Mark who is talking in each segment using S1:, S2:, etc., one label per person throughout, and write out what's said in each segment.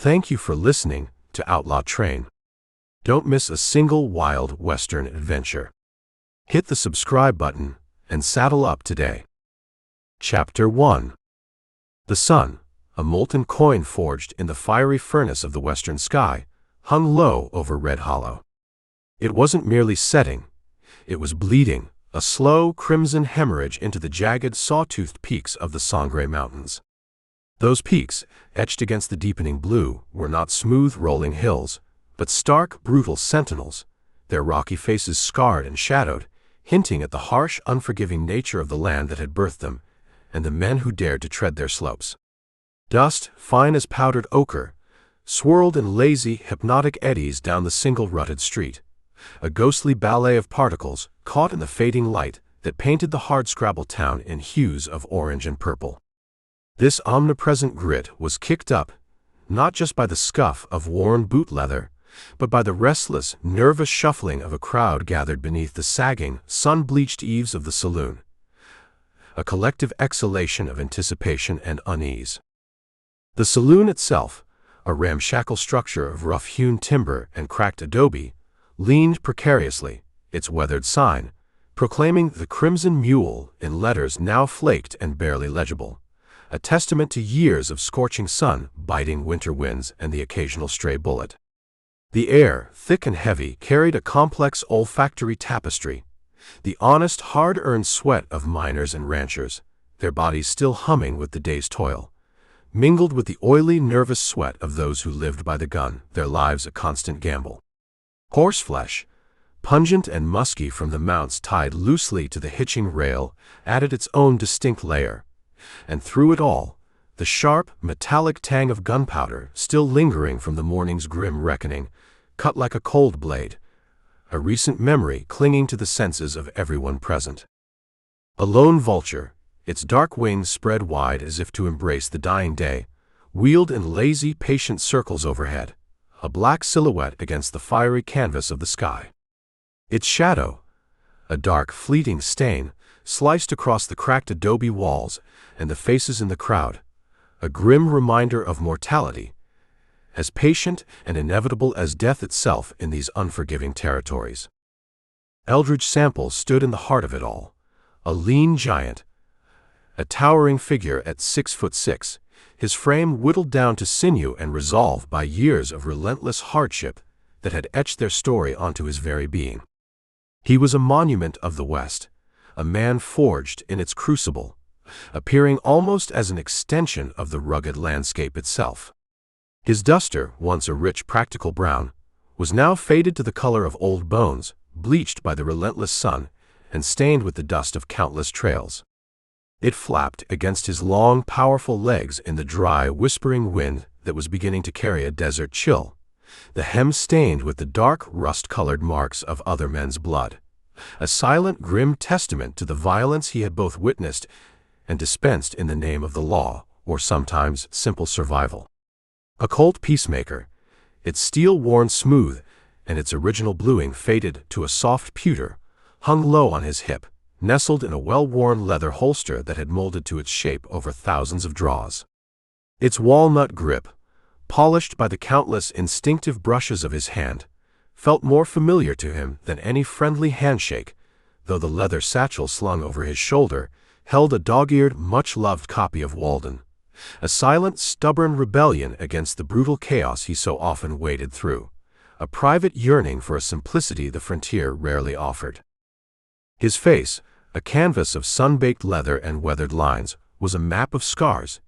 S1: Thank you for listening to Outlaw Train. Don't miss a single wild Western adventure. Hit the subscribe button and saddle up today. Chapter 1. The sun, a molten coin forged in the fiery furnace of the western sky, hung low over Red Hollow. It wasn't merely setting, it was bleeding, a slow crimson hemorrhage into the jagged saw-toothed peaks of the Sangre Mountains. Those peaks, etched against the deepening blue, were not smooth rolling hills, but stark, brutal sentinels, their rocky faces scarred and shadowed, hinting at the harsh, unforgiving nature of the land that had birthed them, and the men who dared to tread their slopes. Dust, fine as powdered ochre, swirled in lazy, hypnotic eddies down the single rutted street, a ghostly ballet of particles caught in the fading light that painted the hardscrabble town in hues of orange and purple. This omnipresent grit was kicked up, not just by the scuff of worn boot leather, but by the restless, nervous shuffling of a crowd gathered beneath the sagging, sun-bleached eaves of the saloon, a collective exhalation of anticipation and unease. The saloon itself, a ramshackle structure of rough-hewn timber and cracked adobe, leaned precariously, its weathered sign, proclaiming the Crimson Mule in letters now flaked and barely legible, a testament to years of scorching sun, biting winter winds, and the occasional stray bullet. The air, thick and heavy, carried a complex olfactory tapestry, the honest, hard-earned sweat of miners and ranchers, their bodies still humming with the day's toil, mingled with the oily, nervous sweat of those who lived by the gun, their lives a constant gamble. Horseflesh, pungent and musky from the mounts tied loosely to the hitching rail, added its own distinct layer, and through it all, the sharp, metallic tang of gunpowder still lingering from the morning's grim reckoning, cut like a cold blade, a recent memory clinging to the senses of everyone present. A lone vulture, its dark wings spread wide as if to embrace the dying day, wheeled in lazy, patient circles overhead, a black silhouette against the fiery canvas of the sky. Its shadow, a dark, fleeting stain, sliced across the cracked adobe walls and the faces in the crowd, a grim reminder of mortality, as patient and inevitable as death itself in these unforgiving territories. Eldridge Sample stood in the heart of it all, a lean giant, a towering figure at 6'6", his frame whittled down to sinew and resolve by years of relentless hardship that had etched their story onto his very being. He was a monument of the West, a man forged in its crucible, appearing almost as an extension of the rugged landscape itself. His duster, once a rich, practical brown, was now faded to the color of old bones, bleached by the relentless sun and stained with the dust of countless trails. It flapped against his long, powerful legs in the dry, whispering wind that was beginning to carry a desert chill, the hem stained with the dark, rust-colored marks of other men's blood, a silent, grim testament to the violence he had both witnessed and dispensed in the name of the law, or sometimes simple survival. A Colt peacemaker, its steel worn smooth and its original bluing faded to a soft pewter, hung low on his hip, nestled in a well-worn leather holster that had molded to its shape over thousands of draws. Its walnut grip, polished by the countless instinctive brushes of his hand, felt more familiar to him than any friendly handshake, though the leather satchel slung over his shoulder held a dog-eared, much-loved copy of Walden, a silent, stubborn rebellion against the brutal chaos he so often waded through, a private yearning for a simplicity the frontier rarely offered. His face, a canvas of sun-baked leather and weathered lines, was a map of scars,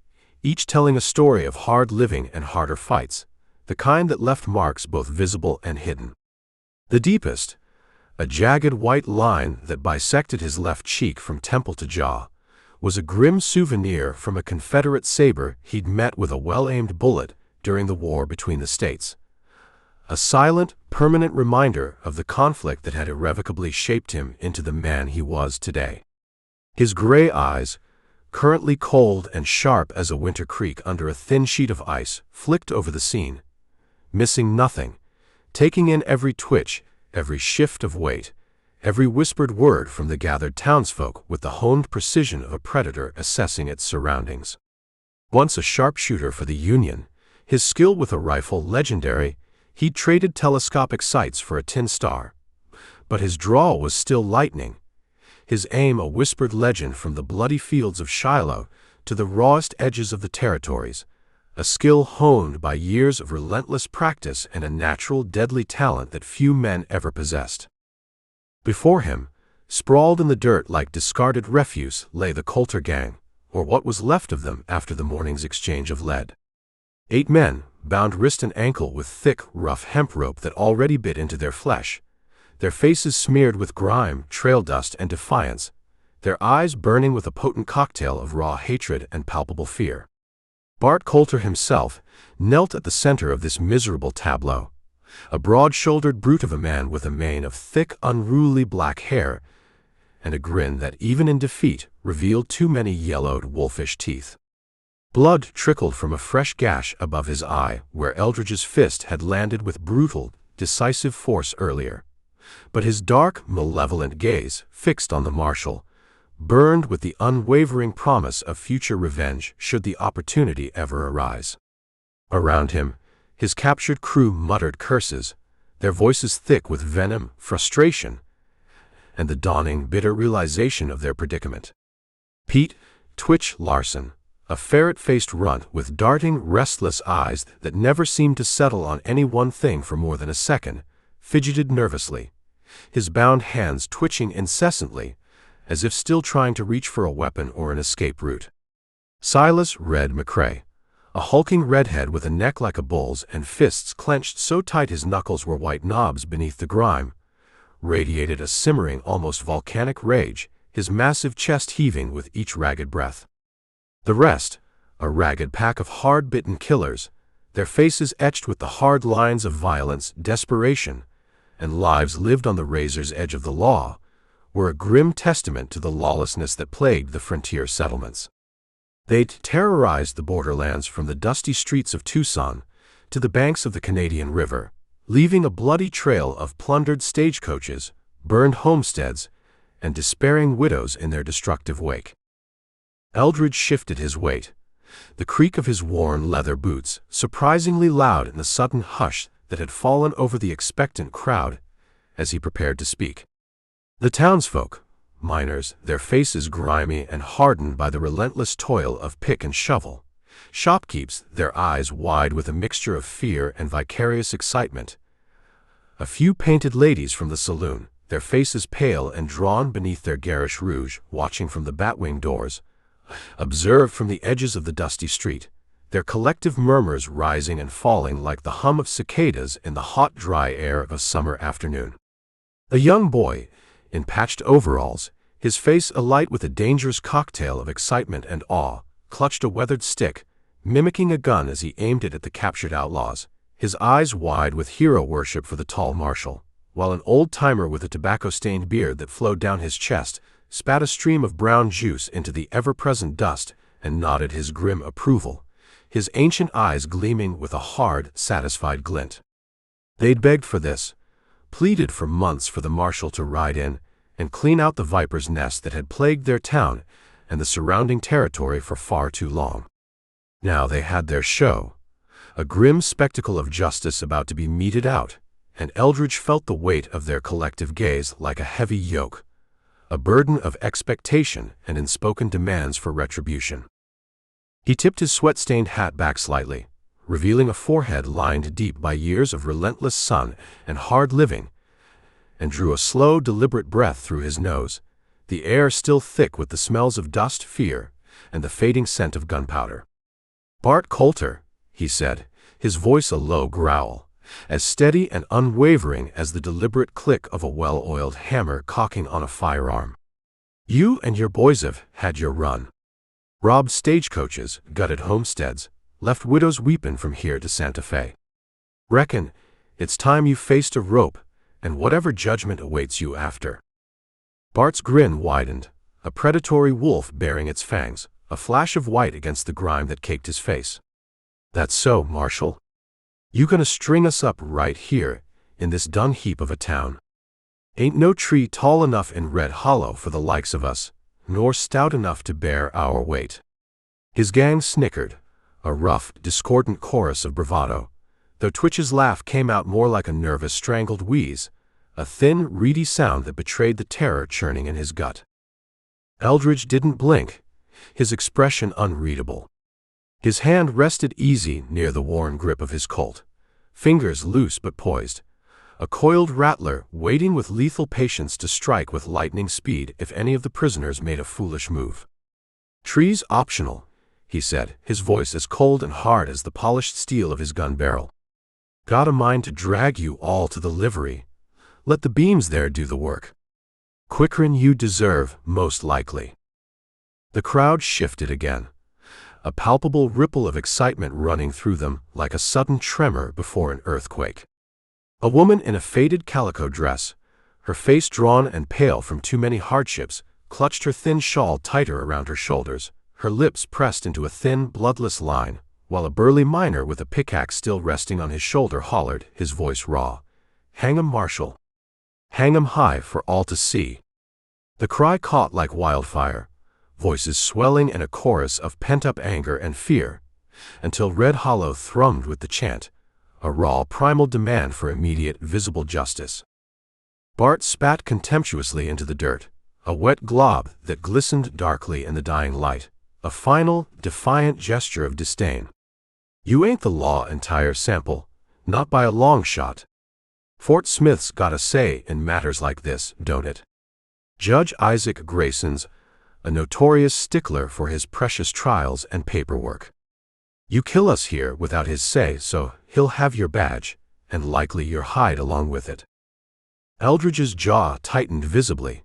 S1: each telling a story of hard living and harder fights, the kind that left marks both visible and hidden. The deepest, a jagged white line that bisected his left cheek from temple to jaw, was a grim souvenir from a Confederate saber he'd met with a well-aimed bullet during the war between the states, a silent, permanent reminder of the conflict that had irrevocably shaped him into the man he was today. His gray eyes, currently cold and sharp as a winter creek under a thin sheet of ice, flicked over the scene, missing nothing, taking in every twitch, every shift of weight, every whispered word from the gathered townsfolk with the honed precision of a predator assessing its surroundings. Once a sharpshooter for the Union, His skill with a rifle legendary, he'd traded telescopic sights for a tin star. But his draw was still lightning, his aim a whispered legend from the bloody fields of Shiloh to the rawest edges of the territories, a skill honed by years of relentless practice and a natural deadly talent that few men ever possessed. Before him, sprawled in the dirt like discarded refuse, lay the Coulter Gang, or what was left of them after the morning's exchange of lead. 8 men, bound wrist and ankle with thick, rough hemp rope that already bit into their flesh, their faces smeared with grime, trail dust, and defiance, their eyes burning with a potent cocktail of raw hatred and palpable fear. Bart Coulter himself knelt at the center of this miserable tableau, a broad-shouldered brute of a man with a mane of thick, unruly black hair and a grin that, even in defeat, revealed too many yellowed, wolfish teeth. Blood trickled from a fresh gash above his eye where Eldridge's fist had landed with brutal, decisive force earlier. But his dark, malevolent gaze, fixed on the Marshal, burned with the unwavering promise of future revenge should the opportunity ever arise. Around him, his captured crew muttered curses, their voices thick with venom, frustration, and the dawning bitter realization of their predicament. Pete Twitch Larson, a ferret-faced runt with darting, restless eyes that never seemed to settle on any one thing for more than a second, fidgeted nervously, his bound hands twitching incessantly, as if still trying to reach for a weapon or an escape route. Silas Red McCrae, a hulking redhead with a neck like a bull's and fists clenched so tight his knuckles were white knobs beneath the grime, radiated a simmering, almost volcanic rage, his massive chest heaving with each ragged breath. The rest, a ragged pack of hard-bitten killers, their faces etched with the hard lines of violence, desperation, and lives lived on the razor's edge of the law, were a grim testament to the lawlessness that plagued the frontier settlements. They'd terrorized the borderlands from the dusty streets of Tucson to the banks of the Canadian River, leaving a bloody trail of plundered stagecoaches, burned homesteads, and despairing widows in their destructive wake. Eldridge shifted his weight, the creak of his worn leather boots surprisingly loud in the sudden hush that had fallen over the expectant crowd as he prepared to speak. The townsfolk, miners, their faces grimy and hardened by the relentless toil of pick and shovel, shopkeepers, their eyes wide with a mixture of fear and vicarious excitement, a few painted ladies from the saloon, their faces pale and drawn beneath their garish rouge, watching from the batwing doors, observed from the edges of the dusty street, their collective murmurs rising and falling like the hum of cicadas in the hot, dry air of a summer afternoon. A young boy, in patched overalls, his face alight with a dangerous cocktail of excitement and awe, clutched a weathered stick, mimicking a gun as he aimed it at the captured outlaws, his eyes wide with hero worship for the tall Marshal, while an old-timer with a tobacco-stained beard that flowed down his chest spat a stream of brown juice into the ever-present dust and nodded his grim approval, his ancient eyes gleaming with a hard, satisfied glint. They'd begged for this, pleaded for months for the Marshal to ride in and clean out the viper's nest that had plagued their town and the surrounding territory for far too long. Now they had their show, a grim spectacle of justice about to be meted out, and Eldridge felt the weight of their collective gaze like a heavy yoke, a burden of expectation and unspoken demands for retribution. He tipped his sweat-stained hat back slightly, revealing a forehead lined deep by years of relentless sun and hard living, and drew a slow, deliberate breath through his nose, the air still thick with the smells of dust, fear, and the fading scent of gunpowder. "Bart Coulter," he said, his voice a low growl, as steady and unwavering as the deliberate click of a well-oiled hammer cocking on a firearm. "You and your boys have had your run. Robbed stagecoaches, gutted homesteads, left widows weepin' from here to Santa Fe. Reckon it's time you faced a rope and whatever judgment awaits you after." Bart's grin widened, a predatory wolf baring its fangs, a flash of white against the grime that caked his face. "That's so, Marshal. You gonna string us up right here, in this dung heap of a town? Ain't no tree tall enough in Red Hollow for the likes of us, nor stout enough to bear our weight." His gang snickered, a rough, discordant chorus of bravado, though Twitch's laugh came out more like a nervous, strangled wheeze, a thin, reedy sound that betrayed the terror churning in his gut. Eldridge didn't blink, his expression unreadable. His hand rested easy near the worn grip of his Colt, fingers loose but poised, a coiled rattler waiting with lethal patience to strike with lightning speed if any of the prisoners made a foolish move. "Trees optional," he said, his voice as cold and hard as the polished steel of his gun barrel. "Got a mind to drag you all to the livery. Let the beams there do the work. Quicker'n you deserve, most likely." The crowd shifted again, a palpable ripple of excitement running through them like a sudden tremor before an earthquake. A woman in a faded calico dress, her face drawn and pale from too many hardships, clutched her thin shawl tighter around her shoulders, her lips pressed into a thin, bloodless line, while a burly miner with a pickaxe still resting on his shoulder hollered, his voice raw, "Hang 'em, Marshal. Hang 'em high for all to see." The cry caught like wildfire, voices swelling in a chorus of pent-up anger and fear, until Red Hollow thrummed with the chant, a raw, primal demand for immediate, visible justice. Bart spat contemptuously into the dirt, a wet glob that glistened darkly in the dying light, a final, defiant gesture of disdain. "You ain't the law entire, Sample, not by a long shot. Fort Smith's got a say in matters like this, don't it? Judge Isaac Grayson's a notorious stickler for his precious trials and paperwork. You kill us here without his say, so he'll have your badge, and likely your hide along with it." Eldridge's jaw tightened visibly,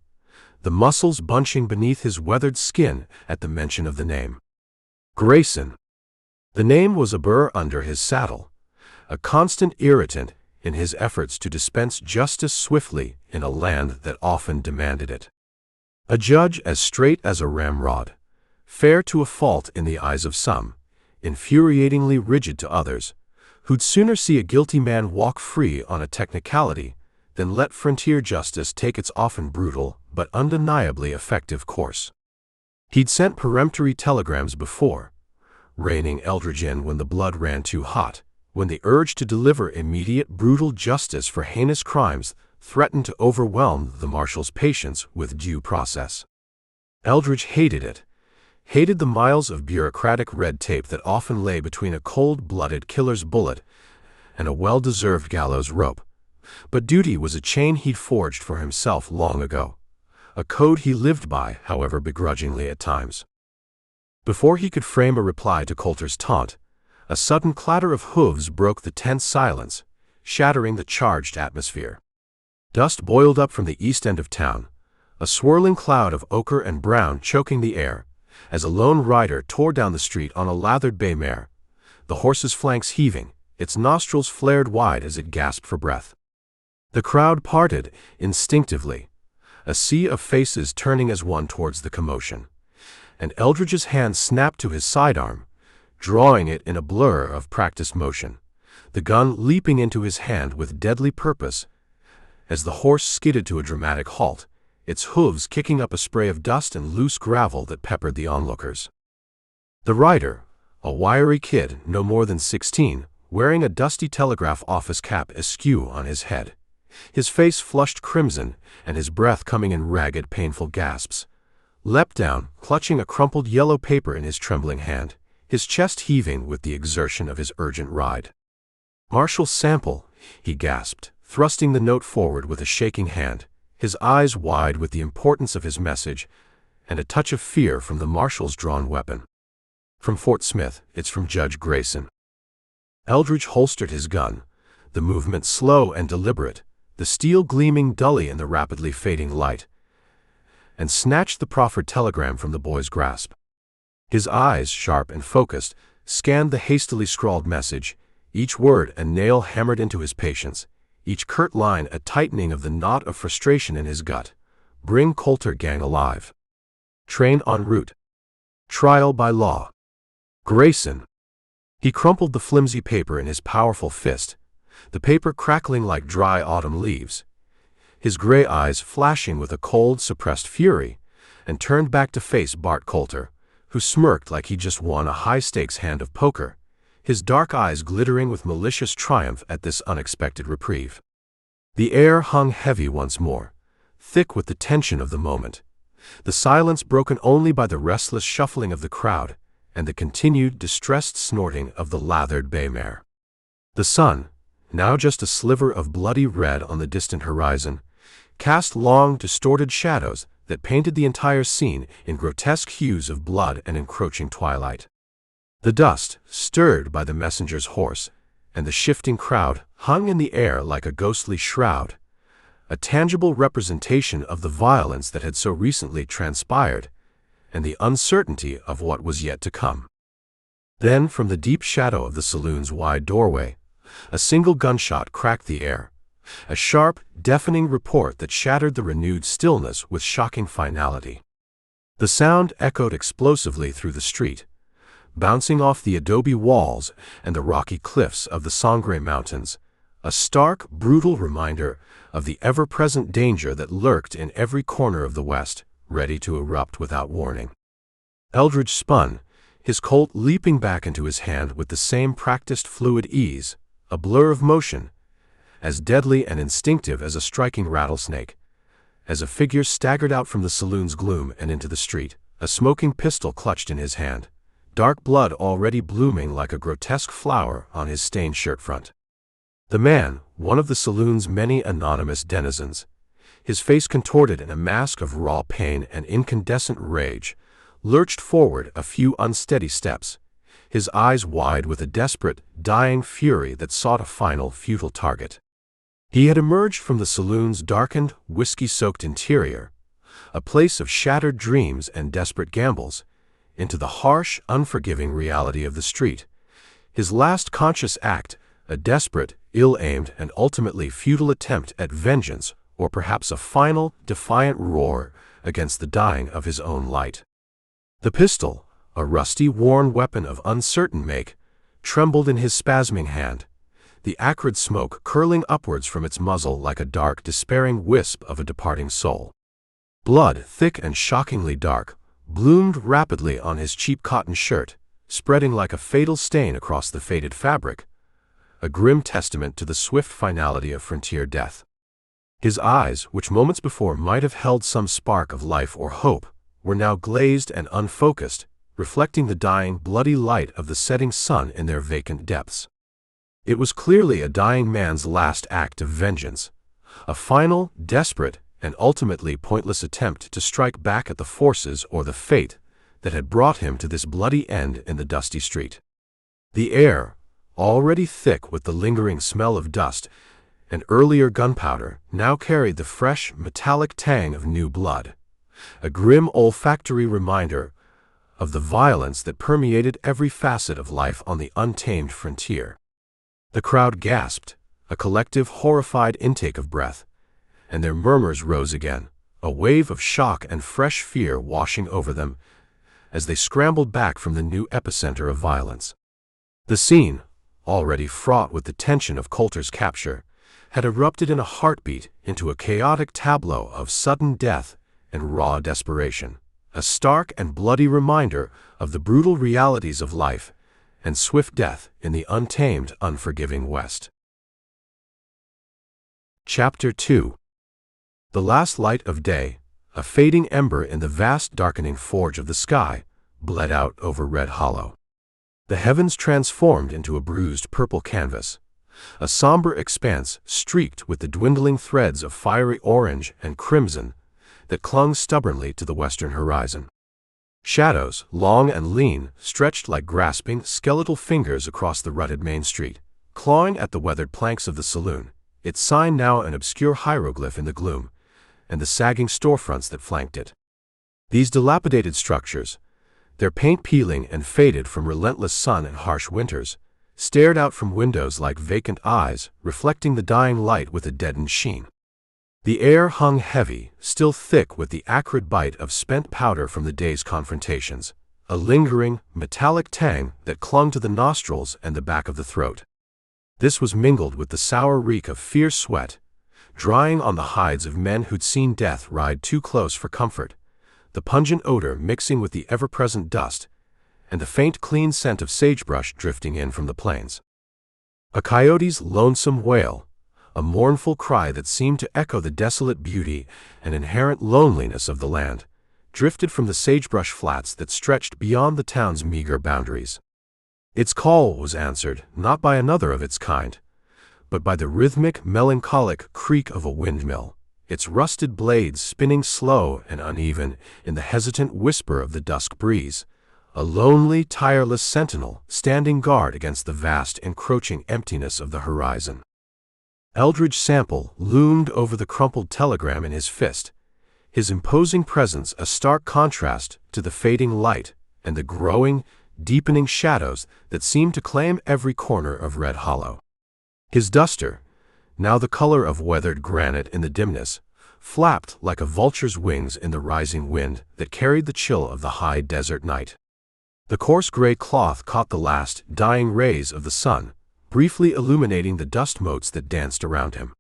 S1: the muscles bunching beneath his weathered skin at the mention of the name. Grayson. The name was a burr under his saddle, a constant irritant in his efforts to dispense justice swiftly in a land that often demanded it. A judge as straight as a ramrod, fair to a fault in the eyes of some, infuriatingly rigid to others, who'd sooner see a guilty man walk free on a technicality than let frontier justice take its often brutal but undeniably effective course. He'd sent peremptory telegrams before, reining Eldridge in when the blood ran too hot, when the urge to deliver immediate brutal justice for heinous crimes threatened to overwhelm the marshal's patience with due process. Eldridge hated it, hated the miles of bureaucratic red tape that often lay between a cold-blooded killer's bullet and a well-deserved gallows rope, but duty was a chain he'd forged for himself long ago, a code he lived by, however begrudgingly at times. Before he could frame a reply to Coulter's taunt, a sudden clatter of hooves broke the tense silence, shattering the charged atmosphere. Dust boiled up from the east end of town, a swirling cloud of ochre and brown choking the air, as a lone rider tore down the street on a lathered bay mare, the horse's flanks heaving, its nostrils flared wide as it gasped for breath. The crowd parted instinctively, a sea of faces turning as one towards the commotion, and Eldridge's hand snapped to his sidearm, drawing it in a blur of practiced motion, the gun leaping into his hand with deadly purpose as the horse skidded to a dramatic halt, its hooves kicking up a spray of dust and loose gravel that peppered the onlookers. The rider, a wiry kid no more than 16, wearing a dusty telegraph office cap askew on his head, his face flushed crimson and his breath coming in ragged, painful gasps, leapt down, clutching a crumpled yellow paper in his trembling hand, his chest heaving with the exertion of his urgent ride. "Marshal Sample," he gasped, thrusting the note forward with a shaking hand, his eyes wide with the importance of his message and a touch of fear from the marshal's drawn weapon. "From Fort Smith, it's from Judge Grayson." Eldridge holstered his gun, the movement slow and deliberate, the steel gleaming dully in the rapidly fading light, and snatched the proffered telegram from the boy's grasp. His eyes, sharp and focused, scanned the hastily scrawled message, each word a nail hammered into his patience, each curt line a tightening of the knot of frustration in his gut. "Bring Coulter Gang alive. Train en route. Trial by law. Grayson." He crumpled the flimsy paper in his powerful fist, the paper crackling like dry autumn leaves, his gray eyes flashing with a cold, suppressed fury, and turned back to face Bart Coulter, who smirked like he just won a high-stakes hand of poker, his dark eyes glittering with malicious triumph at this unexpected reprieve. The air hung heavy once more, thick with the tension of the moment, the silence broken only by the restless shuffling of the crowd and the continued distressed snorting of the lathered bay mare. The sun, now just a sliver of bloody red on the distant horizon, cast long, distorted shadows that painted the entire scene in grotesque hues of blood and encroaching twilight. The dust, stirred by the messenger's horse, and the shifting crowd hung in the air like a ghostly shroud, a tangible representation of the violence that had so recently transpired and the uncertainty of what was yet to come. Then, from the deep shadow of the saloon's wide doorway, a single gunshot cracked the air, a sharp, deafening report that shattered the renewed stillness with shocking finality. The sound echoed explosively through the street, bouncing off the adobe walls and the rocky cliffs of the Sangre Mountains, a stark, brutal reminder of the ever-present danger that lurked in every corner of the West, ready to erupt without warning. Eldridge spun, his Colt leaping back into his hand with the same practiced fluid ease, a blur of motion, as deadly and instinctive as a striking rattlesnake, as a figure staggered out from the saloon's gloom and into the street, a smoking pistol clutched in his hand, dark blood already blooming like a grotesque flower on his stained shirt front. The man, one of the saloon's many anonymous denizens, his face contorted in a mask of raw pain and incandescent rage, lurched forward a few unsteady steps, his eyes wide with a desperate, dying fury that sought a final, futile target. He had emerged from the saloon's darkened, whiskey-soaked interior, a place of shattered dreams and desperate gambles, into the harsh, unforgiving reality of the street. His last conscious act, a desperate, ill-aimed, and ultimately futile attempt at vengeance, or perhaps a final, defiant roar against the dying of his own light. The pistol, a rusty, worn weapon of uncertain make, trembled in his spasming hand, the acrid smoke curling upwards from its muzzle like a dark, despairing wisp of a departing soul. Blood, thick and shockingly dark, bloomed rapidly on his cheap cotton shirt, spreading like a fatal stain across the faded fabric, a grim testament to the swift finality of frontier death. His eyes, which moments before might have held some spark of life or hope, were now glazed and unfocused, reflecting the dying, bloody light of the setting sun in their vacant depths. It was clearly a dying man's last act of vengeance, a final, desperate, and ultimately pointless attempt to strike back at the forces or the fate that had brought him to this bloody end in the dusty street. The air, already thick with the lingering smell of dust and earlier gunpowder, now carried the fresh, metallic tang of new blood, a grim olfactory reminder of the violence that permeated every facet of life on the untamed frontier. The crowd gasped, a collective, horrified intake of breath, and their murmurs rose again, a wave of shock and fresh fear washing over them as they scrambled back from the new epicenter of violence. The scene, already fraught with the tension of Coulter's capture, had erupted in a heartbeat into a chaotic tableau of sudden death and raw desperation, a stark and bloody reminder of the brutal realities of life and swift death in the untamed, unforgiving West. Chapter 2. The last light of day, a fading ember in the vast darkening forge of the sky, bled out over Red Hollow. The heavens transformed into a bruised purple canvas, a somber expanse streaked with the dwindling threads of fiery orange and crimson that clung stubbornly to the western horizon. Shadows, long and lean, stretched like grasping, skeletal fingers across the rutted main street, clawing at the weathered planks of the saloon, its sign now an obscure hieroglyph in the gloom, and the sagging storefronts that flanked it. These dilapidated structures, their paint peeling and faded from relentless sun and harsh winters, stared out from windows like vacant eyes, reflecting the dying light with a deadened sheen. The air hung heavy, still thick with the acrid bite of spent powder from the day's confrontations, a lingering, metallic tang that clung to the nostrils and the back of the throat. This was mingled with the sour reek of fierce sweat, drying on the hides of men who'd seen death ride too close for comfort, the pungent odor mixing with the ever-present dust, and the faint, clean scent of sagebrush drifting in from the plains. A coyote's lonesome wail, a mournful cry that seemed to echo the desolate beauty and inherent loneliness of the land, drifted from the sagebrush flats that stretched beyond the town's meager boundaries. Its call was answered not by another of its kind, but by the rhythmic, melancholic creak of a windmill, its rusted blades spinning slow and uneven in the hesitant whisper of the dusk breeze, a lonely, tireless sentinel standing guard against the vast, encroaching emptiness of the horizon. Eldridge Sample loomed over the crumpled telegram in his fist, his imposing presence a stark contrast to the fading light and the growing, deepening shadows that seemed to claim every corner of Red Hollow. His duster, now the color of weathered granite in the dimness, flapped like a vulture's wings in the rising wind that carried the chill of the high desert night. The coarse gray cloth caught the last, dying rays of the sun, briefly illuminating the dust motes that danced around him.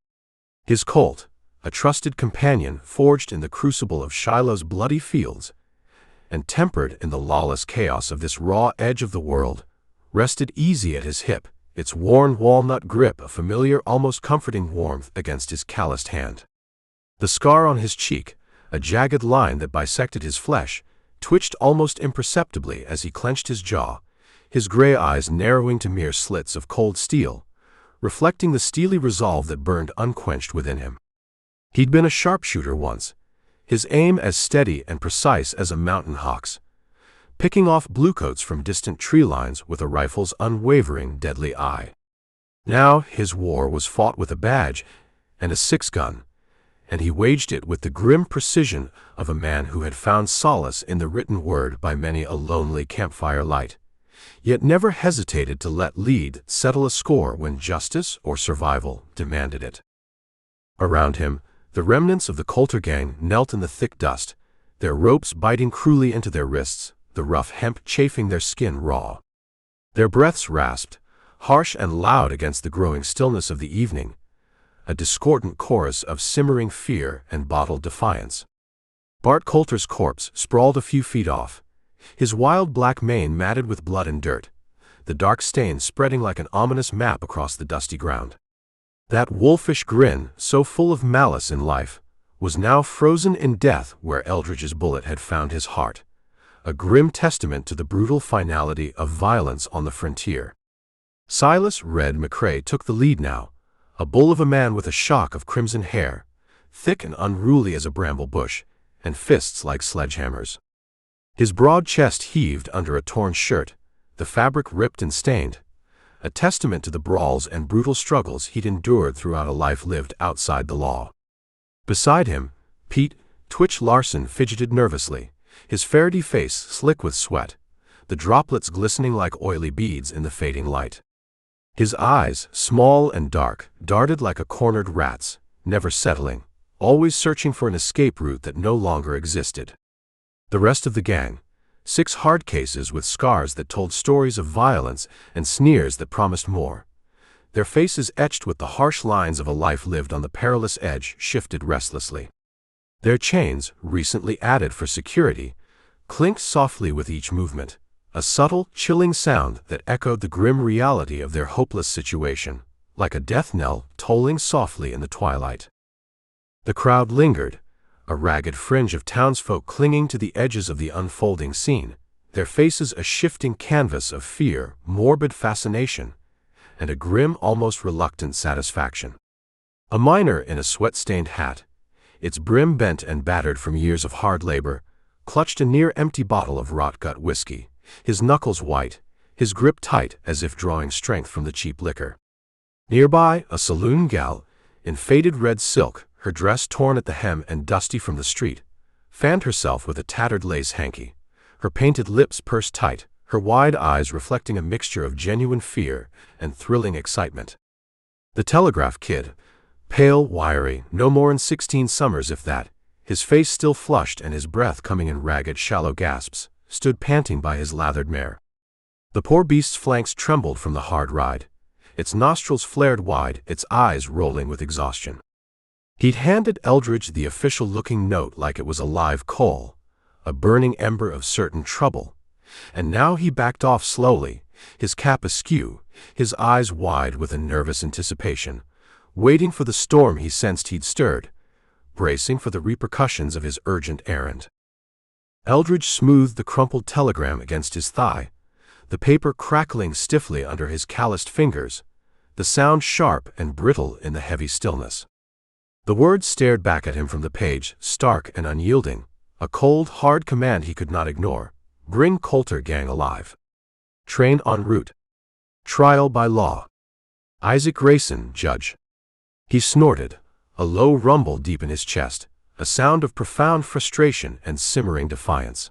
S1: His Colt, a trusted companion forged in the crucible of Shiloh's bloody fields, and tempered in the lawless chaos of this raw edge of the world, rested easy at his hip, its worn walnut grip a familiar, almost comforting warmth against his calloused hand. The scar on his cheek, a jagged line that bisected his flesh, twitched almost imperceptibly as he clenched his jaw, his gray eyes narrowing to mere slits of cold steel, reflecting the steely resolve that burned unquenched within him. He'd been a sharpshooter once, his aim as steady and precise as a mountain hawk's, picking off bluecoats from distant tree lines with a rifle's unwavering, deadly eye. Now his war was fought with a badge and a six-gun, and he waged it with the grim precision of a man who had found solace in the written word by many a lonely campfire light, yet never hesitated to let lead settle a score when justice or survival demanded it. Around him, the remnants of the Coulter Gang knelt in the thick dust, their ropes biting cruelly into their wrists, the rough hemp chafing their skin raw. Their breaths rasped, harsh and loud against the growing stillness of the evening, a discordant chorus of simmering fear and bottled defiance. Bart Coulter's corpse sprawled a few feet off, his wild black mane matted with blood and dirt, the dark stain spreading like an ominous map across the dusty ground. That wolfish grin, so full of malice in life, was now frozen in death where Eldridge's bullet had found his heart, a grim testament to the brutal finality of violence on the frontier. Silas Red McCrae took the lead now, a bull of a man with a shock of crimson hair, thick and unruly as a bramble bush, and fists like sledgehammers. His broad chest heaved under a torn shirt, the fabric ripped and stained, a testament to the brawls and brutal struggles he'd endured throughout a life lived outside the law. Beside him, Pete Twitch Larson fidgeted nervously, his ferrety face slick with sweat, the droplets glistening like oily beads in the fading light. His eyes, small and dark, darted like a cornered rat's, never settling, always searching for an escape route that no longer existed. The rest of the gang, 6 hard cases with scars that told stories of violence and sneers that promised more, their faces etched with the harsh lines of a life lived on the perilous edge, shifted restlessly. Their chains, recently added for security, clinked softly with each movement, a subtle, chilling sound that echoed the grim reality of their hopeless situation, like a death knell tolling softly in the twilight. The crowd lingered, a ragged fringe of townsfolk clinging to the edges of the unfolding scene, their faces a shifting canvas of fear, morbid fascination, and a grim, almost reluctant satisfaction. A miner in a sweat-stained hat, its brim bent and battered from years of hard labor, clutched a near-empty bottle of rot-gut whiskey, his knuckles white, his grip tight as if drawing strength from the cheap liquor. Nearby, a saloon gal, in faded red silk, her dress torn at the hem and dusty from the street, fanned herself with a tattered lace hanky, her painted lips pursed tight, her wide eyes reflecting a mixture of genuine fear and thrilling excitement. The telegraph kid, pale, wiry, no more than 16 summers if that, his face still flushed and his breath coming in ragged, shallow gasps, stood panting by his lathered mare. The poor beast's flanks trembled from the hard ride, its nostrils flared wide, its eyes rolling with exhaustion. He'd handed Eldridge the official-looking note like it was a live coal, a burning ember of certain trouble. And now he backed off slowly, his cap askew, his eyes wide with a nervous anticipation, waiting for the storm he sensed he'd stirred, bracing for the repercussions of his urgent errand. Eldridge smoothed the crumpled telegram against his thigh, the paper crackling stiffly under his calloused fingers, the sound sharp and brittle in the heavy stillness. The words stared back at him from the page, stark and unyielding, a cold, hard command he could not ignore. Bring Coulter Gang alive. Train en route. Trial by law. Isaac Grayson, judge. He snorted, a low rumble deep in his chest, a sound of profound frustration and simmering defiance.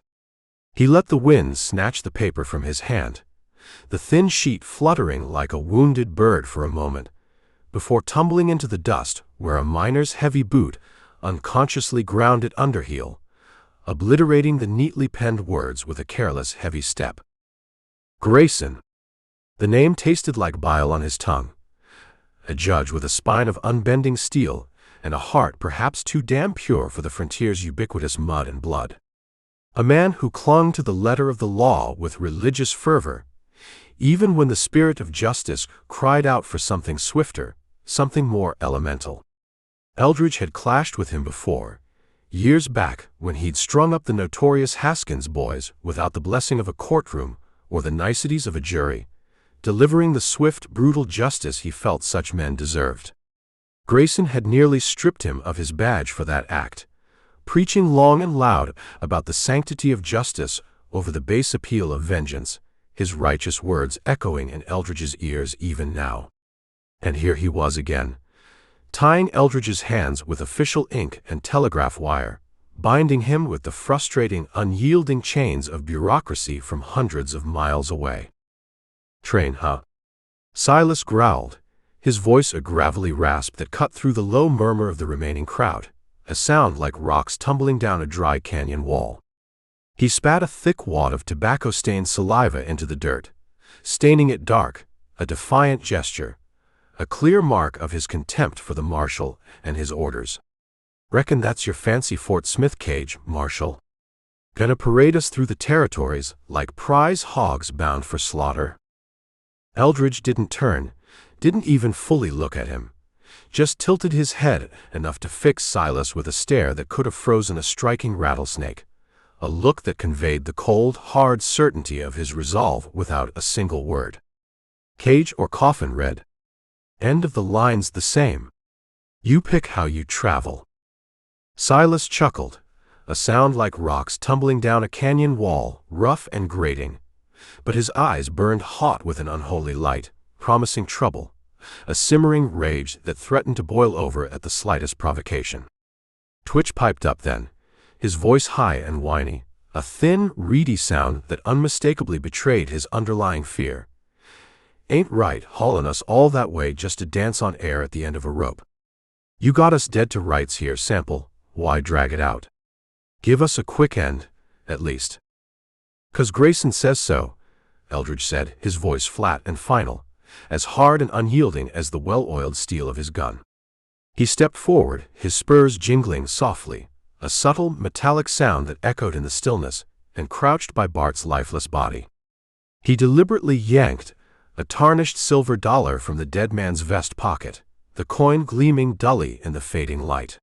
S1: He let the wind snatch the paper from his hand, the thin sheet fluttering like a wounded bird for a moment, before tumbling into the dust where a miner's heavy boot unconsciously ground it underheel, obliterating the neatly penned words with a careless, heavy step. Grayson. The name tasted like bile on his tongue. A judge with a spine of unbending steel and a heart perhaps too damn pure for the frontier's ubiquitous mud and blood. A man who clung to the letter of the law with religious fervor, even when the spirit of justice cried out for something swifter, something more elemental. Eldridge had clashed with him before, years back when he'd strung up the notorious Haskins boys without the blessing of a courtroom or the niceties of a jury, delivering the swift, brutal justice he felt such men deserved. Grayson had nearly stripped him of his badge for that act, preaching long and loud about the sanctity of justice over the base appeal of vengeance, his righteous words echoing in Eldridge's ears even now. And here he was again, tying Eldridge's hands with official ink and telegraph wire, binding him with the frustrating, unyielding chains of bureaucracy from hundreds of miles away. Train, huh? Silas growled, his voice a gravelly rasp that cut through the low murmur of the remaining crowd, a sound like rocks tumbling down a dry canyon wall. He spat a thick wad of tobacco-stained saliva into the dirt, staining it dark, a defiant gesture, a clear mark of his contempt for the marshal and his orders. Reckon that's your fancy Fort Smith cage, Marshal? Gonna parade us through the territories like prize hogs bound for slaughter? Eldridge didn't turn, didn't even fully look at him, just tilted his head enough to fix Silas with a stare that could have frozen a striking rattlesnake, a look that conveyed the cold, hard certainty of his resolve without a single word. Cage or coffin read. End of the line's the same. You pick how you travel. Silas chuckled, a sound like rocks tumbling down a canyon wall, rough and grating, but his eyes burned hot with an unholy light, promising trouble, a simmering rage that threatened to boil over at the slightest provocation. Twitch piped up then, his voice high and whiny, a thin, reedy sound that unmistakably betrayed his underlying fear. Ain't right hauling us all that way just to dance on air at the end of a rope. You got us dead to rights here, Sample, why drag it out? Give us a quick end, at least. 'Cause Grayson says so, Eldridge said, his voice flat and final, as hard and unyielding as the well-oiled steel of his gun. He stepped forward, his spurs jingling softly, a subtle, metallic sound that echoed in the stillness, and crouched by Bart's lifeless body. He deliberately yanked a tarnished silver dollar from the dead man's vest pocket, the coin gleaming dully in the fading light.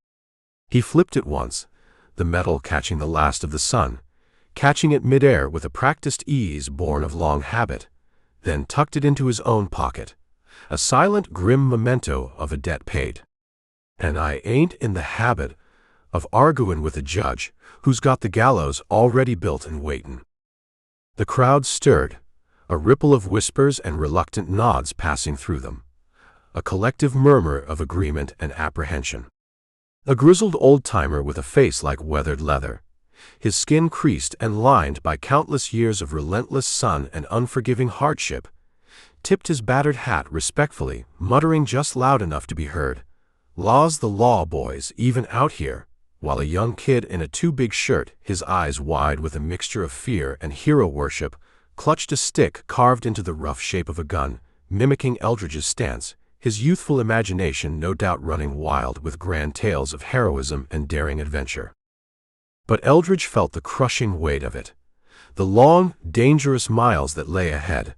S1: He flipped it once, the metal catching the last of the sun, catching it midair with a practiced ease born of long habit, then tucked it into his own pocket, a silent, grim memento of a debt paid. And I ain't in the habit of arguin' with a judge who's got the gallows already built and waitin'. The crowd stirred, a ripple of whispers and reluctant nods passing through them, a collective murmur of agreement and apprehension. A grizzled old-timer with a face like weathered leather, his skin creased and lined by countless years of relentless sun and unforgiving hardship, tipped his battered hat respectfully, muttering just loud enough to be heard, "Law's the law, boys, even out here," while a young kid in a too-big shirt, his eyes wide with a mixture of fear and hero worship, clutched a stick carved into the rough shape of a gun, mimicking Eldridge's stance, his youthful imagination no doubt running wild with grand tales of heroism and daring adventure. But Eldridge felt the crushing weight of it. The long, dangerous miles that lay ahead,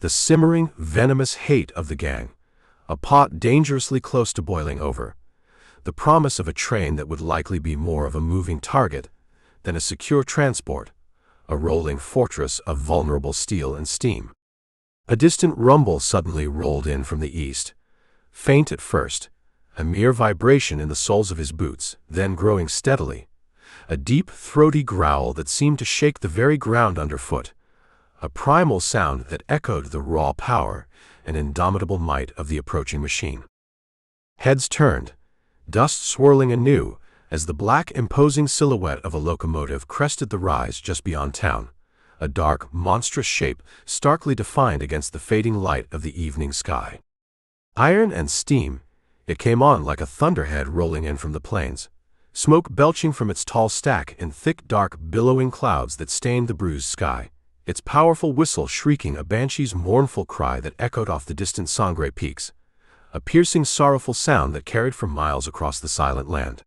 S1: the simmering, venomous hate of the gang, a pot dangerously close to boiling over, the promise of a train that would likely be more of a moving target than a secure transport, a rolling fortress of vulnerable steel and steam. A distant rumble suddenly rolled in from the east, faint at first, a mere vibration in the soles of his boots, then growing steadily, a deep, throaty growl that seemed to shake the very ground underfoot, a primal sound that echoed the raw power and indomitable might of the approaching machine. Heads turned, dust swirling anew as the black, imposing silhouette of a locomotive crested the rise just beyond town, a dark, monstrous shape starkly defined against the fading light of the evening sky. Iron and steam, it came on like a thunderhead rolling in from the plains, smoke belching from its tall stack in thick, dark, billowing clouds that stained the bruised sky, its powerful whistle shrieking a banshee's mournful cry that echoed off the distant Sangre peaks, a piercing, sorrowful sound that carried for miles across the silent land.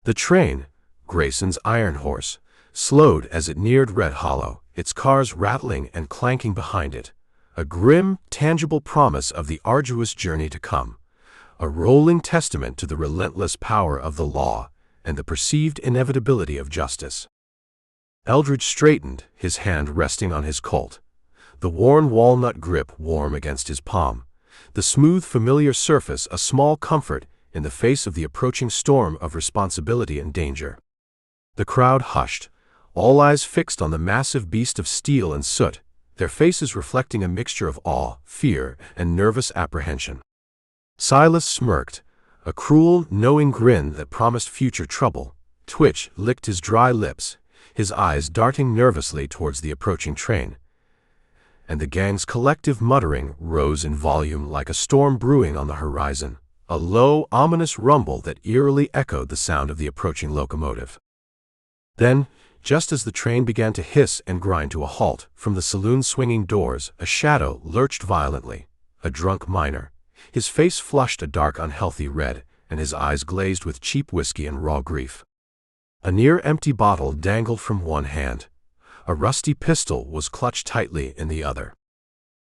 S1: The train, Grayson's iron horse, slowed as it neared Red Hollow, its cars rattling and clanking behind it, a grim, tangible promise of the arduous journey to come, a rolling testament to the relentless power of the law and the perceived inevitability of justice. Eldridge straightened, his hand resting on his Colt, the worn walnut grip warm against his palm, the smooth, familiar surface a small comfort in the face of the approaching storm of responsibility and danger. The crowd hushed, all eyes fixed on the massive beast of steel and soot, their faces reflecting a mixture of awe, fear, and nervous apprehension. Silas smirked, a cruel, knowing grin that promised future trouble. Twitch licked his dry lips, his eyes darting nervously towards the approaching train, and the gang's collective muttering rose in volume like a storm brewing on the horizon, a low, ominous rumble that eerily echoed the sound of the approaching locomotive. Then, just as the train began to hiss and grind to a halt, from the saloon's swinging doors a shadow lurched violently, a drunk miner, his face flushed a dark, unhealthy red, and his eyes glazed with cheap whiskey and raw grief. A near-empty bottle dangled from one hand. A rusty pistol was clutched tightly in the other.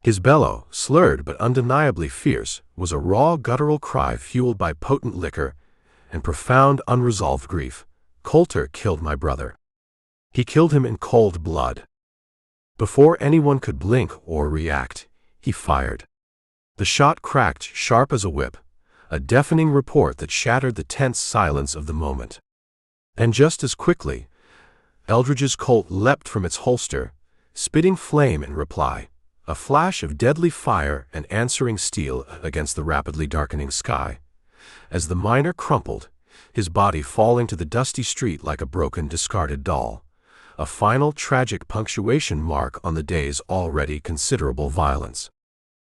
S1: His bellow, slurred but undeniably fierce, was a raw, guttural cry fueled by potent liquor and profound, unresolved grief. Coulter killed my brother. He killed him in cold blood. Before anyone could blink or react, he fired. The shot cracked sharp as a whip, a deafening report that shattered the tense silence of the moment. And just as quickly, Eldridge's Colt leapt from its holster, spitting flame in reply, a flash of deadly fire and answering steel against the rapidly darkening sky. As the miner crumpled, his body falling to the dusty street like a broken, discarded doll, a final tragic punctuation mark on the day's already considerable violence.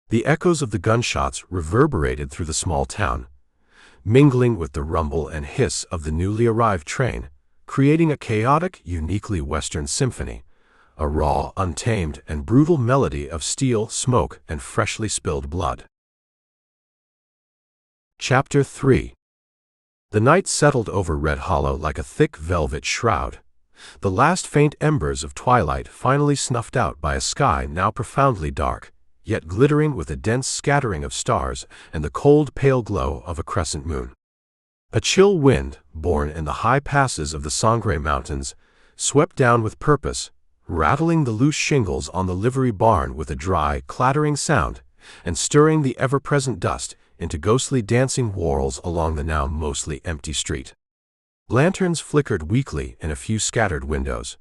S1: The echoes of the gunshots reverberated through the small town, mingling with the rumble and hiss of the newly arrived train, creating a chaotic, uniquely Western symphony, a raw, untamed, and brutal melody of steel, smoke, and freshly spilled blood. Chapter 3. The night settled over Red Hollow like a thick velvet shroud, the last faint embers of twilight finally snuffed out by a sky now profoundly dark, yet glittering with a dense scattering of stars and the cold, pale glow of a crescent moon. A chill wind, born in the high passes of the Sangre Mountains, swept down with purpose, rattling the loose shingles on the livery barn with a dry, clattering sound, and stirring the ever-present dust into ghostly dancing whorls along the now mostly empty street. Lanterns flickered weakly in a few scattered windows,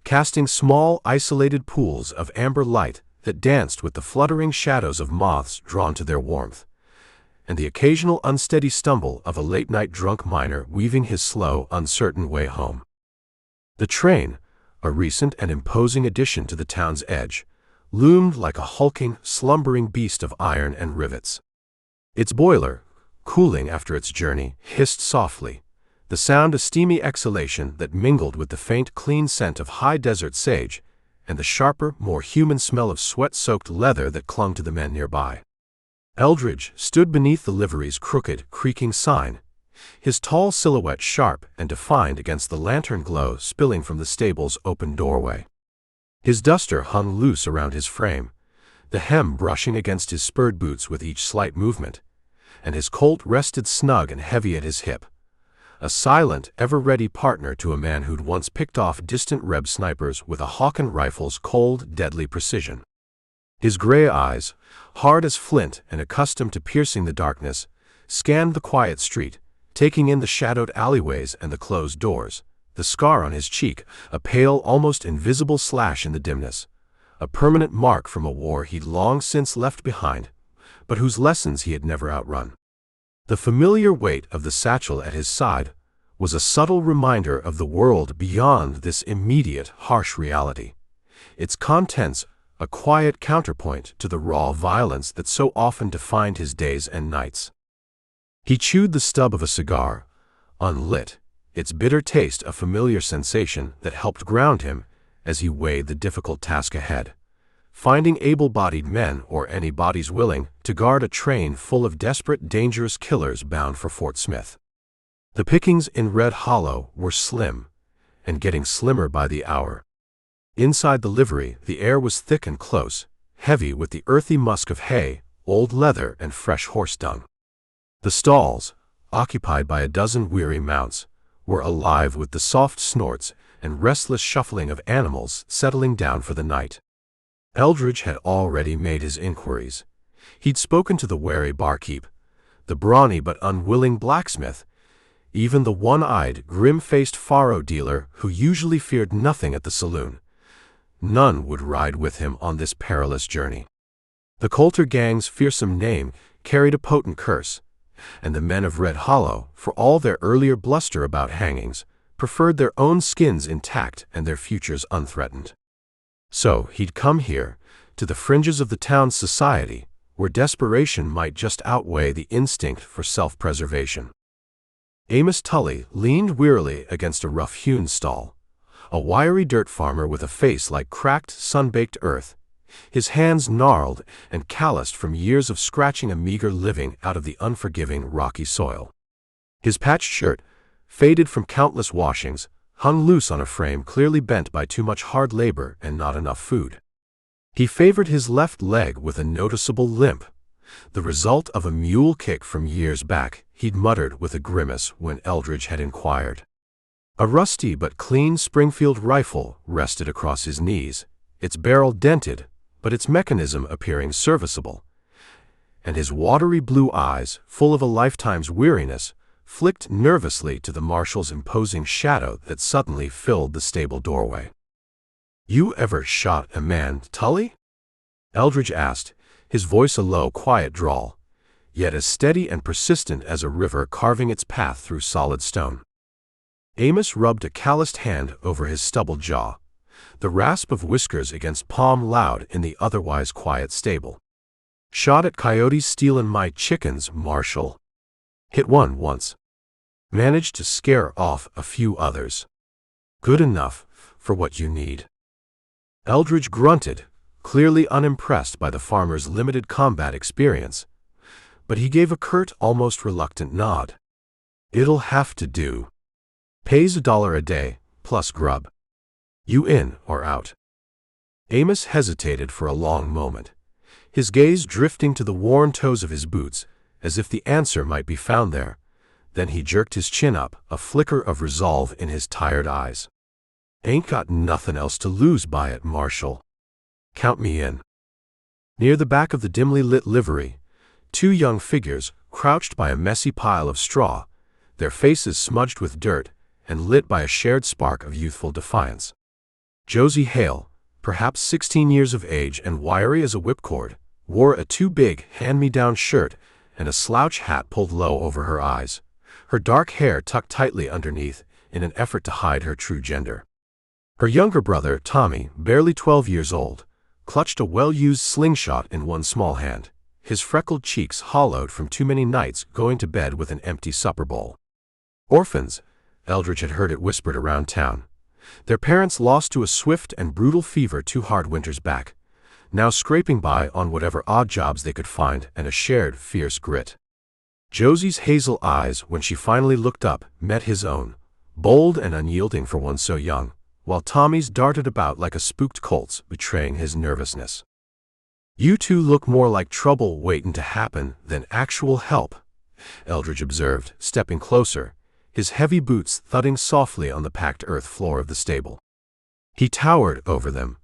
S1: casting small, isolated pools of amber light that danced with the fluttering shadows of moths drawn to their warmth, and the occasional unsteady stumble of a late-night drunk miner weaving his slow, uncertain way home. The train, a recent and imposing addition to the town's edge, loomed like a hulking, slumbering beast of iron and rivets. Its boiler, cooling after its journey, hissed softly, the sound a steamy exhalation that mingled with the faint, clean scent of high desert sage and the sharper, more human smell of sweat-soaked leather that clung to the men nearby. Eldridge stood beneath the livery's crooked, creaking sign, his tall silhouette sharp and defined against the lantern glow spilling from the stable's open doorway. His duster hung loose around his frame, the hem brushing against his spurred boots with each slight movement, and his Colt rested snug and heavy at his hip, a silent, ever-ready partner to a man who'd once picked off distant Reb snipers with a Hawken rifle's cold, deadly precision. His gray eyes, hard as flint and accustomed to piercing the darkness, scanned the quiet street, taking in the shadowed alleyways and the closed doors, the scar on his cheek, a pale, almost invisible slash in the dimness, a permanent mark from a war he'd long since left behind, but whose lessons he had never outrun. The familiar weight of the satchel at his side was a subtle reminder of the world beyond this immediate, harsh reality, its contents a quiet counterpoint to the raw violence that so often defined his days and nights. He chewed the stub of a cigar, unlit, its bitter taste a familiar sensation that helped ground him as he weighed the difficult task ahead, finding able-bodied men or any bodies willing to guard a train full of desperate, dangerous killers bound for Fort Smith. The pickings in Red Hollow were slim, and getting slimmer by the hour. Inside the livery, the air was thick and close, heavy with the earthy musk of hay, old leather, and fresh horse dung. The stalls, occupied by a dozen weary mounts, were alive with the soft snorts and restless shuffling of animals settling down for the night. Eldridge had already made his inquiries. He'd spoken to the wary barkeep, the brawny but unwilling blacksmith, even the one-eyed, grim-faced faro dealer who usually feared nothing at the saloon. None would ride with him on this perilous journey. The Coulter Gang's fearsome name carried a potent curse, and the men of Red Hollow, for all their earlier bluster about hangings, preferred their own skins intact and their futures unthreatened. So he'd come here, to the fringes of the town's society, where desperation might just outweigh the instinct for self-preservation. Amos Tully leaned wearily against a rough-hewn stall, a wiry dirt farmer with a face like cracked, sun-baked earth, his hands gnarled and calloused from years of scratching a meager living out of the unforgiving, rocky soil. His patched shirt, faded from countless washings, hung loose on a frame clearly bent by too much hard labor and not enough food. He favored his left leg with a noticeable limp, the result of a mule kick from years back, he'd muttered with a grimace when Eldridge had inquired. A rusty but clean Springfield rifle rested across his knees, its barrel dented, but its mechanism appearing serviceable, and his watery blue eyes, full of a lifetime's weariness, flicked nervously to the marshal's imposing shadow that suddenly filled the stable doorway. "You ever shot a man, Tully?" Eldridge asked, his voice a low, quiet drawl, yet as steady and persistent as a river carving its path through solid stone. Amos rubbed a calloused hand over his stubbled jaw, the rasp of whiskers against palm loud in the otherwise quiet stable. "Shot at Coyotes stealin' my chickens, Marshal. Hit one once. Managed to scare off a few others. Good enough for what you need." Eldridge grunted, clearly unimpressed by the farmer's limited combat experience, but he gave a curt, almost reluctant nod. "It'll have to do. Pays $1 a day, plus grub. You in or out?" Amos hesitated for a long moment, his gaze drifting to the worn toes of his boots, as if the answer might be found there. Then he jerked his chin up, a flicker of resolve in his tired eyes. "Ain't got nothing else to lose by it, Marshal. Count me in." Near the back of the dimly lit livery, two young figures crouched by a messy pile of straw, their faces smudged with dirt and lit by a shared spark of youthful defiance. Josie Hale, perhaps 16 years of age and wiry as a whipcord, wore a too-big, hand-me-down shirt and a slouch hat pulled low over her eyes, her dark hair tucked tightly underneath in an effort to hide her true gender. Her younger brother, Tommy, barely 12 years old, clutched a well-used slingshot in one small hand, his freckled cheeks hollowed from too many nights going to bed with an empty supper bowl. Orphans, Eldridge had heard it whispered around town, their parents lost to a swift and brutal fever 2 hard winters back, now scraping by on whatever odd jobs they could find and a shared, fierce grit. Josie's hazel eyes, when she finally looked up, met his own, bold and unyielding for one so young, while Tommy's darted about like a spooked colt's, betraying his nervousness. "You two look more like trouble waiting to happen than actual help," Eldridge observed, stepping closer, his heavy boots thudding softly on the packed earth floor of the stable. He towered over them,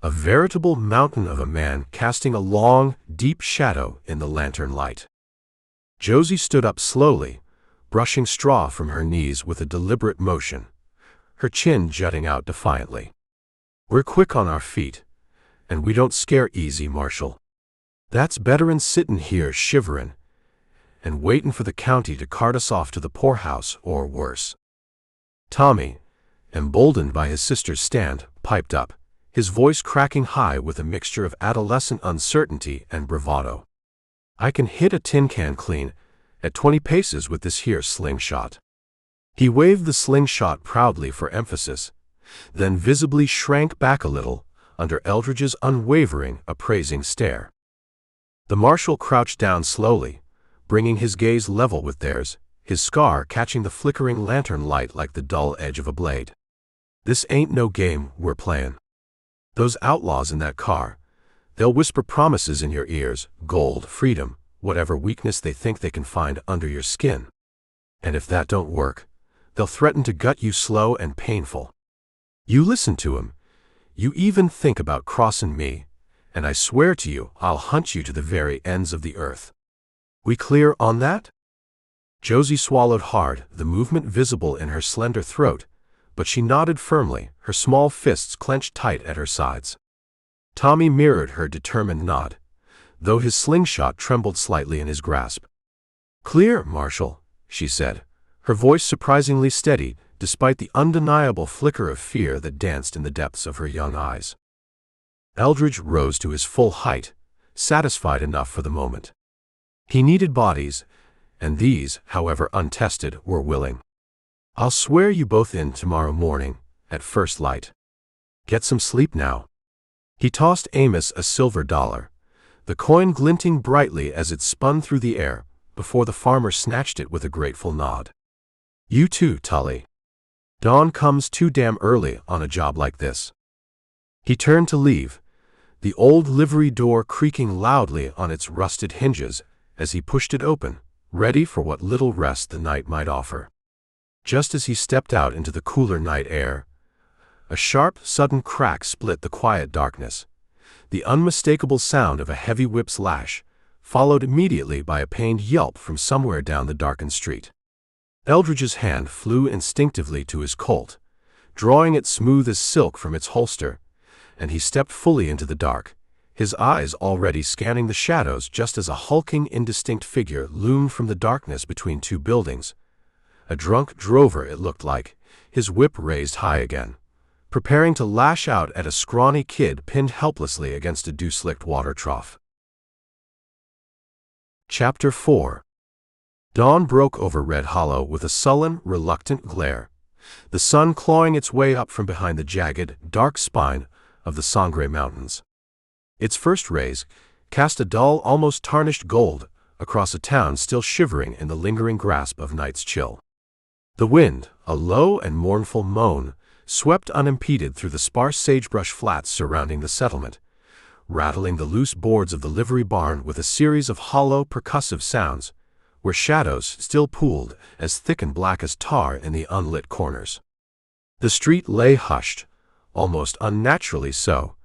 S1: a veritable mountain of a man casting a long, deep shadow in the lantern light. Josie stood up slowly, brushing straw from her knees with a deliberate motion, her chin jutting out defiantly. "We're quick on our feet, and we don't scare easy, Marshal. That's better'n sittin' here shiverin' and waitin' for the county to cart us off to the poorhouse or worse." Tommy, emboldened by his sister's stand, piped up, his voice cracking high with a mixture of adolescent uncertainty and bravado. "I can hit a tin can clean at 20 paces with this here slingshot." He waved the slingshot proudly for emphasis, then visibly shrank back a little under Eldridge's unwavering, appraising stare. The Marshal crouched down slowly, bringing his gaze level with theirs, his scar catching the flickering lantern light like the dull edge of a blade. "This ain't no game we're playin'. Those outlaws in that car, they'll whisper promises in your ears, gold, freedom, whatever weakness they think they can find under your skin. And if that don't work, they'll threaten to gut you slow and painful. You listen to 'em. You even think about crossin' me, and I swear to you I'll hunt you to the very ends of the earth. We clear on that?" Josie swallowed hard, the movement visible in her slender throat, but she nodded firmly, her small fists clenched tight at her sides. Tommy mirrored her determined nod, though his slingshot trembled slightly in his grasp. "Clear, Marshal," she said, her voice surprisingly steady, despite the undeniable flicker of fear that danced in the depths of her young eyes. Eldridge rose to his full height, satisfied enough for the moment. He needed bodies, and these, however untested, were willing. "I'll swear you both in tomorrow morning, at first light. Get some sleep now." He tossed Amos a silver dollar, the coin glinting brightly as it spun through the air, before the farmer snatched it with a grateful nod. "You too, Tully. Dawn comes too damn early on a job like this." He turned to leave, the old livery door creaking loudly on its rusted hinges as he pushed it open, ready for what little rest the night might offer. Just as he stepped out into the cooler night air, a sharp, sudden crack split the quiet darkness, the unmistakable sound of a heavy whip's lash, followed immediately by a pained yelp from somewhere down the darkened street. Eldridge's hand flew instinctively to his Colt, drawing it smooth as silk from its holster, and he stepped fully into the dark, his eyes already scanning the shadows just as a hulking, indistinct figure loomed from the darkness between two buildings. A drunk drover, it looked like, his whip raised high again, preparing to lash out at a scrawny kid pinned helplessly against a dew-slicked water trough. Chapter 4. Dawn broke over Red Hollow with a sullen, reluctant glare, the sun clawing its way up from behind the jagged, dark spine of the Sangre Mountains. Its first rays cast a dull, almost tarnished gold across a town still shivering in the lingering grasp of night's chill. The wind, a low and mournful moan, swept unimpeded through the sparse sagebrush flats surrounding the settlement, rattling the loose boards of the livery barn with a series of hollow, percussive sounds, where shadows still pooled as thick and black as tar in the unlit corners. The street lay hushed, almost unnaturally so,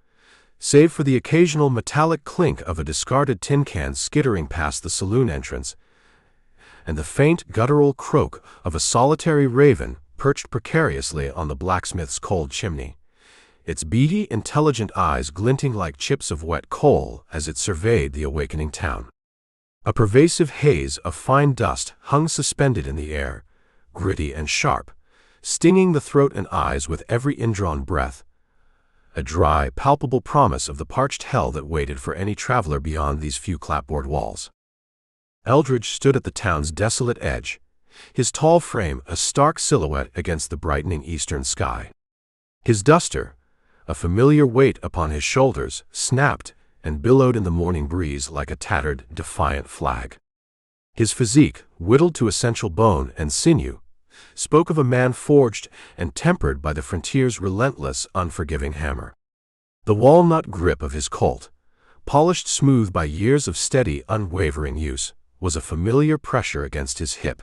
S1: save for the occasional metallic clink of a discarded tin can skittering past the saloon entrance, and the faint guttural croak of a solitary raven perched precariously on the blacksmith's cold chimney, its beady, intelligent eyes glinting like chips of wet coal as it surveyed the awakening town. A pervasive haze of fine dust hung suspended in the air, gritty and sharp, stinging the throat and eyes with every indrawn breath, a dry, palpable promise of the parched hell that waited for any traveler beyond these few clapboard walls. Eldridge stood at the town's desolate edge, his tall frame a stark silhouette against the brightening eastern sky. His duster, a familiar weight upon his shoulders, snapped and billowed in the morning breeze like a tattered, defiant flag. His physique, whittled to essential bone and sinew, spoke of a man forged and tempered by the frontier's relentless, unforgiving hammer. The walnut grip of his Colt, polished smooth by years of steady, unwavering use, was a familiar pressure against his hip.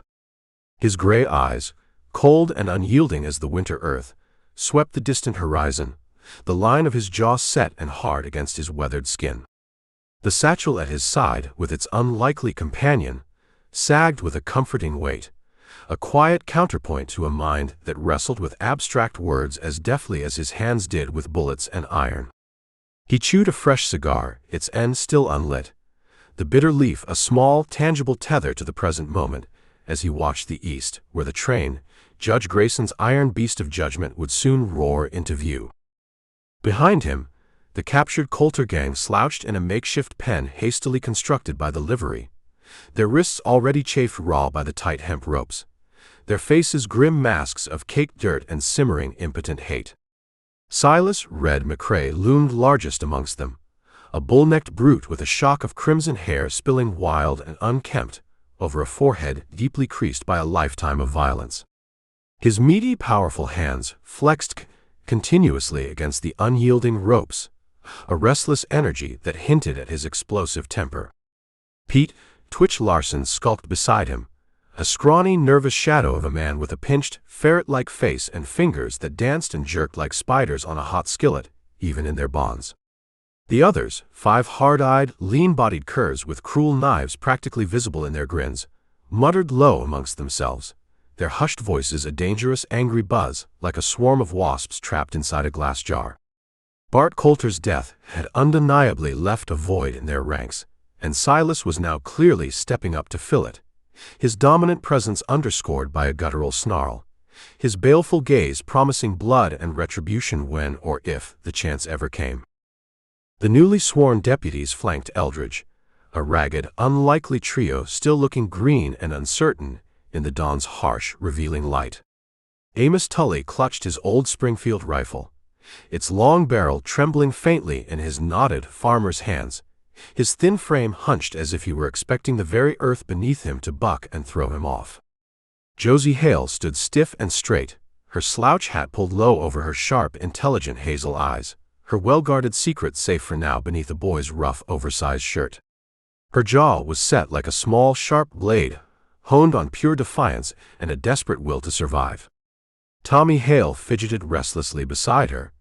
S1: His gray eyes, cold and unyielding as the winter earth, swept the distant horizon, the line of his jaw set and hard against his weathered skin. The satchel at his side, with its unlikely companion, sagged with a comforting weight, a quiet counterpoint to a mind that wrestled with abstract words as deftly as his hands did with bullets and iron. He chewed a fresh cigar, its end still unlit, the bitter leaf a small, tangible tether to the present moment, as he watched the east, where the train, Judge Grayson's iron beast of judgment, would soon roar into view. Behind him, the captured Coulter Gang slouched in a makeshift pen hastily constructed by the livery, their wrists already chafed raw by the tight hemp ropes, their faces grim masks of caked dirt and simmering impotent hate. Silas Red McCrae loomed largest amongst them, a bull-necked brute with a shock of crimson hair spilling wild and unkempt over a forehead deeply creased by a lifetime of violence. His meaty, powerful hands flexed continuously against the unyielding ropes, a restless energy that hinted at his explosive temper. Pete Twitch Larson skulked beside him, a scrawny, nervous shadow of a man with a pinched, ferret-like face and fingers that danced and jerked like spiders on a hot skillet, even in their bonds. The others, 5 hard-eyed, lean-bodied curs with cruel knives practically visible in their grins, muttered low amongst themselves, their hushed voices a dangerous, angry buzz, like a swarm of wasps trapped inside a glass jar. Bart Coulter's death had undeniably left a void in their ranks, and Silas was now clearly stepping up to fill it, his dominant presence underscored by a guttural snarl, his baleful gaze promising blood and retribution when or if the chance ever came. The newly sworn deputies flanked Eldridge, a ragged, unlikely trio still looking green and uncertain in the dawn's harsh, revealing light. Amos Tully clutched his old Springfield rifle, its long barrel trembling faintly in his knotted farmer's hands, his thin frame hunched as if he were expecting the very earth beneath him to buck and throw him off. Josie Hale stood stiff and straight, her slouch hat pulled low over her sharp, intelligent hazel eyes, her well-guarded secret safe for now beneath a boy's rough, oversized shirt. Her jaw was set like a small, sharp blade, honed on pure defiance and a desperate will to survive. Tommy Hale fidgeted restlessly beside her,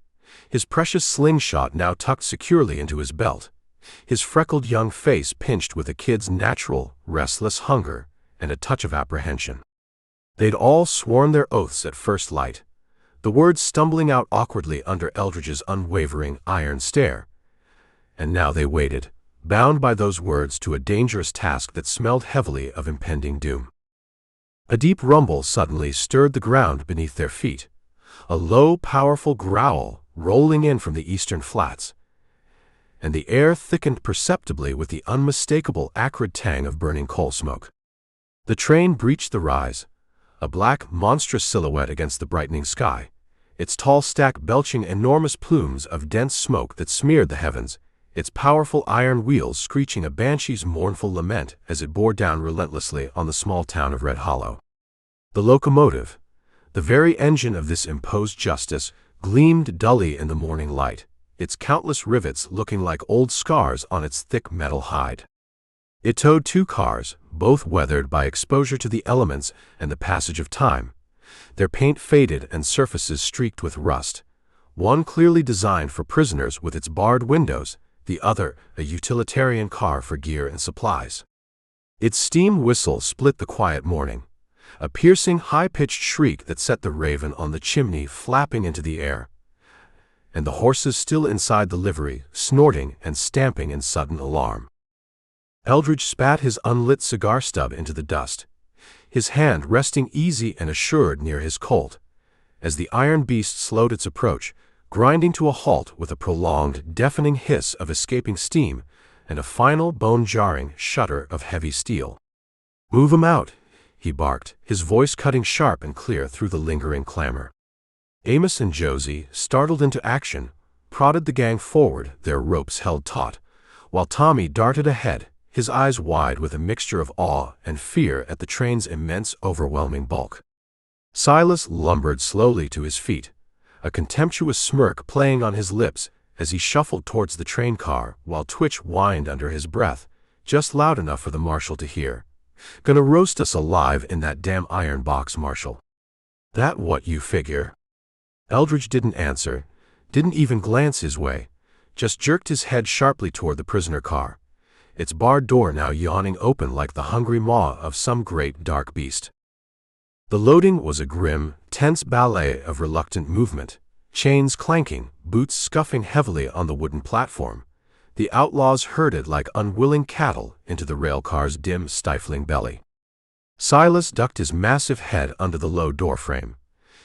S1: his precious slingshot now tucked securely into his belt, his freckled young face pinched with a kid's natural, restless hunger and a touch of apprehension. They'd all sworn their oaths at first light, the words stumbling out awkwardly under Eldridge's unwavering iron stare, and now they waited, bound by those words to a dangerous task that smelled heavily of impending doom. A deep rumble suddenly stirred the ground beneath their feet, a low, powerful growl rolling in from the eastern flats, and the air thickened perceptibly with the unmistakable acrid tang of burning coal smoke. The train breached the rise, a black, monstrous silhouette against the brightening sky, its tall stack belching enormous plumes of dense smoke that smeared the heavens, its powerful iron wheels screeching a banshee's mournful lament as it bore down relentlessly on the small town of Red Hollow. The locomotive, the very engine of this imposed justice, gleamed dully in the morning light, its countless rivets looking like old scars on its thick metal hide. It towed 2 cars, both weathered by exposure to the elements and the passage of time, their paint faded and surfaces streaked with rust, one clearly designed for prisoners with its barred windows, the other a utilitarian car for gear and supplies. Its steam whistle split the quiet morning, a piercing, high-pitched shriek that set the raven on the chimney flapping into the air, and the horses still inside the livery, snorting and stamping in sudden alarm. Eldridge spat his unlit cigar stub into the dust, his hand resting easy and assured near his Colt, as the iron beast slowed its approach, grinding to a halt with a prolonged, deafening hiss of escaping steam and a final bone-jarring shudder of heavy steel. "Move 'em out," he barked, his voice cutting sharp and clear through the lingering clamor. Amos and Josie, startled into action, prodded the gang forward, their ropes held taut, while Tommy darted ahead, his eyes wide with a mixture of awe and fear at the train's immense, overwhelming bulk. Silas lumbered slowly to his feet, a contemptuous smirk playing on his lips as he shuffled towards the train car while Twitch whined under his breath, just loud enough for the marshal to hear. "Gonna roast us alive in that damn iron box, Marshal. That what you figure?" Eldridge didn't answer, didn't even glance his way, just jerked his head sharply toward the prisoner car, its barred door now yawning open like the hungry maw of some great dark beast. The loading was a grim, tense ballet of reluctant movement, chains clanking, boots scuffing heavily on the wooden platform. The outlaws herded like unwilling cattle into the rail car's dim, stifling belly. Silas ducked his massive head under the low doorframe,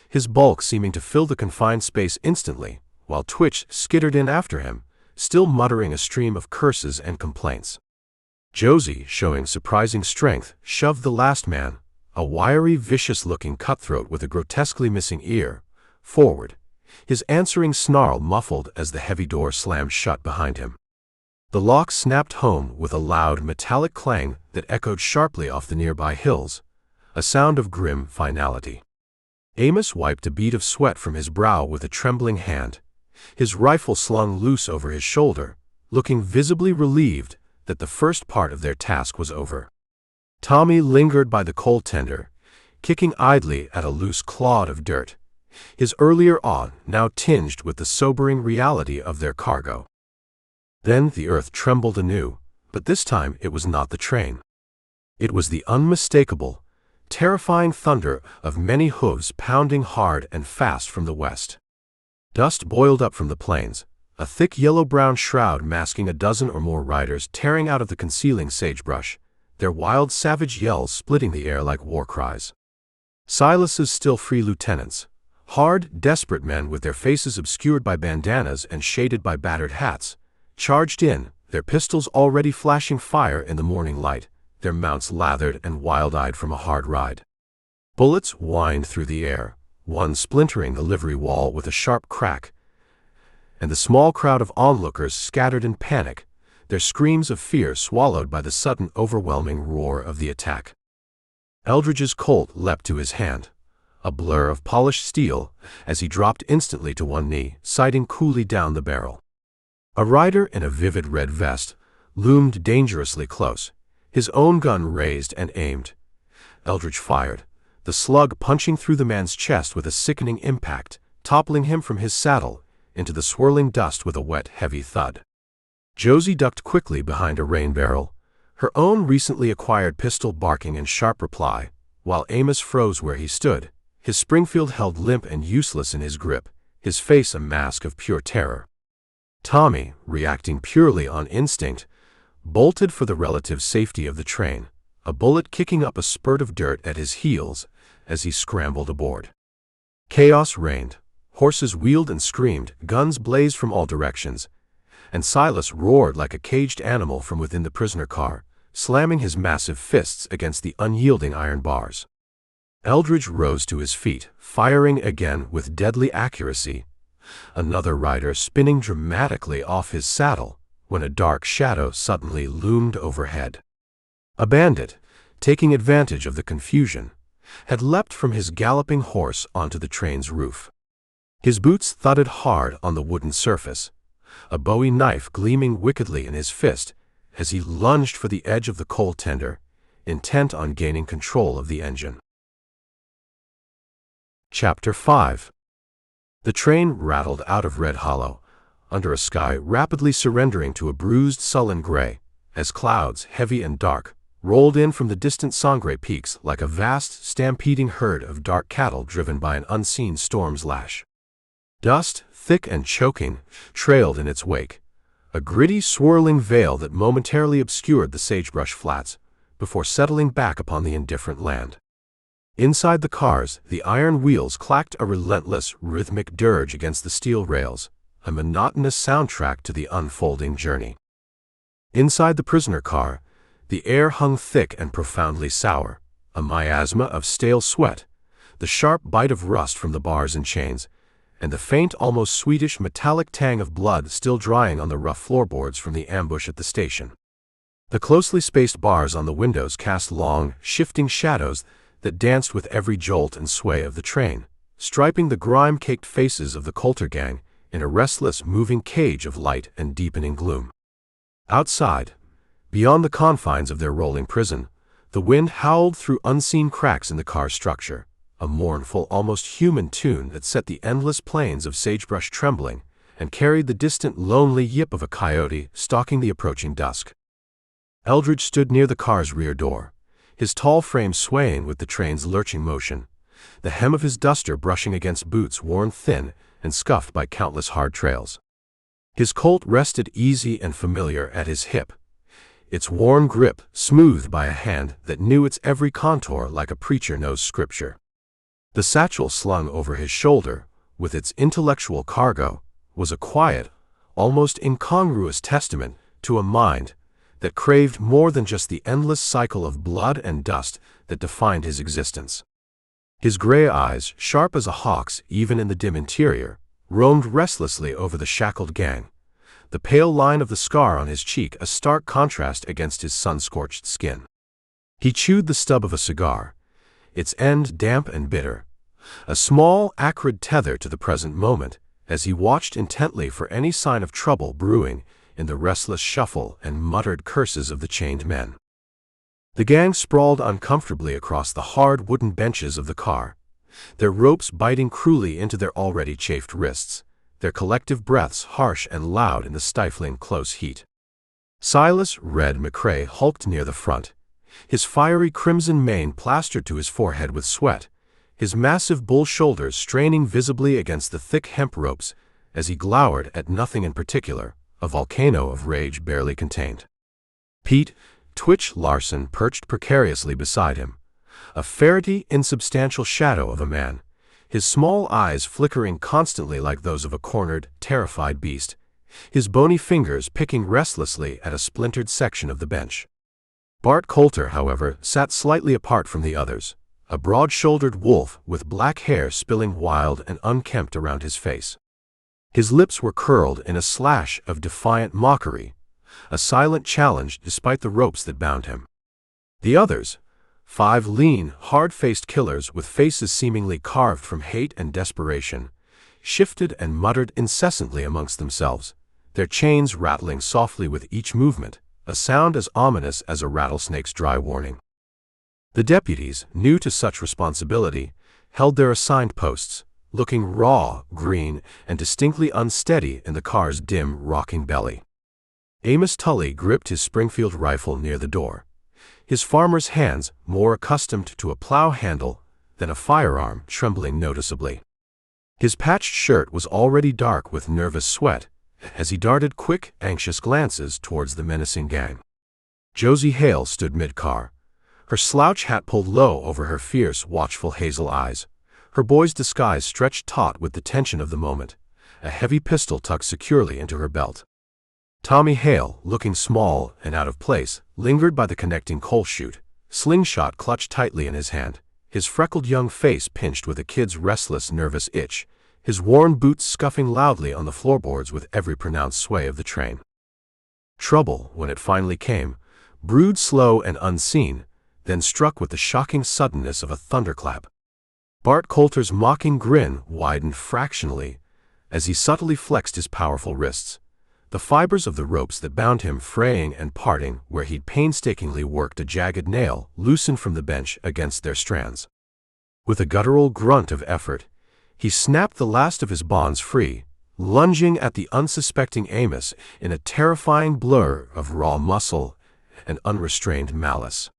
S1: his bulk seeming to fill the confined space instantly, while Twitch skittered in after him, still muttering a stream of curses and complaints. Josie, showing surprising strength, shoved the last man, a wiry, vicious-looking cutthroat with a grotesquely missing ear, forward, his answering snarl muffled as the heavy door slammed shut behind him. The lock snapped home with a loud, metallic clang that echoed sharply off the nearby hills, a sound of grim finality. Amos wiped a bead of sweat from his brow with a trembling hand, his rifle slung loose over his shoulder, looking visibly relieved that the first part of their task was over. Tommy lingered by the coal tender, kicking idly at a loose clod of dirt, his earlier awe now tinged with the sobering reality of their cargo. Then the earth trembled anew, but this time it was not the train. It was the unmistakable, terrifying thunder of many hooves pounding hard and fast from the west. Dust boiled up from the plains, a thick yellow-brown shroud masking a dozen or more riders tearing out of the concealing sagebrush, their wild, savage yells splitting the air like war cries. Silas's still free lieutenants, hard, desperate men with their faces obscured by bandanas and shaded by battered hats, charged in, their pistols already flashing fire in the morning light, their mounts lathered and wild-eyed from a hard ride. Bullets whined through the air, one splintering the livery wall with a sharp crack, and the small crowd of onlookers scattered in panic, their screams of fear swallowed by the sudden overwhelming roar of the attack. Eldridge's Colt leapt to his hand, a blur of polished steel, as he dropped instantly to one knee, sighting coolly down the barrel. A rider in a vivid red vest loomed dangerously close, his own gun raised and aimed. Eldridge fired, the slug punching through the man's chest with a sickening impact, toppling him from his saddle into the swirling dust with a wet, heavy thud. Josie ducked quickly behind a rain barrel, her own recently acquired pistol barking in sharp reply, while Amos froze where he stood, his Springfield held limp and useless in his grip, his face a mask of pure terror. Tommy, reacting purely on instinct, bolted for the relative safety of the train, a bullet kicking up a spurt of dirt at his heels as he scrambled aboard. Chaos reigned, horses wheeled and screamed, guns blazed from all directions, and Silas roared like a caged animal from within the prisoner car, slamming his massive fists against the unyielding iron bars. Eldridge rose to his feet, firing again with deadly accuracy, another rider spinning dramatically off his saddle when a dark shadow suddenly loomed overhead. A bandit, taking advantage of the confusion, had leapt from his galloping horse onto the train's roof. His boots thudded hard on the wooden surface, a Bowie knife gleaming wickedly in his fist as he lunged for the edge of the coal tender, intent on gaining control of the engine. Chapter 5. The train rattled out of Red Hollow, under a sky rapidly surrendering to a bruised, sullen gray, as clouds, heavy and dark, rolled in from the distant Sangre peaks like a vast, stampeding herd of dark cattle driven by an unseen storm's lash. Dust, thick and choking, trailed in its wake, a gritty, swirling veil that momentarily obscured the sagebrush flats before settling back upon the indifferent land. Inside the cars, the iron wheels clacked a relentless, rhythmic dirge against the steel rails, a monotonous soundtrack to the unfolding journey. Inside the prisoner car, the air hung thick and profoundly sour, a miasma of stale sweat, the sharp bite of rust from the bars and chains, and the faint, almost sweetish metallic tang of blood still drying on the rough floorboards from the ambush at the station. The closely spaced bars on the windows cast long, shifting shadows that danced with every jolt and sway of the train, striping the grime-caked faces of the Coulter Gang in a restless, moving cage of light and deepening gloom. Outside, beyond the confines of their rolling prison, the wind howled through unseen cracks in the car's structure, a mournful, almost human tune that set the endless plains of sagebrush trembling and carried the distant, lonely yip of a coyote stalking the approaching dusk. Eldridge stood near the car's rear door, his tall frame swaying with the train's lurching motion, the hem of his duster brushing against boots worn thin and scuffed by countless hard trails. His Colt rested easy and familiar at his hip, its worn grip smoothed by a hand that knew its every contour like a preacher knows scripture. The satchel slung over his shoulder, with its intellectual cargo, was a quiet, almost incongruous testament to a mind that craved more than just the endless cycle of blood and dust that defined his existence. His gray eyes, sharp as a hawk's even in the dim interior, roamed restlessly over the shackled gang, the pale line of the scar on his cheek a stark contrast against his sun-scorched skin. He chewed the stub of a cigar, its end damp and bitter, a small, acrid tether to the present moment, as he watched intently for any sign of trouble brewing in the restless shuffle and muttered curses of the chained men. The gang sprawled uncomfortably across the hard wooden benches of the car, their ropes biting cruelly into their already chafed wrists, their collective breaths harsh and loud in the stifling close heat. Silas Red McCrae hulked near the front, his fiery crimson mane plastered to his forehead with sweat, his massive bull shoulders straining visibly against the thick hemp ropes as he glowered at nothing in particular, a volcano of rage barely contained. Pete Twitch Larson perched precariously beside him, a ferrety, insubstantial shadow of a man, his small eyes flickering constantly like those of a cornered, terrified beast, his bony fingers picking restlessly at a splintered section of the bench. Bart Coulter, however, sat slightly apart from the others, a broad-shouldered wolf with black hair spilling wild and unkempt around his face. His lips were curled in a slash of defiant mockery, a silent challenge despite the ropes that bound him. The others, 5 lean, hard-faced killers with faces seemingly carved from hate and desperation, shifted and muttered incessantly amongst themselves, their chains rattling softly with each movement, a sound as ominous as a rattlesnake's dry warning. The deputies, new to such responsibility, held their assigned posts, looking raw, green, and distinctly unsteady in the car's dim, rocking belly. Amos Tully gripped his Springfield rifle near the door, his farmer's hands, more accustomed to a plow handle than a firearm, trembling noticeably. His patched shirt was already dark with nervous sweat as he darted quick, anxious glances towards the menacing gang. Josie Hale stood mid-car, her slouch hat pulled low over her fierce, watchful hazel eyes, her boy's disguise stretched taut with the tension of the moment, a heavy pistol tucked securely into her belt. Tommy Hale, looking small and out of place, lingered by the connecting coal chute, slingshot clutched tightly in his hand, his freckled young face pinched with a kid's restless, nervous itch, his worn boots scuffing loudly on the floorboards with every pronounced sway of the train. Trouble, when it finally came, brewed slow and unseen, then struck with the shocking suddenness of a thunderclap. Bart Coulter's mocking grin widened fractionally as he subtly flexed his powerful wrists, the fibers of the ropes that bound him fraying and parting where he'd painstakingly worked a jagged nail loosened from the bench against their strands. With a guttural grunt of effort, he snapped the last of his bonds free, lunging at the unsuspecting Amos in a terrifying blur of raw muscle and unrestrained malice.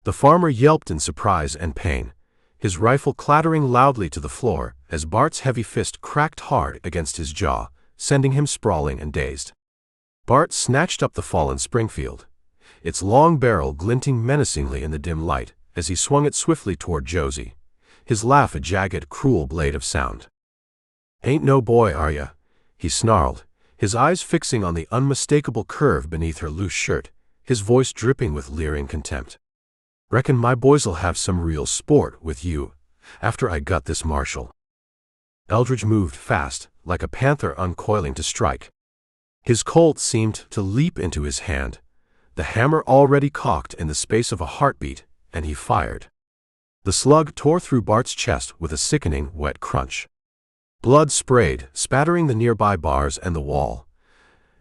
S1: The farmer yelped in surprise and pain, his rifle clattering loudly to the floor as Bart's heavy fist cracked hard against his jaw, sending him sprawling and dazed. Bart snatched up the fallen Springfield, its long barrel glinting menacingly in the dim light as he swung it swiftly toward Josie, his laugh a jagged, cruel blade of sound. "Ain't no boy, are ya?" he snarled, his eyes fixing on the unmistakable curve beneath her loose shirt, his voice dripping with leering contempt. "Reckon my boys'll have some real sport with you after I gut this Marshal." Eldridge moved fast, like a panther uncoiling to strike. His Colt seemed to leap into his hand, the hammer already cocked in the space of a heartbeat, and he fired. The slug tore through Bart's chest with a sickening, wet crunch. Blood sprayed, spattering the nearby bars and the wall,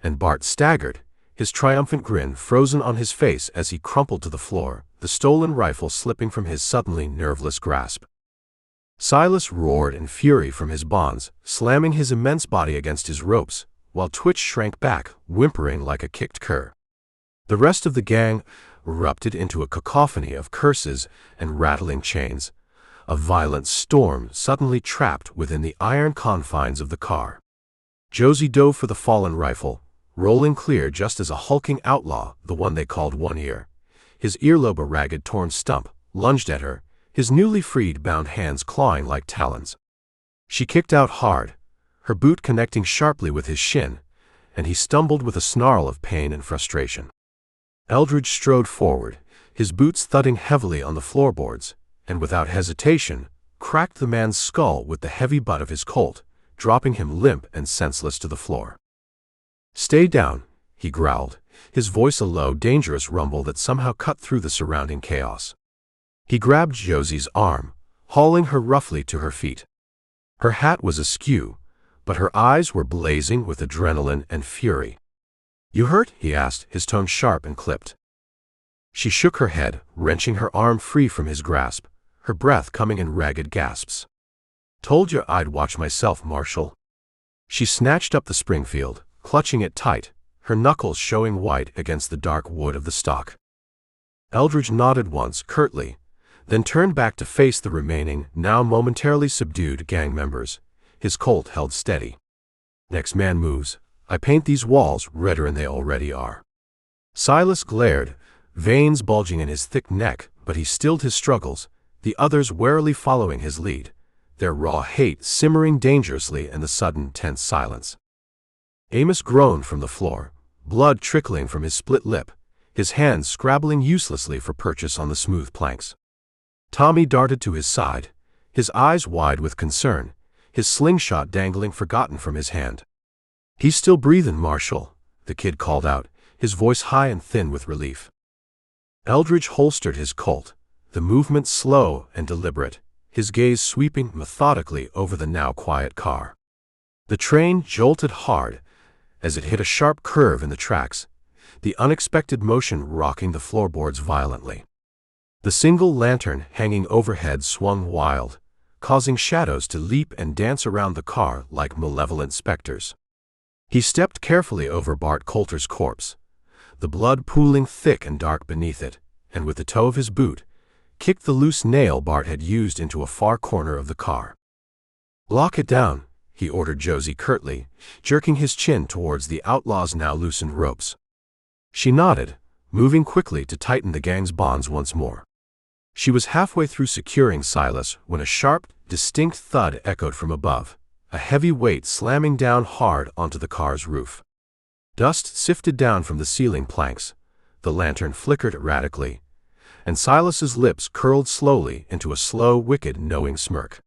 S1: and Bart staggered, his triumphant grin frozen on his face as he crumpled to the floor, the stolen rifle slipping from his suddenly nerveless grasp. Silas roared in fury from his bonds, slamming his immense body against his ropes, while Twitch shrank back, whimpering like a kicked cur. The rest of the gang erupted into a cacophony of curses and rattling chains, a violent storm suddenly trapped within the iron confines of the car. Josie dove for the fallen rifle, rolling clear just as a hulking outlaw, the one they called One Ear, his earlobe a ragged torn stump, lunged at her, his newly freed bound hands clawing like talons. She kicked out hard, her boot connecting sharply with his shin, and he stumbled with a snarl of pain and frustration. Eldridge strode forward, his boots thudding heavily on the floorboards, and without hesitation, cracked the man's skull with the heavy butt of his Colt, dropping him limp and senseless to the floor. "Stay down," he growled, his voice a low, dangerous rumble that somehow cut through the surrounding chaos. He grabbed Josie's arm, hauling her roughly to her feet. Her hat was askew, but her eyes were blazing with adrenaline and fury. "You hurt?" he asked, his tone sharp and clipped. She shook her head, wrenching her arm free from his grasp, her breath coming in ragged gasps. "Told you I'd watch myself, Marshal." She snatched up the Springfield, clutching it tight, her knuckles showing white against the dark wood of the stock. Eldridge nodded once, curtly, then turned back to face the remaining, now momentarily subdued gang members, his Colt held steady. "Next man moves, I paint these walls redder than they already are." Silas glared, veins bulging in his thick neck, but he stilled his struggles, the others warily following his lead, their raw hate simmering dangerously in the sudden, tense silence. Amos groaned from the floor, blood trickling from his split lip, his hands scrabbling uselessly for purchase on the smooth planks. Tommy darted to his side, his eyes wide with concern, his slingshot dangling forgotten from his hand. "He's still breathing, Marshal," the kid called out, his voice high and thin with relief. Eldridge holstered his Colt, the movement slow and deliberate, his gaze sweeping methodically over the now quiet car. The train jolted hard as it hit a sharp curve in the tracks, the unexpected motion rocking the floorboards violently. The single lantern hanging overhead swung wild, causing shadows to leap and dance around the car like malevolent specters. He stepped carefully over Bart Coulter's corpse, the blood pooling thick and dark beneath it, and with the toe of his boot, kicked the loose nail Bart had used into a far corner of the car. "Lock it down," he ordered Josie curtly, jerking his chin towards the outlaw's now loosened ropes. She nodded, moving quickly to tighten the gang's bonds once more. She was halfway through securing Silas when a sharp, distinct thud echoed from above, a heavy weight slamming down hard onto the car's roof. Dust sifted down from the ceiling planks, the lantern flickered erratically, and Silas's lips curled slowly into a slow, wicked, knowing smirk.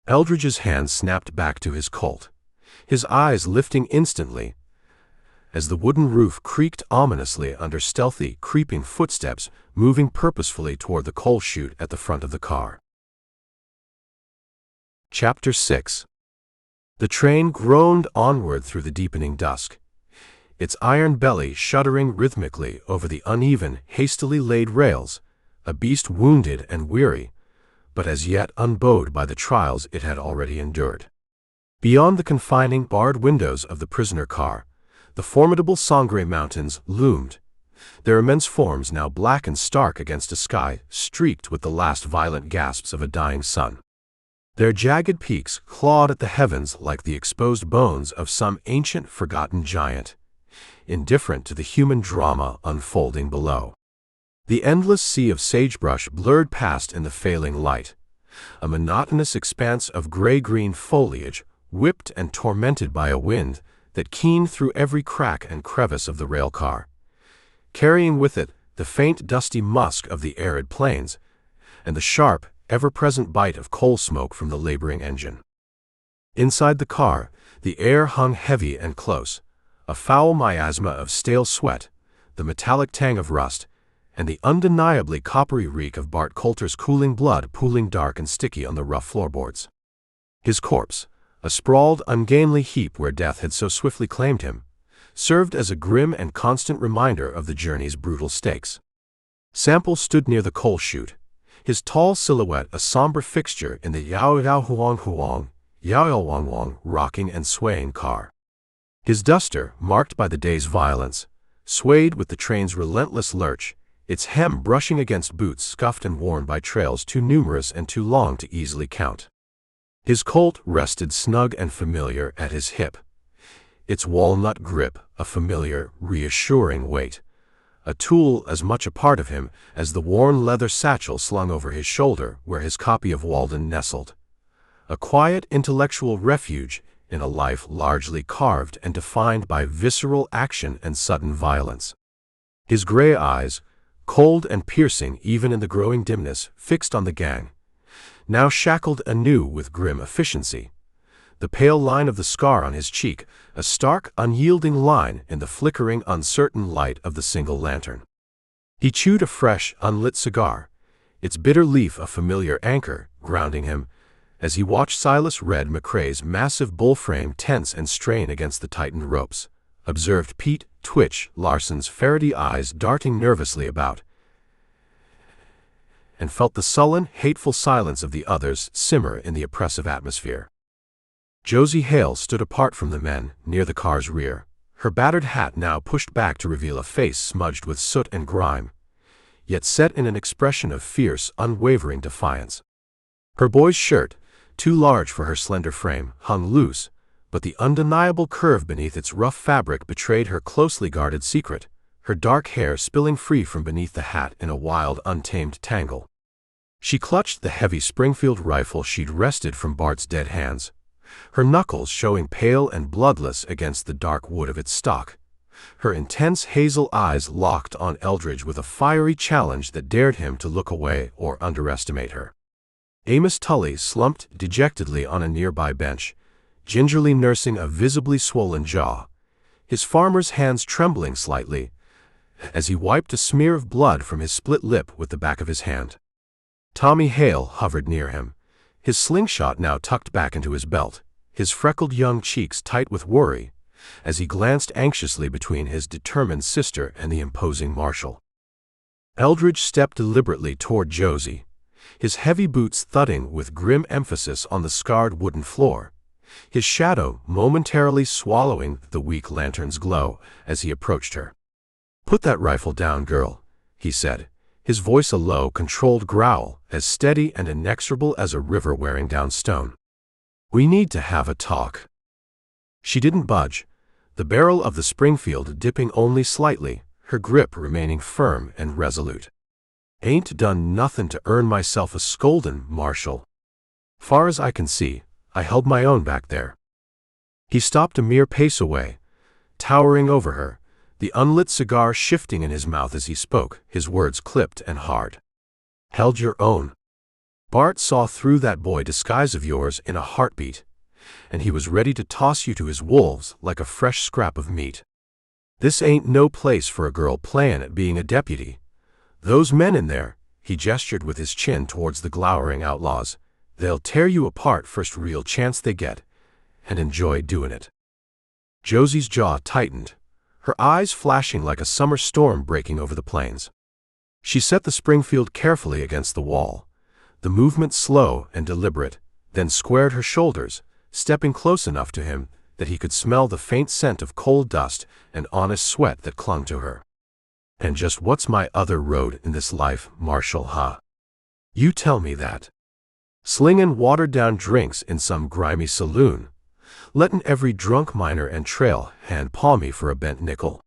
S1: Eldridge's hand snapped back to his Colt, his eyes lifting instantly as the wooden roof creaked ominously under stealthy, creeping footsteps moving purposefully toward the coal chute at the front of the car. Chapter 6. The train groaned onward through the deepening dusk, its iron belly shuddering rhythmically over the uneven, hastily laid rails, a beast wounded and weary, but as yet unbowed by the trials it had already endured. Beyond the confining, barred windows of the prisoner car, the formidable Sangre Mountains loomed, their immense forms now black and stark against a sky streaked with the last violent gasps of a dying sun. Their jagged peaks clawed at the heavens like the exposed bones of some ancient, forgotten giant, indifferent to the human drama unfolding below. The endless sea of sagebrush blurred past in the failing light, a monotonous expanse of gray-green foliage whipped and tormented by a wind that keened through every crack and crevice of the rail car, carrying with it the faint dusty musk of the arid plains and the sharp, ever-present bite of coal smoke from the laboring engine. Inside the car, the air hung heavy and close, a foul miasma of stale sweat, the metallic tang of rust, and the undeniably coppery reek of Bart Coulter's cooling blood pooling dark and sticky on the rough floorboards. His corpse, a sprawled, ungainly heap where death had so swiftly claimed him, served as a grim and constant reminder of the journey's brutal stakes. Sample stood near the coal chute, his tall silhouette a somber fixture in the yao-yao-huang-huang, yao-yao-wang-wang rocking and swaying car. His duster, marked by the day's violence, swayed with the train's relentless lurch, its hem brushing against boots scuffed and worn by trails too numerous and too long to easily count. His Colt rested snug and familiar at his hip, its walnut grip a familiar, reassuring weight, a tool as much a part of him as the worn leather satchel slung over his shoulder where his copy of Walden nestled. A quiet intellectual refuge in a life largely carved and defined by visceral action and sudden violence. His gray eyes, cold and piercing even in the growing dimness, fixed on the gang, now shackled anew with grim efficiency. The pale line of the scar on his cheek, a stark, unyielding line in the flickering, uncertain light of the single lantern. He chewed a fresh, unlit cigar, its bitter leaf a familiar anchor, grounding him, as he watched Silas Red McCrae's massive bull-frame tense and strain against the tightened ropes, observed Pete twitch Larson's ferrety eyes darting nervously about, and felt the sullen, hateful silence of the others simmer in the oppressive atmosphere. Josie Hale stood apart from the men, near the car's rear, her battered hat now pushed back to reveal a face smudged with soot and grime, yet set in an expression of fierce, unwavering defiance. Her boy's shirt, too large for her slender frame, hung loose, but the undeniable curve beneath its rough fabric betrayed her closely guarded secret, her dark hair spilling free from beneath the hat in a wild, untamed tangle. She clutched the heavy Springfield rifle she'd wrested from Bart's dead hands, her knuckles showing pale and bloodless against the dark wood of its stock, her intense hazel eyes locked on Eldridge with a fiery challenge that dared him to look away or underestimate her. Amos Tully slumped dejectedly on a nearby bench, gingerly nursing a visibly swollen jaw, his farmer's hands trembling slightly as he wiped a smear of blood from his split lip with the back of his hand. Tommy Hale hovered near him, his slingshot now tucked back into his belt, his freckled young cheeks tight with worry, as he glanced anxiously between his determined sister and the imposing Marshal. Eldridge stepped deliberately toward Josie, his heavy boots thudding with grim emphasis on the scarred wooden floor, his shadow momentarily swallowing the weak lantern's glow as he approached her. "Put that rifle down, girl," he said, his voice a low, controlled growl, as steady and inexorable as a river wearing down stone. "We need to have a talk." She didn't budge, the barrel of the Springfield dipping only slightly, her grip remaining firm and resolute. "Ain't done nothin' to earn myself a scoldin', Marshal. Far as I can see, I held my own back there." He stopped a mere pace away, towering over her, the unlit cigar shifting in his mouth as he spoke, his words clipped and hard. "Held your own. Bart saw through that boy disguise of yours in a heartbeat, and he was ready to toss you to his wolves like a fresh scrap of meat. This ain't no place for a girl playin' at being a deputy. Those men in there," he gestured with his chin towards the glowering outlaws, "they'll tear you apart first real chance they get, and enjoy doin' it." Josie's jaw tightened, her eyes flashing like a summer storm breaking over the plains. She set the Springfield carefully against the wall, the movement slow and deliberate, then squared her shoulders, stepping close enough to him that he could smell the faint scent of coal dust and honest sweat that clung to her. "And just what's my other road in this life, Marshal, huh? You tell me that. Slingin' watered-down drinks in some grimy saloon, lettin' every drunk miner and trail hand paw me for a bent nickel.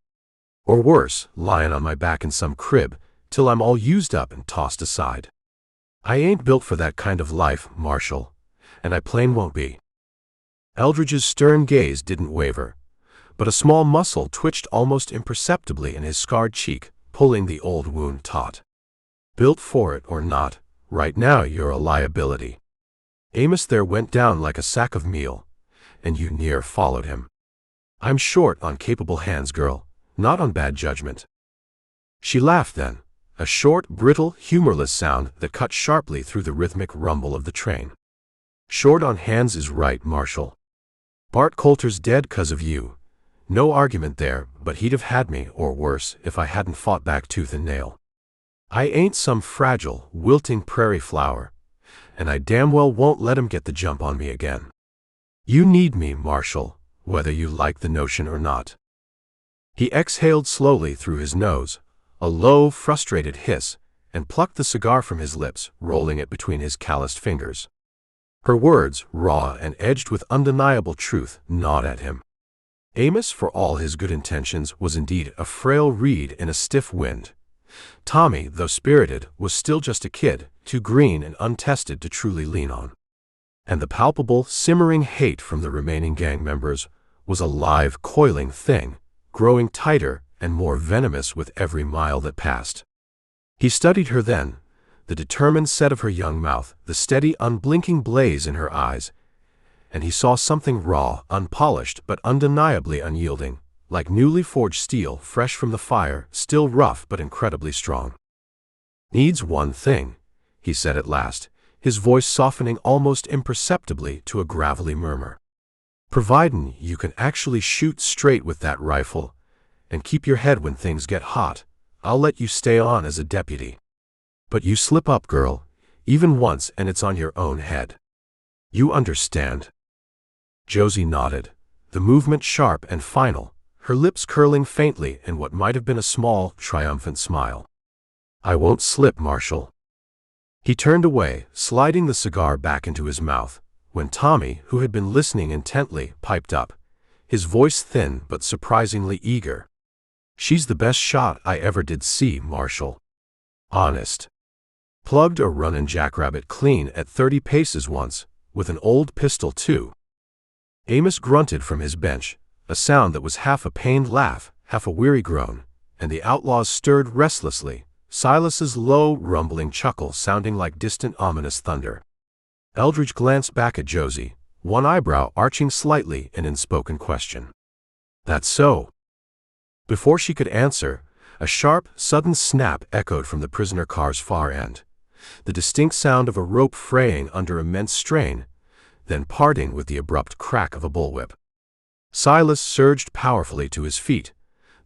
S1: Or worse, lyin' on my back in some crib till I'm all used up and tossed aside. I ain't built for that kind of life, Marshal, and I plain won't be." Eldridge's stern gaze didn't waver, but a small muscle twitched almost imperceptibly in his scarred cheek, pulling the old wound taut. "Built for it or not, right now you're a liability. Amos there went down like a sack of meal, and you near followed him. I'm short on capable hands, girl, not on bad judgment. She laughed then, a short, brittle, humorless sound that cut sharply through the rhythmic rumble of the train. "Short on hands is right, Marshal. Bart Coulter's dead 'cause of you. No argument there, but he'd have had me, or worse, if I hadn't fought back tooth and nail. I ain't some fragile, wilting prairie flower, and I damn well won't let him get the jump on me again. You need me, Marshal, whether you like the notion or not." He exhaled slowly through his nose, a low, frustrated hiss, and plucked the cigar from his lips, rolling it between his calloused fingers. Her words, raw and edged with undeniable truth, gnawed at him. Amos, for all his good intentions, was indeed a frail reed in a stiff wind. Tommy, though spirited, was still just a kid, too green and untested to truly lean on. And the palpable, simmering hate from the remaining gang members was a live, coiling thing, growing tighter and more venomous with every mile that passed. He studied her then, the determined set of her young mouth, the steady, unblinking blaze in her eyes, and he saw something raw, unpolished, but undeniably unyielding, like newly forged steel, fresh from the fire, still rough but incredibly strong. "Needs one thing," he said at last, his voice softening almost imperceptibly to a gravelly murmur. "Providin' you can actually shoot straight with that rifle, and keep your head when things get hot, I'll let you stay on as a deputy. But you slip up, girl, even once and it's on your own head. You understand?" Josie nodded, the movement sharp and final, her lips curling faintly in what might have been a small, triumphant smile. "I won't slip, Marshal." He turned away, sliding the cigar back into his mouth, when Tommy, who had been listening intently, piped up, his voice thin but surprisingly eager. "She's the best shot I ever did see, Marshal. Honest. Plugged a runnin' jackrabbit clean at 30 paces once, with an old pistol too." Amos grunted from his bench, a sound that was half a pained laugh, half a weary groan, and the outlaws stirred restlessly, Silas's low, rumbling chuckle sounding like distant ominous thunder. Eldridge glanced back at Josie, one eyebrow arching slightly in unspoken question. "That's so." Before she could answer, a sharp, sudden snap echoed from the prisoner car's far end, the distinct sound of a rope fraying under immense strain, then parting with the abrupt crack of a bullwhip. Silas surged powerfully to his feet,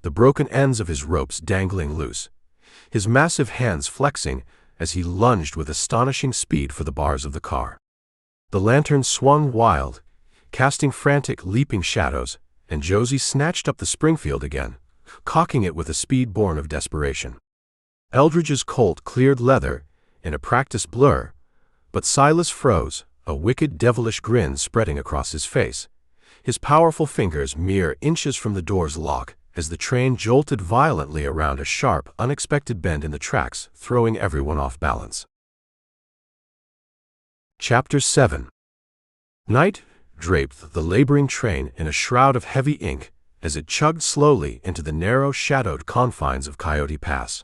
S1: the broken ends of his ropes dangling loose, his massive hands flexing as he lunged with astonishing speed for the bars of the car. The lantern swung wild, casting frantic, leaping shadows, and Josie snatched up the Springfield again, cocking it with a speed born of desperation. Eldridge's Colt cleared leather in a practiced blur, but Silas froze, a wicked, devilish grin spreading across his face, his powerful fingers mere inches from the door's lock as the train jolted violently around a sharp, unexpected bend in the tracks, throwing everyone off balance. Chapter 7. Night draped the laboring train in a shroud of heavy ink as it chugged slowly into the narrow, shadowed confines of Coyote Pass.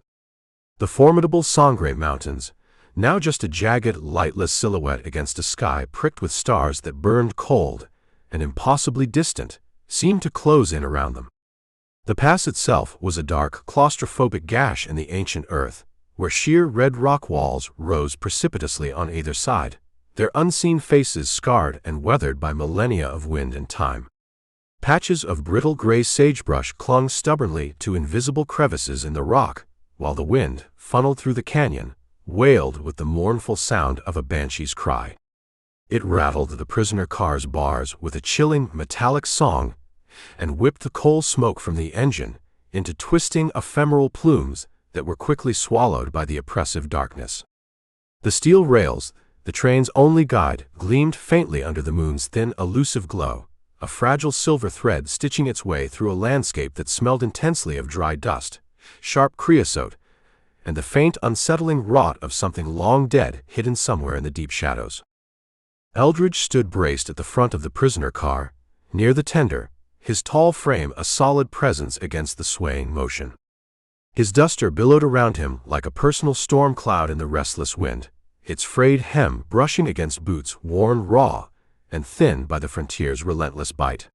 S1: The formidable Sangre Mountains, now just a jagged, lightless silhouette against a sky pricked with stars that burned cold and impossibly distant, seemed to close in around them. The pass itself was a dark, claustrophobic gash in the ancient earth, where sheer red rock walls rose precipitously on either side, their unseen faces scarred and weathered by millennia of wind and time. Patches of brittle gray sagebrush clung stubbornly to invisible crevices in the rock, while the wind, funneled through the canyon, wailed with the mournful sound of a banshee's cry. It rattled the prisoner car's bars with a chilling, metallic song, and whipped the coal smoke from the engine into twisting, ephemeral plumes that were quickly swallowed by the oppressive darkness. The steel rails, the train's only guide, gleamed faintly under the moon's thin, elusive glow, a fragile silver thread stitching its way through a landscape that smelled intensely of dry dust, sharp creosote, and the faint, unsettling rot of something long dead hidden somewhere in the deep shadows. Eldridge stood braced at the front of the prisoner car, near the tender, his tall frame a solid presence against the swaying motion. His duster billowed around him like a personal storm cloud in the restless wind, its frayed hem brushing against boots worn raw and thin by the frontier's relentless bite.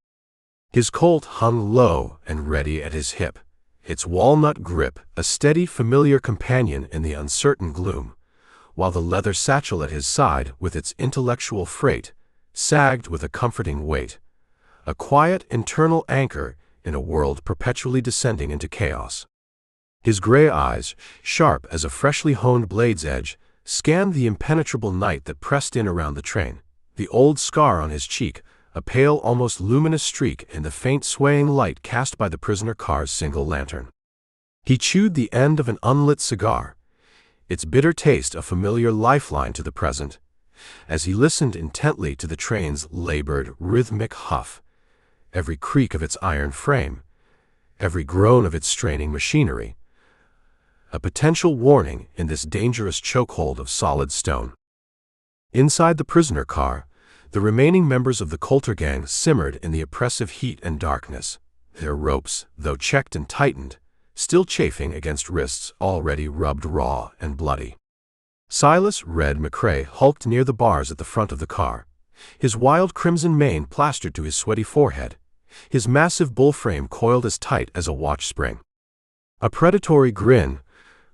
S1: His Colt hung low and ready at his hip, its walnut grip a steady, familiar companion in the uncertain gloom, while the leather satchel at his side, with its intellectual freight, sagged with a comforting weight, a quiet internal anchor in a world perpetually descending into chaos. His gray eyes, sharp as a freshly honed blade's edge, scanned the impenetrable night that pressed in around the train, the old scar on his cheek, a pale, almost luminous streak in the faint swaying light cast by the prisoner car's single lantern. He chewed the end of an unlit cigar, its bitter taste a familiar lifeline to the present, as he listened intently to the train's labored, rhythmic huff, every creak of its iron frame, every groan of its straining machinery, a potential warning in this dangerous chokehold of solid stone. Inside the prisoner car, the remaining members of the Coulter Gang simmered in the oppressive heat and darkness, their ropes, though checked and tightened, still chafing against wrists already rubbed raw and bloody. Silas Red McCrae hulked near the bars at the front of the car, his wild crimson mane plastered to his sweaty forehead, his massive bull frame coiled as tight as a watch spring. A predatory grin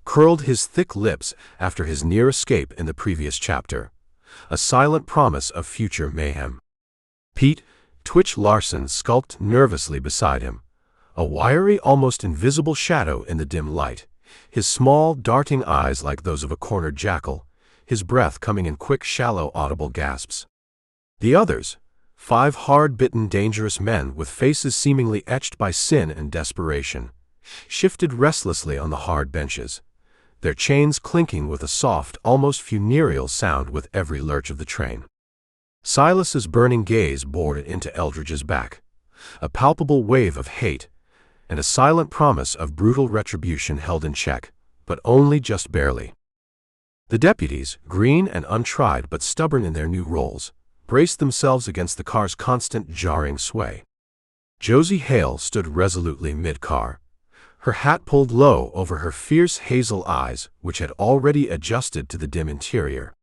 S1: curled his thick lips after his near escape in the previous chapter, a silent promise of future mayhem. Pete Twitch Larson skulked nervously beside him, a wiry, almost invisible shadow in the dim light, his small, darting eyes like those of a cornered jackal, his breath coming in quick, shallow, audible gasps. The others, 5 hard-bitten, dangerous men with faces seemingly etched by sin and desperation, shifted restlessly on the hard benches, their chains clinking with a soft, almost funereal sound with every lurch of the train. Silas's burning gaze bored into Eldridge's back, a palpable wave of hate, and a silent promise of brutal retribution held in check, but only just barely. The deputies, green and untried but stubborn in their new roles, braced themselves against the car's constant jarring sway. Josie Hale stood resolutely mid-car, her hat pulled low over her fierce hazel eyes, which had already adjusted to the dim interior.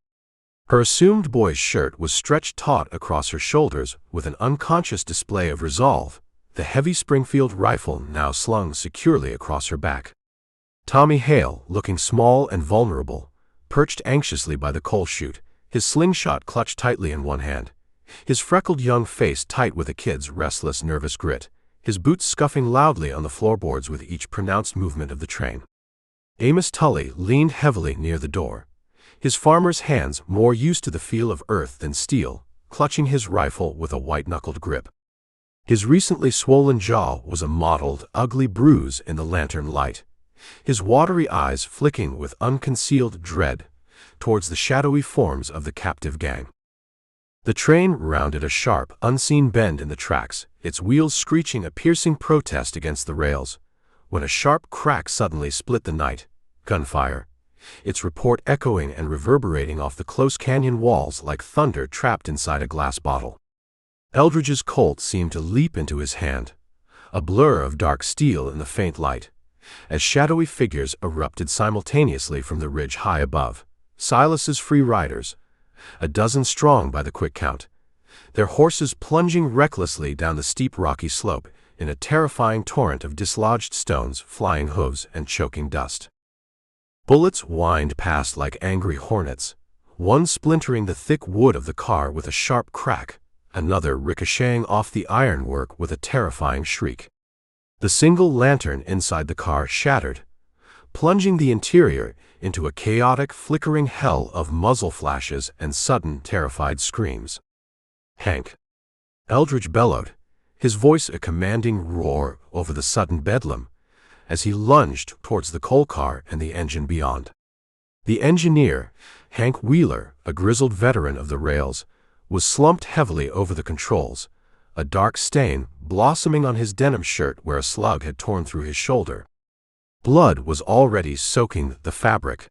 S1: Her assumed boy's shirt was stretched taut across her shoulders with an unconscious display of resolve, the heavy Springfield rifle now slung securely across her back. Tommy Hale, looking small and vulnerable, perched anxiously by the coal chute, his slingshot clutched tightly in one hand, his freckled young face tight with a kid's restless, nervous grit, his boots scuffing loudly on the floorboards with each pronounced movement of the train. Amos Tully leaned heavily near the door, his farmer's hands more used to the feel of earth than steel, clutching his rifle with a white-knuckled grip. His recently swollen jaw was a mottled, ugly bruise in the lantern light, his watery eyes flicking with unconcealed dread towards the shadowy forms of the captive gang. The train rounded a sharp, unseen bend in the tracks, its wheels screeching a piercing protest against the rails, when a sharp crack suddenly split the night, gunfire, its report echoing and reverberating off the close canyon walls like thunder trapped inside a glass bottle. Eldridge's Colt seemed to leap into his hand, a blur of dark steel in the faint light, as shadowy figures erupted simultaneously from the ridge high above. Silas's free riders, a dozen strong by the quick count, their horses plunging recklessly down the steep rocky slope in a terrifying torrent of dislodged stones, flying hooves, and choking dust. Bullets whined past like angry hornets, one splintering the thick wood of the car with a sharp crack, another ricocheting off the ironwork with a terrifying shriek. The single lantern inside the car shattered, plunging the interior into a chaotic, flickering hell of muzzle flashes and sudden, terrified screams. "Hank!" Eldridge bellowed, his voice a commanding roar over the sudden bedlam, as he lunged towards the coal car and the engine beyond. The engineer, Hank Wheeler, a grizzled veteran of the rails, was slumped heavily over the controls, a dark stain blossoming on his denim shirt where a slug had torn through his shoulder. Blood was already soaking the fabric.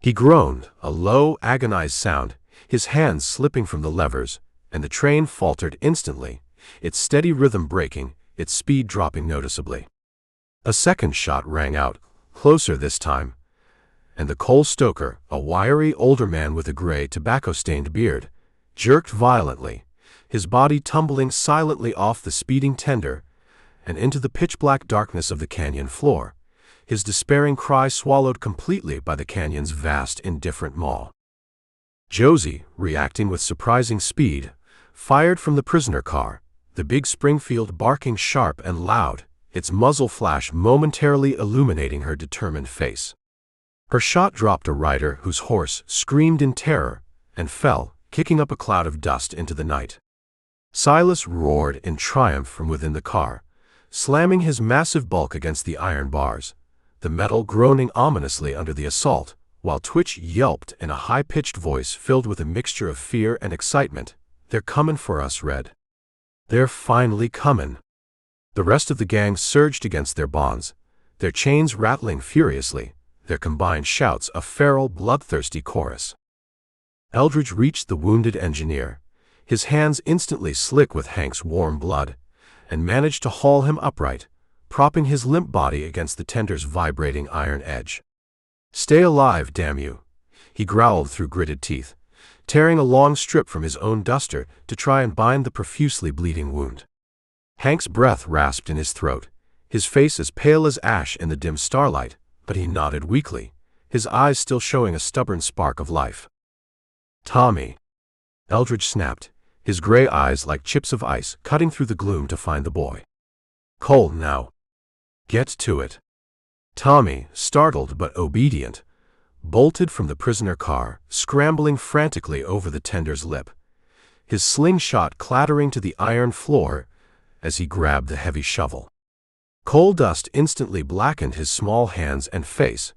S1: He groaned, a low, agonized sound, his hands slipping from the levers, and the train faltered instantly, its steady rhythm breaking, its speed dropping noticeably. A second shot rang out, closer this time, and the coal stoker, a wiry older man with a gray, tobacco-stained beard, jerked violently, his body tumbling silently off the speeding tender and into the pitch-black darkness of the canyon floor, his despairing cry swallowed completely by the canyon's vast, indifferent maw. Josie, reacting with surprising speed, fired from the prisoner car, the big Springfield barking sharp and loud, its muzzle flash momentarily illuminating her determined face. Her shot dropped a rider whose horse screamed in terror and fell, kicking up a cloud of dust into the night. Silas roared in triumph from within the car, slamming his massive bulk against the iron bars, the metal groaning ominously under the assault, while Twitch yelped in a high-pitched voice filled with a mixture of fear and excitement, "They're comin' for us, Red. They're finally comin'." The rest of the gang surged against their bonds, their chains rattling furiously, their combined shouts a feral, bloodthirsty chorus. Eldridge reached the wounded engineer, his hands instantly slick with Hank's warm blood, and managed to haul him upright, propping his limp body against the tender's vibrating iron edge. "Stay alive, damn you," he growled through gritted teeth, tearing a long strip from his own duster to try and bind the profusely bleeding wound. Hank's breath rasped in his throat, his face as pale as ash in the dim starlight, but he nodded weakly, his eyes still showing a stubborn spark of life. "Tommy," Eldridge snapped, his gray eyes like chips of ice cutting through the gloom to find the boy. "Cole, now. Get to it." Tommy, startled but obedient, bolted from the prisoner car, scrambling frantically over the tender's lip, his slingshot clattering to the iron floor as he grabbed the heavy shovel. Coal dust instantly blackened his small hands and face,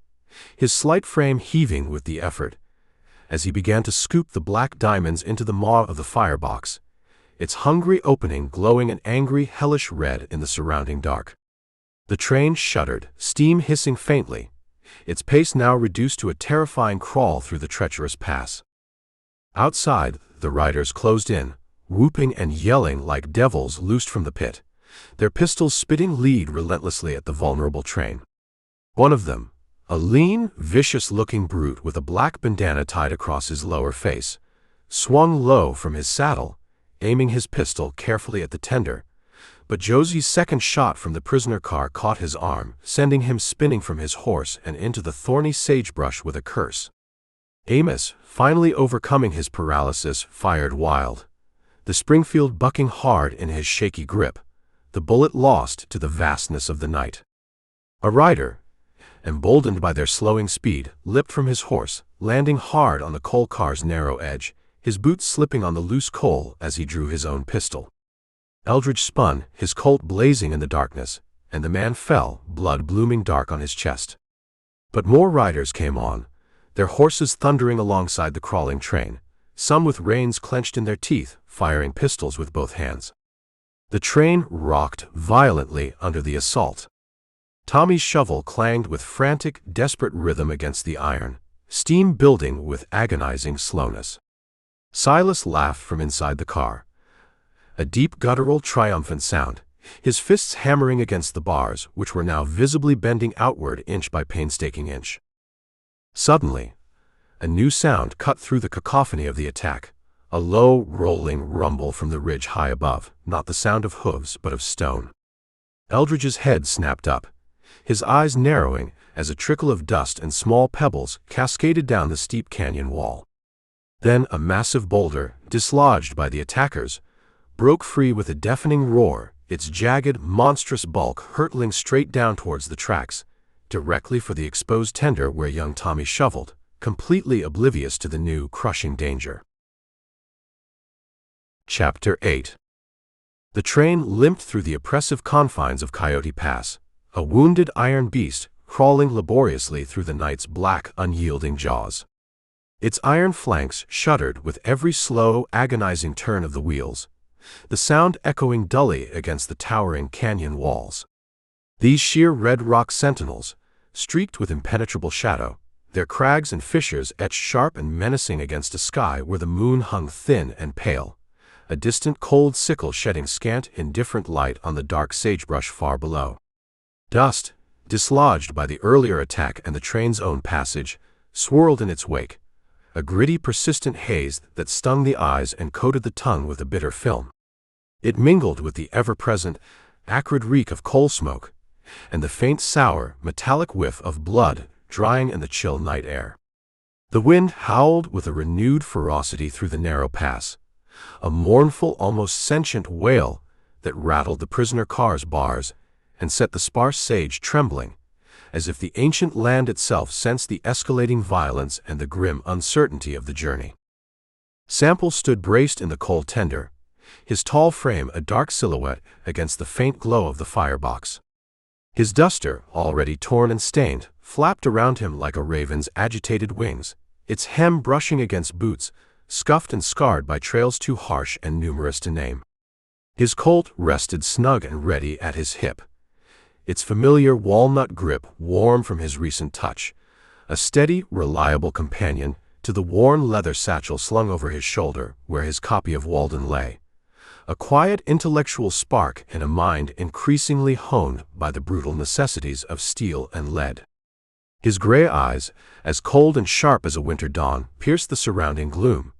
S1: his slight frame heaving with the effort, as he began to scoop the black diamonds into the maw of the firebox, its hungry opening glowing an angry, hellish red in the surrounding dark. The train shuddered, steam hissing faintly, its pace now reduced to a terrifying crawl through the treacherous pass. Outside, the riders closed in, whooping and yelling like devils loosed from the pit, their pistols spitting lead relentlessly at the vulnerable train. One of them, a lean, vicious-looking brute with a black bandana tied across his lower face, swung low from his saddle, aiming his pistol carefully at the tender, but Josie's second shot from the prisoner car caught his arm, sending him spinning from his horse and into the thorny sagebrush with a curse. Amos, finally overcoming his paralysis, fired wild, the Springfield bucking hard in his shaky grip, the bullet lost to the vastness of the night. A rider, emboldened by their slowing speed, leapt from his horse, landing hard on the coal car's narrow edge, his boots slipping on the loose coal as he drew his own pistol. Eldridge spun, his Colt blazing in the darkness, and the man fell, blood blooming dark on his chest. But more riders came on, their horses thundering alongside the crawling train, some with reins clenched in their teeth, firing pistols with both hands. The train rocked violently under the assault. Tommy's shovel clanged with frantic, desperate rhythm against the iron, steam building with agonizing slowness. Silas laughed from inside the car, a deep guttural triumphant sound, his fists hammering against the bars, which were now visibly bending outward inch by painstaking inch. Suddenly, a new sound cut through the cacophony of the attack, a low, rolling rumble from the ridge high above, not the sound of hooves but of stone. Eldridge's head snapped up, his eyes narrowing as a trickle of dust and small pebbles cascaded down the steep canyon wall. Then a massive boulder, dislodged by the attackers, broke free with a deafening roar, its jagged, monstrous bulk hurtling straight down towards the tracks, directly for the exposed tender where young Tommy shoveled, completely oblivious to the new, crushing danger. Chapter 8. The train limped through the oppressive confines of Coyote Pass, a wounded iron beast crawling laboriously through the night's black, unyielding jaws. Its iron flanks shuddered with every slow, agonizing turn of the wheels, the sound echoing dully against the towering canyon walls. These sheer red rock sentinels, streaked with impenetrable shadow, their crags and fissures etched sharp and menacing against a sky where the moon hung thin and pale, a distant cold sickle shedding scant, indifferent light on the dark sagebrush far below. Dust, dislodged by the earlier attack and the train's own passage, swirled in its wake, a gritty, persistent haze that stung the eyes and coated the tongue with a bitter film. It mingled with the ever-present, acrid reek of coal smoke, and the faint sour, metallic whiff of blood drying in the chill night air. The wind howled with a renewed ferocity through the narrow pass, a mournful, almost sentient wail that rattled the prisoner car's bars and set the sparse sage trembling, as if the ancient land itself sensed the escalating violence and the grim uncertainty of the journey. Sample stood braced in the coal tender, his tall frame a dark silhouette against the faint glow of the firebox. His duster, already torn and stained, flapped around him like a raven's agitated wings, its hem brushing against boots, scuffed and scarred by trails too harsh and numerous to name. His Colt rested snug and ready at his hip, its familiar walnut grip warm from his recent touch, a steady, reliable companion to the worn leather satchel slung over his shoulder where his copy of Walden lay, a quiet intellectual spark in a mind increasingly honed by the brutal necessities of steel and lead. His gray eyes, as cold and sharp as a winter dawn, pierced the surrounding gloom,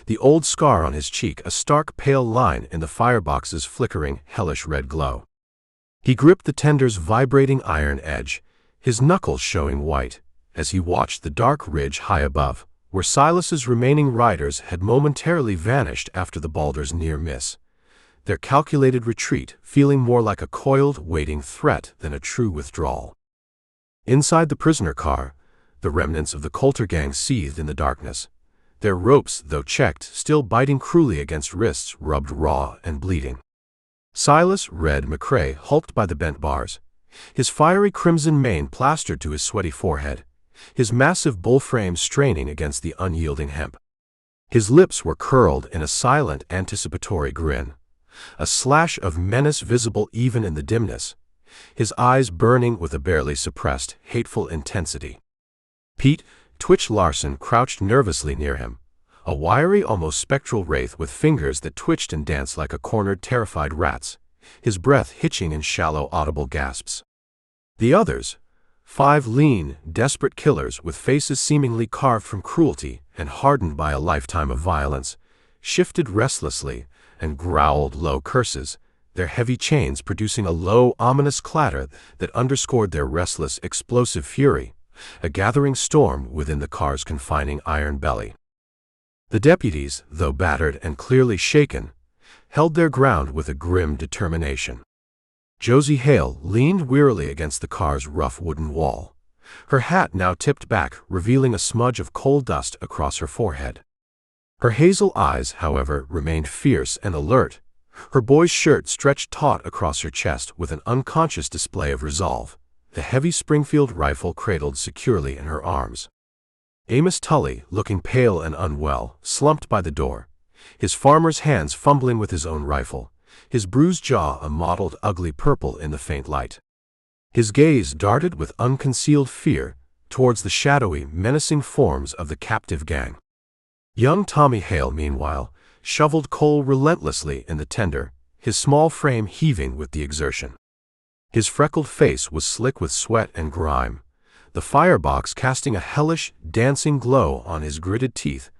S1: the old scar on his cheek a stark pale line in the firebox's flickering, hellish red glow. He gripped the tender's vibrating iron edge, his knuckles showing white, as he watched the dark ridge high above, where Silas's remaining riders had momentarily vanished after the Balder's near miss, their calculated retreat feeling more like a coiled, waiting threat than a true withdrawal. Inside the prisoner car, the remnants of the Coulter Gang seethed in the darkness, their ropes, though checked, still biting cruelly against wrists rubbed raw and bleeding. Silas Red McCrae hulked by the bent bars, his fiery crimson mane plastered to his sweaty forehead, his massive bull frame straining against the unyielding hemp. His lips were curled in a silent, anticipatory grin, a slash of menace visible even in the dimness, his eyes burning with a barely suppressed, hateful intensity. Pete Twitch Larson crouched nervously near him, a wiry, almost spectral wraith with fingers that twitched and danced like a cornered, terrified rat's, his breath hitching in shallow, audible gasps. The others, 5 lean, desperate killers with faces seemingly carved from cruelty and hardened by a lifetime of violence, shifted restlessly and growled low curses, their heavy chains producing a low, ominous clatter that underscored their restless, explosive fury, a gathering storm within the car's confining iron belly. The deputies, though battered and clearly shaken, held their ground with a grim determination. Josie Hale leaned wearily against the car's rough wooden wall, her hat now tipped back, revealing a smudge of coal dust across her forehead. Her hazel eyes, however, remained fierce and alert, her boy's shirt stretched taut across her chest with an unconscious display of resolve, the heavy Springfield rifle cradled securely in her arms. Amos Tully, looking pale and unwell, slumped by the door, his farmer's hands fumbling with his own rifle, his bruised jaw a mottled, ugly purple in the faint light. His gaze darted with unconcealed fear towards the shadowy, menacing forms of the captive gang. Young Tommy Hale, meanwhile, shoveled coal relentlessly in the tender, his small frame heaving with the exertion. His freckled face was slick with sweat and grime, the firebox casting a hellish, dancing glow on his gritted teeth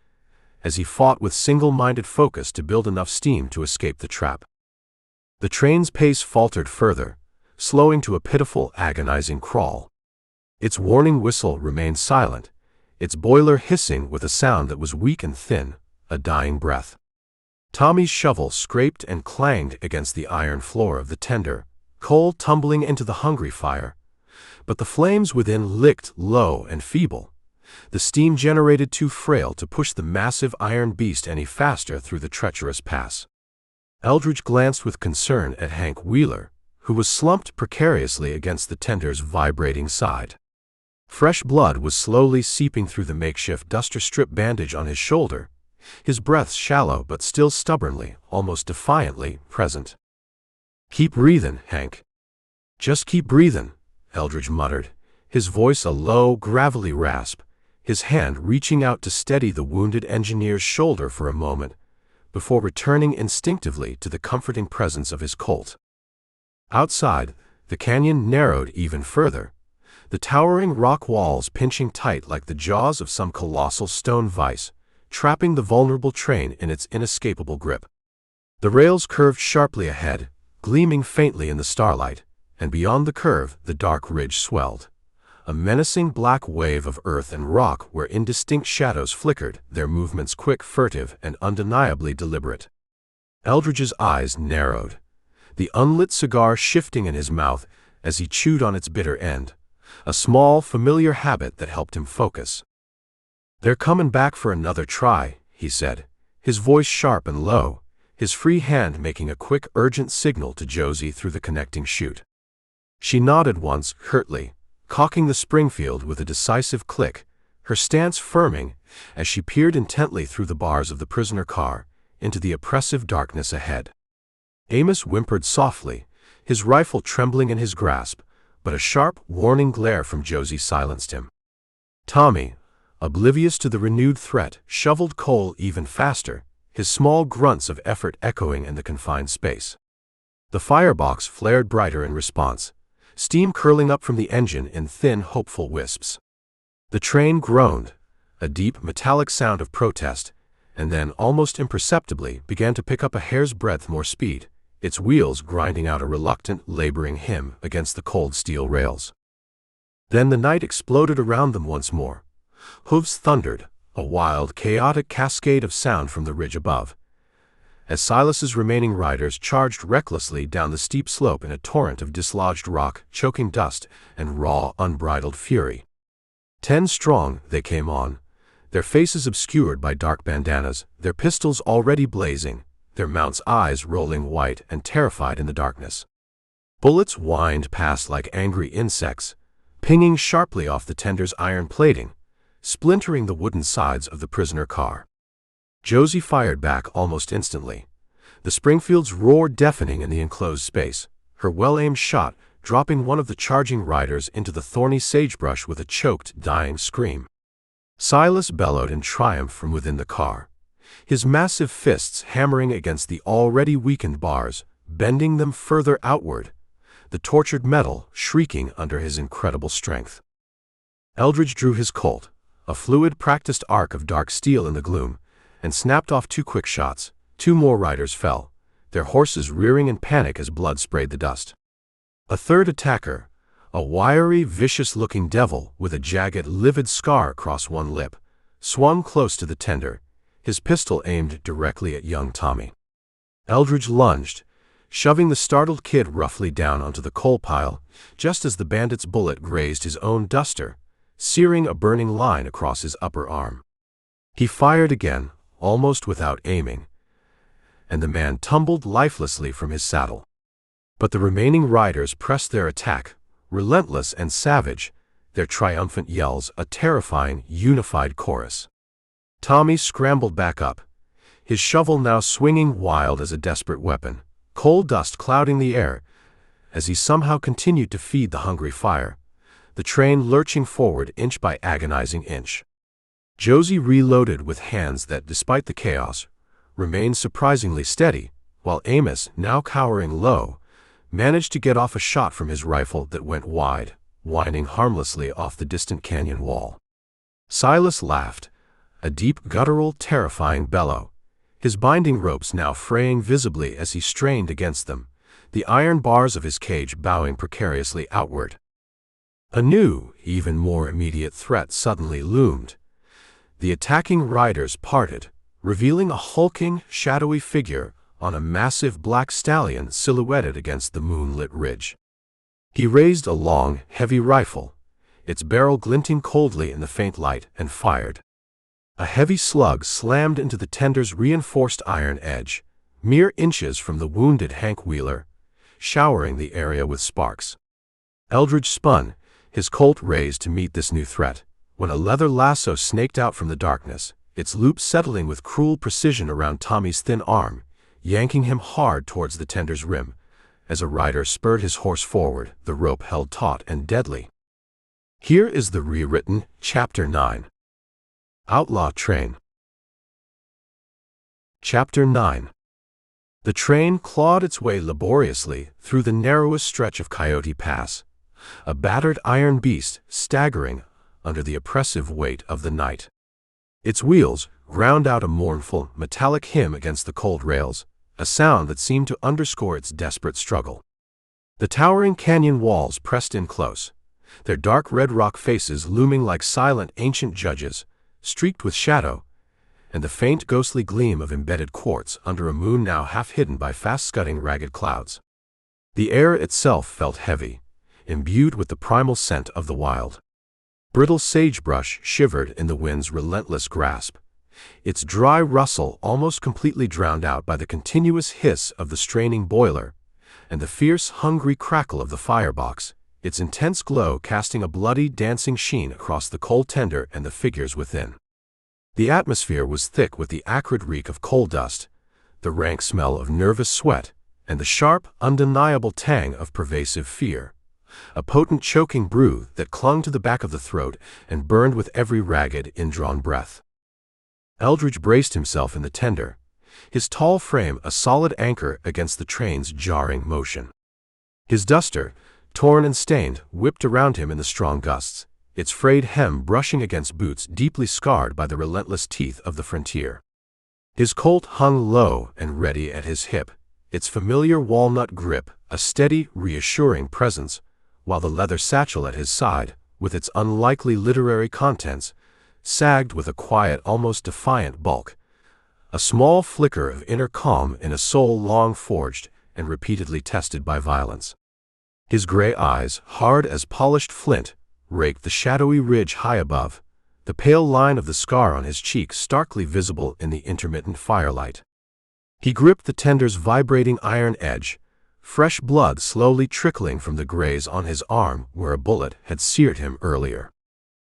S1: as he fought with single-minded focus to build enough steam to escape the trap. The train's pace faltered further, slowing to a pitiful, agonizing crawl. Its warning whistle remained silent, its boiler hissing with a sound that was weak and thin, a dying breath. Tommy's shovel scraped and clanged against the iron floor of the tender, coal tumbling into the hungry fire, but the flames within licked low and feeble, the steam generated too frail to push the massive iron beast any faster through the treacherous pass. Eldridge glanced with concern at Hank Wheeler, who was slumped precariously against the tender's vibrating side. Fresh blood was slowly seeping through the makeshift duster strip bandage on his shoulder, his breath shallow but still stubbornly, almost defiantly, present. "Keep breathin', Hank. Just keep breathin'," Eldridge muttered, his voice a low, gravelly rasp, his hand reaching out to steady the wounded engineer's shoulder for a moment, before returning instinctively to the comforting presence of his Colt. Outside, the canyon narrowed even further, the towering rock walls pinching tight like the jaws of some colossal stone vise, trapping the vulnerable train in its inescapable grip. The rails curved sharply ahead, gleaming faintly in the starlight, and beyond the curve the dark ridge swelled. A menacing black wave of earth and rock where indistinct shadows flickered, their movements quick, furtive, and undeniably deliberate. Eldridge's eyes narrowed, the unlit cigar shifting in his mouth as he chewed on its bitter end, a small, familiar habit that helped him focus. "They're coming back for another try," he said, his voice sharp and low, his free hand making a quick, urgent signal to Josie through the connecting chute. She nodded once, curtly, cocking the Springfield with a decisive click, her stance firming as she peered intently through the bars of the prisoner car into the oppressive darkness ahead. Amos whimpered softly, his rifle trembling in his grasp, but a sharp, warning glare from Josie silenced him. Tommy, oblivious to the renewed threat, shoveled coal even faster, his small grunts of effort echoing in the confined space. The firebox flared brighter in response, steam curling up from the engine in thin, hopeful wisps. The train groaned, a deep, metallic sound of protest, and then, almost imperceptibly, began to pick up a hair's breadth more speed, its wheels grinding out a reluctant, laboring hymn against the cold steel rails. Then the night exploded around them once more. Hooves thundered, a wild, chaotic cascade of sound from the ridge above, as Silas's remaining riders charged recklessly down the steep slope in a torrent of dislodged rock, choking dust, and raw, unbridled fury. 10 strong, they came on, their faces obscured by dark bandanas, their pistols already blazing, their mounts' eyes rolling white and terrified in the darkness. Bullets whined past like angry insects, pinging sharply off the tender's iron plating, splintering the wooden sides of the prisoner car. Josie fired back almost instantly, the Springfield's roar deafening in the enclosed space, her well-aimed shot dropping one of the charging riders into the thorny sagebrush with a choked, dying scream. Silas bellowed in triumph from within the car, his massive fists hammering against the already weakened bars, bending them further outward, the tortured metal shrieking under his incredible strength. Eldridge drew his Colt, a fluid, practiced arc of dark steel in the gloom, and snapped off 2 quick shots. 2 more riders fell, their horses rearing in panic as blood sprayed the dust. A third attacker, a wiry, vicious-looking devil with a jagged, livid scar across one lip, swung close to the tender, his pistol aimed directly at young Tommy. Eldridge lunged, shoving the startled kid roughly down onto the coal pile, just as the bandit's bullet grazed his own duster, searing a burning line across his upper arm. He fired again, almost without aiming, and the man tumbled lifelessly from his saddle. But the remaining riders pressed their attack, relentless and savage, their triumphant yells a terrifying, unified chorus. Tommy scrambled back up, his shovel now swinging wild as a desperate weapon, coal dust clouding the air as he somehow continued to feed the hungry fire, the train lurching forward inch by agonizing inch. Josie reloaded with hands that, despite the chaos, remained surprisingly steady, while Amos, now cowering low, managed to get off a shot from his rifle that went wide, whining harmlessly off the distant canyon wall. Silas laughed, a deep, guttural, terrifying bellow, his binding ropes now fraying visibly as he strained against them, the iron bars of his cage bowing precariously outward. A new, even more immediate threat suddenly loomed. The attacking riders parted, revealing a hulking, shadowy figure on a massive black stallion silhouetted against the moonlit ridge. He raised a long, heavy rifle, its barrel glinting coldly in the faint light, and fired. A heavy slug slammed into the tender's reinforced iron edge, mere inches from the wounded Hank Wheeler, showering the area with sparks. Eldridge spun, his Colt raised to meet this new threat, when a leather lasso snaked out from the darkness, its loop settling with cruel precision around Tommy's thin arm, yanking him hard towards the tender's rim, as a rider spurred his horse forward, the rope held taut and deadly. Here is the rewritten Chapter 9. Outlaw Train. Chapter 9. The train clawed its way laboriously through the narrowest stretch of Coyote Pass, a battered iron beast staggering under the oppressive weight of the night. Its wheels ground out a mournful, metallic hymn against the cold rails, a sound that seemed to underscore its desperate struggle. The towering canyon walls pressed in close, their dark red rock faces looming like silent ancient judges, streaked with shadow, and the faint ghostly gleam of embedded quartz under a moon now half hidden by fast-scudding ragged clouds. The air itself felt heavy, imbued with the primal scent of the wild. Brittle sagebrush shivered in the wind's relentless grasp, its dry rustle almost completely drowned out by the continuous hiss of the straining boiler and the fierce, hungry crackle of the firebox, its intense glow casting a bloody, dancing sheen across the coal tender and the figures within. The atmosphere was thick with the acrid reek of coal dust, the rank smell of nervous sweat, and the sharp, undeniable tang of pervasive fear, a potent choking brew that clung to the back of the throat and burned with every ragged, indrawn breath. Eldridge braced himself in the tender, his tall frame a solid anchor against the train's jarring motion. His duster, torn and stained, whipped around him in the strong gusts, its frayed hem brushing against boots deeply scarred by the relentless teeth of the frontier. His Colt hung low and ready at his hip, its familiar walnut grip a steady, reassuring presence, while the leather satchel at his side, with its unlikely literary contents, sagged with a quiet, almost defiant bulk, a small flicker of inner calm in a soul long forged and repeatedly tested by violence. His gray eyes, hard as polished flint, raked the shadowy ridge high above, the pale line of the scar on his cheek starkly visible in the intermittent firelight. He gripped the tender's vibrating iron edge, fresh blood slowly trickling from the graze on his arm where a bullet had seared him earlier.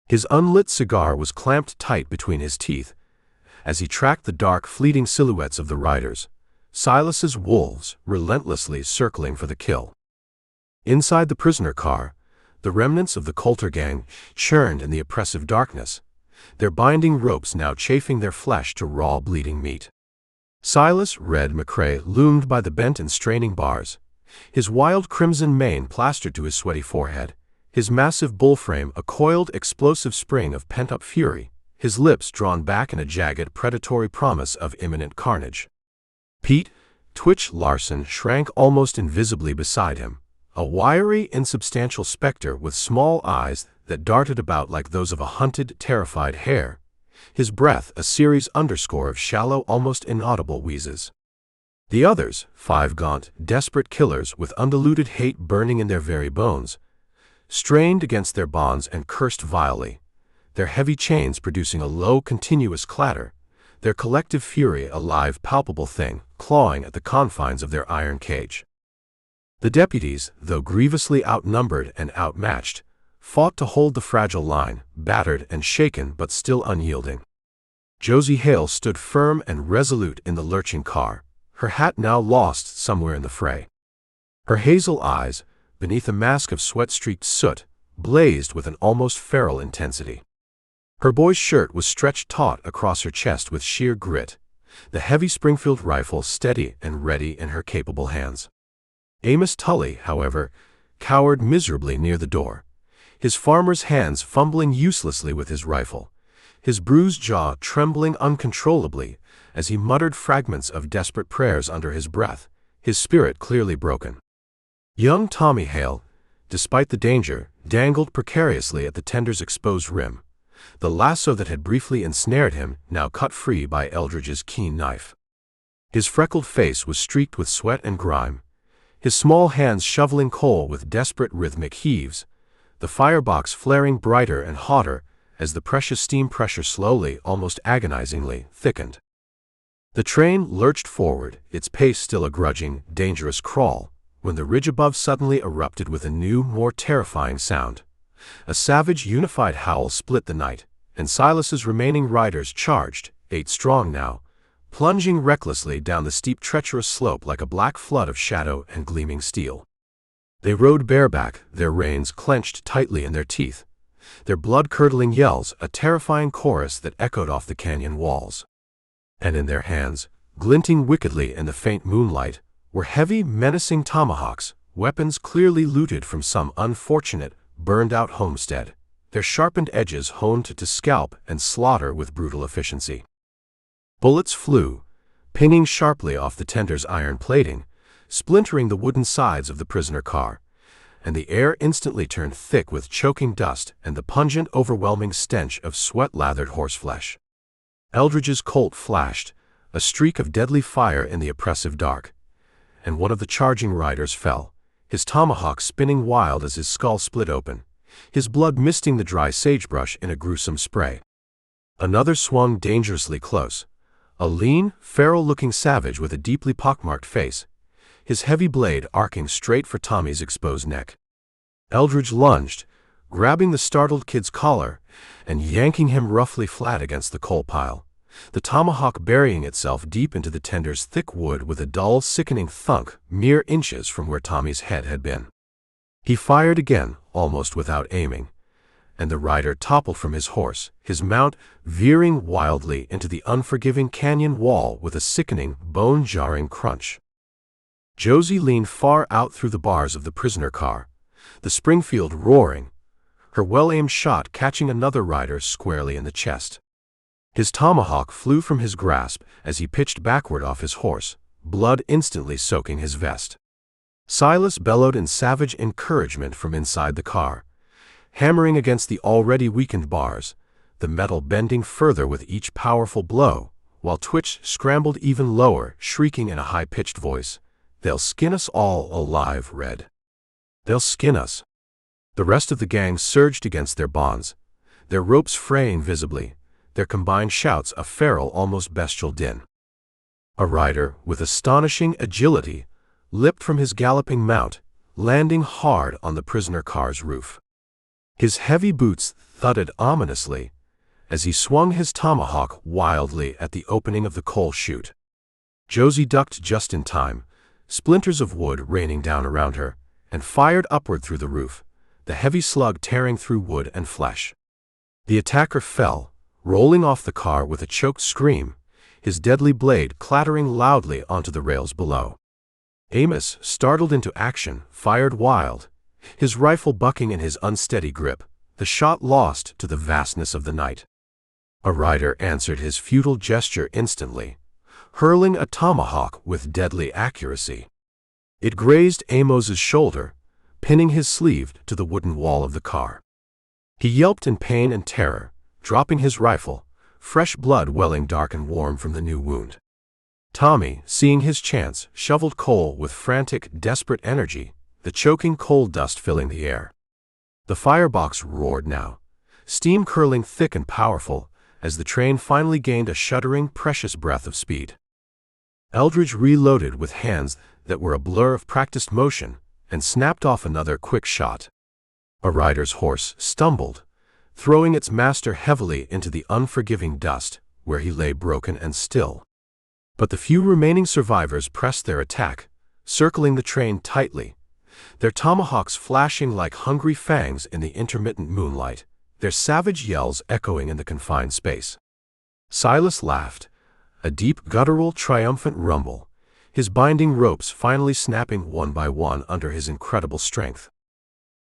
S1: His unlit cigar was clamped tight between his teeth as he tracked the dark, fleeting silhouettes of the riders, Silas's wolves relentlessly circling for the kill. Inside the prisoner car, the remnants of the Coulter Gang churned in the oppressive darkness, their binding ropes now chafing their flesh to raw, bleeding meat. Silas Red McCrae loomed by the bent and straining bars, his wild crimson mane plastered to his sweaty forehead, his massive bull frame a coiled, explosive spring of pent-up fury, his lips drawn back in a jagged, predatory promise of imminent carnage. Pete Twitch Larson shrank almost invisibly beside him, a wiry, insubstantial specter with small eyes that darted about like those of a hunted, terrified hare, his breath a series underscore of shallow, almost inaudible wheezes. The others, 5 gaunt, desperate killers with undiluted hate burning in their very bones, strained against their bonds and cursed vilely, their heavy chains producing a low, continuous clatter, their collective fury a live, palpable thing, clawing at the confines of their iron cage. The deputies, though grievously outnumbered and outmatched, fought to hold the fragile line, battered and shaken but still unyielding. Josie Hale stood firm and resolute in the lurching car, her hat now lost somewhere in the fray. Her hazel eyes, beneath a mask of sweat-streaked soot, blazed with an almost feral intensity. Her boy's shirt was stretched taut across her chest with sheer grit, the heavy Springfield rifle steady and ready in her capable hands. Amos Tully, however, cowered miserably near the door, his farmer's hands fumbling uselessly with his rifle, his bruised jaw trembling uncontrollably as he muttered fragments of desperate prayers under his breath, his spirit clearly broken. Young Tommy Hale, despite the danger, dangled precariously at the tender's exposed rim, the lasso that had briefly ensnared him now cut free by Eldridge's keen knife. His freckled face was streaked with sweat and grime, his small hands shoveling coal with desperate rhythmic heaves, the firebox flaring brighter and hotter as the precious steam pressure slowly, almost agonizingly, thickened. The train lurched forward, its pace still a grudging, dangerous crawl, when the ridge above suddenly erupted with a new, more terrifying sound. A savage, unified howl split the night, and Silas's remaining riders charged, 8 strong now, plunging recklessly down the steep, treacherous slope like a black flood of shadow and gleaming steel. They rode bareback, their reins clenched tightly in their teeth, their blood-curdling yells a terrifying chorus that echoed off the canyon walls. And in their hands, glinting wickedly in the faint moonlight, were heavy, menacing tomahawks, weapons clearly looted from some unfortunate, burned-out homestead, their sharpened edges honed to scalp and slaughter with brutal efficiency. Bullets flew, pinging sharply off the tender's iron plating, splintering the wooden sides of the prisoner car, and the air instantly turned thick with choking dust and the pungent, overwhelming stench of sweat-lathered horseflesh. Eldridge's Colt flashed, a streak of deadly fire in the oppressive dark, and one of the charging riders fell, his tomahawk spinning wild as his skull split open, his blood misting the dry sagebrush in a gruesome spray. Another swung dangerously close, a lean, feral-looking savage with a deeply pockmarked face, his heavy blade arcing straight for Tommy's exposed neck. Eldridge lunged, grabbing the startled kid's collar and yanking him roughly flat against the coal pile, the tomahawk burying itself deep into the tender's thick wood with a dull, sickening thunk mere inches from where Tommy's head had been. He fired again, almost without aiming, and the rider toppled from his horse, his mount veering wildly into the unforgiving canyon wall with a sickening, bone-jarring crunch. Josie leaned far out through the bars of the prisoner car, the Springfield roaring, her well-aimed shot catching another rider squarely in the chest. His tomahawk flew from his grasp as he pitched backward off his horse, blood instantly soaking his vest. Silas bellowed in savage encouragement from inside the car, hammering against the already weakened bars, the metal bending further with each powerful blow, while Twitch scrambled even lower, shrieking in a high-pitched voice, "They'll skin us all alive, Red. They'll skin us." The rest of the gang surged against their bonds, their ropes fraying visibly, their combined shouts a feral, almost bestial din. A rider, with astonishing agility, leapt from his galloping mount, landing hard on the prisoner car's roof. His heavy boots thudded ominously as he swung his tomahawk wildly at the opening of the coal chute. Josie ducked just in time, splinters of wood raining down around her, and fired upward through the roof, the heavy slug tearing through wood and flesh. The attacker fell, rolling off the car with a choked scream, his deadly blade clattering loudly onto the rails below. Amos, startled into action, fired wild, his rifle bucking in his unsteady grip, the shot lost to the vastness of the night. A rider answered his futile gesture instantly, hurling a tomahawk with deadly accuracy. It grazed Amos's shoulder, pinning his sleeve to the wooden wall of the car. He yelped in pain and terror, dropping his rifle, fresh blood welling dark and warm from the new wound. Tommy, seeing his chance, shoveled coal with frantic, desperate energy, the choking coal dust filling the air. The firebox roared now, steam curling thick and powerful, as the train finally gained a shuddering, precious breath of speed. Eldridge reloaded with hands that were a blur of practiced motion and snapped off another quick shot. A rider's horse stumbled, throwing its master heavily into the unforgiving dust, where he lay broken and still. But the few remaining survivors pressed their attack, circling the train tightly, their tomahawks flashing like hungry fangs in the intermittent moonlight, their savage yells echoing in the confined space. Silas laughed, a deep, guttural, triumphant rumble, his binding ropes finally snapping one by one under his incredible strength.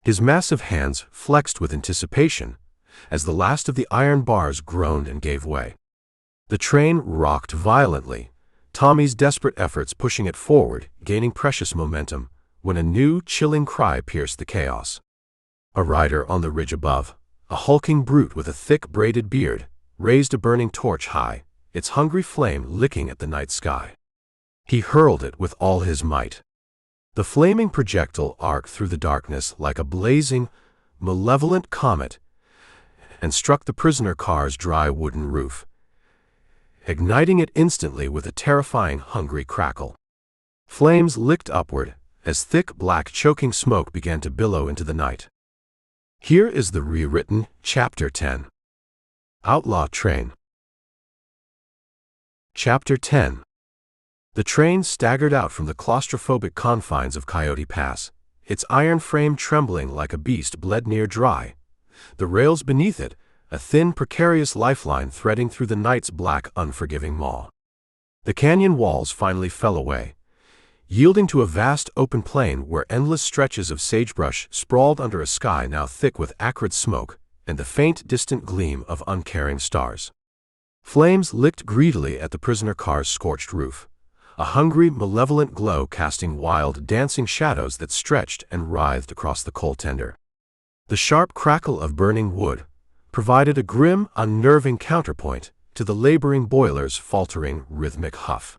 S1: His massive hands flexed with anticipation as the last of the iron bars groaned and gave way. The train rocked violently, Tommy's desperate efforts pushing it forward, gaining precious momentum, when a new, chilling cry pierced the chaos. A rider on the ridge above, a hulking brute with a thick, braided beard, raised a burning torch high, its hungry flame licking at the night sky. He hurled it with all his might. The flaming projectile arced through the darkness like a blazing, malevolent comet and struck the prisoner car's dry wooden roof, igniting it instantly with a terrifying, hungry crackle. Flames licked upward as thick, black, choking smoke began to billow into the night. Here is the rewritten Chapter 10. Outlaw Train. Chapter 10. The train staggered out from the claustrophobic confines of Coyote Pass, its iron frame trembling like a beast bled near dry, the rails beneath it, a thin, precarious lifeline threading through the night's black, unforgiving maw. The canyon walls finally fell away, yielding to a vast open plain where endless stretches of sagebrush sprawled under a sky now thick with acrid smoke and the faint, distant gleam of uncaring stars. Flames licked greedily at the prisoner car's scorched roof, a hungry, malevolent glow casting wild, dancing shadows that stretched and writhed across the coal tender. The sharp crackle of burning wood provided a grim, unnerving counterpoint to the laboring boiler's faltering, rhythmic huff.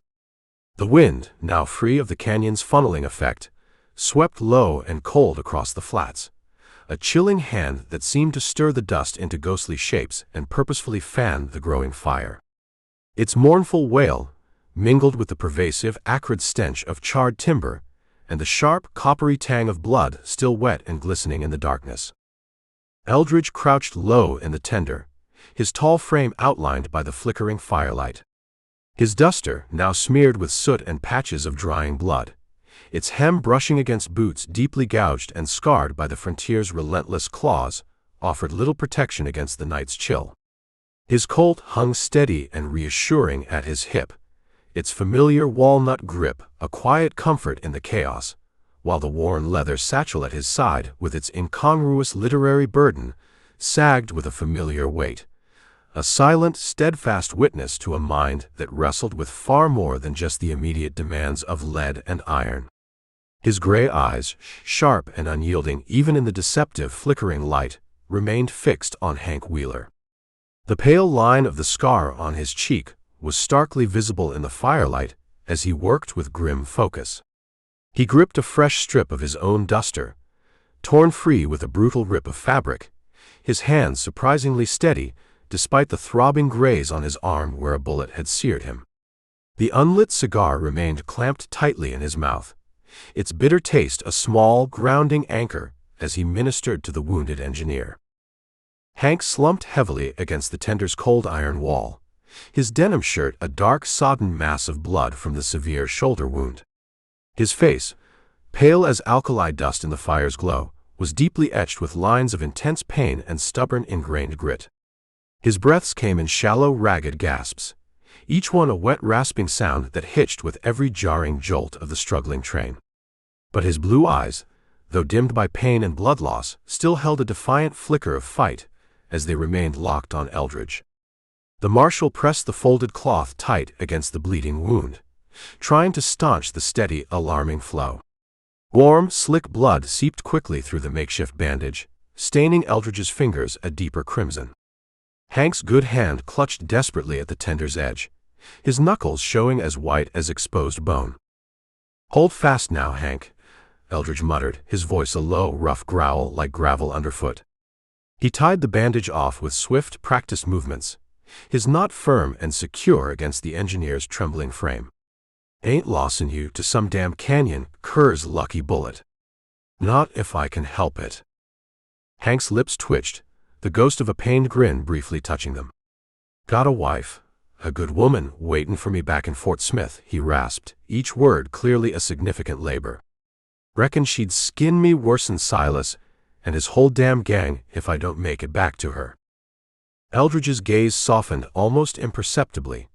S1: The wind, now free of the canyon's funneling effect, swept low and cold across the flats, a chilling hand that seemed to stir the dust into ghostly shapes and purposefully fan the growing fire. Its mournful wail mingled with the pervasive, acrid stench of charred timber and the sharp, coppery tang of blood still wet and glistening in the darkness. Eldridge crouched low in the tender, his tall frame outlined by the flickering firelight. His duster, now smeared with soot and patches of drying blood, its hem brushing against boots deeply gouged and scarred by the frontier's relentless claws, offered little protection against the night's chill. His Colt hung steady and reassuring at his hip, its familiar walnut grip a quiet comfort in the chaos, while the worn leather satchel at his side, with its incongruous literary burden, sagged with a familiar weight, a silent, steadfast witness to a mind that wrestled with far more than just the immediate demands of lead and iron. His gray eyes, sharp and unyielding even in the deceptive, flickering light, remained fixed on Hank Wheeler. The pale line of the scar on his cheek was starkly visible in the firelight as he worked with grim focus. He gripped a fresh strip of his own duster, torn free with a brutal rip of fabric, his hands surprisingly steady despite the throbbing graze on his arm where a bullet had seared him. The unlit cigar remained clamped tightly in his mouth, its bitter taste a small, grounding anchor as he ministered to the wounded engineer. Hank slumped heavily against the tender's cold iron wall, his denim shirt a dark, sodden mass of blood from the severe shoulder wound. His face, pale as alkali dust in the fire's glow, was deeply etched with lines of intense pain and stubborn, ingrained grit. His breaths came in shallow, ragged gasps, each one a wet, rasping sound that hitched with every jarring jolt of the struggling train. But his blue eyes, though dimmed by pain and blood loss, still held a defiant flicker of fight as they remained locked on Eldridge. The marshal pressed the folded cloth tight against the bleeding wound, trying to staunch the steady, alarming flow. Warm, slick blood seeped quickly through the makeshift bandage, staining Eldridge's fingers a deeper crimson. Hank's good hand clutched desperately at the tender's edge, his knuckles showing as white as exposed bone. "Hold fast now, Hank," Eldridge muttered, his voice a low, rough growl like gravel underfoot. He tied the bandage off with swift, practiced movements, his knot firm and secure against the engineer's trembling frame. "Ain't lossin' you to some damn canyon cur's lucky bullet. Not if I can help it." Hank's lips twitched, the ghost of a pained grin briefly touching them. "Got a wife, a good woman, waitin' for me back in Fort Smith," he rasped, each word clearly a significant labor. "Reckon she'd skin me worse'n Silas and his whole damn gang if I don't make it back to her." Eldridge's gaze softened almost imperceptibly,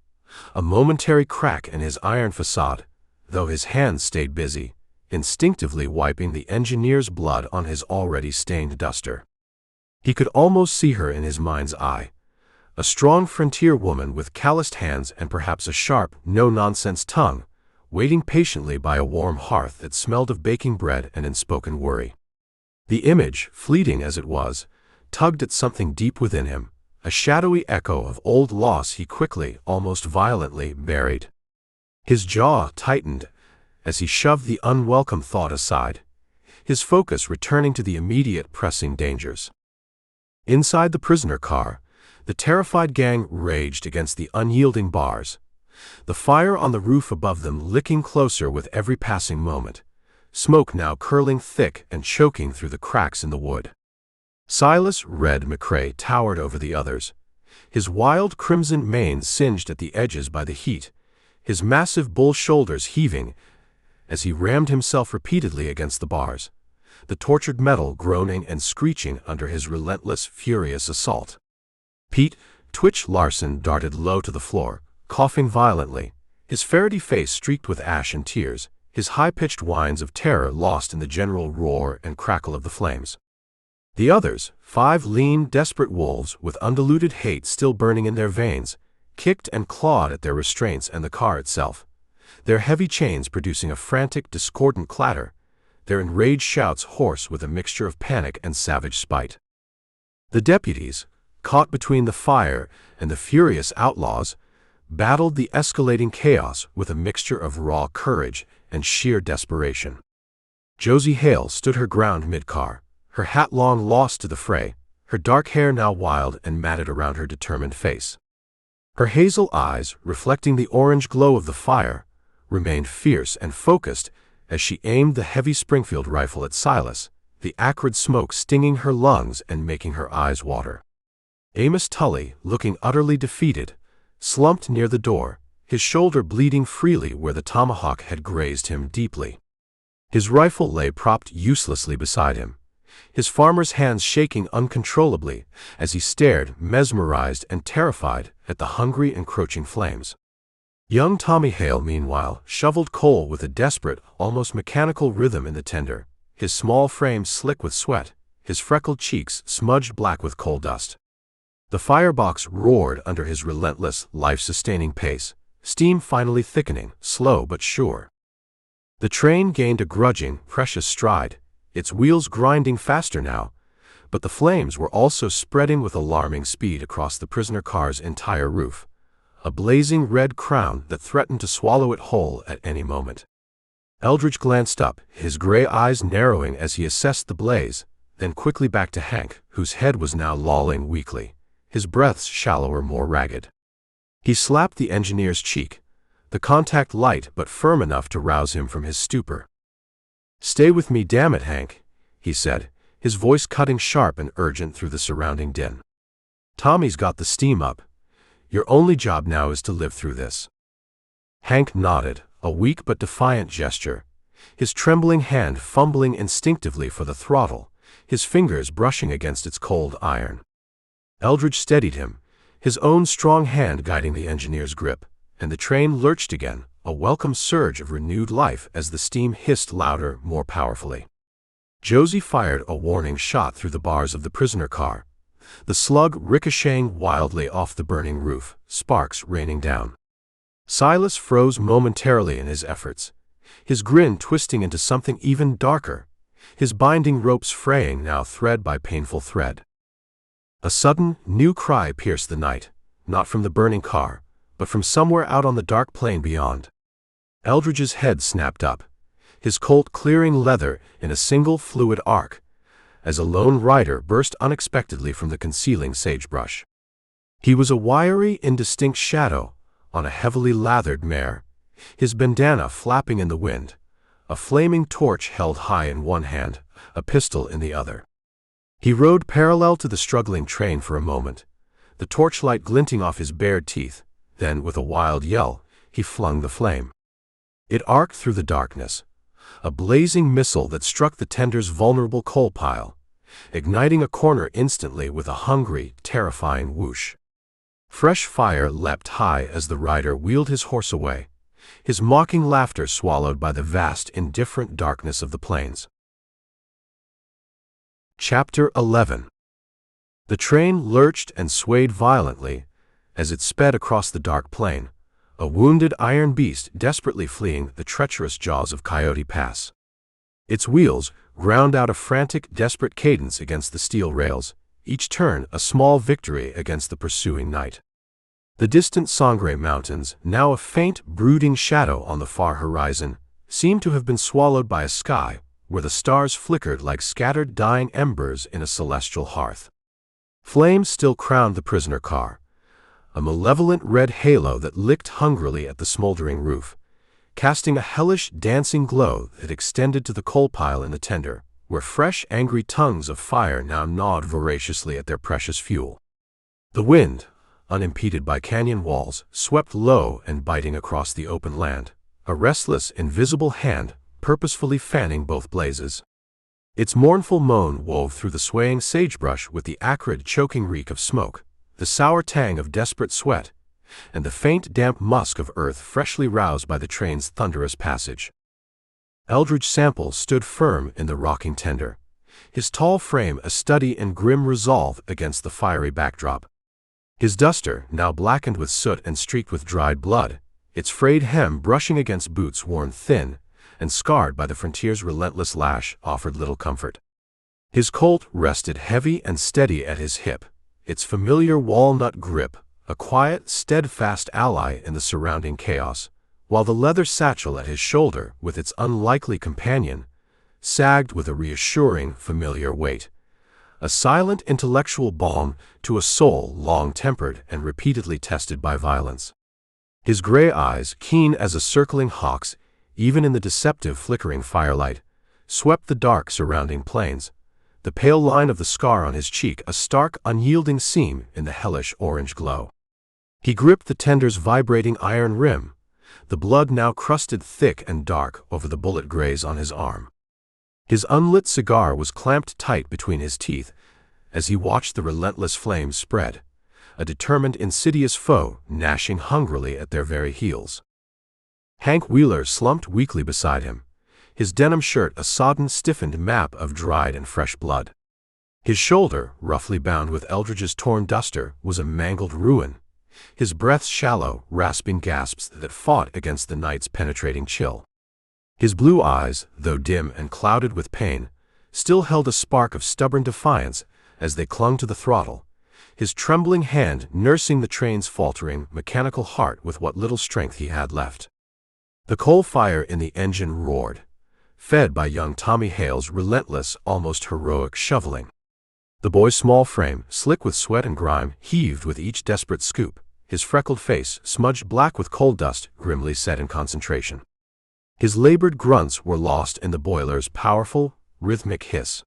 S1: a momentary crack in his iron facade, though his hands stayed busy, instinctively wiping the engineer's blood on his already stained duster. He could almost see her in his mind's eye, a strong frontier woman with calloused hands and perhaps a sharp, no-nonsense tongue, waiting patiently by a warm hearth that smelled of baking bread and unspoken worry. The image, fleeting as it was, tugged at something deep within him, a shadowy echo of old loss he quickly, almost violently, buried. His jaw tightened as he shoved the unwelcome thought aside, his focus returning to the immediate pressing dangers. Inside the prisoner car, the terrified gang raged against the unyielding bars, the fire on the roof above them licking closer with every passing moment, smoke now curling thick and choking through the cracks in the wood. Silas Red McCrae towered over the others, his wild crimson mane singed at the edges by the heat, his massive bull shoulders heaving as he rammed himself repeatedly against the bars, the tortured metal groaning and screeching under his relentless, furious assault. Pete Twitch Larson darted low to the floor, coughing violently, his ferrety face streaked with ash and tears, his high-pitched whines of terror lost in the general roar and crackle of the flames. The others, 5 lean, desperate wolves with undiluted hate still burning in their veins, kicked and clawed at their restraints and the car itself, their heavy chains producing a frantic, discordant clatter, their enraged shouts hoarse with a mixture of panic and savage spite. The deputies, caught between the fire and the furious outlaws, battled the escalating chaos with a mixture of raw courage and sheer desperation. Josie Hale stood her ground mid-car, her hat long lost to the fray, her dark hair now wild and matted around her determined face. Her hazel eyes, reflecting the orange glow of the fire, remained fierce and focused as she aimed the heavy Springfield rifle at Silas, the acrid smoke stinging her lungs and making her eyes water. Amos Tully, looking utterly defeated, slumped near the door, his shoulder bleeding freely where the tomahawk had grazed him deeply. His rifle lay propped uselessly beside him, his farmer's hands shaking uncontrollably as he stared, mesmerized and terrified, at the hungry, encroaching flames. Young Tommy Hale, meanwhile, shoveled coal with a desperate, almost mechanical rhythm in the tender, his small frame slick with sweat, his freckled cheeks smudged black with coal dust. The firebox roared under his relentless, life-sustaining pace, steam finally thickening, slow but sure. The train gained a grudging, precious stride, its wheels grinding faster now, but the flames were also spreading with alarming speed across the prisoner car's entire roof, a blazing red crown that threatened to swallow it whole at any moment. Eldridge glanced up, his gray eyes narrowing as he assessed the blaze, then quickly back to Hank, whose head was now lolling weakly, his breaths shallower, more ragged. He slapped the engineer's cheek, the contact light but firm enough to rouse him from his stupor. "Stay with me, damn it, Hank," he said, his voice cutting sharp and urgent through the surrounding din. "Tommy's got the steam up. Your only job now is to live through this." Hank nodded, a weak but defiant gesture, his trembling hand fumbling instinctively for the throttle, his fingers brushing against its cold iron. Eldridge steadied him, his own strong hand guiding the engineer's grip, and the train lurched again, a welcome surge of renewed life as the steam hissed louder, more powerfully. Josie fired a warning shot through the bars of the prisoner car, the slug ricocheting wildly off the burning roof, sparks raining down. Silas froze momentarily in his efforts, his grin twisting into something even darker, his binding ropes fraying now thread by painful thread. A sudden, new cry pierced the night, not from the burning car, but from somewhere out on the dark plain beyond. Eldridge's head snapped up, his Colt clearing leather in a single fluid arc, as a lone rider burst unexpectedly from the concealing sagebrush. He was a wiry, indistinct shadow on a heavily lathered mare, his bandana flapping in the wind, a flaming torch held high in one hand, a pistol in the other. He rode parallel to the struggling train for a moment, the torchlight glinting off his bared teeth, then, with a wild yell, he flung the flame. It arced through the darkness, a blazing missile that struck the tender's vulnerable coal pile, igniting a corner instantly with a hungry, terrifying whoosh. Fresh fire leapt high as the rider wheeled his horse away, his mocking laughter swallowed by the vast, indifferent darkness of the plains. Chapter 11. The train lurched and swayed violently as it sped across the dark plain, a wounded iron beast desperately fleeing the treacherous jaws of Coyote Pass. Its wheels ground out a frantic, desperate cadence against the steel rails, each turn a small victory against the pursuing night. The distant Sangre Mountains, now a faint, brooding shadow on the far horizon, seemed to have been swallowed by a sky where the stars flickered like scattered dying embers in a celestial hearth. Flames still crowned the prisoner car, a malevolent red halo that licked hungrily at the smoldering roof, casting a hellish, dancing glow that extended to the coal pile in the tender, where fresh, angry tongues of fire now gnawed voraciously at their precious fuel. The wind, unimpeded by canyon walls, swept low and biting across the open land, a restless, invisible hand purposefully fanning both blazes. Its mournful moan wove through the swaying sagebrush with the acrid, choking reek of smoke, the sour tang of desperate sweat, and the faint, damp musk of earth freshly roused by the train's thunderous passage. Eldridge Sample stood firm in the rocking tender, his tall frame a study in grim resolve against the fiery backdrop. His duster, now blackened with soot and streaked with dried blood, its frayed hem brushing against boots worn thin and scarred by the frontier's relentless lash, offered little comfort. His Colt rested heavy and steady at his hip, its familiar walnut grip a quiet, steadfast ally in the surrounding chaos, while the leather satchel at his shoulder, with its unlikely companion, sagged with a reassuring, familiar weight, a silent intellectual balm to a soul long-tempered and repeatedly tested by violence. His gray eyes, keen as a circling hawk's, even in the deceptive flickering firelight, swept the dark surrounding plains, the pale line of the scar on his cheek a stark, unyielding seam in the hellish orange glow. He gripped the tender's vibrating iron rim, the blood now crusted thick and dark over the bullet graze on his arm. His unlit cigar was clamped tight between his teeth as he watched the relentless flames spread, a determined, insidious foe gnashing hungrily at their very heels. Hank Wheeler slumped weakly beside him, his denim shirt a sodden, stiffened map of dried and fresh blood. His shoulder, roughly bound with Eldridge's torn duster, was a mangled ruin, his breath shallow, rasping gasps that fought against the night's penetrating chill. His blue eyes, though dim and clouded with pain, still held a spark of stubborn defiance as they clung to the throttle, his trembling hand nursing the train's faltering, mechanical heart with what little strength he had left. The coal fire in the engine roared, fed by young Tommy Hale's relentless, almost heroic shoveling. The boy's small frame, slick with sweat and grime, heaved with each desperate scoop, his freckled face, smudged black with coal dust, grimly set in concentration. His labored grunts were lost in the boiler's powerful, rhythmic hiss.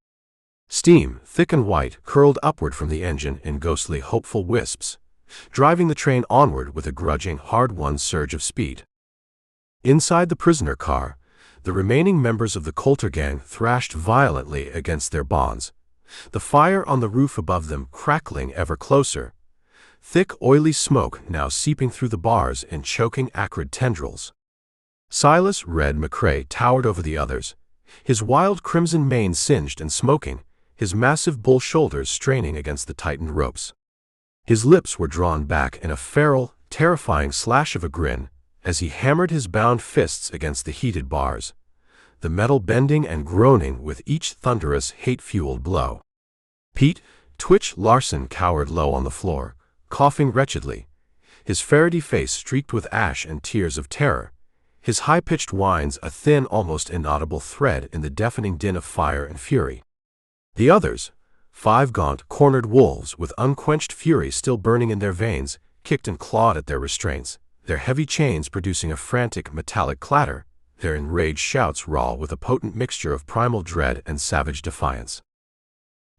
S1: Steam, thick and white, curled upward from the engine in ghostly, hopeful wisps, driving the train onward with a grudging, hard-won surge of speed. Inside the prisoner car, the remaining members of the Coulter Gang thrashed violently against their bonds, the fire on the roof above them crackling ever closer, thick, oily smoke now seeping through the bars in choking, acrid tendrils. Silas Red McCrae towered over the others, his wild crimson mane singed and smoking, his massive bull shoulders straining against the tightened ropes. His lips were drawn back in a feral, terrifying slash of a grin as he hammered his bound fists against the heated bars, the metal bending and groaning with each thunderous, hate-fueled blow. Pete Twitch Larson cowered low on the floor, coughing wretchedly, his ferrety face streaked with ash and tears of terror, his high-pitched whines a thin, almost inaudible thread in the deafening din of fire and fury. The others, 5 gaunt, cornered wolves with unquenched fury still burning in their veins, kicked and clawed at their restraints, their heavy chains producing a frantic, metallic clatter, their enraged shouts raw with a potent mixture of primal dread and savage defiance.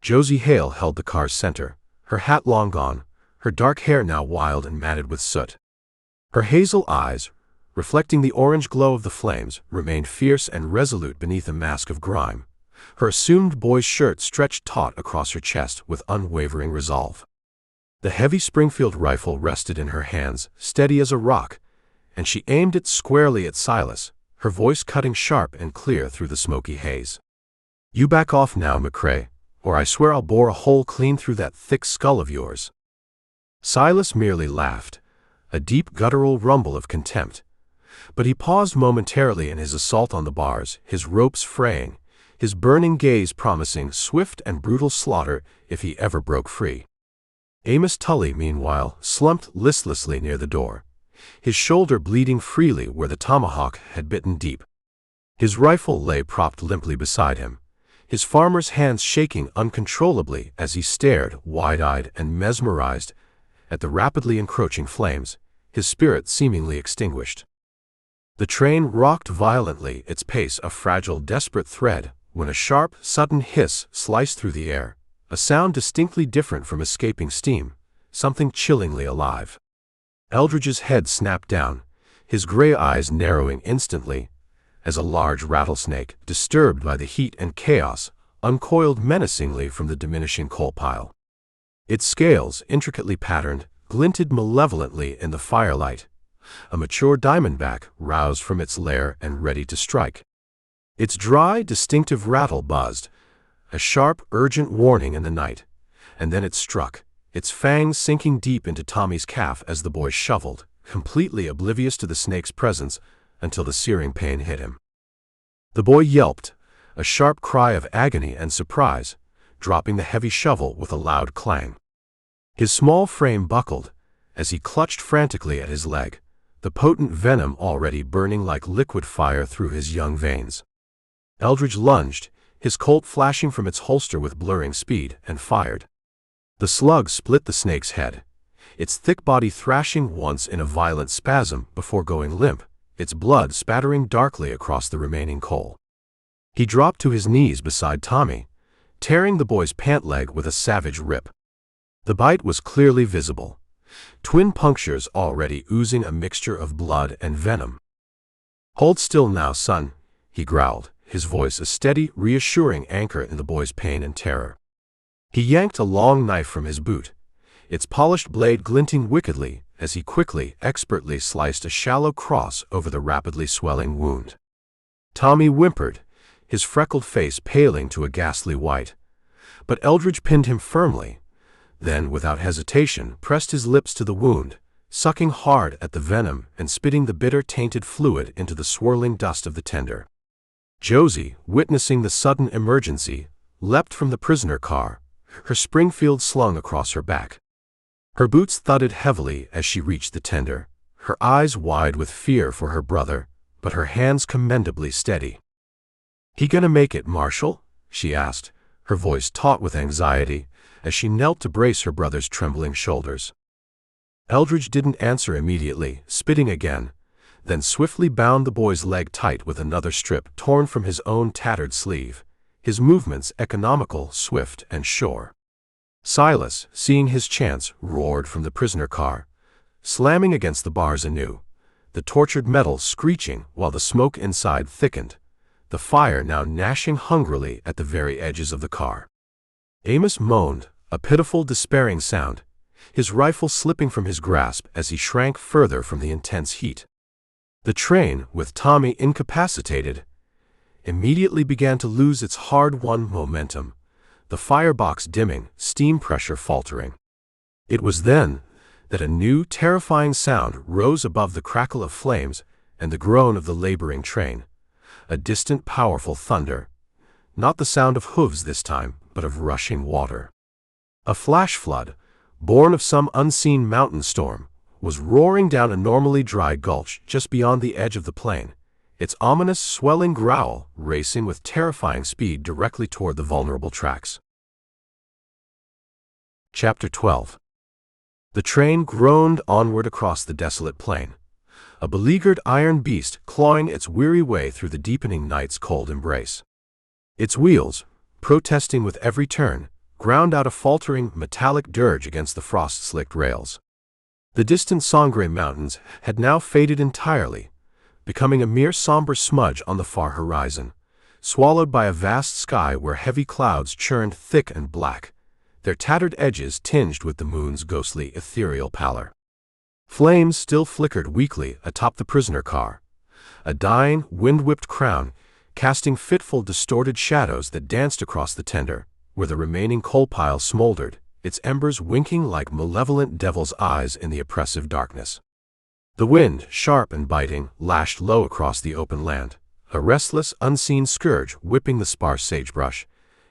S1: Josie Hale held the car's center, her hat long gone, her dark hair now wild and matted with soot. Her hazel eyes, reflecting the orange glow of the flames, remained fierce and resolute beneath a mask of grime, her assumed boy's shirt stretched taut across her chest with unwavering resolve. The heavy Springfield rifle rested in her hands, steady as a rock, and she aimed it squarely at Silas, her voice cutting sharp and clear through the smoky haze. "You back off now, McCrae, or I swear I'll bore a hole clean through that thick skull of yours." Silas merely laughed, a deep guttural rumble of contempt, but he paused momentarily in his assault on the bars, his ropes fraying, his burning gaze promising swift and brutal slaughter if he ever broke free. Amos Tully, meanwhile, slumped listlessly near the door, his shoulder bleeding freely where the tomahawk had bitten deep. His rifle lay propped limply beside him, his farmer's hands shaking uncontrollably as he stared, wide-eyed and mesmerized, at the rapidly encroaching flames, his spirit seemingly extinguished. The train rocked violently, its pace a fragile, desperate thread, when a sharp, sudden hiss sliced through the air, a sound distinctly different from escaping steam, something chillingly alive. Eldridge's head snapped down, his gray eyes narrowing instantly, as a large rattlesnake, disturbed by the heat and chaos, uncoiled menacingly from the diminishing coal pile. Its scales, intricately patterned, glinted malevolently in the firelight, a mature diamondback roused from its lair and ready to strike. Its dry, distinctive rattle buzzed, a sharp, urgent warning in the night, and then it struck, its fangs sinking deep into Tommy's calf as the boy shuffled, completely oblivious to the snake's presence until the searing pain hit him. The boy yelped, a sharp cry of agony and surprise, dropping the heavy shovel with a loud clang. His small frame buckled as he clutched frantically at his leg, the potent venom already burning like liquid fire through his young veins. Eldridge lunged, his Colt flashing from its holster with blurring speed, and fired. The slug split the snake's head, its thick body thrashing once in a violent spasm before going limp, its blood spattering darkly across the remaining coal. He dropped to his knees beside Tommy, tearing the boy's pant leg with a savage rip. The bite was clearly visible, twin punctures already oozing a mixture of blood and venom. "Hold still now, son," he growled, his voice a steady, reassuring anchor in the boy's pain and terror. He yanked a long knife from his boot, its polished blade glinting wickedly as he quickly, expertly sliced a shallow cross over the rapidly swelling wound. Tommy whimpered, his freckled face paling to a ghastly white, but Eldridge pinned him firmly, then, without hesitation, pressed his lips to the wound, sucking hard at the venom and spitting the bitter, tainted fluid into the swirling dust of the tender. Josie, witnessing the sudden emergency, leapt from the prisoner car, her Springfield slung across her back. Her boots thudded heavily as she reached the tender, her eyes wide with fear for her brother, but her hands commendably steady. "He gonna make it, Marshal?" she asked, her voice taut with anxiety, as she knelt to brace her brother's trembling shoulders. Eldridge didn't answer immediately, spitting again, then swiftly bound the boy's leg tight with another strip torn from his own tattered sleeve, his movements economical, swift, and sure. Silas, seeing his chance, roared from the prisoner car, slamming against the bars anew, the tortured metal screeching while the smoke inside thickened, the fire now gnashing hungrily at the very edges of the car. Amos moaned, a pitiful, despairing sound, his rifle slipping from his grasp as he shrank further from the intense heat. The train, with Tommy incapacitated, immediately began to lose its hard-won momentum, the firebox dimming, steam pressure faltering. It was then that a new, terrifying sound rose above the crackle of flames and the groan of the laboring train, a distant, powerful thunder, not the sound of hooves this time, but of rushing water. A flash flood, born of some unseen mountain storm, was roaring down a normally dry gulch just beyond the edge of the plain, its ominous, swelling growl racing with terrifying speed directly toward the vulnerable tracks. Chapter 12. The train groaned onward across the desolate plain, a beleaguered iron beast clawing its weary way through the deepening night's cold embrace. Its wheels, protesting with every turn, ground out a faltering, metallic dirge against the frost-slicked rails. The distant Sangre Mountains had now faded entirely, becoming a mere somber smudge on the far horizon, swallowed by a vast sky where heavy clouds churned thick and black, their tattered edges tinged with the moon's ghostly ethereal pallor. Flames still flickered weakly atop the prisoner car, a dying, wind-whipped crown casting fitful, distorted shadows that danced across the tender, where the remaining coal pile smoldered, its embers winking like malevolent devil's eyes in the oppressive darkness. The wind, sharp and biting, lashed low across the open land, a restless, unseen scourge whipping the sparse sagebrush,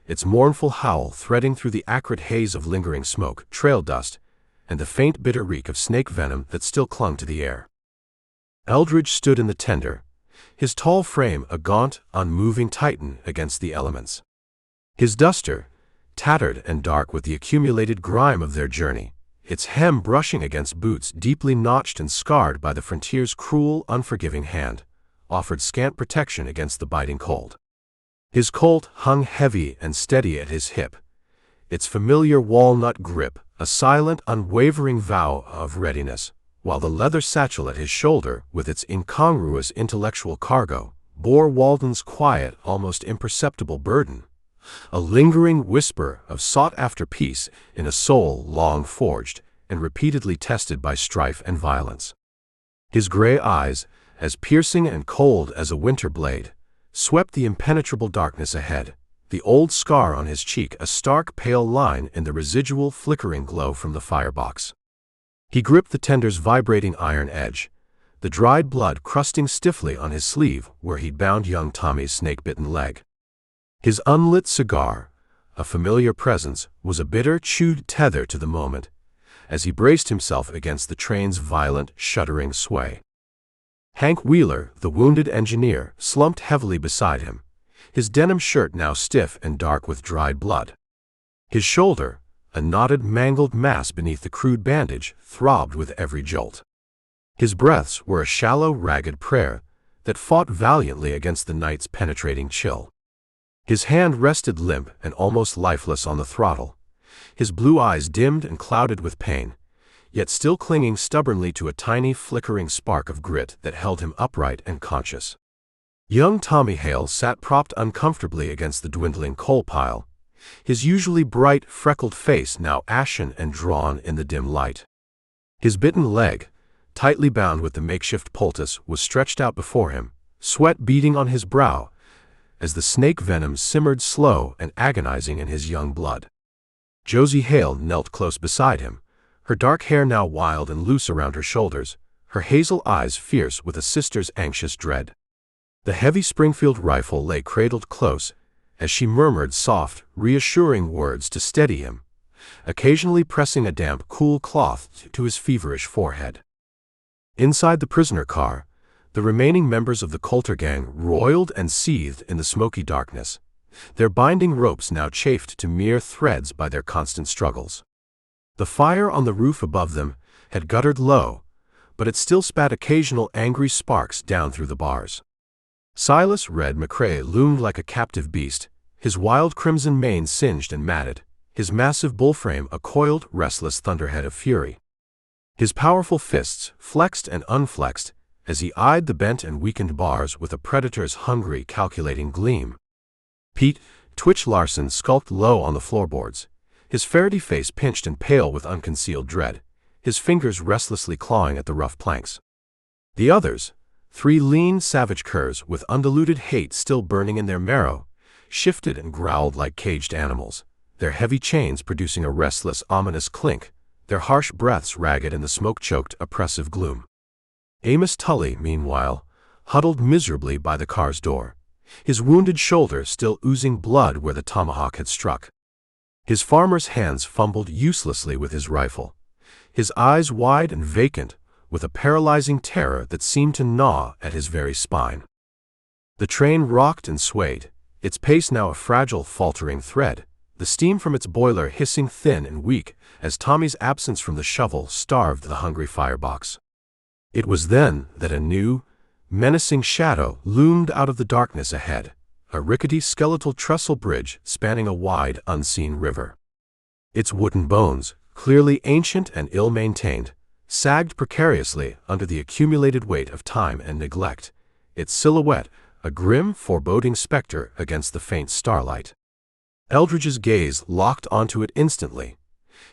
S1: its mournful howl threading through the acrid haze of lingering smoke, trail dust, and the faint, bitter reek of snake venom that still clung to the air. Eldridge stood in the tender, his tall frame a gaunt, unmoving titan against the elements. His duster, tattered and dark with the accumulated grime of their journey, its hem brushing against boots deeply notched and scarred by the frontier's cruel, unforgiving hand, offered scant protection against the biting cold. His Colt hung heavy and steady at his hip, its familiar walnut grip a silent, unwavering vow of readiness, while the leather satchel at his shoulder, with its incongruous intellectual cargo, bore Walden's quiet, almost imperceptible burden, a lingering whisper of sought-after peace in a soul long forged and repeatedly tested by strife and violence. His gray eyes, as piercing and cold as a winter blade, swept the impenetrable darkness ahead, the old scar on his cheek a stark pale line in the residual flickering glow from the firebox. He gripped the tender's vibrating iron edge, the dried blood crusting stiffly on his sleeve where he'd bound young Tommy's snake-bitten leg. His unlit cigar, a familiar presence, was a bitter, chewed tether to the moment, as he braced himself against the train's violent, shuddering sway. Hank Wheeler, the wounded engineer, slumped heavily beside him, his denim shirt now stiff and dark with dried blood. His shoulder, a knotted, mangled mass beneath the crude bandage, throbbed with every jolt. His breaths were a shallow, ragged prayer that fought valiantly against the night's penetrating chill. His hand rested limp and almost lifeless on the throttle, his blue eyes dimmed and clouded with pain, yet still clinging stubbornly to a tiny, flickering spark of grit that held him upright and conscious. Young Tommy Hale sat propped uncomfortably against the dwindling coal pile, his usually bright, freckled face now ashen and drawn in the dim light. His bitten leg, tightly bound with the makeshift poultice, was stretched out before him, sweat beading on his brow, as the snake venom simmered slow and agonizing in his young blood. Josie Hale knelt close beside him, her dark hair now wild and loose around her shoulders, her hazel eyes fierce with a sister's anxious dread. The heavy Springfield rifle lay cradled close, as she murmured soft, reassuring words to steady him, occasionally pressing a damp, cool cloth to his feverish forehead. Inside the prisoner car, the remaining members of the Coulter Gang roiled and seethed in the smoky darkness, their binding ropes now chafed to mere threads by their constant struggles. The fire on the roof above them had guttered low, but it still spat occasional angry sparks down through the bars. Silas Red McCrae loomed like a captive beast, his wild crimson mane singed and matted, his massive bullframe a coiled, restless thunderhead of fury. His powerful fists flexed and unflexed as he eyed the bent and weakened bars with a predator's hungry, calculating gleam. Pete Twitch Larson skulked low on the floorboards, his ferrety face pinched and pale with unconcealed dread, his fingers restlessly clawing at the rough planks. The others, three lean, savage curs with undiluted hate still burning in their marrow, shifted and growled like caged animals, their heavy chains producing a restless, ominous clink, their harsh breaths ragged in the smoke-choked, oppressive gloom. Amos Tully, meanwhile, huddled miserably by the car's door, his wounded shoulder still oozing blood where the tomahawk had struck. His farmer's hands fumbled uselessly with his rifle, his eyes wide and vacant with a paralyzing terror that seemed to gnaw at his very spine. The train rocked and swayed, its pace now a fragile, faltering thread, the steam from its boiler hissing thin and weak as Tommy's absence from the shovel starved the hungry firebox. It was then that a new, menacing shadow loomed out of the darkness ahead, a rickety skeletal trestle bridge spanning a wide, unseen river. Its wooden bones, clearly ancient and ill-maintained, sagged precariously under the accumulated weight of time and neglect, its silhouette a grim, foreboding specter against the faint starlight. Eldridge's gaze locked onto it instantly,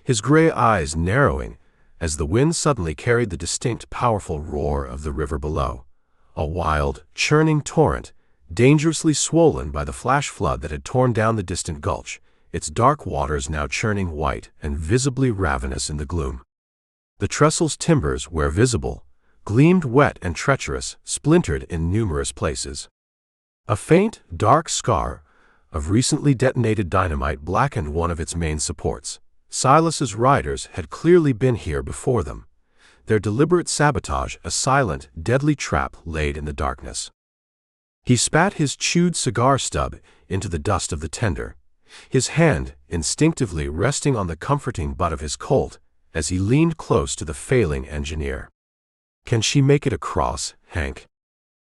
S1: his gray eyes narrowing as the wind suddenly carried the distinct, powerful roar of the river below, a wild, churning torrent, dangerously swollen by the flash flood that had torn down the distant gulch, its dark waters now churning white and visibly ravenous in the gloom. The trestle's timbers, where visible, gleamed wet and treacherous, splintered in numerous places. A faint, dark scar of recently detonated dynamite blackened one of its main supports. Silas's riders had clearly been here before them, their deliberate sabotage a silent, deadly trap laid in the darkness. He spat his chewed cigar stub into the dust of the tender, his hand instinctively resting on the comforting butt of his Colt as he leaned close to the failing engineer. "Can she make it across, Hank?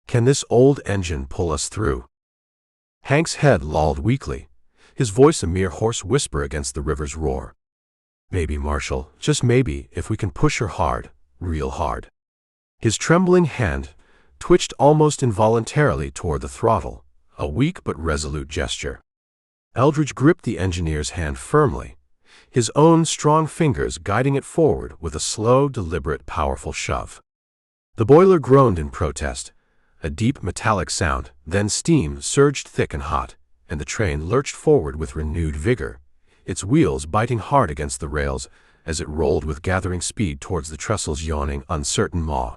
S1: Can this old engine pull us through?" Hank's head lolled weakly, his voice a mere hoarse whisper against the river's roar. "Maybe, Marshal, just maybe, if we can push her hard, real hard." His trembling hand twitched almost involuntarily toward the throttle, a weak but resolute gesture. Eldridge gripped the engineer's hand firmly, his own strong fingers guiding it forward with a slow, deliberate, powerful shove. The boiler groaned in protest, a deep metallic sound, then steam surged thick and hot, and the train lurched forward with renewed vigor, its wheels biting hard against the rails as it rolled with gathering speed towards the trestle's yawning, uncertain maw.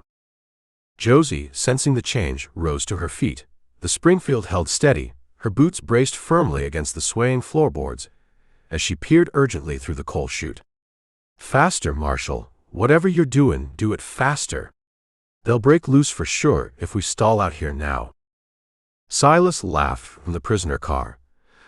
S1: Josie, sensing the change, rose to her feet. The Springfield held steady, her boots braced firmly against the swaying floorboards, as she peered urgently through the coal chute. "Faster, Marshal. Whatever you're doing, do it faster. They'll break loose for sure if we stall out here now." Silas laughed from the prisoner car,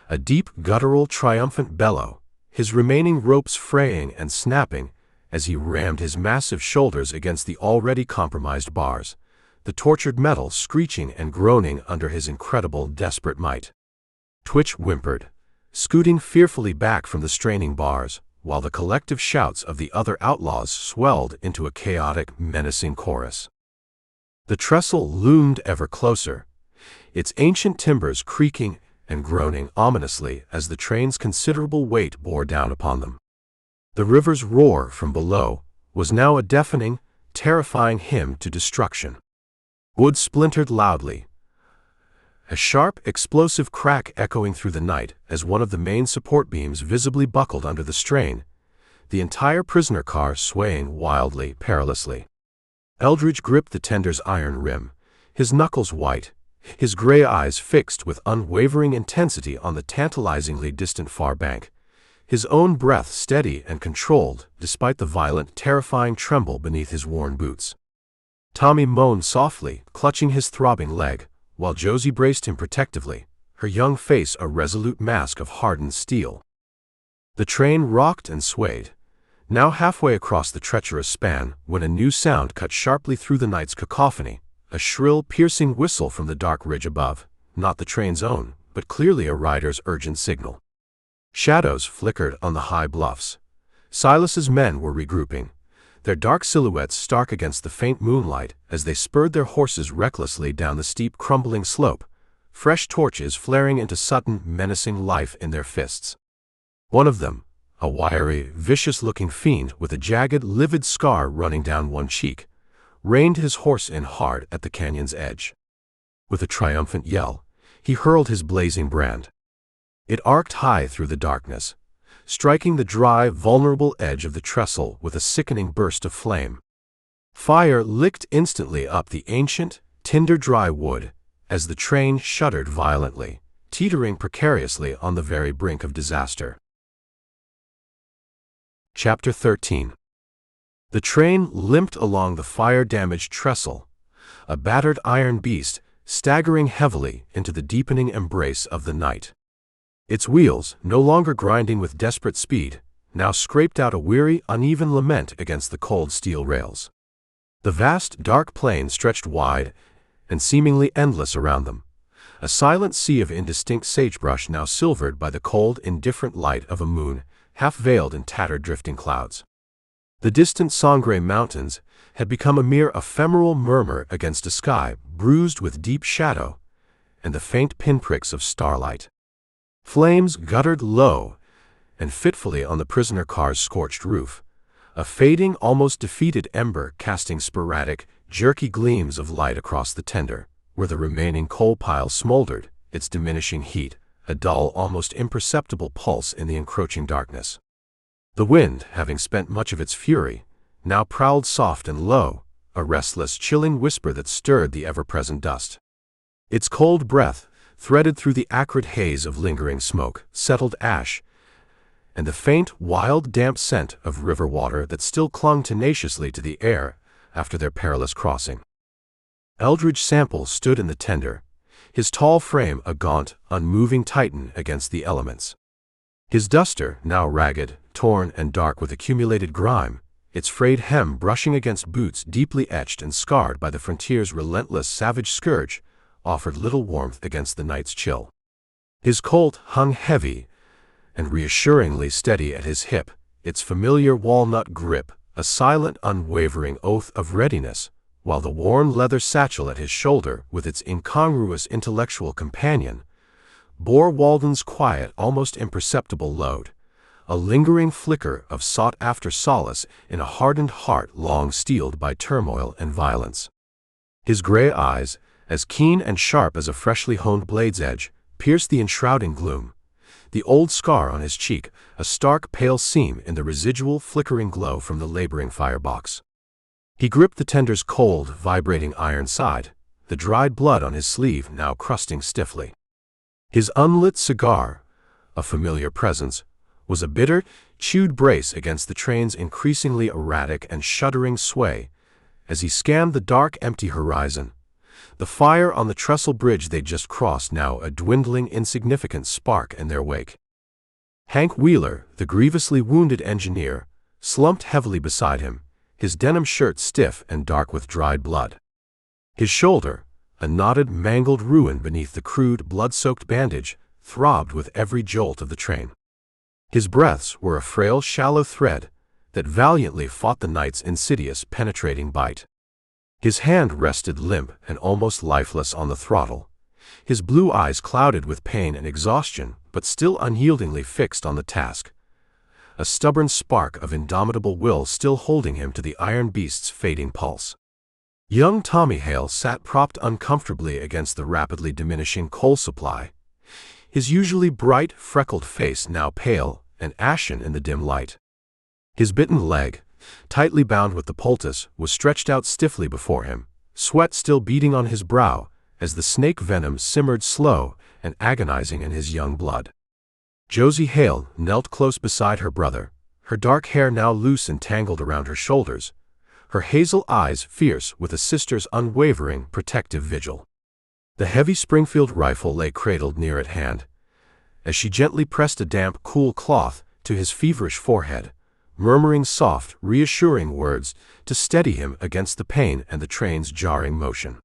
S1: a deep, guttural, triumphant bellow, his remaining ropes fraying and snapping as he rammed his massive shoulders against the already compromised bars, the tortured metal screeching and groaning under his incredible, desperate might. Twitch whimpered, scooting fearfully back from the straining bars, while the collective shouts of the other outlaws swelled into a chaotic, menacing chorus. The trestle loomed ever closer, its ancient timbers creaking and groaning ominously as the train's considerable weight bore down upon them. The river's roar from below was now a deafening, terrifying hymn to destruction. Wood splintered loudly, a sharp, explosive crack echoing through the night as one of the main support beams visibly buckled under the strain, the entire prisoner car swaying wildly, perilously. Eldridge gripped the tender's iron rim, his knuckles white, his gray eyes fixed with unwavering intensity on the tantalizingly distant far bank, his own breath steady and controlled despite the violent, terrifying tremble beneath his worn boots. Tommy moaned softly, clutching his throbbing leg, while Josie braced him protectively, her young face a resolute mask of hardened steel. The train rocked and swayed, now halfway across the treacherous span when a new sound cut sharply through the night's cacophony, a shrill, piercing whistle from the dark ridge above, not the train's own, but clearly a rider's urgent signal. Shadows flickered on the high bluffs. Silas's men were regrouping, their dark silhouettes stark against the faint moonlight as they spurred their horses recklessly down the steep, crumbling slope, fresh torches flaring into sudden, menacing life in their fists. One of them, a wiry, vicious-looking fiend with a jagged, livid scar running down one cheek, reined his horse in hard at the canyon's edge. With a triumphant yell, he hurled his blazing brand. It arced high through the darkness, striking the dry, vulnerable edge of the trestle with a sickening burst of flame. Fire licked instantly up the ancient, tinder-dry wood as the train shuddered violently, teetering precariously on the very brink of disaster. Chapter 13. The train limped along the fire-damaged trestle, a battered iron beast staggering heavily into the deepening embrace of the night. Its wheels, no longer grinding with desperate speed, now scraped out a weary, uneven lament against the cold steel rails. The vast, dark plain stretched wide and seemingly endless around them, a silent sea of indistinct sagebrush now silvered by the cold, indifferent light of a moon, half-veiled in tattered drifting clouds. The distant Sangre Mountains had become a mere ephemeral murmur against a sky bruised with deep shadow and the faint pinpricks of starlight. Flames guttered low and fitfully on the prisoner car's scorched roof, a fading, almost defeated ember casting sporadic, jerky gleams of light across the tender, where the remaining coal pile smoldered, its diminishing heat, a dull, almost imperceptible pulse in the encroaching darkness. The wind, having spent much of its fury, now prowled soft and low, a restless, chilling whisper that stirred the ever-present dust. Its cold breath, threaded through the acrid haze of lingering smoke, settled ash, and the faint, wild, damp scent of river water that still clung tenaciously to the air after their perilous crossing. Eldridge Sample stood in the tender, his tall frame a gaunt, unmoving titan against the elements. His duster, now ragged, torn and dark with accumulated grime, its frayed hem brushing against boots deeply etched and scarred by the frontier's relentless, savage scourge, offered little warmth against the night's chill. His Colt hung heavy and reassuringly steady at his hip, its familiar walnut grip a silent, unwavering oath of readiness, while the worn leather satchel at his shoulder, with its incongruous intellectual companion, bore Walden's quiet, almost imperceptible load, a lingering flicker of sought-after solace in a hardened heart long steeled by turmoil and violence. His gray eyes, as keen and sharp as a freshly honed blade's edge, pierced the enshrouding gloom, the old scar on his cheek a stark pale seam in the residual flickering glow from the laboring firebox. He gripped the tender's cold, vibrating iron side, the dried blood on his sleeve now crusting stiffly. His unlit cigar, a familiar presence, was a bitter, chewed brace against the train's increasingly erratic and shuddering sway as he scanned the dark, empty horizon, the fire on the trestle bridge they'd just crossed now a dwindling, insignificant spark in their wake. Hank Wheeler, the grievously wounded engineer, slumped heavily beside him, his denim shirt stiff and dark with dried blood. His shoulder, a knotted, mangled ruin beneath the crude, blood-soaked bandage, throbbed with every jolt of the train. His breaths were a frail, shallow thread that valiantly fought the night's insidious, penetrating bite. His hand rested limp and almost lifeless on the throttle, his blue eyes clouded with pain and exhaustion, but still unyieldingly fixed on the task, a stubborn spark of indomitable will still holding him to the iron beast's fading pulse. Young Tommy Hale sat propped uncomfortably against the rapidly diminishing coal supply, his usually bright, freckled face now pale and ashen in the dim light. His bitten leg, tightly bound with the poultice, was stretched out stiffly before him, sweat still beading on his brow as the snake venom simmered slow and agonizing in his young blood. Josie Hale knelt close beside her brother, her dark hair now loose and tangled around her shoulders, her hazel eyes fierce with a sister's unwavering, protective vigil. The heavy Springfield rifle lay cradled near at hand, as she gently pressed a damp, cool cloth to his feverish forehead, murmuring soft, reassuring words to steady him against the pain and the train's jarring motion.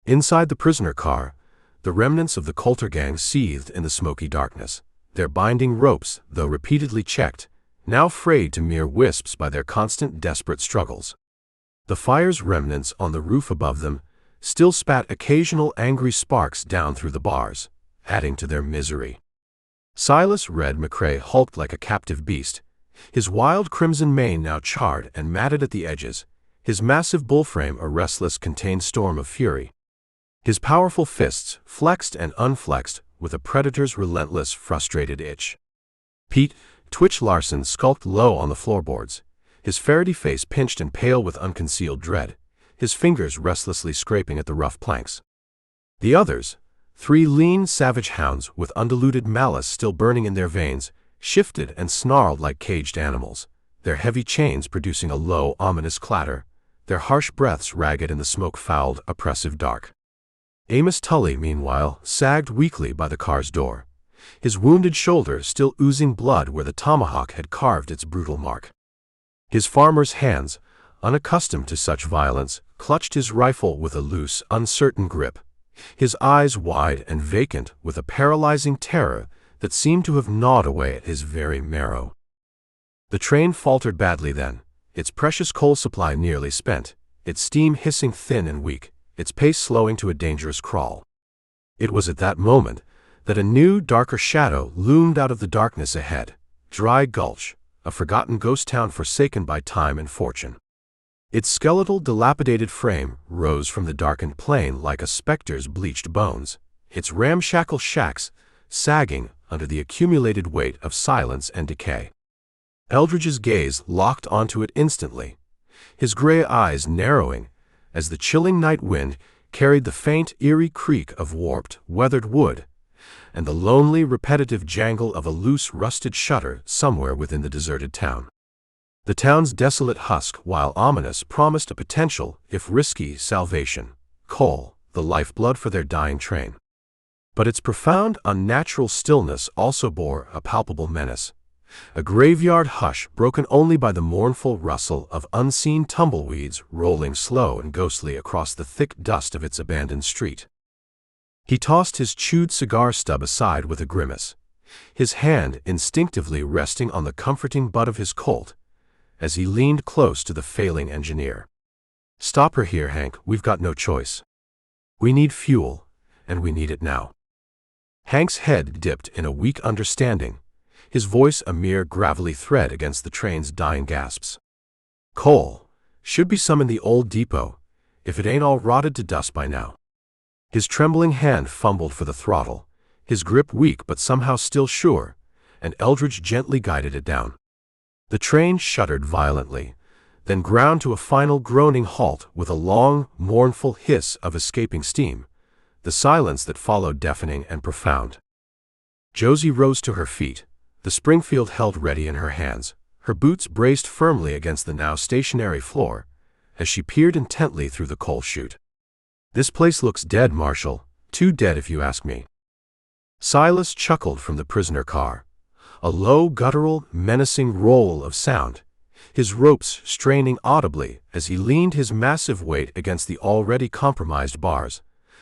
S1: Inside the prisoner car, the remnants of the Coulter Gang seethed in the smoky darkness, their binding ropes, though repeatedly checked, now frayed to mere wisps by their constant, desperate struggles. The fire's remnants on the roof above them still spat occasional angry sparks down through the bars, adding to their misery. Silas Red McCrae hulked like a captive beast, his wild crimson mane now charred and matted at the edges, his massive bullframe a restless, contained storm of fury. His powerful fists flexed and unflexed with a predator's relentless, frustrated itch. Pete Twitch Larson skulked low on the floorboards, his ferrety face pinched and pale with unconcealed dread, his fingers restlessly scraping at the rough planks. The others, 3 lean, savage hounds with undiluted malice still burning in their veins, shifted and snarled like caged animals, their heavy chains producing a low, ominous clatter, their harsh breaths ragged in the smoke-fouled, oppressive dark. Amos Tully, meanwhile, sagged weakly by the car's door, his wounded shoulder still oozing blood where the tomahawk had carved its brutal mark. His farmer's hands, unaccustomed to such violence, clutched his rifle with a loose, uncertain grip, his eyes wide and vacant with a paralyzing terror that seemed to have gnawed away at his very marrow. The train faltered badly then, its precious coal supply nearly spent, its steam hissing thin and weak, its pace slowing to a dangerous crawl. It was at that moment that a new, darker shadow loomed out of the darkness ahead, Dry Gulch, a forgotten ghost town forsaken by time and fortune. Its skeletal, dilapidated frame rose from the darkened plain like a specter's bleached bones, its ramshackle shacks sagging under the accumulated weight of silence and decay. Eldridge's gaze locked onto it instantly, his gray eyes narrowing as the chilling night wind carried the faint, eerie creak of warped, weathered wood and the lonely, repetitive jangle of a loose, rusted shutter somewhere within the deserted town. The town's desolate husk, while ominous, promised a potential, if risky, salvation, coal, the lifeblood for their dying train. But its profound, unnatural stillness also bore a palpable menace, a graveyard hush broken only by the mournful rustle of unseen tumbleweeds rolling slow and ghostly across the thick dust of its abandoned street. He tossed his chewed cigar stub aside with a grimace, his hand instinctively resting on the comforting butt of his Colt, as he leaned close to the failing engineer. "Stop her here, Hank, we've got no choice. We need fuel, and we need it now." Hank's head dipped in a weak understanding, his voice a mere gravelly thread against the train's dying gasps. "Coal. Should be some in the old depot, if it ain't all rotted to dust by now." His trembling hand fumbled for the throttle, his grip weak but somehow still sure, and Eldridge gently guided it down. The train shuddered violently, then ground to a final groaning halt with a long, mournful hiss of escaping steam, the silence that followed deafening and profound. Josie rose to her feet, the Springfield held ready in her hands, her boots braced firmly against the now stationary floor, as she peered intently through the coal chute. "This place looks dead, Marshal. Too dead if you ask me." Silas chuckled from the prisoner car, a low, guttural, menacing roll of sound, his ropes straining audibly as he leaned his massive weight against the already compromised bars,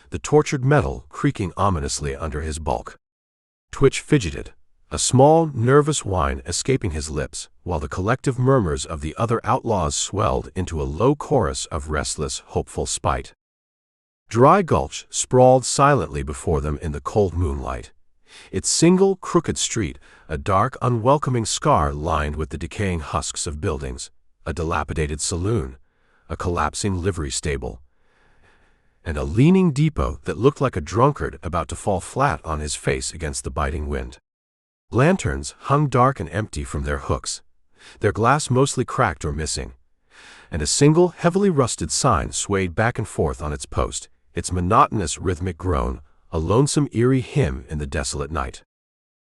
S1: the tortured metal creaking ominously under his bulk. Twitch fidgeted, a small, nervous whine escaping his lips, while the collective murmurs of the other outlaws swelled into a low chorus of restless, hopeful spite. Dry Gulch sprawled silently before them in the cold moonlight, its single, crooked street a dark, unwelcoming scar lined with the decaying husks of buildings, a dilapidated saloon, a collapsing livery stable, and a leaning depot that looked like a drunkard about to fall flat on his face against the biting wind. Lanterns hung dark and empty from their hooks, their glass mostly cracked or missing, and a single, heavily rusted sign swayed back and forth on its post, its monotonous rhythmic groan a lonesome, eerie hymn in the desolate night.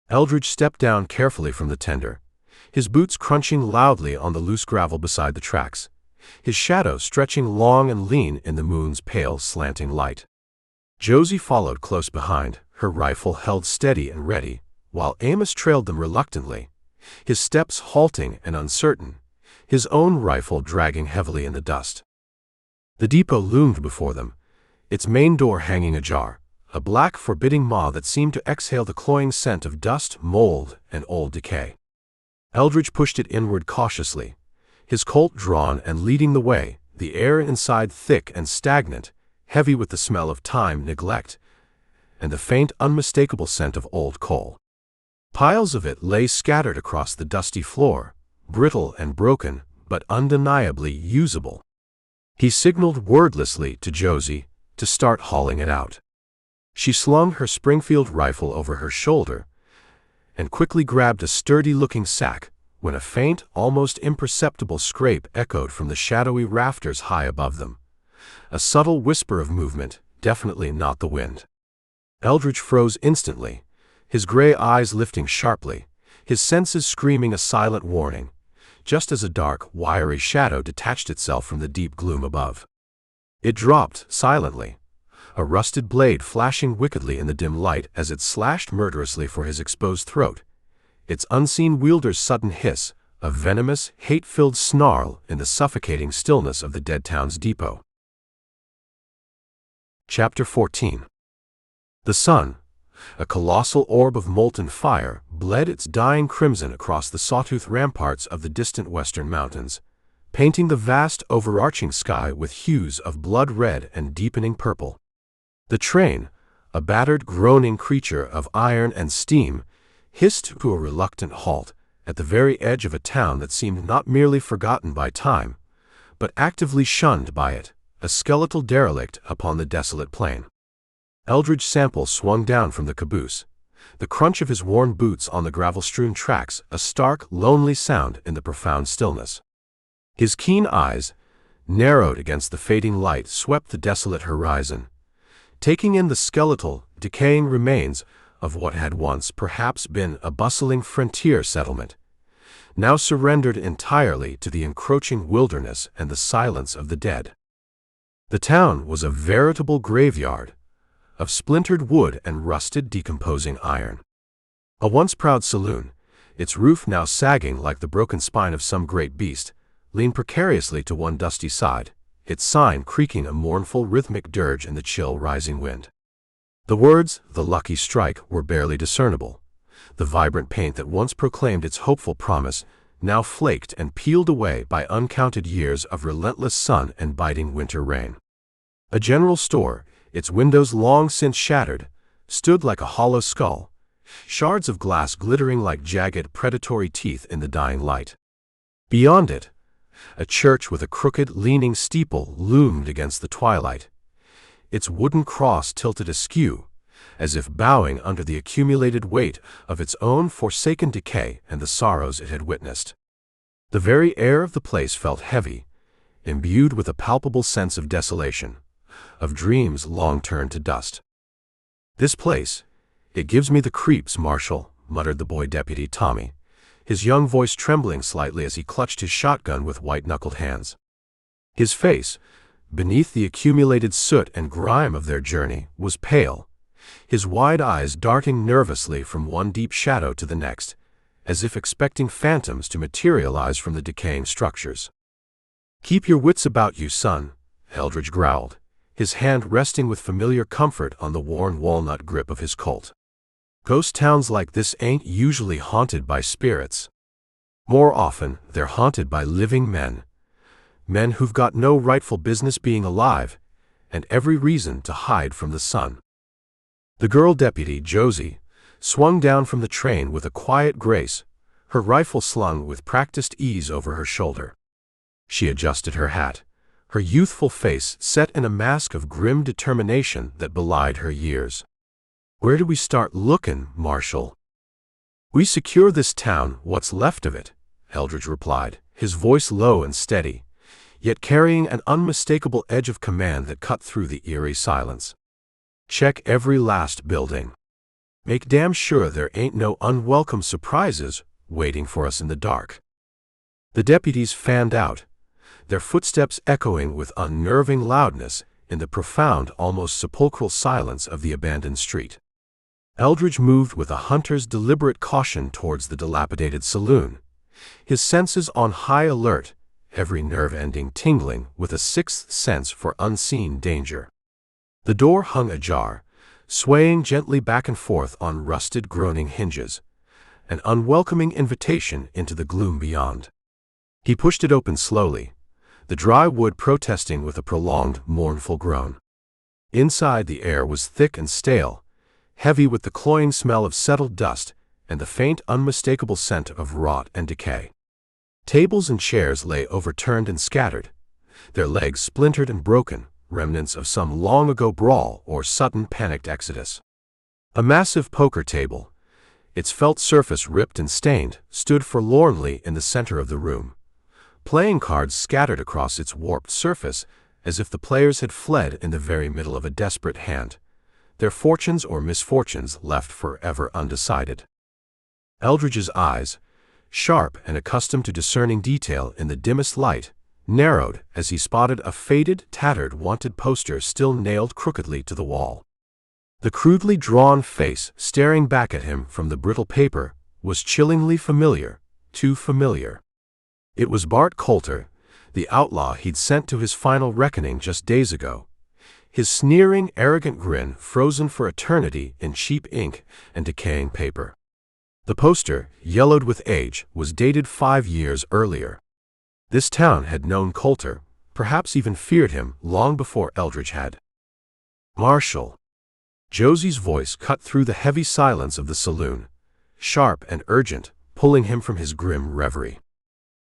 S1: Eldridge stepped down carefully from the tender, his boots crunching loudly on the loose gravel beside the tracks, his shadow stretching long and lean in the moon's pale, slanting light. Josie followed close behind, her rifle held steady and ready, while Amos trailed them reluctantly, his steps halting and uncertain, his own rifle dragging heavily in the dust. The depot loomed before them, its main door hanging ajar, a black, forbidding maw that seemed to exhale the cloying scent of dust, mold, and old decay. Eldridge pushed it inward cautiously, his Colt drawn and leading the way, the air inside thick and stagnant, heavy with the smell of time, neglect, and the faint, unmistakable scent of old coal. Piles of it lay scattered across the dusty floor, brittle and broken, but undeniably usable. He signaled wordlessly to Josie to start hauling it out. She slung her Springfield rifle over her shoulder and quickly grabbed a sturdy-looking sack when a faint, almost imperceptible scrape echoed from the shadowy rafters high above them. A subtle whisper of movement, definitely not the wind. Eldridge froze instantly, his gray eyes lifting sharply, his senses screaming a silent warning, just as a dark, wiry shadow detached itself from the deep gloom above. It dropped silently, a rusted blade flashing wickedly in the dim light as it slashed murderously for his exposed throat, its unseen wielder's sudden hiss, a venomous, hate-filled snarl in the suffocating stillness of the dead town's depot. Chapter 14. The sun, a colossal orb of molten fire, bled its dying crimson across the sawtooth ramparts of the distant western mountains, painting the vast, overarching sky with hues of blood-red and deepening purple. The train, a battered, groaning creature of iron and steam, hissed to a reluctant halt at the very edge of a town that seemed not merely forgotten by time, but actively shunned by it, a skeletal derelict upon the desolate plain. Eldridge Sample swung down from the caboose, the crunch of his worn boots on the gravel-strewn tracks a stark, lonely sound in the profound stillness. His keen eyes, narrowed against the fading light, swept the desolate horizon, taking in the skeletal, decaying remains of what had once perhaps been a bustling frontier settlement, now surrendered entirely to the encroaching wilderness and the silence of the dead. The town was a veritable graveyard of splintered wood and rusted, decomposing iron. A once proud saloon, its roof now sagging like the broken spine of some great beast, leaned precariously to one dusty side, its sign creaking a mournful, rhythmic dirge in the chill rising wind. The words, "The Lucky Strike," were barely discernible. The vibrant paint that once proclaimed its hopeful promise now flaked and peeled away by uncounted years of relentless sun and biting winter rain. A general store, its windows long since shattered, stood like a hollow skull, shards of glass glittering like jagged, predatory teeth in the dying light. Beyond it, a church with a crooked, leaning steeple loomed against the twilight, its wooden cross tilted askew, as if bowing under the accumulated weight of its own forsaken decay and the sorrows it had witnessed. The very air of the place felt heavy, imbued with a palpable sense of desolation, of dreams long turned to dust. "This place, it gives me the creeps, Marshal," muttered the boy deputy Tommy, his young voice trembling slightly as he clutched his shotgun with white-knuckled hands. His face, beneath the accumulated soot and grime of their journey, was pale, his wide eyes darting nervously from one deep shadow to the next, as if expecting phantoms to materialize from the decaying structures. "Keep your wits about you, son," Eldridge growled, his hand resting with familiar comfort on the worn walnut grip of his Colt. "Ghost towns like this ain't usually haunted by spirits. More often, they're haunted by living men. Men who've got no rightful business being alive, and every reason to hide from the sun." The girl deputy, Josie, swung down from the train with a quiet grace, her rifle slung with practiced ease over her shoulder. She adjusted her hat, her youthful face set in a mask of grim determination that belied her years. "Where do we start lookin', Marshal?" "We secure this town, what's left of it," Eldridge replied, his voice low and steady, yet carrying an unmistakable edge of command that cut through the eerie silence. "Check every last building. Make damn sure there ain't no unwelcome surprises waiting for us in the dark." The deputies fanned out, their footsteps echoing with unnerving loudness in the profound, almost sepulchral silence of the abandoned street. Eldridge moved with a hunter's deliberate caution towards the dilapidated saloon, his senses on high alert, every nerve ending tingling with a sixth sense for unseen danger. The door hung ajar, swaying gently back and forth on rusted, groaning hinges, an unwelcoming invitation into the gloom beyond. He pushed it open slowly, the dry wood protesting with a prolonged, mournful groan. Inside, the air was thick and stale, heavy with the cloying smell of settled dust and the faint, unmistakable scent of rot and decay. Tables and chairs lay overturned and scattered, their legs splintered and broken, remnants of some long-ago brawl or sudden panicked exodus. A massive poker table, its felt surface ripped and stained, stood forlornly in the center of the room, playing cards scattered across its warped surface as if the players had fled in the very middle of a desperate hand, their fortunes or misfortunes left forever undecided. Eldridge's eyes, sharp and accustomed to discerning detail in the dimmest light, narrowed as he spotted a faded, tattered wanted poster still nailed crookedly to the wall. The crudely drawn face staring back at him from the brittle paper was chillingly familiar, too familiar. It was Bart Coulter, the outlaw he'd sent to his final reckoning just days ago, his sneering, arrogant grin frozen for eternity in cheap ink and decaying paper. The poster, yellowed with age, was dated 5 years earlier. This town had known Coulter, perhaps even feared him, long before Eldridge had. "Marshal." Josie's voice cut through the heavy silence of the saloon, sharp and urgent, pulling him from his grim reverie.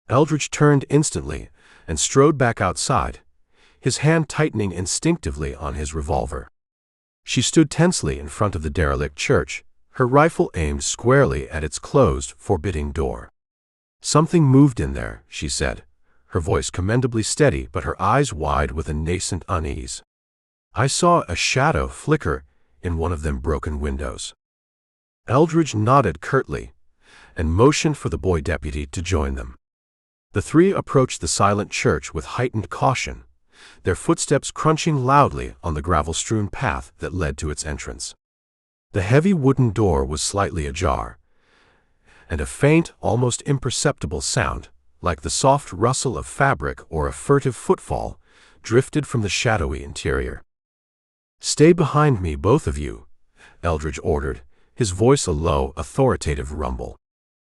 S1: Eldridge turned instantly and strode back outside, his hand tightening instinctively on his revolver. She stood tensely in front of the derelict church, her rifle aimed squarely at its closed, forbidding door. "Something moved in there," she said, her voice commendably steady but her eyes wide with a nascent unease. "I saw a shadow flicker in one of them broken windows." Eldridge nodded curtly and motioned for the boy deputy to join them. The three approached the silent church with heightened caution, their footsteps crunching loudly on the gravel-strewn path that led to its entrance. The heavy wooden door was slightly ajar, and a faint, almost imperceptible sound, like the soft rustle of fabric or a furtive footfall, drifted from the shadowy interior. "Stay behind me, both of you," Eldridge ordered, his voice a low, authoritative rumble.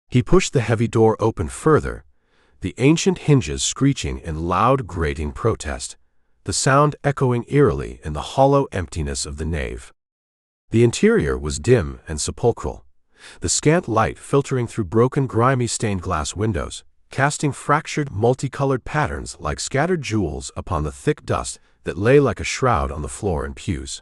S1: He pushed the heavy door open further, the ancient hinges screeching in loud, grating protest, the sound echoing eerily in the hollow emptiness of the nave. The interior was dim and sepulchral, the scant light filtering through broken, grimy stained-glass windows, casting fractured, multicolored patterns like scattered jewels upon the thick dust that lay like a shroud on the floor and pews.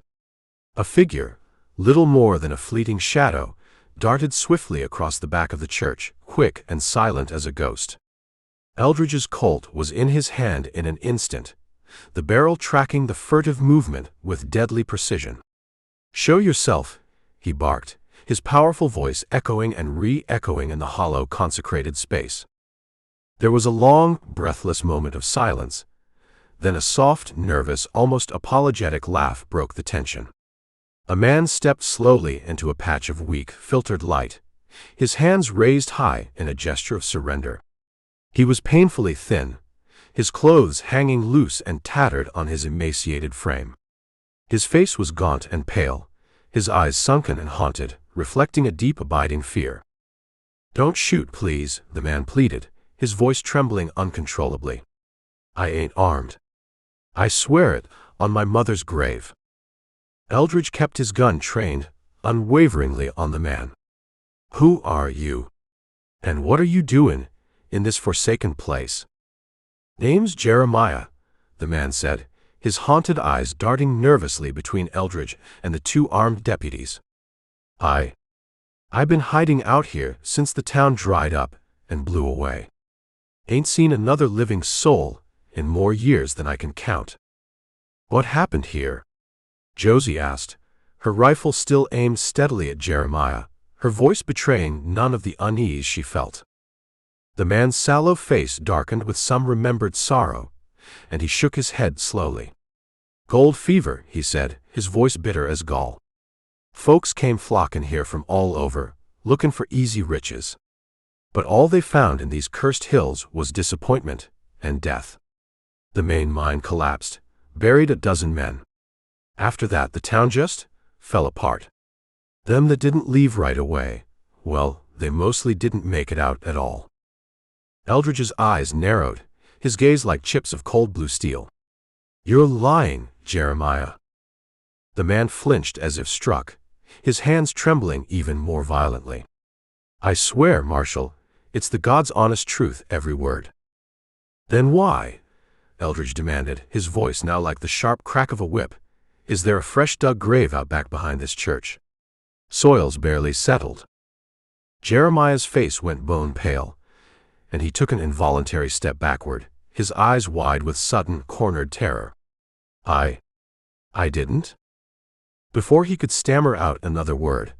S1: A figure, little more than a fleeting shadow, darted swiftly across the back of the church, quick and silent as a ghost. Eldridge's Colt was in his hand in an instant, the barrel tracking the furtive movement with deadly precision. "Show yourself," he barked, his powerful voice echoing and re-echoing in the hollow, consecrated space. There was a long, breathless moment of silence. Then a soft, nervous, almost apologetic laugh broke the tension. A man stepped slowly into a patch of weak, filtered light, his hands raised high in a gesture of surrender. He was painfully thin, his clothes hanging loose and tattered on his emaciated frame. His face was gaunt and pale, his eyes sunken and haunted, reflecting a deep, abiding fear. "Don't shoot, please," the man pleaded, his voice trembling uncontrollably. "I ain't armed. I swear it, on my mother's grave." Eldridge kept his gun trained unwaveringly on the man. "Who are you? And what are you doing in this forsaken place?" "Name's Jeremiah," the man said, his haunted eyes darting nervously between Eldridge and the two armed deputies. I've been hiding out here since the town dried up and blew away. Ain't seen another living soul in more years than I can count." "What happened here?" Josie asked, her rifle still aimed steadily at Jeremiah, her voice betraying none of the unease she felt. The man's sallow face darkened with some remembered sorrow, and he shook his head slowly. "Gold fever," he said, his voice bitter as gall. "Folks came flocking here from all over, looking for easy riches. But all they found in these cursed hills was disappointment and death. The main mine collapsed, buried a dozen men. After that, the town just fell apart. Them that didn't leave right away, well, they mostly didn't make it out at all." Eldridge's eyes narrowed, his gaze like chips of cold blue steel. "You're lying, Jeremiah." The man flinched as if struck, his hands trembling even more violently. "I swear, Marshal, it's the God's honest truth, every word." "Then why?" Eldridge demanded, his voice now like the sharp crack of a whip. "Is there a fresh dug grave out back behind this church? Soil's barely settled." Jeremiah's face went bone pale, and he took an involuntary step backward, his eyes wide with sudden, cornered terror. I didn't?" Before he could stammer out another word,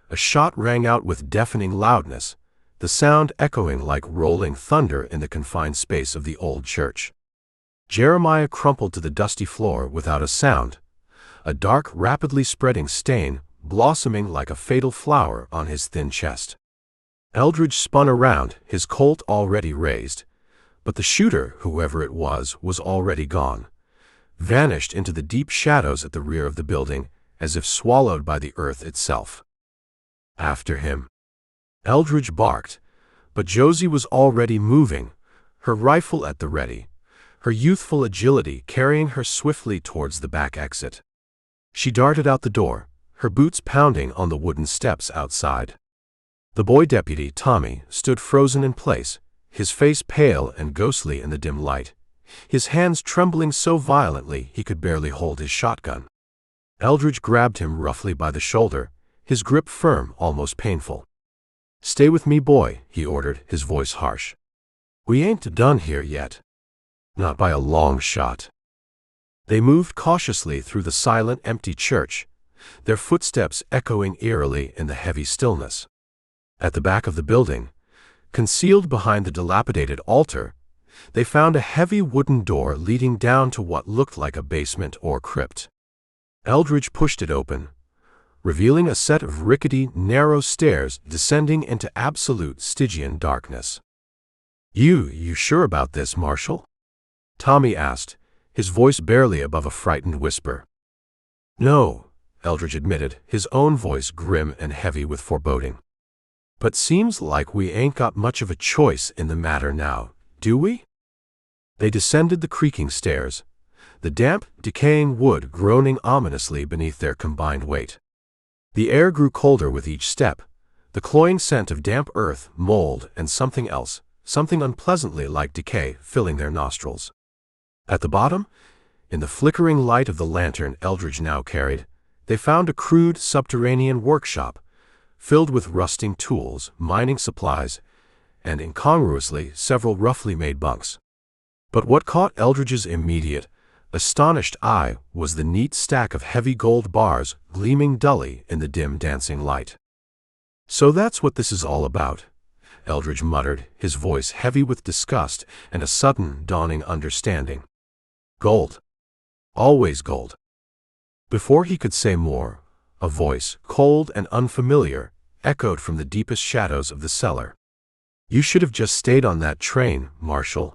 S1: a shot rang out with deafening loudness, the sound echoing like rolling thunder in the confined space of the old church. Jeremiah crumpled to the dusty floor without a sound, a dark, rapidly spreading stain blossoming like a fatal flower on his thin chest. Eldridge spun around, his Colt already raised, but the shooter, whoever it was already gone, vanished into the deep shadows at the rear of the building, as if swallowed by the earth itself. "After him," Eldridge barked, but Josie was already moving, her rifle at the ready, her youthful agility carrying her swiftly towards the back exit. She darted out the door, her boots pounding on the wooden steps outside. The boy deputy, Tommy, stood frozen in place, his face pale and ghostly in the dim light, his hands trembling so violently he could barely hold his shotgun. Eldridge grabbed him roughly by the shoulder, his grip firm, almost painful. "Stay with me, boy," he ordered, his voice harsh. "We ain't done here yet. Not by a long shot." They moved cautiously through the silent, empty church, their footsteps echoing eerily in the heavy stillness. At the back of the building, concealed behind the dilapidated altar, they found a heavy wooden door leading down to what looked like a basement or crypt. Eldridge pushed it open, revealing a set of rickety, narrow stairs descending into absolute Stygian darkness. You sure about this, Marshal?" Tommy asked, his voice barely above a frightened whisper. "No," Eldridge admitted, his own voice grim and heavy with foreboding. "But seems like we ain't got much of a choice in the matter now, do we?" They descended the creaking stairs, the damp, decaying wood groaning ominously beneath their combined weight. The air grew colder with each step, the cloying scent of damp earth, mold, and something else, something unpleasantly like decay, filling their nostrils. At the bottom, in the flickering light of the lantern Eldridge now carried, They found a crude subterranean workshop, filled with rusting tools, mining supplies, and incongruously several roughly made bunks. But what caught Eldridge's immediate, astonished eye was the neat stack of heavy gold bars gleaming dully in the dim dancing light. "So that's what this is all about," Eldridge muttered, his voice heavy with disgust and a sudden dawning understanding. "Gold. Always gold." Before he could say more, a voice, cold and unfamiliar, echoed from the deepest shadows of the cellar. "You should have just stayed on that train, Marshal.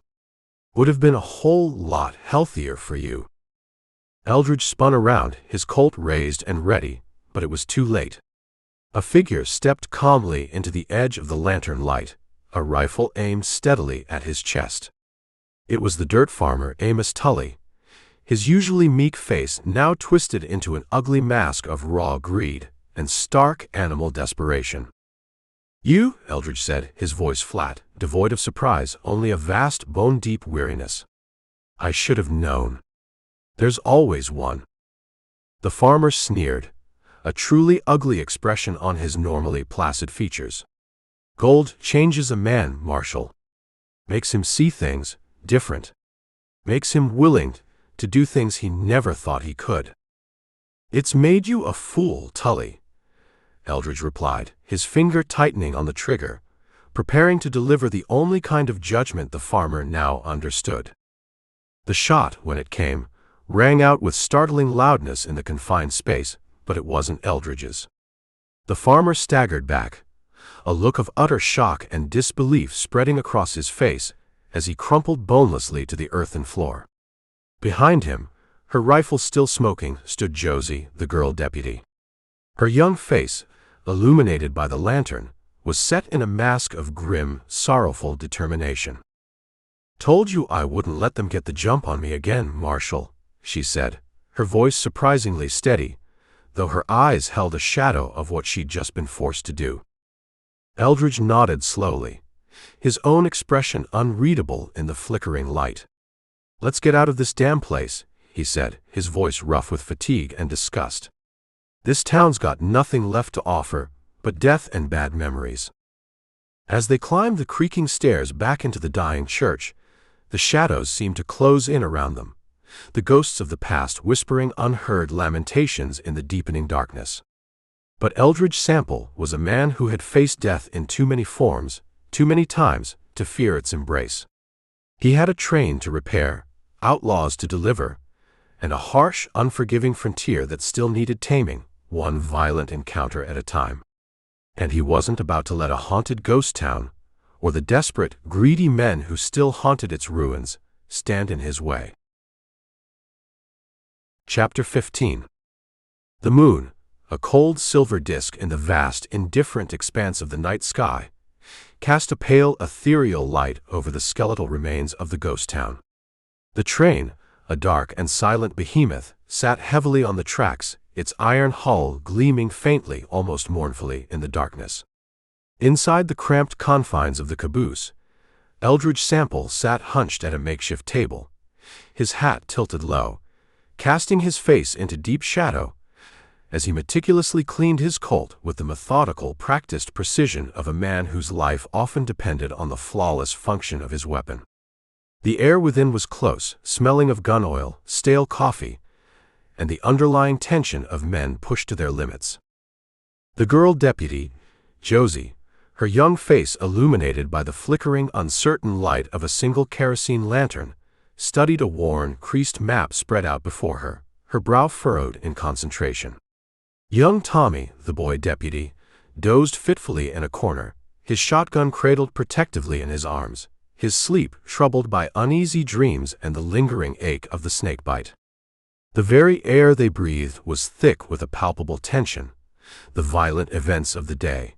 S1: Would have been a whole lot healthier for you." Eldridge spun around, his Colt raised and ready, but it was too late. A figure stepped calmly into the edge of the lantern light, a rifle aimed steadily at his chest. It was the dirt farmer Amos Tully, his usually meek face now twisted into an ugly mask of raw greed and stark animal desperation. "You?" Eldridge said, his voice flat, devoid of surprise, only a vast bone-deep weariness. "I should have known. There's always one." The farmer sneered, a truly ugly expression on his normally placid features. "Gold changes a man, Marshal. Makes him see things different. Makes him willing to do things he never thought he could." "It's made you a fool, Tully," Eldridge replied, his finger tightening on the trigger, preparing to deliver the only kind of judgment the farmer now understood. The shot, when it came, rang out with startling loudness in the confined space, but it wasn't Eldridge's. The farmer staggered back, a look of utter shock and disbelief spreading across his face as he crumpled bonelessly to the earthen floor. Behind him, her rifle still smoking, stood Josie, the girl deputy. Her young face, illuminated by the lantern, was set in a mask of grim, sorrowful determination. "Told you I wouldn't let them get the jump on me again, Marshal," she said, her voice surprisingly steady, though her eyes held a shadow of what she'd just been forced to do. Eldridge nodded slowly, his own expression unreadable in the flickering light. "Let's get out of this damn place," he said, his voice rough with fatigue and disgust. "This town's got nothing left to offer but death and bad memories." As they climbed the creaking stairs back into the dying church, the shadows seemed to close in around them, the ghosts of the past whispering unheard lamentations in the deepening darkness. But Eldridge Sample was a man who had faced death in too many forms, too many times, to fear its embrace. He had a train to repair, outlaws to deliver, and a harsh, unforgiving frontier that still needed taming, one violent encounter at a time. And he wasn't about to let a haunted ghost town, or the desperate, greedy men who still haunted its ruins, stand in his way. Chapter 15. The moon, a cold silver disk in the vast, indifferent expanse of the night sky, cast a pale, ethereal light over the skeletal remains of the ghost town. The train, a dark and silent behemoth, sat heavily on the tracks, its iron hull gleaming faintly, almost mournfully, in the darkness. Inside the cramped confines of the caboose, Eldridge Sample sat hunched at a makeshift table, his hat tilted low, casting his face into deep shadow as he meticulously cleaned his Colt with the methodical, practiced precision of a man whose life often depended on the flawless function of his weapon. The air within was close, smelling of gun oil, stale coffee, and the underlying tension of men pushed to their limits. The girl deputy, Josie, her young face illuminated by the flickering, uncertain light of a single kerosene lantern, studied a worn, creased map spread out before her, her brow furrowed in concentration. Young Tommy, the boy deputy, dozed fitfully in a corner, his shotgun cradled protectively in his arms, his sleep troubled by uneasy dreams and the lingering ache of the snakebite. The very air they breathed was thick with a palpable tension, the violent events of the day,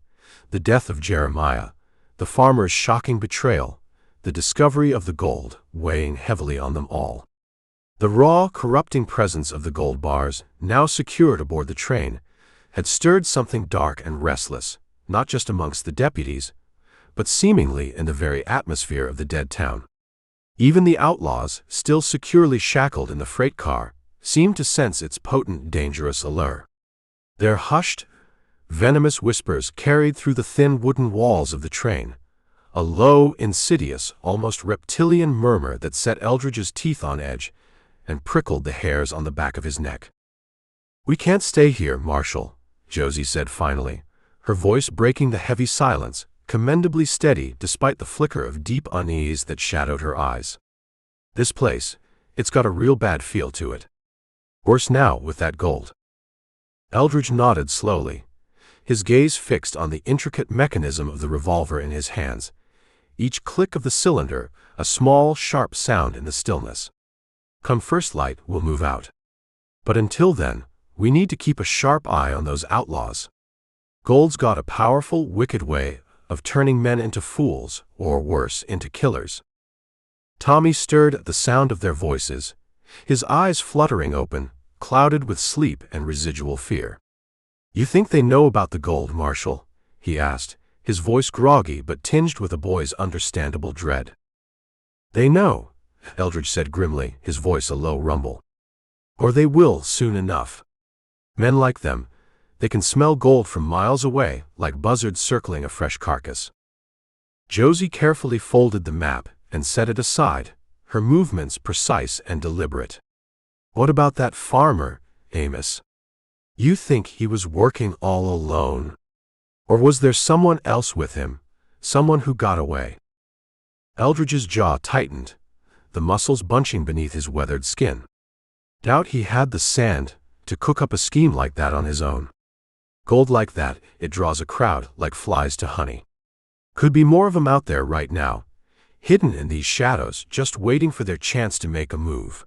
S1: the death of Jeremiah, the farmer's shocking betrayal, the discovery of the gold, weighing heavily on them all. The raw, corrupting presence of the gold bars, now secured aboard the train, had stirred something dark and restless, not just amongst the deputies, but seemingly in the very atmosphere of the dead town. Even the outlaws, still securely shackled in the freight car, seemed to sense its potent, dangerous allure. Their hushed, venomous whispers carried through the thin wooden walls of the train, a low, insidious, almost reptilian murmur that set Eldridge's teeth on edge and prickled the hairs on the back of his neck. "We can't stay here, Marshal," Josie said finally, her voice breaking the heavy silence, commendably steady despite the flicker of deep unease that shadowed her eyes. "This place, it's got a real bad feel to it. Worse now with that gold." Eldridge nodded slowly, his gaze fixed on the intricate mechanism of the revolver in his hands, each click of the cylinder a small, sharp sound in the stillness. "Come first light, we'll move out. But until then, we need to keep a sharp eye on those outlaws. Gold's got a powerful, wicked way of turning men into fools, or worse, into killers." Tommy stirred at the sound of their voices, his eyes fluttering open, clouded with sleep and residual fear. "You think they know about the gold, Marshal?" he asked, his voice groggy but tinged with a boy's understandable dread. "They know," Eldridge said grimly, his voice a low rumble. "Or they will soon enough. Men like them, they can smell gold from miles away, like buzzards circling a fresh carcass." Josie carefully folded the map and set it aside, her movements precise and deliberate. "What about that farmer, Amos? You think he was working all alone? Or was there someone else with him, someone who got away?" Eldridge's jaw tightened, the muscles bunching beneath his weathered skin. Doubt he had the sand to cook up a scheme like that on his own. Gold like that, it draws a crowd like flies to honey. Could be more of 'em out there right now, hidden in these shadows, just waiting for their chance to make a move.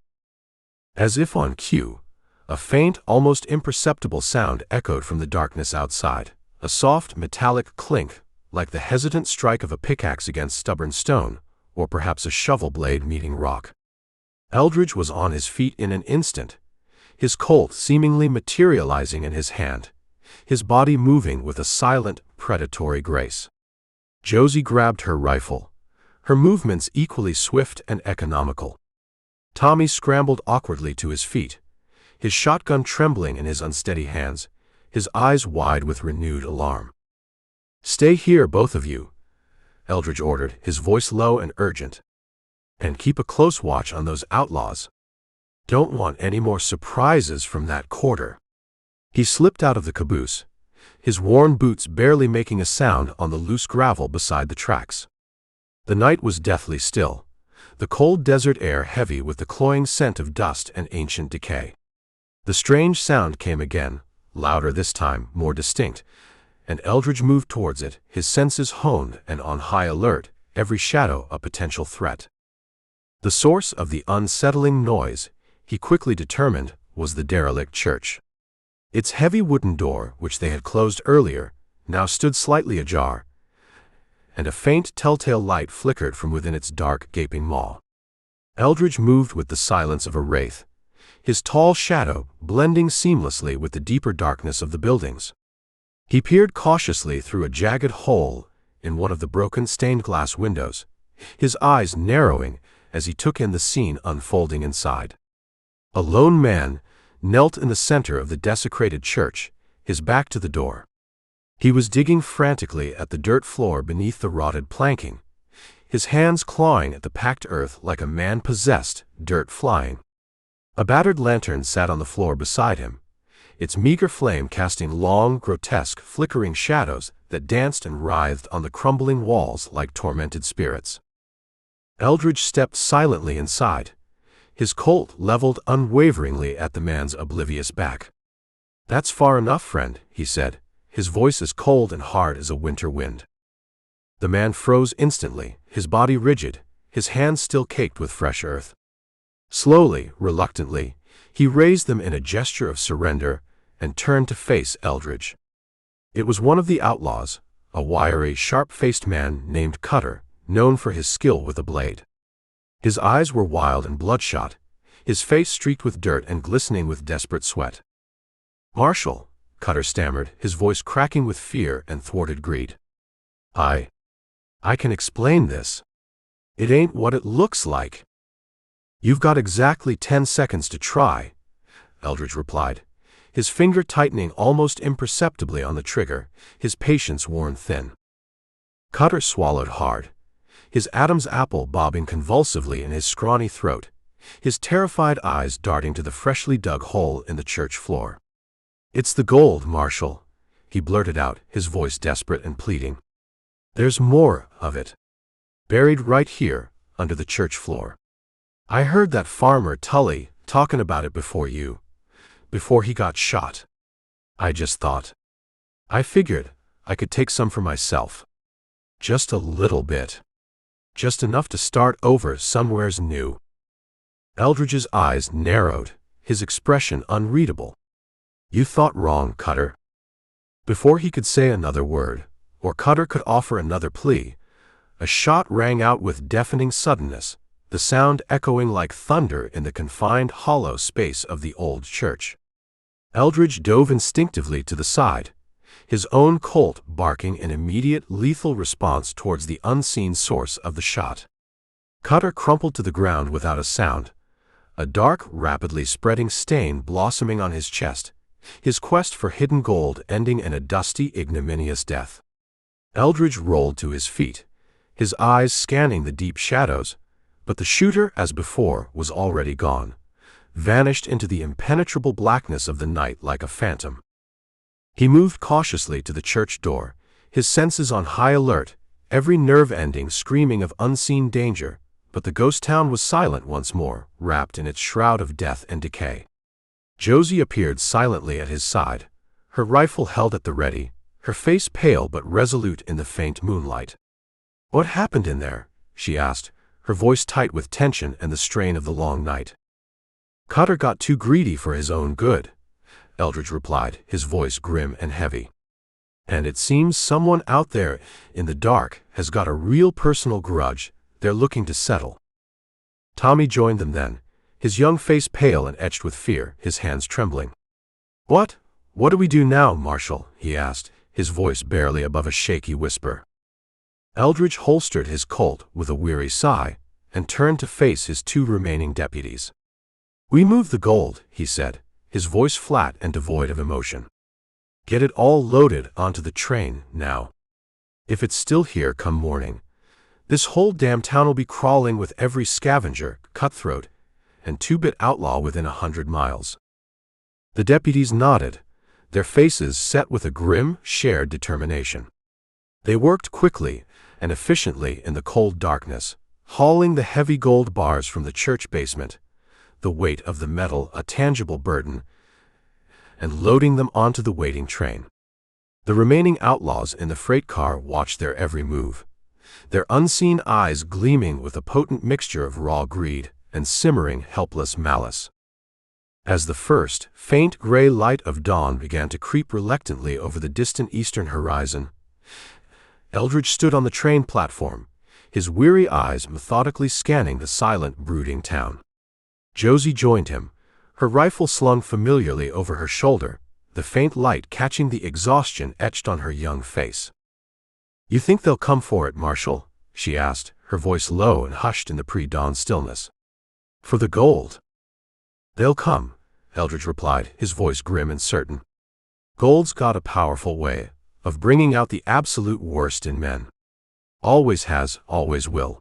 S1: As if on cue, a faint, almost imperceptible sound echoed from the darkness outside, a soft, metallic clink, like the hesitant strike of a pickaxe against stubborn stone, or perhaps a shovel blade meeting rock. Eldridge was on his feet in an instant, his Colt seemingly materializing in his hand, his body moving with a silent, predatory grace. Josie grabbed her rifle, her movements equally swift and economical. Tommy scrambled awkwardly to his feet, his shotgun trembling in his unsteady hands, his eyes wide with renewed alarm. "Stay here, both of you," Eldridge ordered, his voice low and urgent. "And keep a close watch on those outlaws. Don't want any more surprises from that quarter." He slipped out of the caboose, his worn boots barely making a sound on the loose gravel beside the tracks. The night was deathly still, the cold desert air heavy with the cloying scent of dust and ancient decay. The strange sound came again, louder this time, more distinct, and Eldridge moved towards it, his senses honed and on high alert, every shadow a potential threat. The source of the unsettling noise, he quickly determined, was the derelict church. Its heavy wooden door, which they had closed earlier, now stood slightly ajar, and a faint telltale light flickered from within its dark, gaping maw. Eldridge moved with the silence of a wraith, his tall shadow blending seamlessly with the deeper darkness of the buildings. He peered cautiously through a jagged hole in one of the broken stained-glass windows, his eyes narrowing as he took in the scene unfolding inside. A lone man knelt in the center of the desecrated church, his back to the door. He was digging frantically at the dirt floor beneath the rotted planking, his hands clawing at the packed earth like a man possessed, dirt flying. A battered lantern sat on the floor beside him, its meager flame casting long, grotesque, flickering shadows that danced and writhed on the crumbling walls like tormented spirits. Eldridge stepped silently inside, his Colt leveled unwaveringly at the man's oblivious back. "That's far enough, friend," he said, his voice as cold and hard as a winter wind. The man froze instantly, his body rigid, his hands still caked with fresh earth. Slowly, reluctantly, he raised them in a gesture of surrender and turned to face Eldridge. It was one of the outlaws, a wiry, sharp-faced man named Coulter, known for his skill with a blade. His eyes were wild and bloodshot, his face streaked with dirt and glistening with desperate sweat. "Marshal," Coulter stammered, his voice cracking with fear and thwarted greed. I can explain this. It ain't what it looks like." "You've got exactly 10 seconds to try," Eldridge replied, his finger tightening almost imperceptibly on the trigger, his patience worn thin. Coulter swallowed hard, his Adam's apple bobbing convulsively in his scrawny throat, his terrified eyes darting to the freshly dug hole in the church floor. "It's the gold, Marshal," he blurted out, his voice desperate and pleading. "There's more of it. Buried right here, under the church floor. I heard that farmer Tully talking about it before he got shot. I just thought. I figured I could take some for myself. Just a little bit. Just enough to start over somewheres new." Eldridge's eyes narrowed, his expression unreadable. "You thought wrong, Coulter." Before he could say another word, or Coulter could offer another plea, a shot rang out with deafening suddenness, the sound echoing like thunder in the confined hollow space of the old church. Eldridge dove instinctively to the side, his own Colt barking in immediate lethal response towards the unseen source of the shot. Coulter crumpled to the ground without a sound, a dark, rapidly spreading stain blossoming on his chest, his quest for hidden gold ending in a dusty, ignominious death. Eldridge rolled to his feet, his eyes scanning the deep shadows, but the shooter, as before, was already gone, vanished into the impenetrable blackness of the night like a phantom. He moved cautiously to the church door, his senses on high alert, every nerve ending screaming of unseen danger, but the ghost town was silent once more, wrapped in its shroud of death and decay. Josie appeared silently at his side, her rifle held at the ready, her face pale but resolute in the faint moonlight. "What happened in there?" she asked, her voice tight with tension and the strain of the long night. "Coulter got too greedy for his own good," Eldridge replied, his voice grim and heavy. "And it seems someone out there in the dark has got a real personal grudge they're looking to settle." Tommy joined them then, his young face pale and etched with fear, his hands trembling. What do we do now, Marshal?" he asked, his voice barely above a shaky whisper. Eldridge holstered his Colt with a weary sigh and turned to face his two remaining deputies. "We move the gold," he said, his voice flat and devoid of emotion. "Get it all loaded onto the train now. If it's still here come morning, this whole damn town will be crawling with every scavenger, cutthroat, and two-bit outlaw within 100 miles. The deputies nodded, their faces set with a grim, shared determination. They worked quickly and efficiently in the cold darkness, hauling the heavy gold bars from the church basement, the weight of the metal a tangible burden, and loading them onto the waiting train. The remaining outlaws in the freight car watched their every move, their unseen eyes gleaming with a potent mixture of raw greed and simmering, helpless malice. As the first, faint gray light of dawn began to creep reluctantly over the distant eastern horizon, Eldridge stood on the train platform, his weary eyes methodically scanning the silent, brooding town. Josie joined him, her rifle slung familiarly over her shoulder, the faint light catching the exhaustion etched on her young face. "You think they'll come for it, Marshal?" she asked, her voice low and hushed in the pre-dawn stillness. "For the gold?" "They'll come," Eldridge replied, his voice grim and certain. "Gold's got a powerful way of bringing out the absolute worst in men. Always has, always will."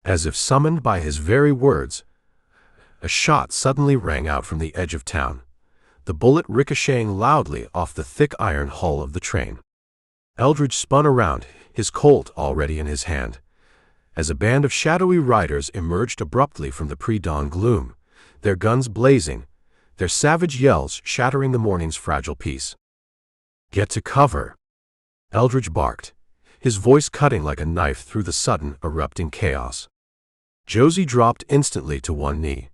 S1: As if summoned by his very words, a shot suddenly rang out from the edge of town, the bullet ricocheting loudly off the thick iron hull of the train. Eldridge spun around, his Colt already in his hand, as a band of shadowy riders emerged abruptly from the pre-dawn gloom, their guns blazing, their savage yells shattering the morning's fragile peace. "Get to cover," Eldridge barked, his voice cutting like a knife through the sudden, erupting chaos. Josie dropped instantly to one knee,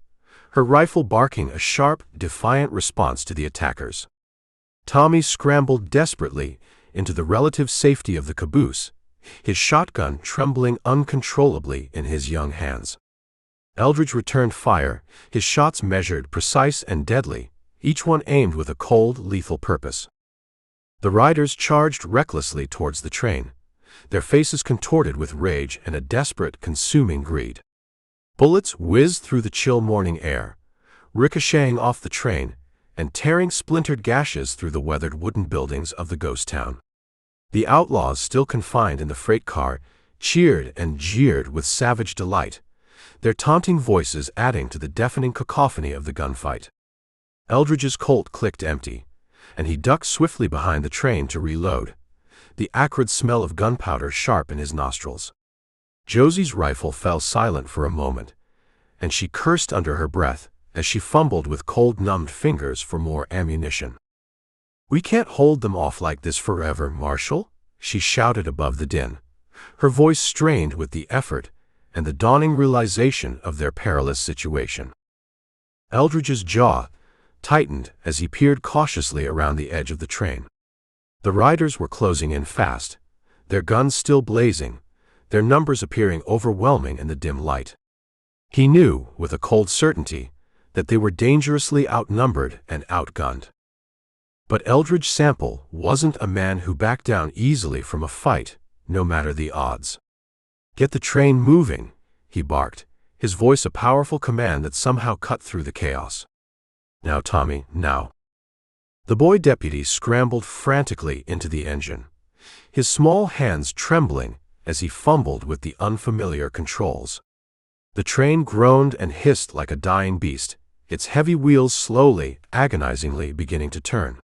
S1: her rifle barking a sharp, defiant response to the attackers. Tommy scrambled desperately into the relative safety of the caboose, his shotgun trembling uncontrollably in his young hands. Eldridge returned fire, his shots measured, precise and deadly, each one aimed with a cold, lethal purpose. The riders charged recklessly towards the train, their faces contorted with rage and a desperate, consuming greed. Bullets whizzed through the chill morning air, ricocheting off the train and tearing splintered gashes through the weathered wooden buildings of the ghost town. The outlaws, still confined in the freight car, cheered and jeered with savage delight, their taunting voices adding to the deafening cacophony of the gunfight. Eldridge's Colt clicked empty, and he ducked swiftly behind the train to reload, the acrid smell of gunpowder sharp in his nostrils. Josie's rifle fell silent for a moment, and she cursed under her breath as she fumbled with cold-numbed fingers for more ammunition. "We can't hold them off like this forever, Marshal," she shouted above the din, her voice strained with the effort and the dawning realization of their perilous situation. Eldridge's jaw tightened as he peered cautiously around the edge of the train. The riders were closing in fast, their guns still blazing, their numbers appearing overwhelming in the dim light. He knew, with a cold certainty, that they were dangerously outnumbered and outgunned. But Eldridge Sample wasn't a man who backed down easily from a fight, no matter the odds. "Get the train moving," he barked, his voice a powerful command that somehow cut through the chaos. "Now, Tommy, now." The boy deputy scrambled frantically into the engine, his small hands trembling as he fumbled with the unfamiliar controls. The train groaned and hissed like a dying beast, its heavy wheels slowly, agonizingly beginning to turn.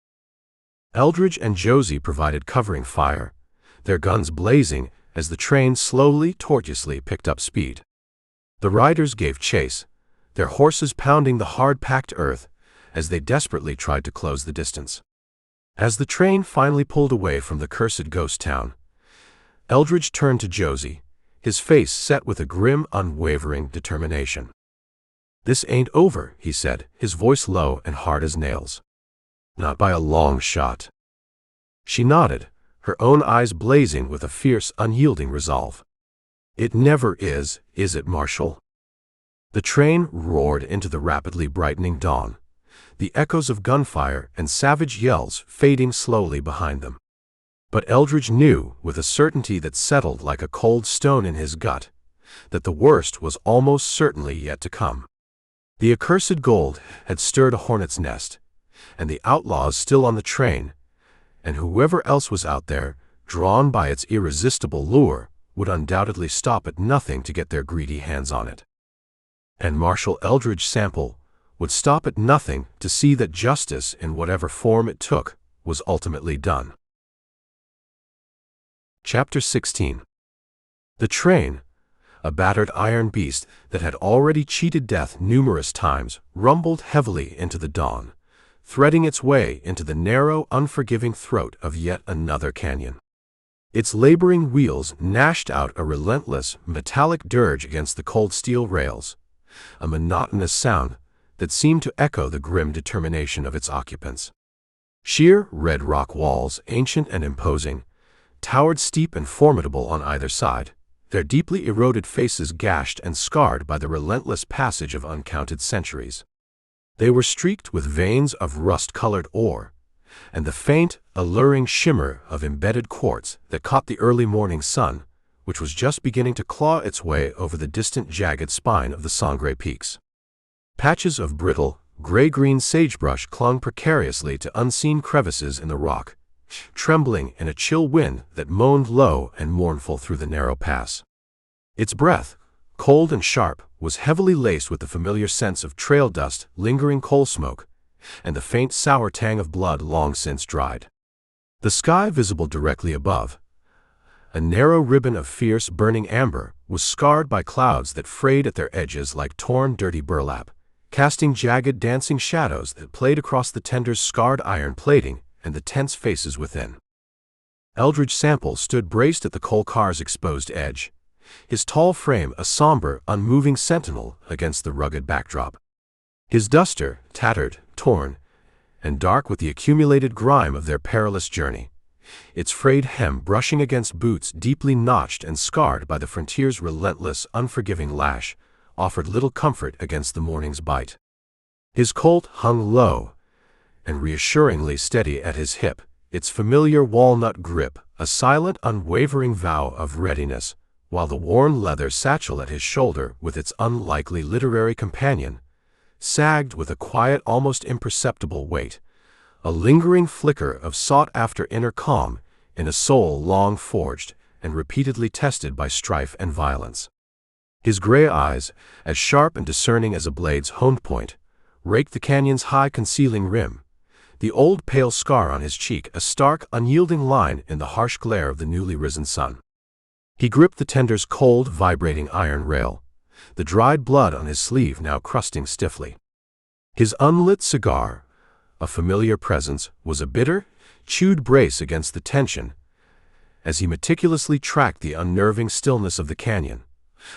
S1: Eldridge and Josie provided covering fire, their guns blazing as the train slowly, tortuously picked up speed. The riders gave chase, their horses pounding the hard-packed earth as they desperately tried to close the distance. As the train finally pulled away from the cursed ghost town, Eldridge turned to Josie, his face set with a grim, unwavering determination. "This ain't over," he said, his voice low and hard as nails. "Not by a long shot." She nodded, her own eyes blazing with a fierce, unyielding resolve. "It never is it, Marshal?" The train roared into the rapidly brightening dawn, the echoes of gunfire and savage yells fading slowly behind them. But Eldridge knew, with a certainty that settled like a cold stone in his gut, that the worst was almost certainly yet to come. The accursed gold had stirred a hornet's nest, and the outlaws still on the train, and whoever else was out there, drawn by its irresistible lure, would undoubtedly stop at nothing to get their greedy hands on it. And Marshal Eldridge Sample would stop at nothing to see that justice, in whatever form it took, was ultimately done. Chapter 16. The train, a battered iron beast that had already cheated death numerous times, rumbled heavily into the dawn, threading its way into the narrow, unforgiving throat of yet another canyon. Its laboring wheels gnashed out a relentless, metallic dirge against the cold steel rails, a monotonous sound that seemed to echo the grim determination of its occupants. Sheer, red rock walls, ancient and imposing, towered steep and formidable on either side, their deeply eroded faces gashed and scarred by the relentless passage of uncounted centuries. They were streaked with veins of rust-colored ore, and the faint, alluring shimmer of embedded quartz that caught the early morning sun, which was just beginning to claw its way over the distant jagged spine of the Sangre Peaks. Patches of brittle, gray-green sagebrush clung precariously to unseen crevices in the rock, trembling in a chill wind that moaned low and mournful through the narrow pass. Its breath, cold and sharp, was heavily laced with the familiar scents of trail dust, lingering coal smoke, and the faint sour tang of blood long since dried. The sky visible directly above, a narrow ribbon of fierce, burning amber, was scarred by clouds that frayed at their edges like torn, dirty burlap, casting jagged, dancing shadows that played across the tender's scarred iron plating and the tense faces within. Eldridge Sample stood braced at the coal car's exposed edge, his tall frame a somber, unmoving sentinel against the rugged backdrop. His duster, tattered, torn, and dark with the accumulated grime of their perilous journey, its frayed hem brushing against boots deeply notched and scarred by the frontier's relentless, unforgiving lash, offered little comfort against the morning's bite. His Colt hung low and reassuringly steady at his hip, its familiar walnut grip a silent, unwavering vow of readiness, while the worn leather satchel at his shoulder with its unlikely literary companion sagged with a quiet, almost imperceptible weight, a lingering flicker of sought-after inner calm in a soul long forged and repeatedly tested by strife and violence. His gray eyes, as sharp and discerning as a blade's honed point, raked the canyon's high concealing rim, the old pale scar on his cheek a stark, unyielding line in the harsh glare of the newly risen sun. He gripped the tender's cold, vibrating iron rail, the dried blood on his sleeve now crusting stiffly. His unlit cigar, a familiar presence, was a bitter, chewed brace against the tension as he meticulously tracked the unnerving stillness of the canyon,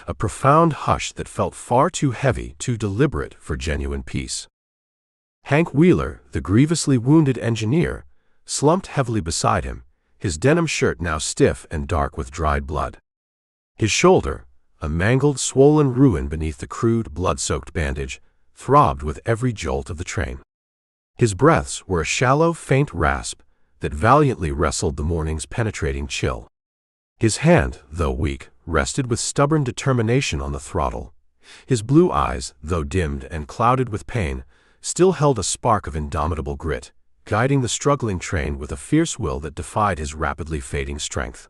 S1: a profound hush that felt far too heavy, too deliberate for genuine peace. Hank Wheeler, the grievously wounded engineer, slumped heavily beside him, his denim shirt now stiff and dark with dried blood. His shoulder, a mangled, swollen ruin beneath the crude, blood-soaked bandage, throbbed with every jolt of the train. His breaths were a shallow, faint rasp that valiantly wrestled the morning's penetrating chill. His hand, though weak, rested with stubborn determination on the throttle. His blue eyes, though dimmed and clouded with pain, still held a spark of indomitable grit, guiding the struggling train with a fierce will that defied his rapidly fading strength.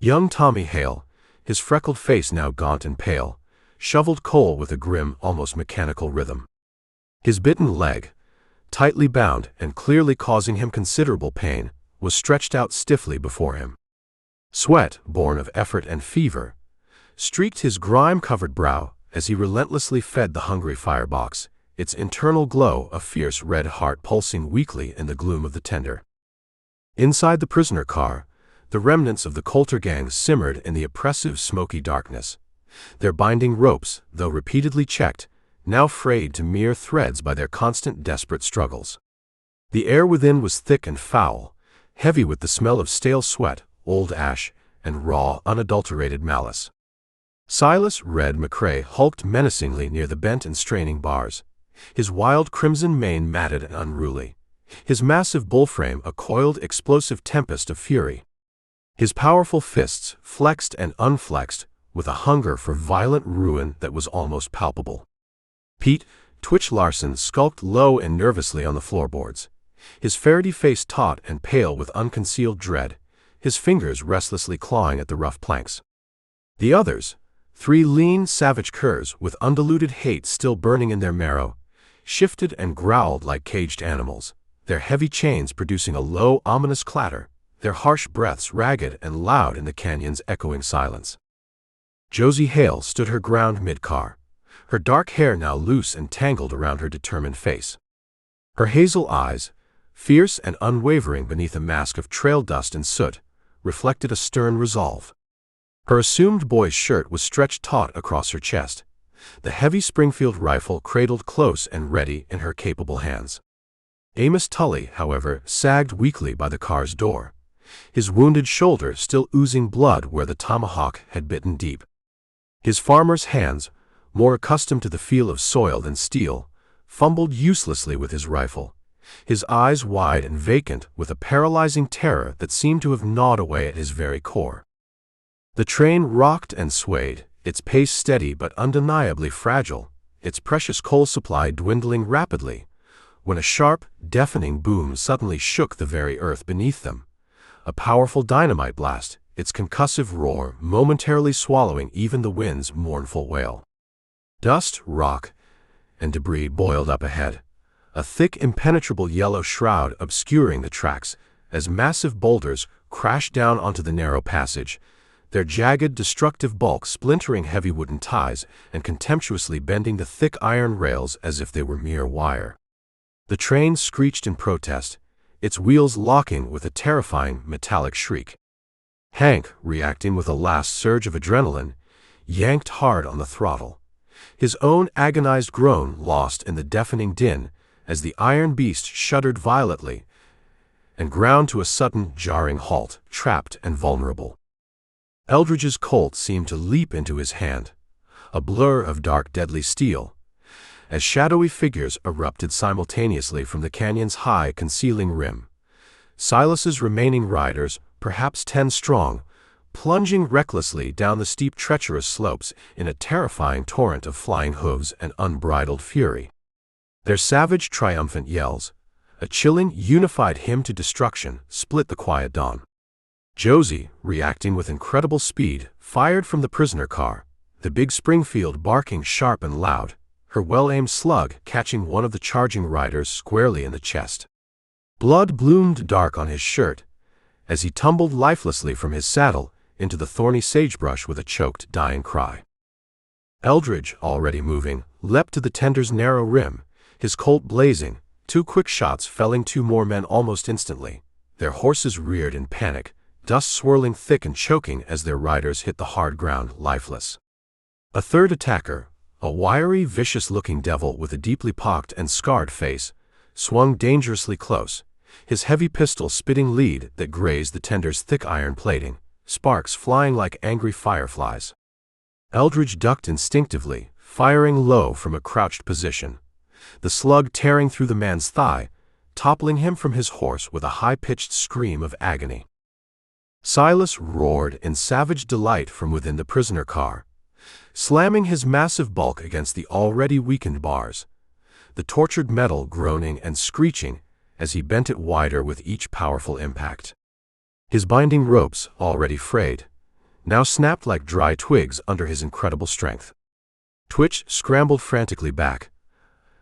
S1: Young Tommy Hale, his freckled face now gaunt and pale, shoveled coal with a grim, almost mechanical rhythm. His bitten leg, tightly bound and clearly causing him considerable pain, was stretched out stiffly before him. Sweat, born of effort and fever, streaked his grime-covered brow as he relentlessly fed the hungry firebox, its internal glow a fierce red heart pulsing weakly in the gloom of the tender. Inside the prisoner car, the remnants of the Coulter Gang simmered in the oppressive smoky darkness, their binding ropes, though repeatedly checked, now frayed to mere threads by their constant desperate struggles. The air within was thick and foul, heavy with the smell of stale sweat, old ash, and raw, unadulterated malice. Silas Red McCrae hulked menacingly near the bent and straining bars, his wild crimson mane matted and unruly, his massive bullframe a coiled explosive tempest of fury. His powerful fists, flexed and unflexed, with a hunger for violent ruin that was almost palpable. Pete Twitch Larson skulked low and nervously on the floorboards, his ferrety face taut and pale with unconcealed dread, his fingers restlessly clawing at the rough planks. The others, three lean, savage curs with undiluted hate still burning in their marrow, shifted and growled like caged animals, their heavy chains producing a low, ominous clatter, their harsh breaths ragged and loud in the canyon's echoing silence. Josie Hale stood her ground mid-car, her dark hair now loose and tangled around her determined face. Her hazel eyes, fierce and unwavering beneath a mask of trail dust and soot, reflected a stern resolve. Her assumed boy's shirt was stretched taut across her chest, the heavy Springfield rifle cradled close and ready in her capable hands. Amos Tully, however, sagged weakly by the car's door, his wounded shoulder still oozing blood where the tomahawk had bitten deep. His farmer's hands, more accustomed to the feel of soil than steel, fumbled uselessly with his rifle, his eyes wide and vacant with a paralyzing terror that seemed to have gnawed away at his very core. The train rocked and swayed, its pace steady but undeniably fragile, its precious coal supply dwindling rapidly, when a sharp, deafening boom suddenly shook the very earth beneath them, a powerful dynamite blast, its concussive roar momentarily swallowing even the wind's mournful wail. Dust, rock, and debris boiled up ahead, a thick, impenetrable yellow shroud obscuring the tracks as massive boulders crashed down onto the narrow passage, their jagged, destructive bulk splintering heavy wooden ties and contemptuously bending the thick iron rails as if they were mere wire. The train screeched in protest, its wheels locking with a terrifying metallic shriek. Hank, reacting with a last surge of adrenaline, yanked hard on the throttle, his own agonized groan lost in the deafening din as the iron beast shuddered violently and ground to a sudden, jarring halt, trapped and vulnerable. Eldridge's Colt seemed to leap into his hand, a blur of dark, deadly steel, as shadowy figures erupted simultaneously from the canyon's high, concealing rim. Silas's remaining riders, perhaps 10 strong, plunging recklessly down the steep, treacherous slopes in a terrifying torrent of flying hooves and unbridled fury. Their savage, triumphant yells, a chilling, unified hymn to destruction, split the quiet dawn. Josie, reacting with incredible speed, fired from the prisoner car, the big Springfield barking sharp and loud, her well-aimed slug catching one of the charging riders squarely in the chest. Blood bloomed dark on his shirt as he tumbled lifelessly from his saddle into the thorny sagebrush with a choked, dying cry. Eldridge, already moving, leapt to the tender's narrow rim, his Colt blazing, 2 quick shots felling 2 more men almost instantly. Their horses reared in panic, dust swirling thick and choking as their riders hit the hard ground, lifeless. A third attacker, a wiry, vicious-looking devil with a deeply pocked and scarred face, swung dangerously close, his heavy pistol spitting lead that grazed the tender's thick iron plating, sparks flying like angry fireflies. Eldridge ducked instinctively, firing low from a crouched position, the slug tearing through the man's thigh, toppling him from his horse with a high-pitched scream of agony. Silas roared in savage delight from within the prisoner car, slamming his massive bulk against the already weakened bars, the tortured metal groaning and screeching as he bent it wider with each powerful impact. His binding ropes, already frayed, now snapped like dry twigs under his incredible strength. Twitch scrambled frantically back,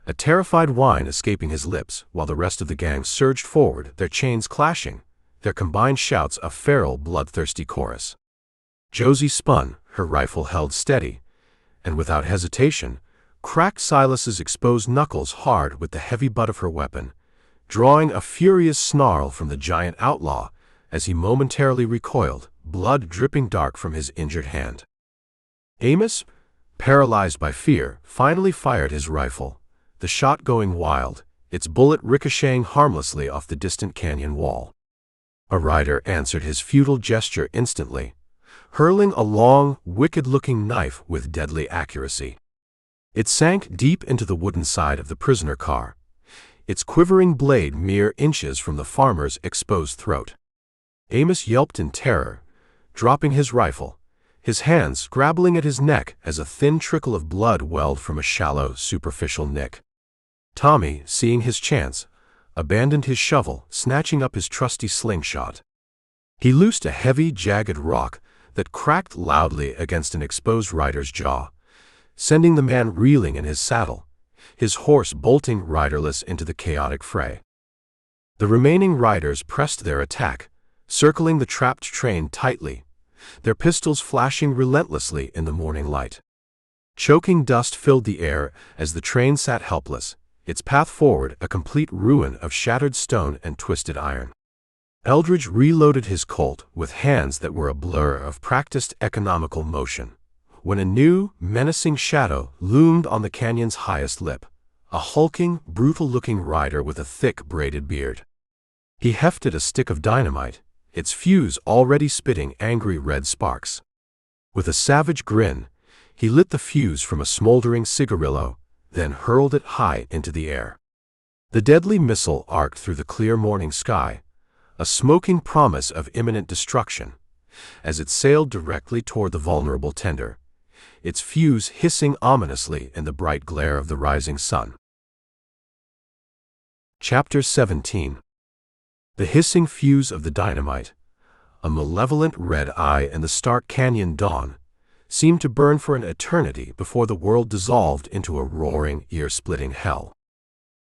S1: a terrified whine escaping his lips while the rest of the gang surged forward, their chains clashing, their combined shouts a feral, bloodthirsty chorus. Josie spun, her rifle held steady, and without hesitation, cracked Silas's exposed knuckles hard with the heavy butt of her weapon, drawing a furious snarl from the giant outlaw as he momentarily recoiled, blood dripping dark from his injured hand. Amos, paralyzed by fear, finally fired his rifle, the shot going wild, its bullet ricocheting harmlessly off the distant canyon wall. A rider answered his futile gesture instantly, hurling a long, wicked-looking knife with deadly accuracy. It sank deep into the wooden side of the prisoner car, its quivering blade mere inches from the farmer's exposed throat. Amos yelped in terror, dropping his rifle, his hands grabbling at his neck as a thin trickle of blood welled from a shallow, superficial nick. Tommy, seeing his chance, abandoned his shovel, snatching up his trusty slingshot. He loosed a heavy, jagged rock that cracked loudly against an exposed rider's jaw, sending the man reeling in his saddle, his horse bolting riderless into the chaotic fray. The remaining riders pressed their attack, circling the trapped train tightly, their pistols flashing relentlessly in the morning light. Choking dust filled the air as the train sat helpless, its path forward a complete ruin of shattered stone and twisted iron. Eldridge reloaded his Colt with hands that were a blur of practiced economical motion, when a new, menacing shadow loomed on the canyon's highest lip, a hulking, brutal-looking rider with a thick, braided beard. He hefted a stick of dynamite, its fuse already spitting angry red sparks. With a savage grin, he lit the fuse from a smoldering cigarillo, then hurled it high into the air. The deadly missile arced through the clear morning sky, a smoking promise of imminent destruction, as it sailed directly toward the vulnerable tender, its fuse hissing ominously in the bright glare of the rising sun. Chapter 17. The hissing fuse of the dynamite, a malevolent red eye in the stark canyon dawn, seemed to burn for an eternity before the world dissolved into a roaring, ear-splitting hell.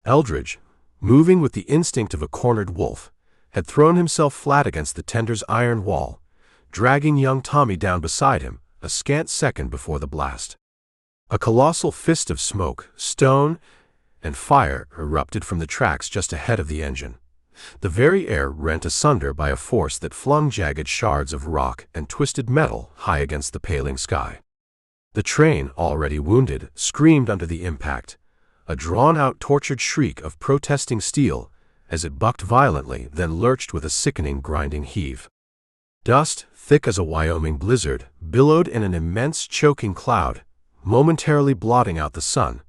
S1: Eldridge, moving with the instinct of a cornered wolf, had thrown himself flat against the tender's iron wall, dragging young Tommy down beside him a scant second before the blast. A colossal fist of smoke, stone, and fire erupted from the tracks just ahead of the engine, the very air rent asunder by a force that flung jagged shards of rock and twisted metal high against the paling sky. The train, already wounded, screamed under the impact, a drawn-out tortured shriek of protesting steel as it bucked violently, then lurched with a sickening grinding heave. Dust, thick as a Wyoming blizzard, billowed in an immense choking cloud, momentarily blotting out the sun,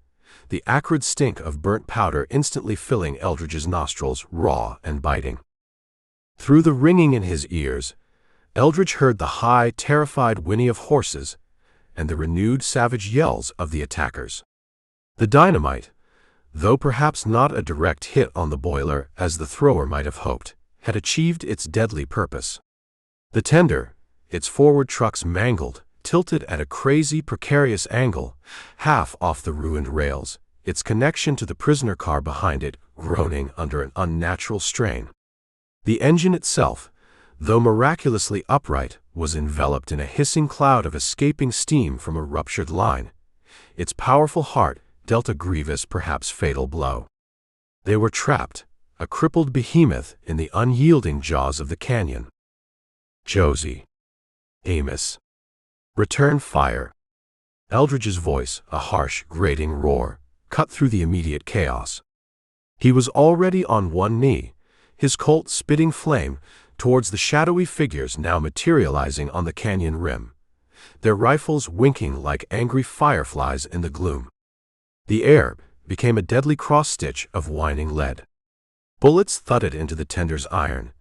S1: the acrid stink of burnt powder instantly filling Eldridge's nostrils, raw and biting. Through the ringing in his ears, Eldridge heard the high, terrified whinny of horses and the renewed savage yells of the attackers. The dynamite, though perhaps not a direct hit on the boiler as the thrower might have hoped, had achieved its deadly purpose. The tender, its forward trucks mangled, tilted at a crazy, precarious angle, half off the ruined rails, its connection to the prisoner car behind it groaning under an unnatural strain. The engine itself, though miraculously upright, was enveloped in a hissing cloud of escaping steam from a ruptured line. Its powerful heart dealt a grievous, perhaps fatal blow. They were trapped, a crippled behemoth in the unyielding jaws of the canyon. Josie. Amos. Return fire. Eldridge's voice, a harsh, grating roar, cut through the immediate chaos. He was already on one knee, his Colt spitting flame towards the shadowy figures now materializing on the canyon rim, their rifles winking like angry fireflies in the gloom. The air became a deadly cross-stitch of whining lead. Bullets thudded into the tender's iron,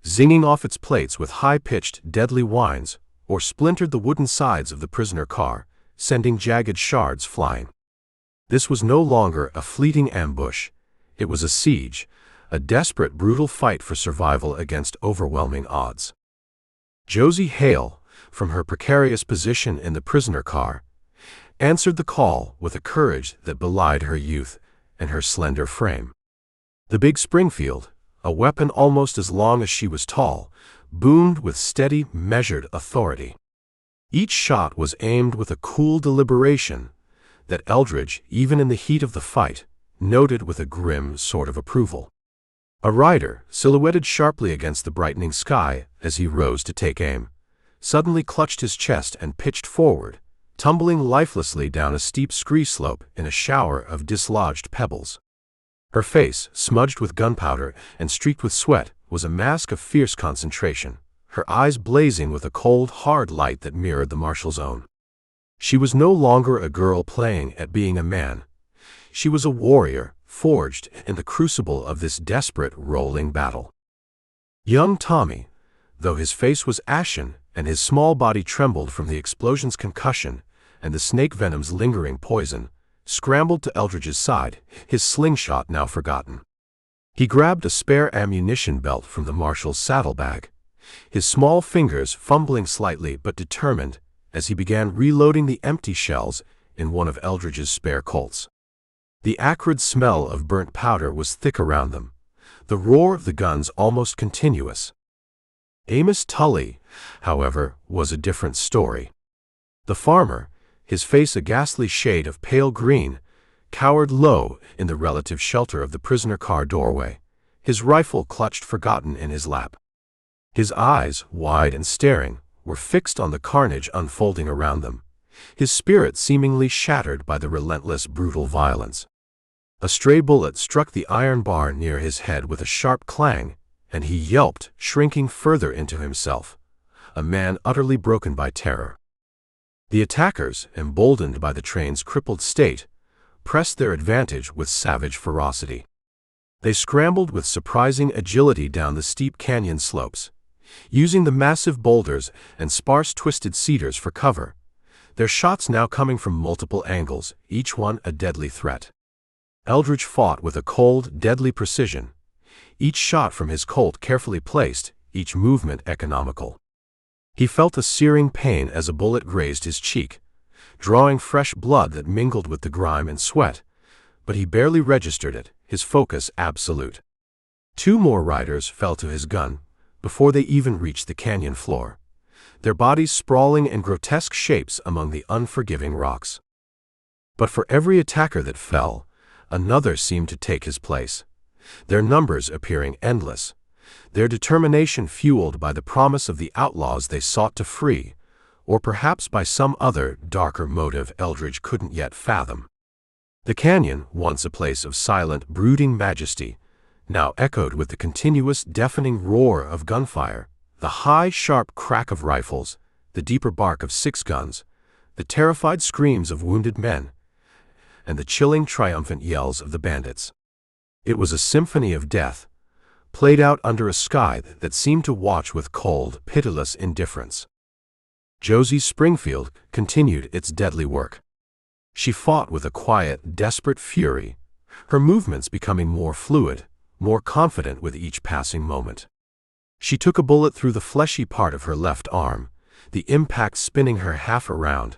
S1: zinging off its plates with high-pitched, deadly whines, or splintered the wooden sides of the prisoner car, sending jagged shards flying. This was no longer a fleeting ambush. It was a siege, a desperate, brutal fight for survival against overwhelming odds. Josie Hale, from her precarious position in the prisoner car, answered the call with a courage that belied her youth and her slender frame. The big Springfield, a weapon almost as long as she was tall, boomed with steady, measured authority. Each shot was aimed with a cool deliberation that Eldridge, even in the heat of the fight, noted with a grim sort of approval. A rider, silhouetted sharply against the brightening sky as he rose to take aim, suddenly clutched his chest and pitched forward, tumbling lifelessly down a steep scree slope in a shower of dislodged pebbles. Her face, smudged with gunpowder and streaked with sweat, was a mask of fierce concentration, her eyes blazing with a cold, hard light that mirrored the marshal's own. She was no longer a girl playing at being a man. She was a warrior, forged in the crucible of this desperate, rolling battle. Young Tommy, though his face was ashen and his small body trembled from the explosion's concussion and the snake venom's lingering poison, scrambled to Eldridge's side, his slingshot now forgotten. He grabbed a spare ammunition belt from the marshal's saddlebag, his small fingers fumbling slightly but determined as he began reloading the empty shells in one of Eldridge's spare Colts. The acrid smell of burnt powder was thick around them, the roar of the guns almost continuous. Amos Tully, however, was a different story. The farmer, his face a ghastly shade of pale green, cowered low in the relative shelter of the prisoner car doorway, his rifle clutched forgotten in his lap. His eyes, wide and staring, were fixed on the carnage unfolding around them, his spirit seemingly shattered by the relentless, brutal violence. A stray bullet struck the iron bar near his head with a sharp clang, and he yelped, shrinking further into himself, a man utterly broken by terror. The attackers, emboldened by the train's crippled state, pressed their advantage with savage ferocity. They scrambled with surprising agility down the steep canyon slopes, using the massive boulders and sparse twisted cedars for cover, their shots now coming from multiple angles, each one a deadly threat. Eldridge fought with a cold, deadly precision, each shot from his Colt carefully placed, each movement economical. He felt a searing pain as a bullet grazed his cheek, drawing fresh blood that mingled with the grime and sweat, but he barely registered it, his focus absolute. 2 more riders fell to his gun before they even reached the canyon floor, their bodies sprawling in grotesque shapes among the unforgiving rocks. But for every attacker that fell, another seemed to take his place, their numbers appearing endless, their determination fueled by the promise of the outlaws they sought to free, or perhaps by some other, darker motive Eldridge couldn't yet fathom. The canyon, once a place of silent, brooding majesty, now echoed with the continuous, deafening roar of gunfire, the high, sharp crack of rifles, the deeper bark of 6 guns, the terrified screams of wounded men, and the chilling, triumphant yells of the bandits. It was a symphony of death, played out under a sky that seemed to watch with cold, pitiless indifference. Josie Springfield continued its deadly work. She fought with a quiet, desperate fury, her movements becoming more fluid, more confident with each passing moment. She took a bullet through the fleshy part of her left arm, the impact spinning her half around,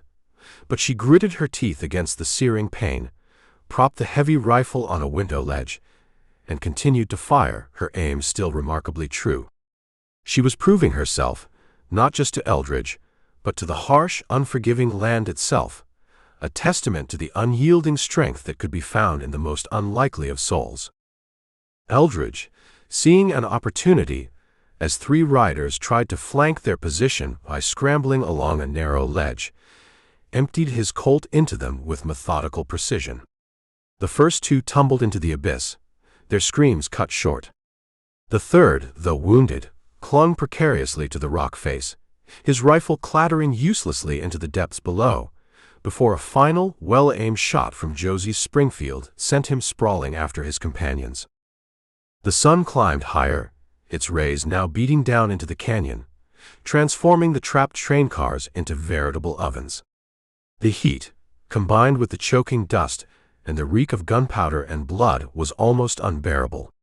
S1: but she gritted her teeth against the searing pain, propped the heavy rifle on a window ledge, and continued to fire, her aim still remarkably true. She was proving herself, not just to Eldridge, but to the harsh, unforgiving land itself, a testament to the unyielding strength that could be found in the most unlikely of souls. Eldridge, seeing an opportunity, as three riders tried to flank their position by scrambling along a narrow ledge, emptied his Colt into them with methodical precision. The first two tumbled into the abyss, their screams cut short. The third, though wounded, clung precariously to the rock face, his rifle clattering uselessly into the depths below, before a final, well-aimed shot from Josie Springfield sent him sprawling after his companions. The sun climbed higher, its rays now beating down into the canyon, transforming the trapped train cars into veritable ovens. The heat, combined with the choking dust and the reek of gunpowder and blood, was almost unbearable.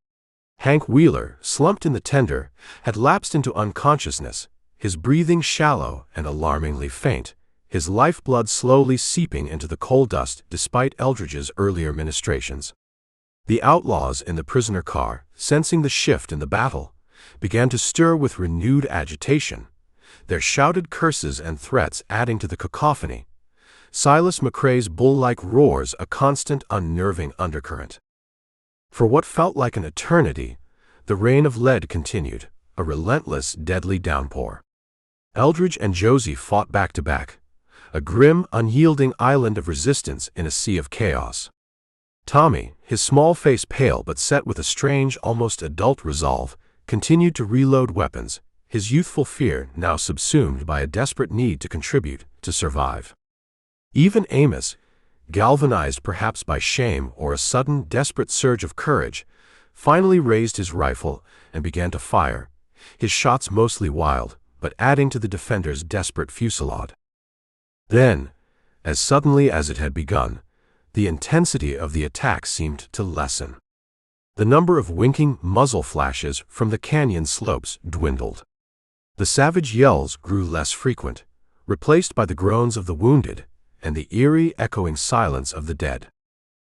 S1: Hank Wheeler, slumped in the tender, had lapsed into unconsciousness, his breathing shallow and alarmingly faint, his lifeblood slowly seeping into the coal dust despite Eldridge's earlier ministrations. The outlaws in the prisoner car, sensing the shift in the battle, began to stir with renewed agitation, their shouted curses and threats adding to the cacophony, Silas McCrae's bull-like roars a constant unnerving undercurrent. For what felt like an eternity, the rain of lead continued, a relentless, deadly downpour. Eldridge and Josie fought back to back, a grim, unyielding island of resistance in a sea of chaos. Tommy, his small face pale but set with a strange, almost adult resolve, continued to reload weapons, his youthful fear now subsumed by a desperate need to contribute, to survive. Even Amos, galvanized perhaps by shame or a sudden, desperate surge of courage, finally raised his rifle and began to fire, his shots mostly wild, but adding to the defenders' desperate fusillade. Then, as suddenly as it had begun, the intensity of the attack seemed to lessen. The number of winking muzzle flashes from the canyon slopes dwindled. The savage yells grew less frequent, replaced by the groans of the wounded and the eerie, echoing silence of the dead.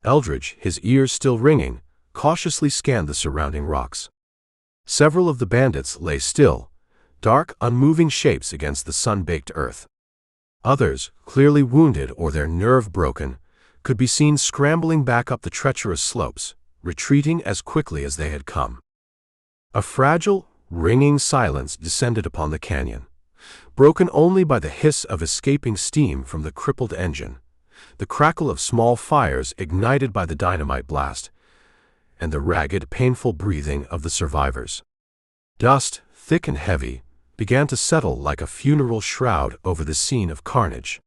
S1: Eldridge, his ears still ringing, cautiously scanned the surrounding rocks. Several of the bandits lay still, dark, unmoving shapes against the sun-baked earth. Others, clearly wounded or their nerve broken, could be seen scrambling back up the treacherous slopes, retreating as quickly as they had come. A fragile, ringing silence descended upon the canyon, broken only by the hiss of escaping steam from the crippled engine, the crackle of small fires ignited by the dynamite blast, and the ragged, painful breathing of the survivors. Dust, thick and heavy, began to settle like a funeral shroud over the scene of carnage.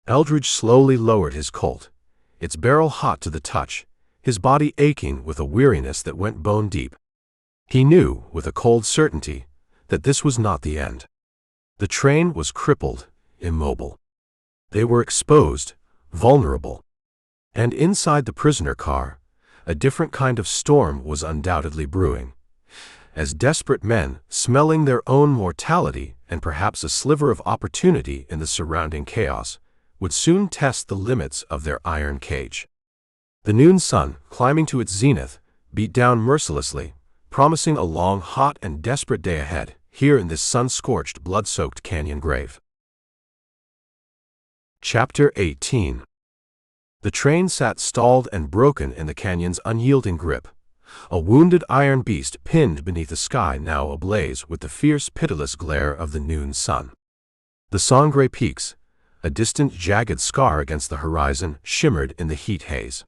S1: Eldridge slowly lowered his Colt, its barrel hot to the touch, his body aching with a weariness that went bone deep. He knew, with a cold certainty, that this was not the end. The train was crippled, immobile. They were exposed, vulnerable. And inside the prisoner car, a different kind of storm was undoubtedly brewing, as desperate men, smelling their own mortality and perhaps a sliver of opportunity in the surrounding chaos, would soon test the limits of their iron cage. The noon sun, climbing to its zenith, beat down mercilessly, promising a long, hot, and desperate day ahead, here in this sun-scorched, blood-soaked canyon grave. Chapter 18. The train sat stalled and broken in the canyon's unyielding grip, a wounded iron beast pinned beneath a sky now ablaze with the fierce, pitiless glare of the noon sun. The Sangre Peaks, a distant, jagged scar against the horizon, shimmered in the heat haze.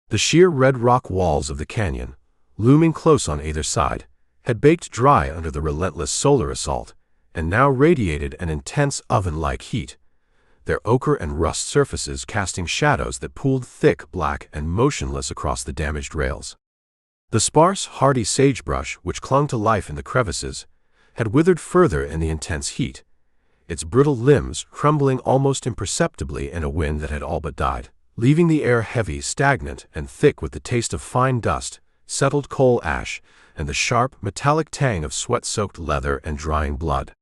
S1: The sheer red rock walls of the canyon, looming close on either side, had baked dry under the relentless solar assault, and now radiated an intense oven-like heat, their ochre and rust surfaces casting shadows that pooled thick, black, and motionless across the damaged rails. The sparse, hardy sagebrush, which clung to life in the crevices, had withered further in the intense heat, its brittle limbs crumbling almost imperceptibly in a wind that had all but died, leaving the air heavy, stagnant, and thick with the taste of fine dust, settled coal ash, and the sharp, metallic tang of sweat-soaked leather and drying blood.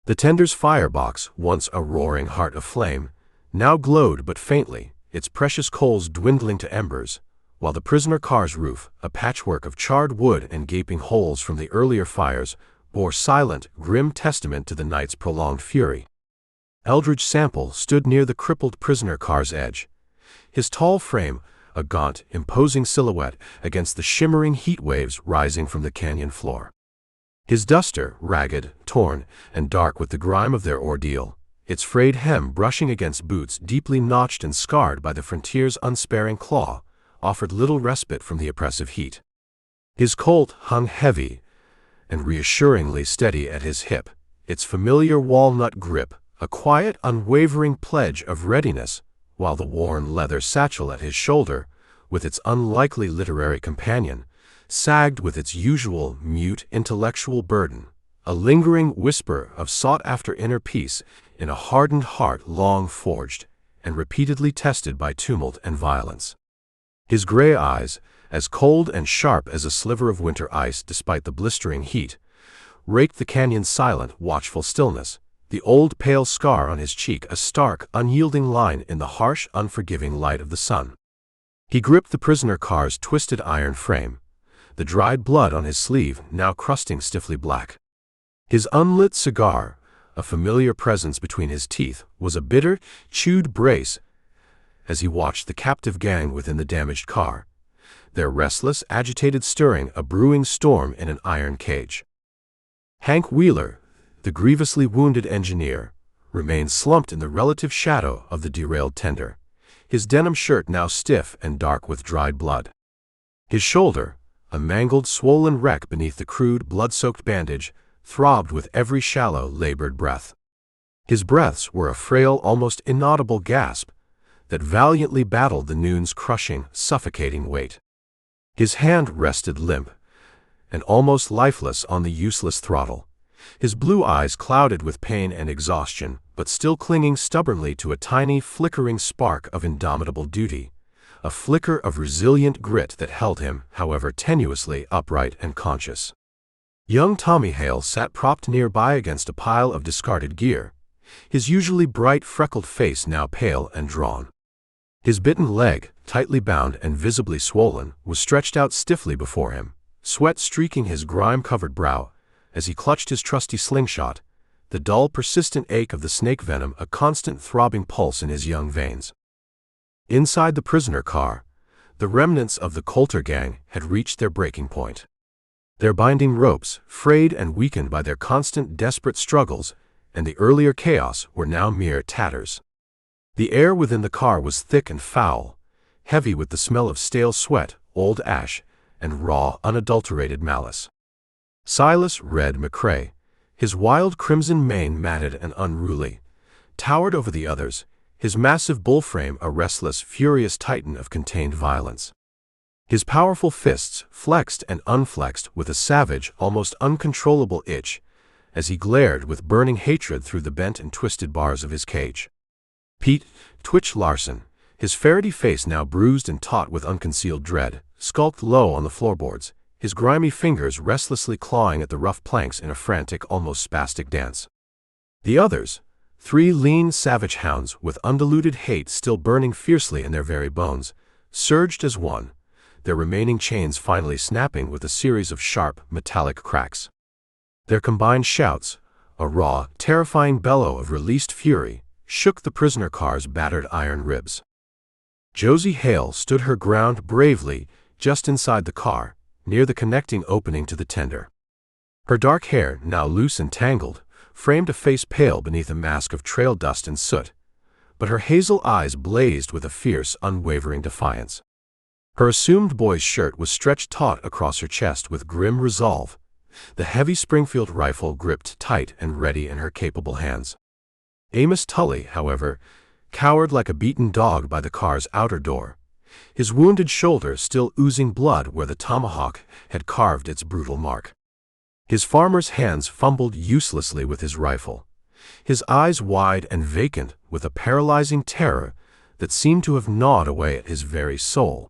S1: The tender's firebox, once a roaring heart of flame, now glowed but faintly, its precious coals dwindling to embers, while the prisoner car's roof, a patchwork of charred wood and gaping holes from the earlier fires, bore silent, grim testament to the night's prolonged fury. Eldridge Sample stood near the crippled prisoner car's edge, his tall frame a gaunt, imposing silhouette against the shimmering heat waves rising from the canyon floor. His duster, ragged, torn, and dark with the grime of their ordeal, its frayed hem brushing against boots deeply notched and scarred by the frontier's unsparing claw, offered little respite from the oppressive heat. His Colt hung heavy and reassuringly steady at his hip, its familiar walnut grip a quiet, unwavering pledge of readiness, while the worn leather satchel at his shoulder, with its unlikely literary companion, sagged with its usual mute intellectual burden, a lingering whisper of sought-after inner peace in a hardened heart long forged and repeatedly tested by tumult and violence. His gray eyes, as cold and sharp as a sliver of winter ice despite the blistering heat, raked the canyon's silent, watchful stillness, the old pale scar on his cheek a stark, unyielding line in the harsh, unforgiving light of the sun. He gripped the prisoner car's twisted iron frame, the dried blood on his sleeve now crusting stiffly black. His unlit cigar, a familiar presence between his teeth, was a bitter, chewed brace as he watched the captive gang within the damaged car, their restless, agitated stirring a brewing storm in an iron cage. Hank Wheeler, the grievously wounded engineer, remained slumped in the relative shadow of the derailed tender, his denim shirt now stiff and dark with dried blood. His shoulder, a mangled, swollen wreck beneath the crude, blood-soaked bandage, throbbed with every shallow, labored breath. His breaths were a frail, almost inaudible gasp that valiantly battled the noon's crushing, suffocating weight. His hand rested limp and almost lifeless on the useless throttle, his blue eyes clouded with pain and exhaustion, but still clinging stubbornly to a tiny, flickering spark of indomitable duty, a flicker of resilient grit that held him, however tenuously, upright and conscious. Young Tommy Hale sat propped nearby against a pile of discarded gear, his usually bright, freckled face now pale and drawn. His bitten leg, tightly bound and visibly swollen, was stretched out stiffly before him, sweat streaking his grime-covered brow as he clutched his trusty slingshot, the dull, persistent ache of the snake venom a constant throbbing pulse in his young veins. Inside the prisoner car, the remnants of the Coulter Gang had reached their breaking point. Their binding ropes, frayed and weakened by their constant, desperate struggles and the earlier chaos, were now mere tatters. The air within the car was thick and foul, heavy with the smell of stale sweat, old ash, and raw, unadulterated malice. Silas Red McCrae, his wild crimson mane matted and unruly, towered over the others, his massive bull frame a restless, furious titan of contained violence. His powerful fists flexed and unflexed with a savage, almost uncontrollable itch, as he glared with burning hatred through the bent and twisted bars of his cage. Pete Twitch Larson, his ferrety face now bruised and taut with unconcealed dread, skulked low on the floorboards, his grimy fingers restlessly clawing at the rough planks in a frantic, almost spastic dance. The others, 3 lean, savage hounds with undiluted hate still burning fiercely in their very bones, surged as one, their remaining chains finally snapping with a series of sharp, metallic cracks. Their combined shouts, a raw, terrifying bellow of released fury, shook the prisoner car's battered iron ribs. Josie Hale stood her ground bravely just inside the car, near the connecting opening to the tender. Her dark hair, now loose and tangled, framed a face pale beneath a mask of trail dust and soot, but her hazel eyes blazed with a fierce, unwavering defiance. Her assumed boy's shirt was stretched taut across her chest with grim resolve, the heavy Springfield rifle gripped tight and ready in her capable hands. Amos Tully, however, cowered like a beaten dog by the car's outer door, his wounded shoulder still oozing blood where the tomahawk had carved its brutal mark. His farmer's hands fumbled uselessly with his rifle, his eyes wide and vacant with a paralyzing terror that seemed to have gnawed away at his very soul.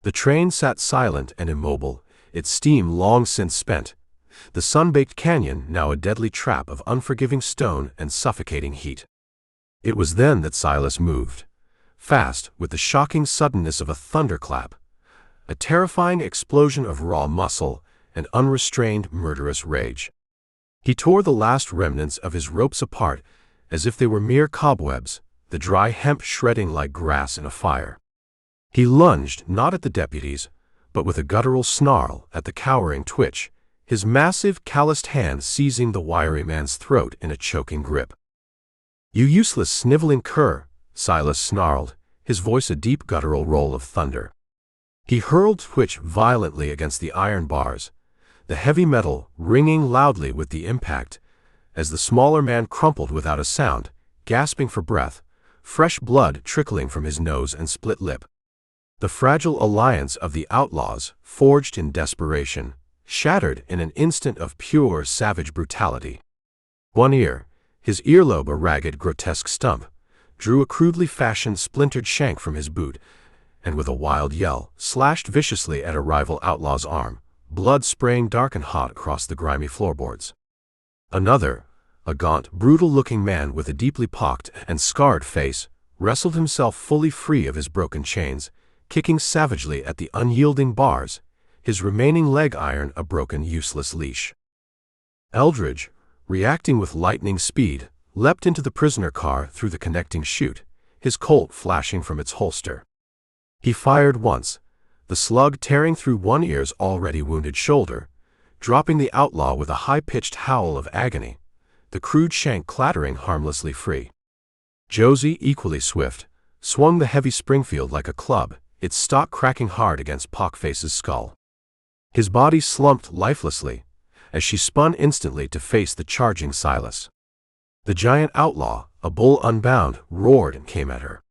S1: The train sat silent and immobile, its steam long since spent, the sun-baked canyon now a deadly trap of unforgiving stone and suffocating heat. It was then that Silas moved, fast, with the shocking suddenness of a thunderclap, a terrifying explosion of raw muscle and unrestrained murderous rage. He tore the last remnants of his ropes apart as if they were mere cobwebs, the dry hemp shredding like grass in a fire. He lunged not at the deputies, but with a guttural snarl at the cowering twitch, his massive, calloused hand seizing the wiry man's throat in a choking grip. "You useless, sniveling cur," Silas snarled, his voice a deep guttural roll of thunder. He hurled Twitch violently against the iron bars, the heavy metal ringing loudly with the impact, as the smaller man crumpled without a sound, gasping for breath, fresh blood trickling from his nose and split lip. The fragile alliance of the outlaws, forged in desperation, shattered in an instant of pure savage brutality. One ear, his earlobe a ragged, grotesque stump, drew a crudely fashioned splintered shank from his boot, and with a wild yell, slashed viciously at a rival outlaw's arm, blood spraying dark and hot across the grimy floorboards. Another, a gaunt, brutal-looking man with a deeply pocked and scarred face, wrestled himself fully free of his broken chains, kicking savagely at the unyielding bars, his remaining leg iron a broken, useless leash. Eldridge, reacting with lightning speed, leapt into the prisoner car through the connecting chute, his Colt flashing from its holster. He fired once, the slug tearing through one ear's already wounded shoulder, dropping the outlaw with a high-pitched howl of agony, the crude shank clattering harmlessly free. Josie, equally swift, swung the heavy Springfield like a club, its stock cracking hard against Pockface's skull. His body slumped lifelessly, as she spun instantly to face the charging Silas. The giant outlaw, a bull unbound, roared and came at her.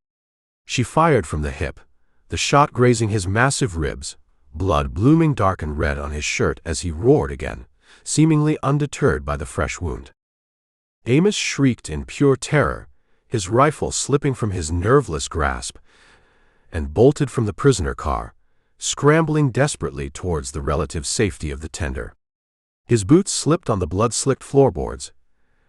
S1: She fired from the hip, the shot grazing his massive ribs, blood blooming dark and red on his shirt as he roared again, seemingly undeterred by the fresh wound. Amos shrieked in pure terror, his rifle slipping from his nerveless grasp, and bolted from the prisoner car, scrambling desperately towards the relative safety of the tender. His boots slipped on the blood-slicked floorboards,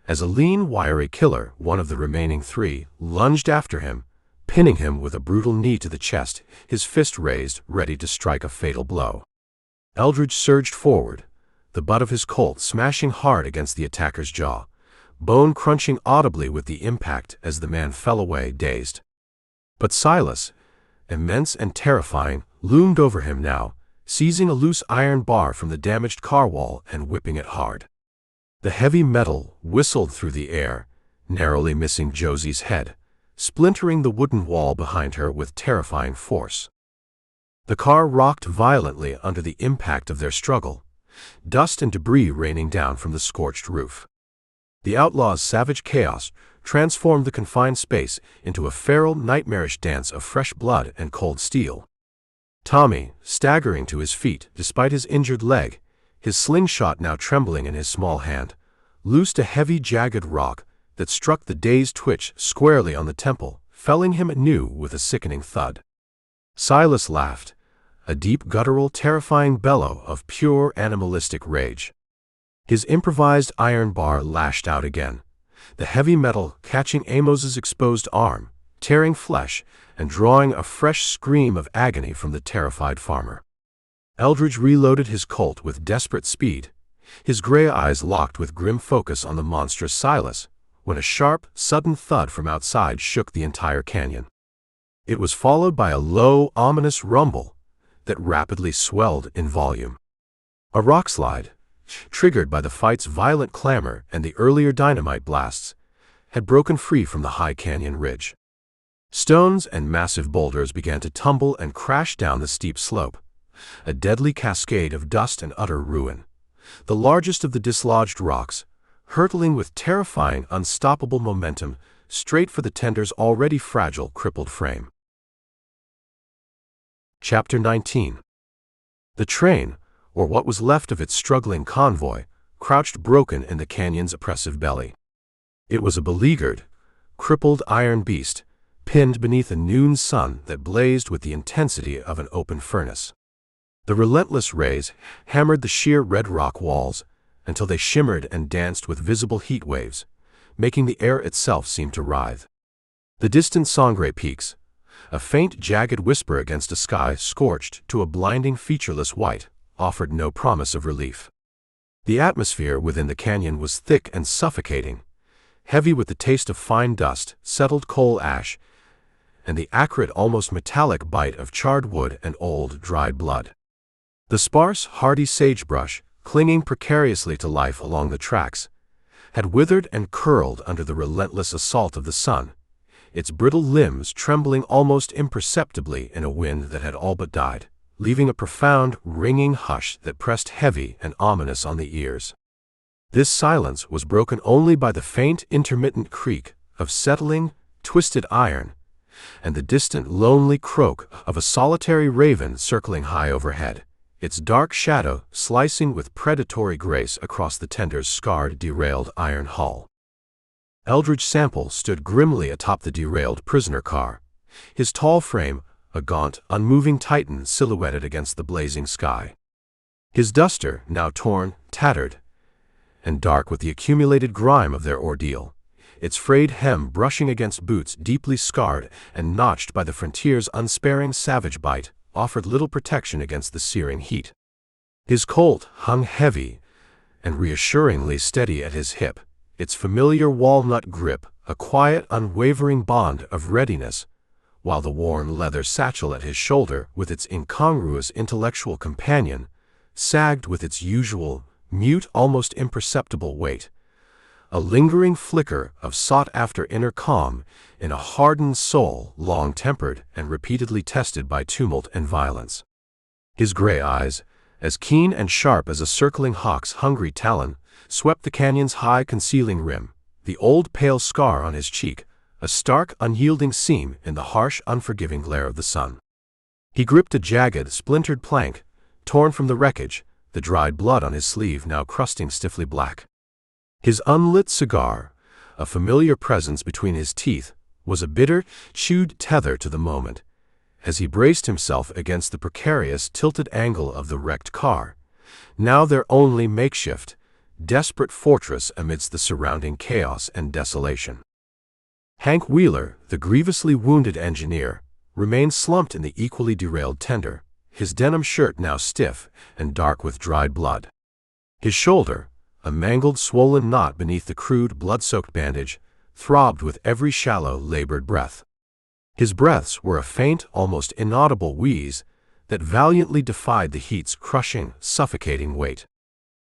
S1: as a lean, wiry killer, one of the remaining three, lunged after him, pinning him with a brutal knee to the chest, his fist raised, ready to strike a fatal blow. Eldridge surged forward, the butt of his Colt smashing hard against the attacker's jaw, bone crunching audibly with the impact as the man fell away dazed. But Silas, immense and terrifying, loomed over him now, seizing a loose iron bar from the damaged car wall and whipping it hard. The heavy metal whistled through the air, narrowly missing Josie's head, splintering the wooden wall behind her with terrifying force. The car rocked violently under the impact of their struggle, dust and debris raining down from the scorched roof. The outlaws' savage chaos transformed the confined space into a feral, nightmarish dance of fresh blood and cold steel. Tommy, staggering to his feet despite his injured leg, his slingshot now trembling in his small hand, loosed a heavy, jagged rock that struck the dazed Twitch squarely on the temple, felling him anew with a sickening thud. Silas laughed, a deep, guttural, terrifying bellow of pure animalistic rage. His improvised iron bar lashed out again, the heavy metal catching Amos's exposed arm, tearing flesh, and drawing a fresh scream of agony from the terrified farmer. Eldridge reloaded his Colt with desperate speed, his gray eyes locked with grim focus on the monstrous Silas, when a sharp, sudden thud from outside shook the entire canyon. It was followed by a low, ominous rumble that rapidly swelled in volume. A rockslide, triggered by the fight's violent clamor and the earlier dynamite blasts, had broken free from the high canyon ridge. Stones and massive boulders began to tumble and crash down the steep slope, a deadly cascade of dust and utter ruin, the largest of the dislodged rocks, hurtling with terrifying, unstoppable momentum straight for the tender's already fragile, crippled frame. Chapter 19. The train, or what was left of its struggling convoy, crouched broken in the canyon's oppressive belly. It was a beleaguered, crippled iron beast, pinned beneath a noon sun that blazed with the intensity of an open furnace. The relentless rays hammered the sheer red rock walls until they shimmered and danced with visible heat waves, making the air itself seem to writhe. The distant Sangre peaks, a faint jagged whisper against a sky scorched to a blinding featureless white, offered no promise of relief. The atmosphere within the canyon was thick and suffocating, heavy with the taste of fine dust, settled coal ash, and the acrid, almost metallic bite of charred wood and old, dried blood. The sparse, hardy sagebrush, clinging precariously to life along the tracks, had withered and curled under the relentless assault of the sun, its brittle limbs trembling almost imperceptibly in a wind that had all but died, leaving a profound, ringing hush that pressed heavy and ominous on the ears. This silence was broken only by the faint, intermittent creak of settling, twisted iron, and the distant, lonely croak of a solitary raven circling high overhead, its dark shadow slicing with predatory grace across the tender's scarred, derailed iron hull. Eldridge Sample stood grimly atop the derailed prisoner car, his tall frame a gaunt, unmoving titan silhouetted against the blazing sky. His duster, now torn, tattered, and dark with the accumulated grime of their ordeal, its frayed hem brushing against boots deeply scarred and notched by the frontier's unsparing savage bite, offered little protection against the searing heat. His Colt hung heavy and reassuringly steady at his hip, its familiar walnut grip a quiet, unwavering bond of readiness, while the worn leather satchel at his shoulder, with its incongruous intellectual companion, sagged with its usual, mute, almost imperceptible weight, a lingering flicker of sought-after inner calm in a hardened soul long-tempered and repeatedly tested by tumult and violence. His gray eyes, as keen and sharp as a circling hawk's hungry talon, swept the canyon's high concealing rim, the old pale scar on his cheek, a stark, unyielding seam in the harsh, unforgiving glare of the sun. He gripped a jagged, splintered plank, torn from the wreckage, the dried blood on his sleeve now crusting stiffly black. His unlit cigar, a familiar presence between his teeth, was a bitter, chewed tether to the moment, as he braced himself against the precarious, tilted angle of the wrecked car, now their only makeshift, desperate fortress amidst the surrounding chaos and desolation. Hank Wheeler, the grievously wounded engineer, remained slumped in the equally derailed tender, his denim shirt now stiff and dark with dried blood. His shoulder, a mangled, swollen knot beneath the crude, blood-soaked bandage, throbbed with every shallow, labored breath. His breaths were a faint, almost inaudible wheeze that valiantly defied the heat's crushing, suffocating weight.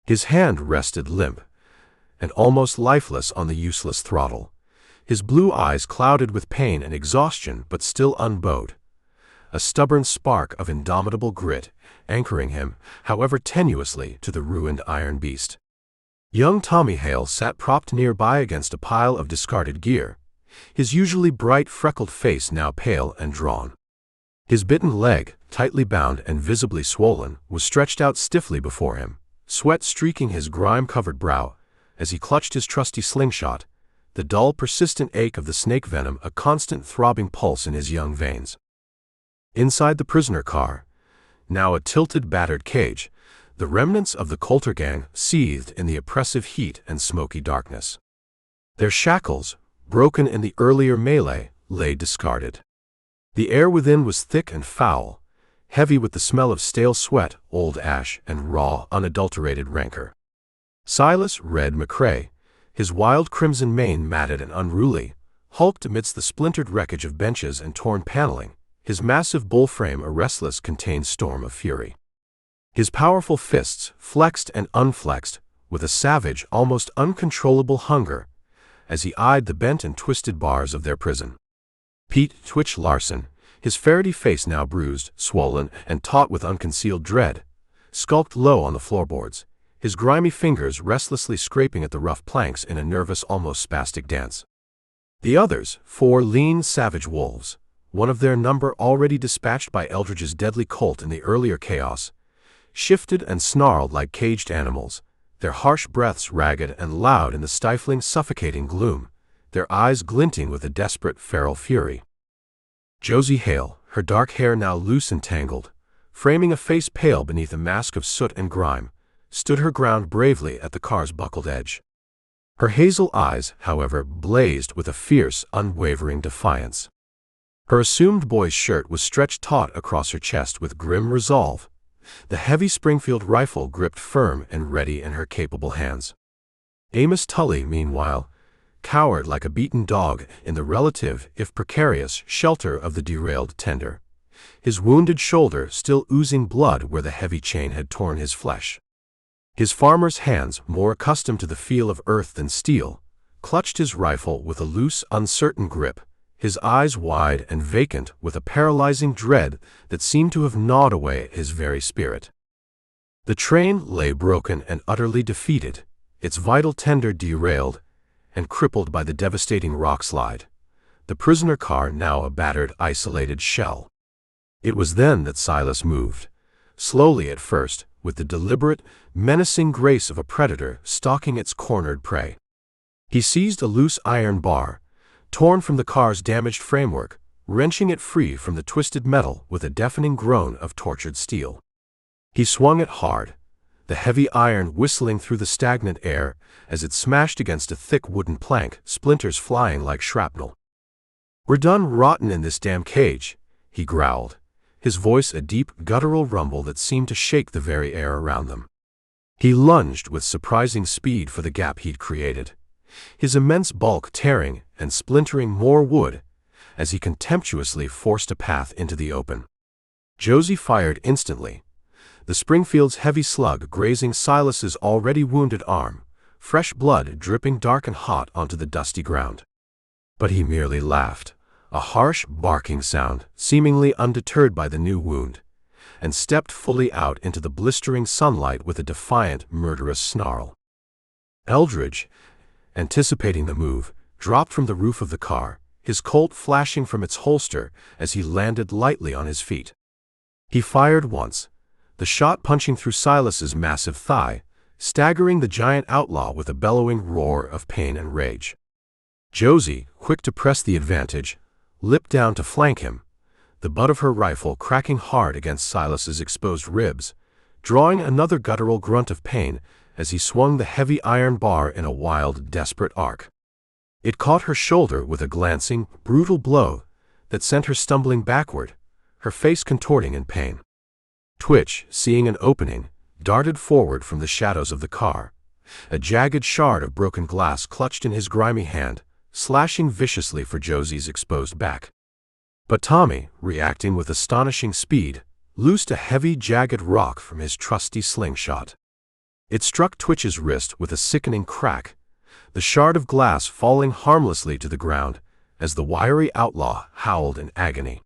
S1: His hand rested limp and almost lifeless on the useless throttle, his blue eyes clouded with pain and exhaustion but still unbowed, a stubborn spark of indomitable grit anchoring him, however tenuously, to the ruined iron beast. Young Tommy Hale sat propped nearby against a pile of discarded gear, his usually bright freckled face now pale and drawn. His bitten leg, tightly bound and visibly swollen, was stretched out stiffly before him, sweat streaking his grime-covered brow as he clutched his trusty slingshot, the dull, persistent ache of the snake venom a constant throbbing pulse in his young veins. Inside the prisoner car, now a tilted, battered cage, the remnants of the Coulter Gang seethed in the oppressive heat and smoky darkness. Their shackles, broken in the earlier melee, lay discarded. The air within was thick and foul, heavy with the smell of stale sweat, old ash, and raw, unadulterated rancor. Silas Red McCrae, his wild crimson mane matted and unruly, hulked amidst the splintered wreckage of benches and torn paneling, his massive bull frame a restless, contained storm of fury. His powerful fists flexed and unflexed with a savage, almost uncontrollable hunger as he eyed the bent and twisted bars of their prison. Pete Twitch Larson, his ferrety face now bruised, swollen, and taut with unconcealed dread, skulked low on the floorboards, his grimy fingers restlessly scraping at the rough planks in a nervous, almost spastic dance. The others, 4 lean, savage wolves, one of their number already dispatched by Eldridge's deadly Colt in the earlier chaos, shifted and snarled like caged animals, their harsh breaths ragged and loud in the stifling, suffocating gloom, their eyes glinting with a desperate, feral fury. Josie Hale, her dark hair now loose and tangled, framing a face pale beneath a mask of soot and grime, stood her ground bravely at the car's buckled edge. Her hazel eyes, however, blazed with a fierce, unwavering defiance. Her assumed boy's shirt was stretched taut across her chest with grim resolve, the heavy Springfield rifle gripped firm and ready in her capable hands. Amos Tully, meanwhile, cowered like a beaten dog in the relative, if precarious, shelter of the derailed tender, his wounded shoulder still oozing blood where the heavy chain had torn his flesh. His farmer's hands, more accustomed to the feel of earth than steel, clutched his rifle with a loose, uncertain grip, his eyes wide and vacant with a paralyzing dread that seemed to have gnawed away his very spirit. The train lay broken and utterly defeated, its vital tender derailed and crippled by the devastating rock slide, the prisoner car now a battered, isolated shell. It was then that Silas moved, slowly at first, with the deliberate, menacing grace of a predator stalking its cornered prey. He seized a loose iron bar, torn from the car's damaged framework, wrenching it free from the twisted metal with a deafening groan of tortured steel. He swung it hard, the heavy iron whistling through the stagnant air as it smashed against a thick wooden plank, splinters flying like shrapnel. "We're done rotting in this damn cage," he growled, his voice a deep, guttural rumble that seemed to shake the very air around them. He lunged with surprising speed for the gap he'd created, his immense bulk tearing and splintering more wood as he contemptuously forced a path into the open. Josie fired instantly, the Springfield's heavy slug grazing Silas's already wounded arm, fresh blood dripping dark and hot onto the dusty ground. But he merely laughed, a harsh, barking sound, seemingly undeterred by the new wound, and stepped fully out into the blistering sunlight with a defiant, murderous snarl. Eldridge, anticipating the move, dropped from the roof of the car, his Colt flashing from its holster as he landed lightly on his feet. He fired once, the shot punching through Silas's massive thigh, staggering the giant outlaw with a bellowing roar of pain and rage. Josie, quick to press the advantage, lipped down to flank him, the butt of her rifle cracking hard against Silas's exposed ribs, drawing another guttural grunt of pain as he swung the heavy iron bar in a wild, desperate arc. It caught her shoulder with a glancing, brutal blow that sent her stumbling backward, her face contorting in pain. Twitch, seeing an opening, darted forward from the shadows of the car, a jagged shard of broken glass clutched in his grimy hand, slashing viciously for Josie's exposed back. But Tommy, reacting with astonishing speed, loosed a heavy, jagged rock from his trusty slingshot. It struck Twitch's wrist with a sickening crack, the shard of glass falling harmlessly to the ground as the wiry outlaw howled in agony.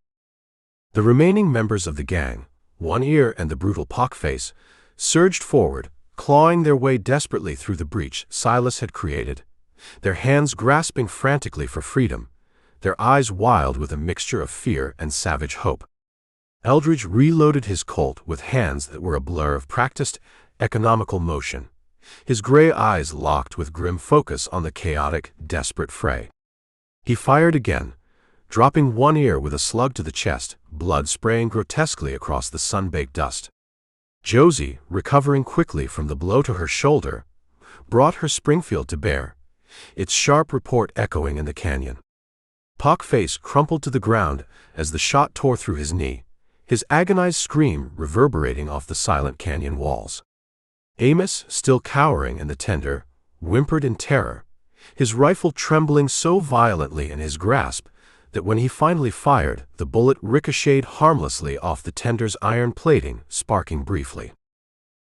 S1: The remaining members of the gang, One Ear and the brutal Pockface, surged forward, clawing their way desperately through the breach Silas had created, their hands grasping frantically for freedom, their eyes wild with a mixture of fear and savage hope. Eldridge reloaded his Colt with hands that were a blur of practiced, economical motion, his gray eyes locked with grim focus on the chaotic, desperate fray. He fired again, dropping One Ear with a slug to the chest, blood spraying grotesquely across the sun-baked dust. Josie, recovering quickly from the blow to her shoulder, brought her Springfield to bear, its sharp report echoing in the canyon. Pockface crumpled to the ground as the shot tore through his knee, his agonized scream reverberating off the silent canyon walls. Amos, still cowering in the tender, whimpered in terror, his rifle trembling so violently in his grasp that when he finally fired, the bullet ricocheted harmlessly off the tender's iron plating, sparking briefly.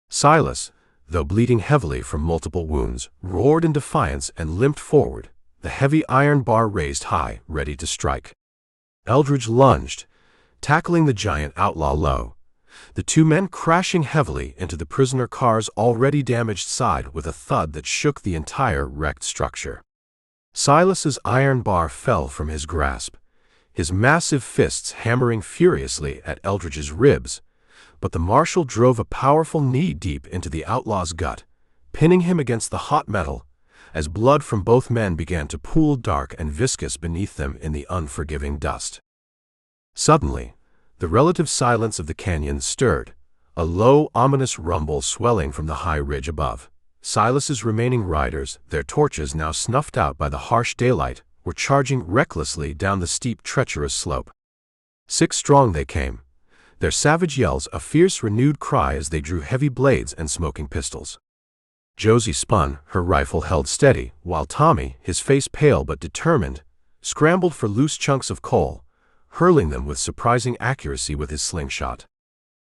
S1: Silas, though bleeding heavily from multiple wounds, roared in defiance and limped forward, the heavy iron bar raised high, ready to strike. Eldridge lunged, tackling the giant outlaw low, the two men crashing heavily into the prisoner car's already damaged side with a thud that shook the entire wrecked structure. Silas's iron bar fell from his grasp, his massive fists hammering furiously at Eldridge's ribs, but the marshal drove a powerful knee deep into the outlaw's gut, pinning him against the hot metal, as blood from both men began to pool dark and viscous beneath them in the unforgiving dust. Suddenly, the relative silence of the canyon stirred, a low, ominous rumble swelling from the high ridge above. Silas's remaining riders, their torches now snuffed out by the harsh daylight, were charging recklessly down the steep, treacherous slope. 6 strong they came, their savage yells a fierce, renewed cry as they drew heavy blades and smoking pistols. Josie spun, her rifle held steady, while Tommy, his face pale but determined, scrambled for loose chunks of coal, hurling them with surprising accuracy with his slingshot.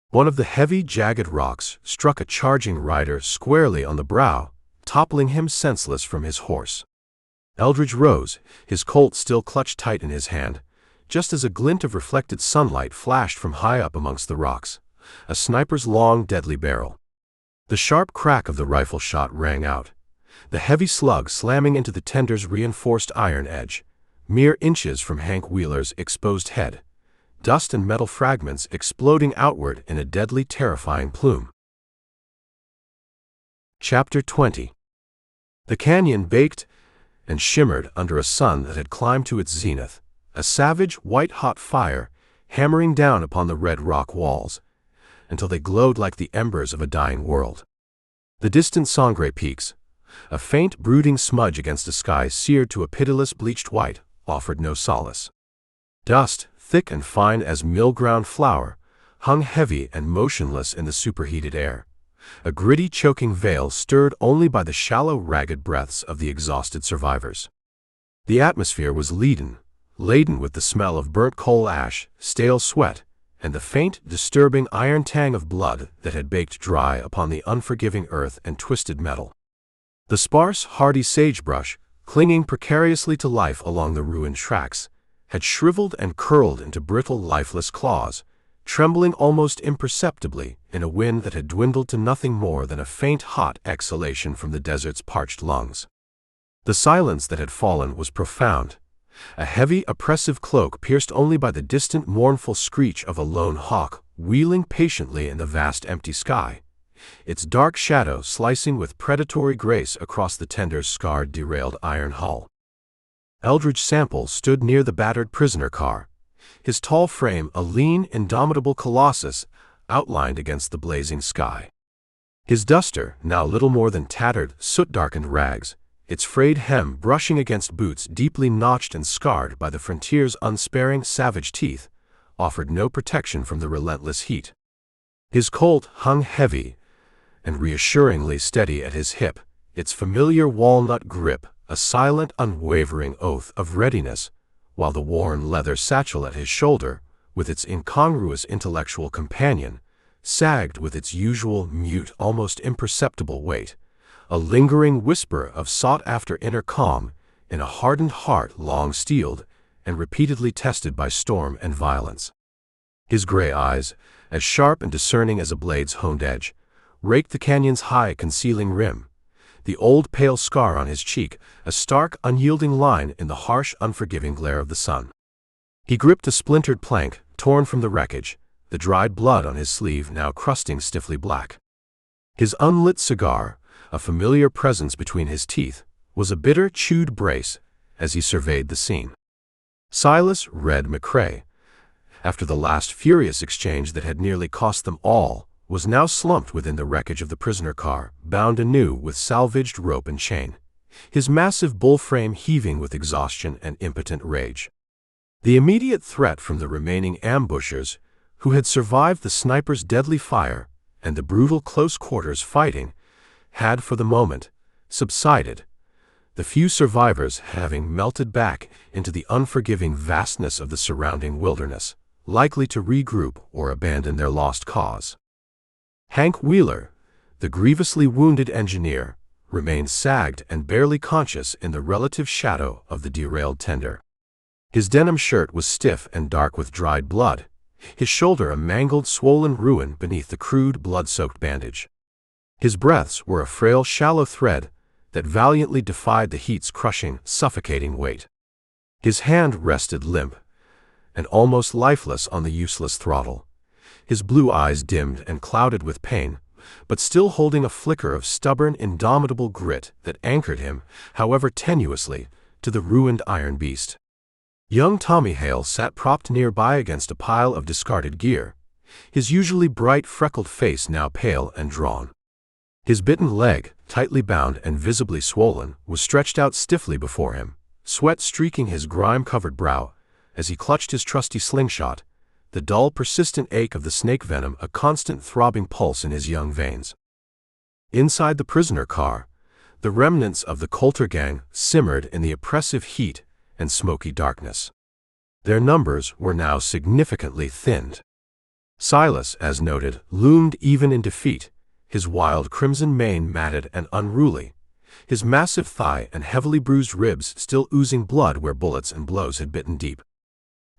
S1: One of the heavy, jagged rocks struck a charging rider squarely on the brow, toppling him senseless from his horse. Eldridge rose, his Colt still clutched tight in his hand, just as a glint of reflected sunlight flashed from high up amongst the rocks, a sniper's long, deadly barrel. The sharp crack of the rifle shot rang out, the heavy slug slamming into the tender's reinforced iron edge, mere inches from Hank Wheeler's exposed head, dust and metal fragments exploding outward in a deadly, terrifying plume. Chapter 20. The canyon baked and shimmered under a sun that had climbed to its zenith, a savage, white-hot fire hammering down upon the red rock walls, until they glowed like the embers of a dying world. The distant Sangre peaks, a faint, brooding smudge against a sky seared to a pitiless, bleached white, offered no solace. Dust, thick and fine as mill-ground flour, hung heavy and motionless in the superheated air, a gritty, choking veil stirred only by the shallow, ragged breaths of the exhausted survivors. The atmosphere was laden with the smell of burnt coal ash, stale sweat, and the faint, disturbing iron tang of blood that had baked dry upon the unforgiving earth and twisted metal. The sparse, hardy sagebrush, clinging precariously to life along the ruined tracks, had shriveled and curled into brittle, lifeless claws, trembling almost imperceptibly in a wind that had dwindled to nothing more than a faint, hot exhalation from the desert's parched lungs. The silence that had fallen was profound, a heavy, oppressive cloak pierced only by the distant, mournful screech of a lone hawk wheeling patiently in the vast empty sky, its dark shadow slicing with predatory grace across the tender's scarred, derailed iron hull. Eldridge Sample stood near the battered prisoner car, his tall frame a lean, indomitable colossus outlined against the blazing sky. His duster, now little more than tattered, soot-darkened rags, its frayed hem brushing against boots deeply notched and scarred by the frontier's unsparing, savage teeth, offered no protection from the relentless heat. His Colt hung heavy and reassuringly steady at his hip, its familiar walnut grip a silent, unwavering oath of readiness, while the worn leather satchel at his shoulder, with its incongruous intellectual companion, sagged with its usual mute, almost imperceptible weight, a lingering whisper of sought-after inner calm in a hardened heart long steeled and repeatedly tested by storm and violence. His gray eyes, as sharp and discerning as a blade's honed edge, raked the canyon's high, concealing rim, the old pale scar on his cheek a stark, unyielding line in the harsh, unforgiving glare of the sun. He gripped a splintered plank, torn from the wreckage, the dried blood on his sleeve now crusting stiffly black. His unlit cigar, a familiar presence between his teeth, was a bitter, chewed brace as he surveyed the scene. Silas Red McCrae, after the last furious exchange that had nearly cost them all, was now slumped within the wreckage of the prisoner car, bound anew with salvaged rope and chain, his massive bull frame heaving with exhaustion and impotent rage. The immediate threat from the remaining ambushers, who had survived the sniper's deadly fire and the brutal close-quarters fighting, had for the moment subsided, the few survivors having melted back into the unforgiving vastness of the surrounding wilderness, likely to regroup or abandon their lost cause. Hank Wheeler, the grievously wounded engineer, remained sagged and barely conscious in the relative shadow of the derailed tender. His denim shirt was stiff and dark with dried blood, his shoulder a mangled, swollen ruin beneath the crude, blood-soaked bandage. His breaths were a frail, shallow thread that valiantly defied the heat's crushing, suffocating weight. His hand rested limp and almost lifeless on the useless throttle, his blue eyes dimmed and clouded with pain, but still holding a flicker of stubborn, indomitable grit that anchored him, however tenuously, to the ruined iron beast. Young Tommy Hale sat propped nearby against a pile of discarded gear, his usually bright freckled face now pale and drawn. His bitten leg, tightly bound and visibly swollen, was stretched out stiffly before him, sweat streaking his grime-covered brow as he clutched his trusty slingshot, the dull, persistent ache of the snake venom a constant throbbing pulse in his young veins. Inside the prisoner car, the remnants of the Coulter Gang simmered in the oppressive heat and smoky darkness. Their numbers were now significantly thinned. Silas, as noted, loomed even in defeat, his wild crimson mane matted and unruly, his massive thigh and heavily bruised ribs still oozing blood where bullets and blows had bitten deep.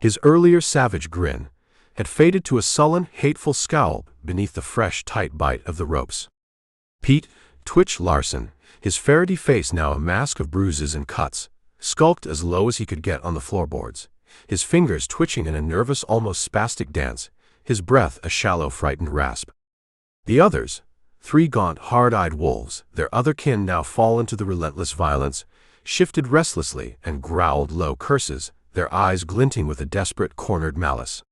S1: His earlier savage grin had faded to a sullen, hateful scowl beneath the fresh, tight bite of the ropes. Pete "Twitch" Larson, his ferrety face now a mask of bruises and cuts, skulked as low as he could get on the floorboards, his fingers twitching in a nervous, almost spastic dance, his breath a shallow, frightened rasp. The others, three gaunt, hard-eyed wolves, their other kin now fallen to the relentless violence, shifted restlessly and growled low curses, their eyes glinting with a desperate, cornered malice.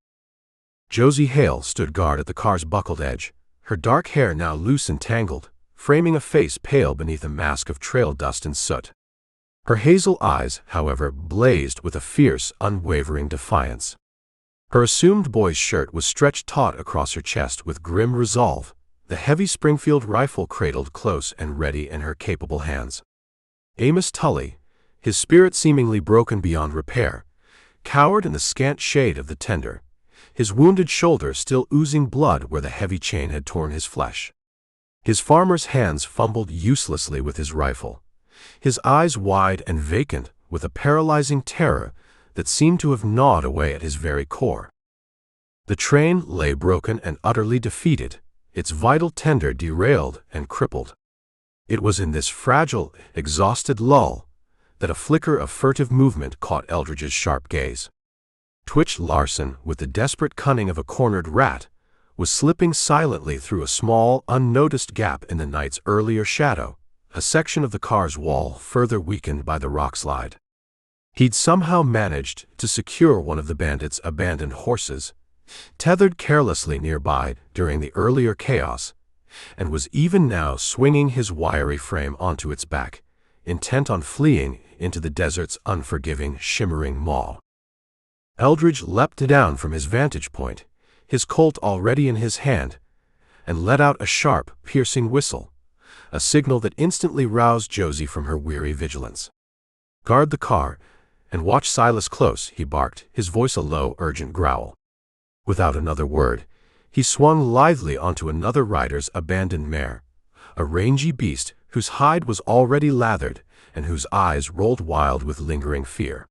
S1: Josie Hale stood guard at the car's buckled edge, her dark hair now loose and tangled, framing a face pale beneath a mask of trail dust and soot. Her hazel eyes, however, blazed with a fierce, unwavering defiance. Her assumed boy's shirt was stretched taut across her chest with grim resolve, the heavy Springfield rifle cradled close and ready in her capable hands. Amos Tully, his spirit seemingly broken beyond repair, cowered in the scant shade of the tender, his wounded shoulder still oozing blood where the heavy chain had torn his flesh. His farmer's hands fumbled uselessly with his rifle, his eyes wide and vacant with a paralyzing terror that seemed to have gnawed away at his very core. The train lay broken and utterly defeated, its vital tender derailed and crippled. It was in this fragile, exhausted lull that a flicker of furtive movement caught Eldridge's sharp gaze. Twitch Larson, with the desperate cunning of a cornered rat, was slipping silently through a small, unnoticed gap in the night's earlier shadow, a section of the car's wall further weakened by the rock slide. He'd somehow managed to secure one of the bandits' abandoned horses, tethered carelessly nearby during the earlier chaos, and was even now swinging his wiry frame onto its back, intent on fleeing into the desert's unforgiving, shimmering maw. Eldridge leapt down from his vantage point, his Colt already in his hand, and let out a sharp, piercing whistle, a signal that instantly roused Josie from her weary vigilance. "Guard the car, and watch Silas close," he barked, his voice a low, urgent growl. Without another word, he swung lithely onto another rider's abandoned mare, a rangy beast whose hide was already lathered and whose eyes rolled wild with lingering fear.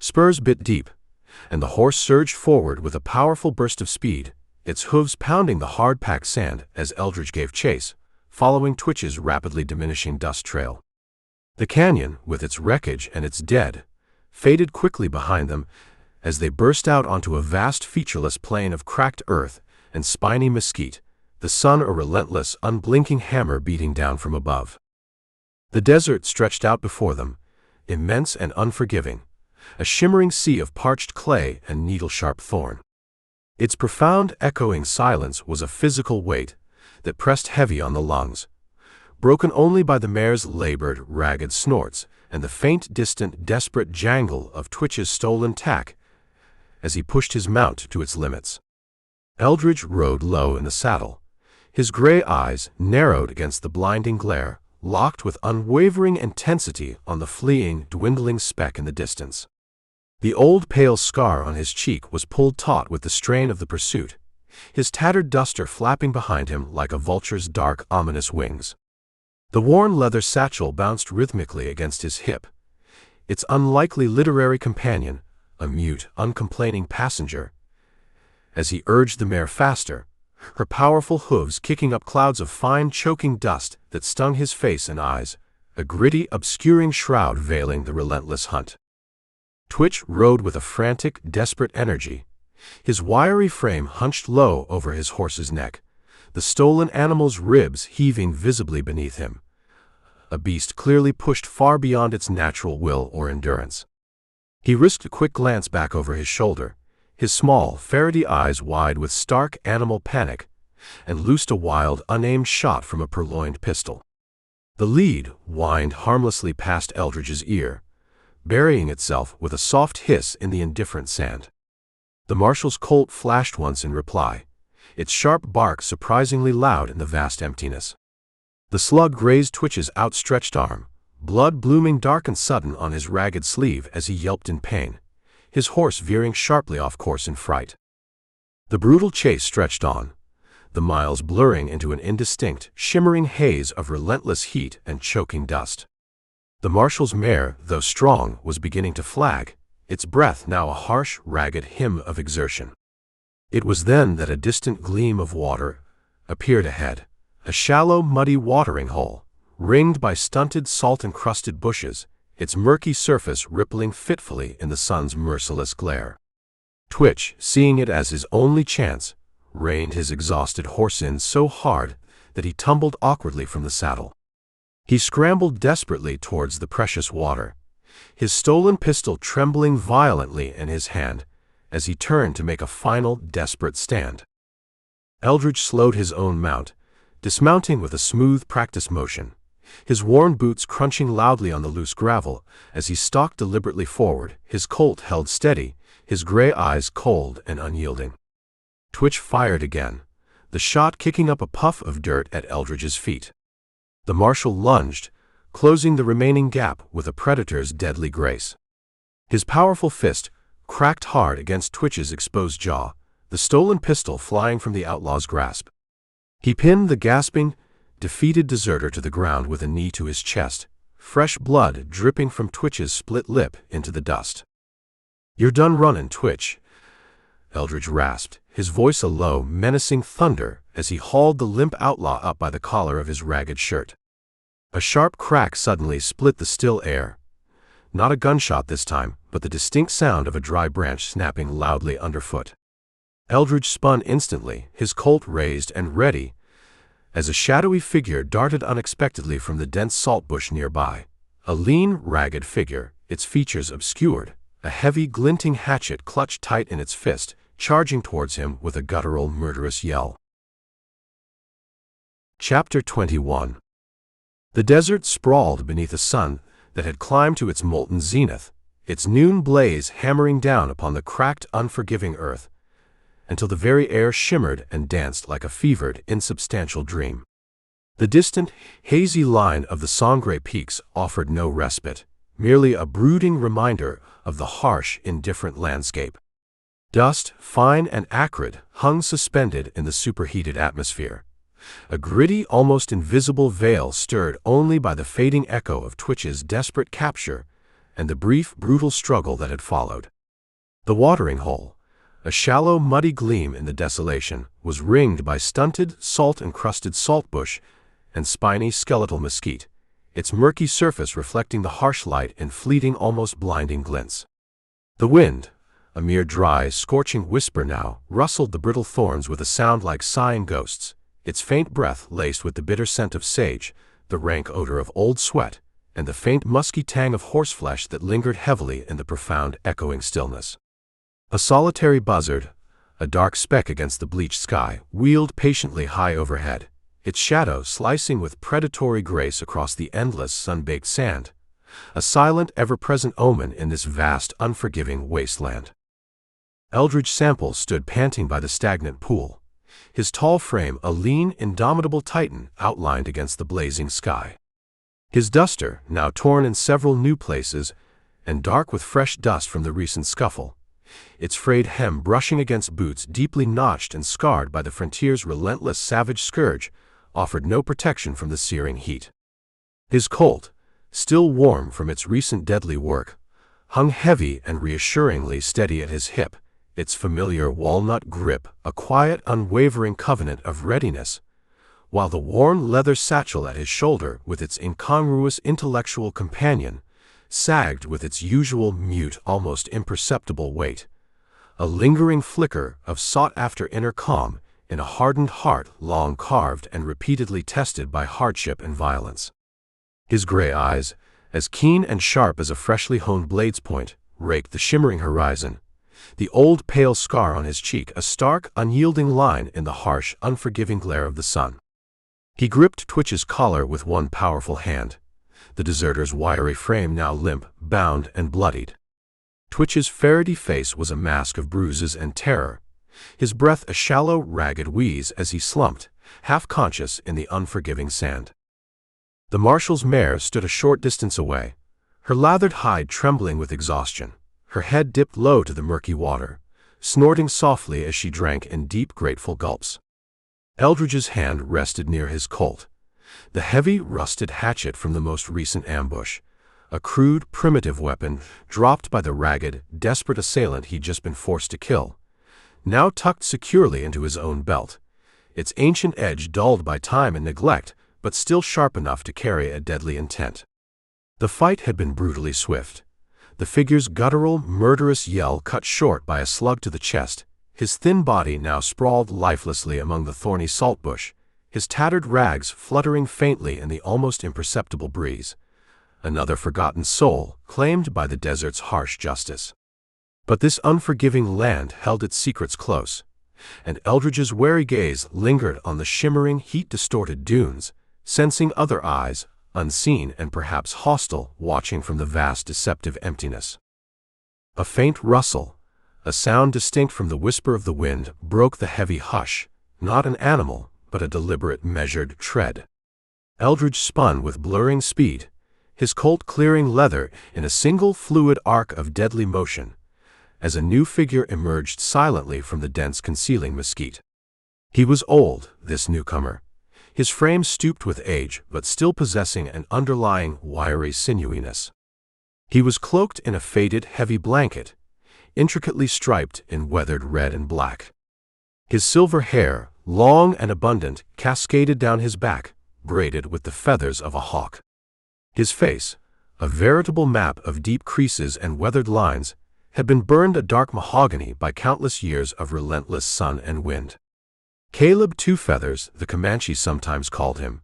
S1: Spurs bit deep, and the horse surged forward with a powerful burst of speed, its hooves pounding the hard-packed sand as Eldridge gave chase, following Twitch's rapidly diminishing dust trail. The canyon, with its wreckage and its dead, faded quickly behind them as they burst out onto a vast featureless plain of cracked earth and spiny mesquite, the sun a relentless, unblinking hammer beating down from above. The desert stretched out before them, immense and unforgiving, a shimmering sea of parched clay and needle-sharp thorn. Its profound, echoing silence was a physical weight that pressed heavy on the lungs, broken only by the mare's labored, ragged snorts and the faint, distant, desperate jangle of Twitch's stolen tack as he pushed his mount to its limits. Eldridge rode low in the saddle, his gray eyes, narrowed against the blinding glare, locked with unwavering intensity on the fleeing, dwindling speck in the distance. The old pale scar on his cheek was pulled taut with the strain of the pursuit, his tattered duster flapping behind him like a vulture's dark, ominous wings. The worn leather satchel bounced rhythmically against his hip, its unlikely literary companion, a mute, uncomplaining passenger, as he urged the mare faster, her powerful hooves kicking up clouds of fine, choking dust that stung his face and eyes, a gritty, obscuring shroud veiling the relentless hunt. Twitch rode with a frantic, desperate energy, his wiry frame hunched low over his horse's neck, the stolen animal's ribs heaving visibly beneath him, a beast clearly pushed far beyond its natural will or endurance. He risked a quick glance back over his shoulder, his small, ferrety eyes wide with stark animal panic, and loosed a wild, unaimed shot from a purloined pistol. The lead whined harmlessly past Eldridge's ear, burying itself with a soft hiss in the indifferent sand. The marshal's Colt flashed once in reply, its sharp bark surprisingly loud in the vast emptiness. The slug grazed Twitch's outstretched arm, blood blooming dark and sudden on his ragged sleeve as he yelped in pain, his horse veering sharply off course in fright. The brutal chase stretched on, the miles blurring into an indistinct, shimmering haze of relentless heat and choking dust. The marshal's mare, though strong, was beginning to flag, its breath now a harsh, ragged hymn of exertion. It was then that a distant gleam of water appeared ahead, a shallow, muddy watering hole, ringed by stunted, salt-encrusted bushes, its murky surface rippling fitfully in the sun's merciless glare. Twitch, seeing it as his only chance, reined his exhausted horse in so hard that he tumbled awkwardly from the saddle. He scrambled desperately towards the precious water, his stolen pistol trembling violently in his hand as he turned to make a final, desperate stand. Eldridge slowed his own mount, dismounting with a smooth, practiced motion, his worn boots crunching loudly on the loose gravel as he stalked deliberately forward, his Colt held steady, his gray eyes cold and unyielding. Twitch fired again, the shot kicking up a puff of dirt at Eldridge's feet. The marshal lunged, closing the remaining gap with a predator's deadly grace. His powerful fist cracked hard against Twitch's exposed jaw, the stolen pistol flying from the outlaw's grasp. He pinned the gasping, defeated deserter to the ground with a knee to his chest, fresh blood dripping from Twitch's split lip into the dust. "You're done running, Twitch," Eldridge rasped, his voice a low, menacing thunder as he hauled the limp outlaw up by the collar of his ragged shirt. A sharp crack suddenly split the still air. Not a gunshot this time, but the distinct sound of a dry branch snapping loudly underfoot. Eldridge spun instantly, his Colt raised and ready, as a shadowy figure darted unexpectedly from the dense saltbush nearby. A lean, ragged figure, its features obscured, a heavy, glinting hatchet clutched tight in its fist, charging towards him with a guttural, murderous yell. Chapter 21. The desert sprawled beneath a sun that had climbed to its molten zenith, its noon blaze hammering down upon the cracked, unforgiving earth, until the very air shimmered and danced like a fevered, insubstantial dream. The distant, hazy line of the Sangre peaks offered no respite, merely a brooding reminder of the harsh, indifferent landscape. Dust, fine and acrid, hung suspended in the superheated atmosphere, a gritty, almost invisible veil stirred only by the fading echo of Twitch's desperate capture and the brief, brutal struggle that had followed. The watering hole, a shallow, muddy gleam in the desolation, was ringed by stunted, salt-encrusted saltbush and spiny, skeletal mesquite, its murky surface reflecting the harsh light in fleeting, almost blinding glints. The wind, a mere dry, scorching whisper now, rustled the brittle thorns with a sound like sighing ghosts, its faint breath laced with the bitter scent of sage, the rank odor of old sweat, and the faint musky tang of horseflesh that lingered heavily in the profound, echoing stillness. A solitary buzzard, a dark speck against the bleached sky, wheeled patiently high overhead, its shadow slicing with predatory grace across the endless, sun-baked sand, a silent, ever-present omen in this vast, unforgiving wasteland. Eldridge Sample stood panting by the stagnant pool, his tall frame a lean, indomitable titan outlined against the blazing sky. His duster, now torn in several new places and dark with fresh dust from the recent scuffle, its frayed hem brushing against boots deeply notched and scarred by the frontier's relentless savage scourge, offered no protection from the searing heat. His Colt, still warm from its recent deadly work, hung heavy and reassuringly steady at his hip, its familiar walnut grip a quiet, unwavering covenant of readiness, while the worn leather satchel at his shoulder with its incongruous intellectual companion sagged with its usual mute, almost imperceptible weight, a lingering flicker of sought-after inner calm in a hardened heart long carved and repeatedly tested by hardship and violence. His gray eyes, as keen and sharp as a freshly honed blade's point, raked the shimmering horizon, the old pale scar on his cheek a stark, unyielding line in the harsh, unforgiving glare of the sun. He gripped Twitch's collar with one powerful hand, the deserter's wiry frame now limp, bound, and bloodied. Twitch's ferrety face was a mask of bruises and terror, his breath a shallow, ragged wheeze as he slumped, half-conscious in the unforgiving sand. The marshal's mare stood a short distance away, her lathered hide trembling with exhaustion, her head dipped low to the murky water, snorting softly as she drank in deep, grateful gulps. Eldridge's hand rested near his Colt, the heavy, rusted hatchet from the most recent ambush, a crude, primitive weapon dropped by the ragged, desperate assailant he'd just been forced to kill, now tucked securely into his own belt, its ancient edge dulled by time and neglect, but still sharp enough to carry a deadly intent. The fight had been brutally swift, the figure's guttural, murderous yell cut short by a slug to the chest, his thin body now sprawled lifelessly among the thorny saltbush, his tattered rags fluttering faintly in the almost imperceptible breeze, another forgotten soul claimed by the desert's harsh justice. But this unforgiving land held its secrets close, and Eldridge's wary gaze lingered on the shimmering, heat-distorted dunes, sensing other eyes, unseen and perhaps hostile, watching from the vast, deceptive emptiness. A faint rustle, a sound distinct from the whisper of the wind, broke the heavy hush, not an animal, but a deliberate, measured tread. Eldridge spun with blurring speed, his Colt clearing leather in a single fluid arc of deadly motion, as a new figure emerged silently from the dense concealing mesquite. He was old, this newcomer, his frame stooped with age but still possessing an underlying wiry sinewyiness. He was cloaked in a faded, heavy blanket, intricately striped in weathered red and black. His silver hair, long and abundant, cascaded down his back, braided with the feathers of a hawk. His face, a veritable map of deep creases and weathered lines, had been burned a dark mahogany by countless years of relentless sun and wind. Caleb Two Feathers, the Comanche sometimes called him,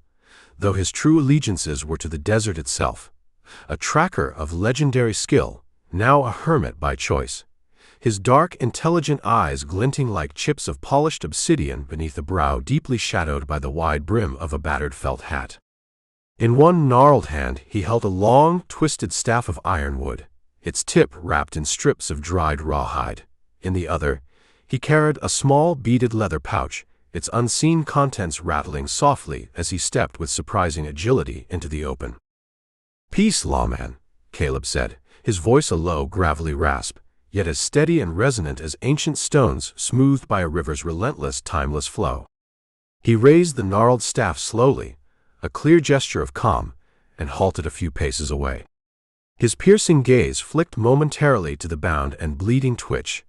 S1: though his true allegiances were to the desert itself, a tracker of legendary skill, now a hermit by choice, his dark, intelligent eyes glinting like chips of polished obsidian beneath a brow deeply shadowed by the wide brim of a battered felt hat. In one gnarled hand he held a long, twisted staff of ironwood, its tip wrapped in strips of dried rawhide. In the other, he carried a small, beaded leather pouch, its unseen contents rattling softly as he stepped with surprising agility into the open. "Peace, lawman," Caleb said, his voice a low, gravelly rasp, yet as steady and resonant as ancient stones smoothed by a river's relentless, timeless flow. He raised the gnarled staff slowly, a clear gesture of calm, and halted a few paces away. His piercing gaze flicked momentarily to the bound and bleeding Twitch,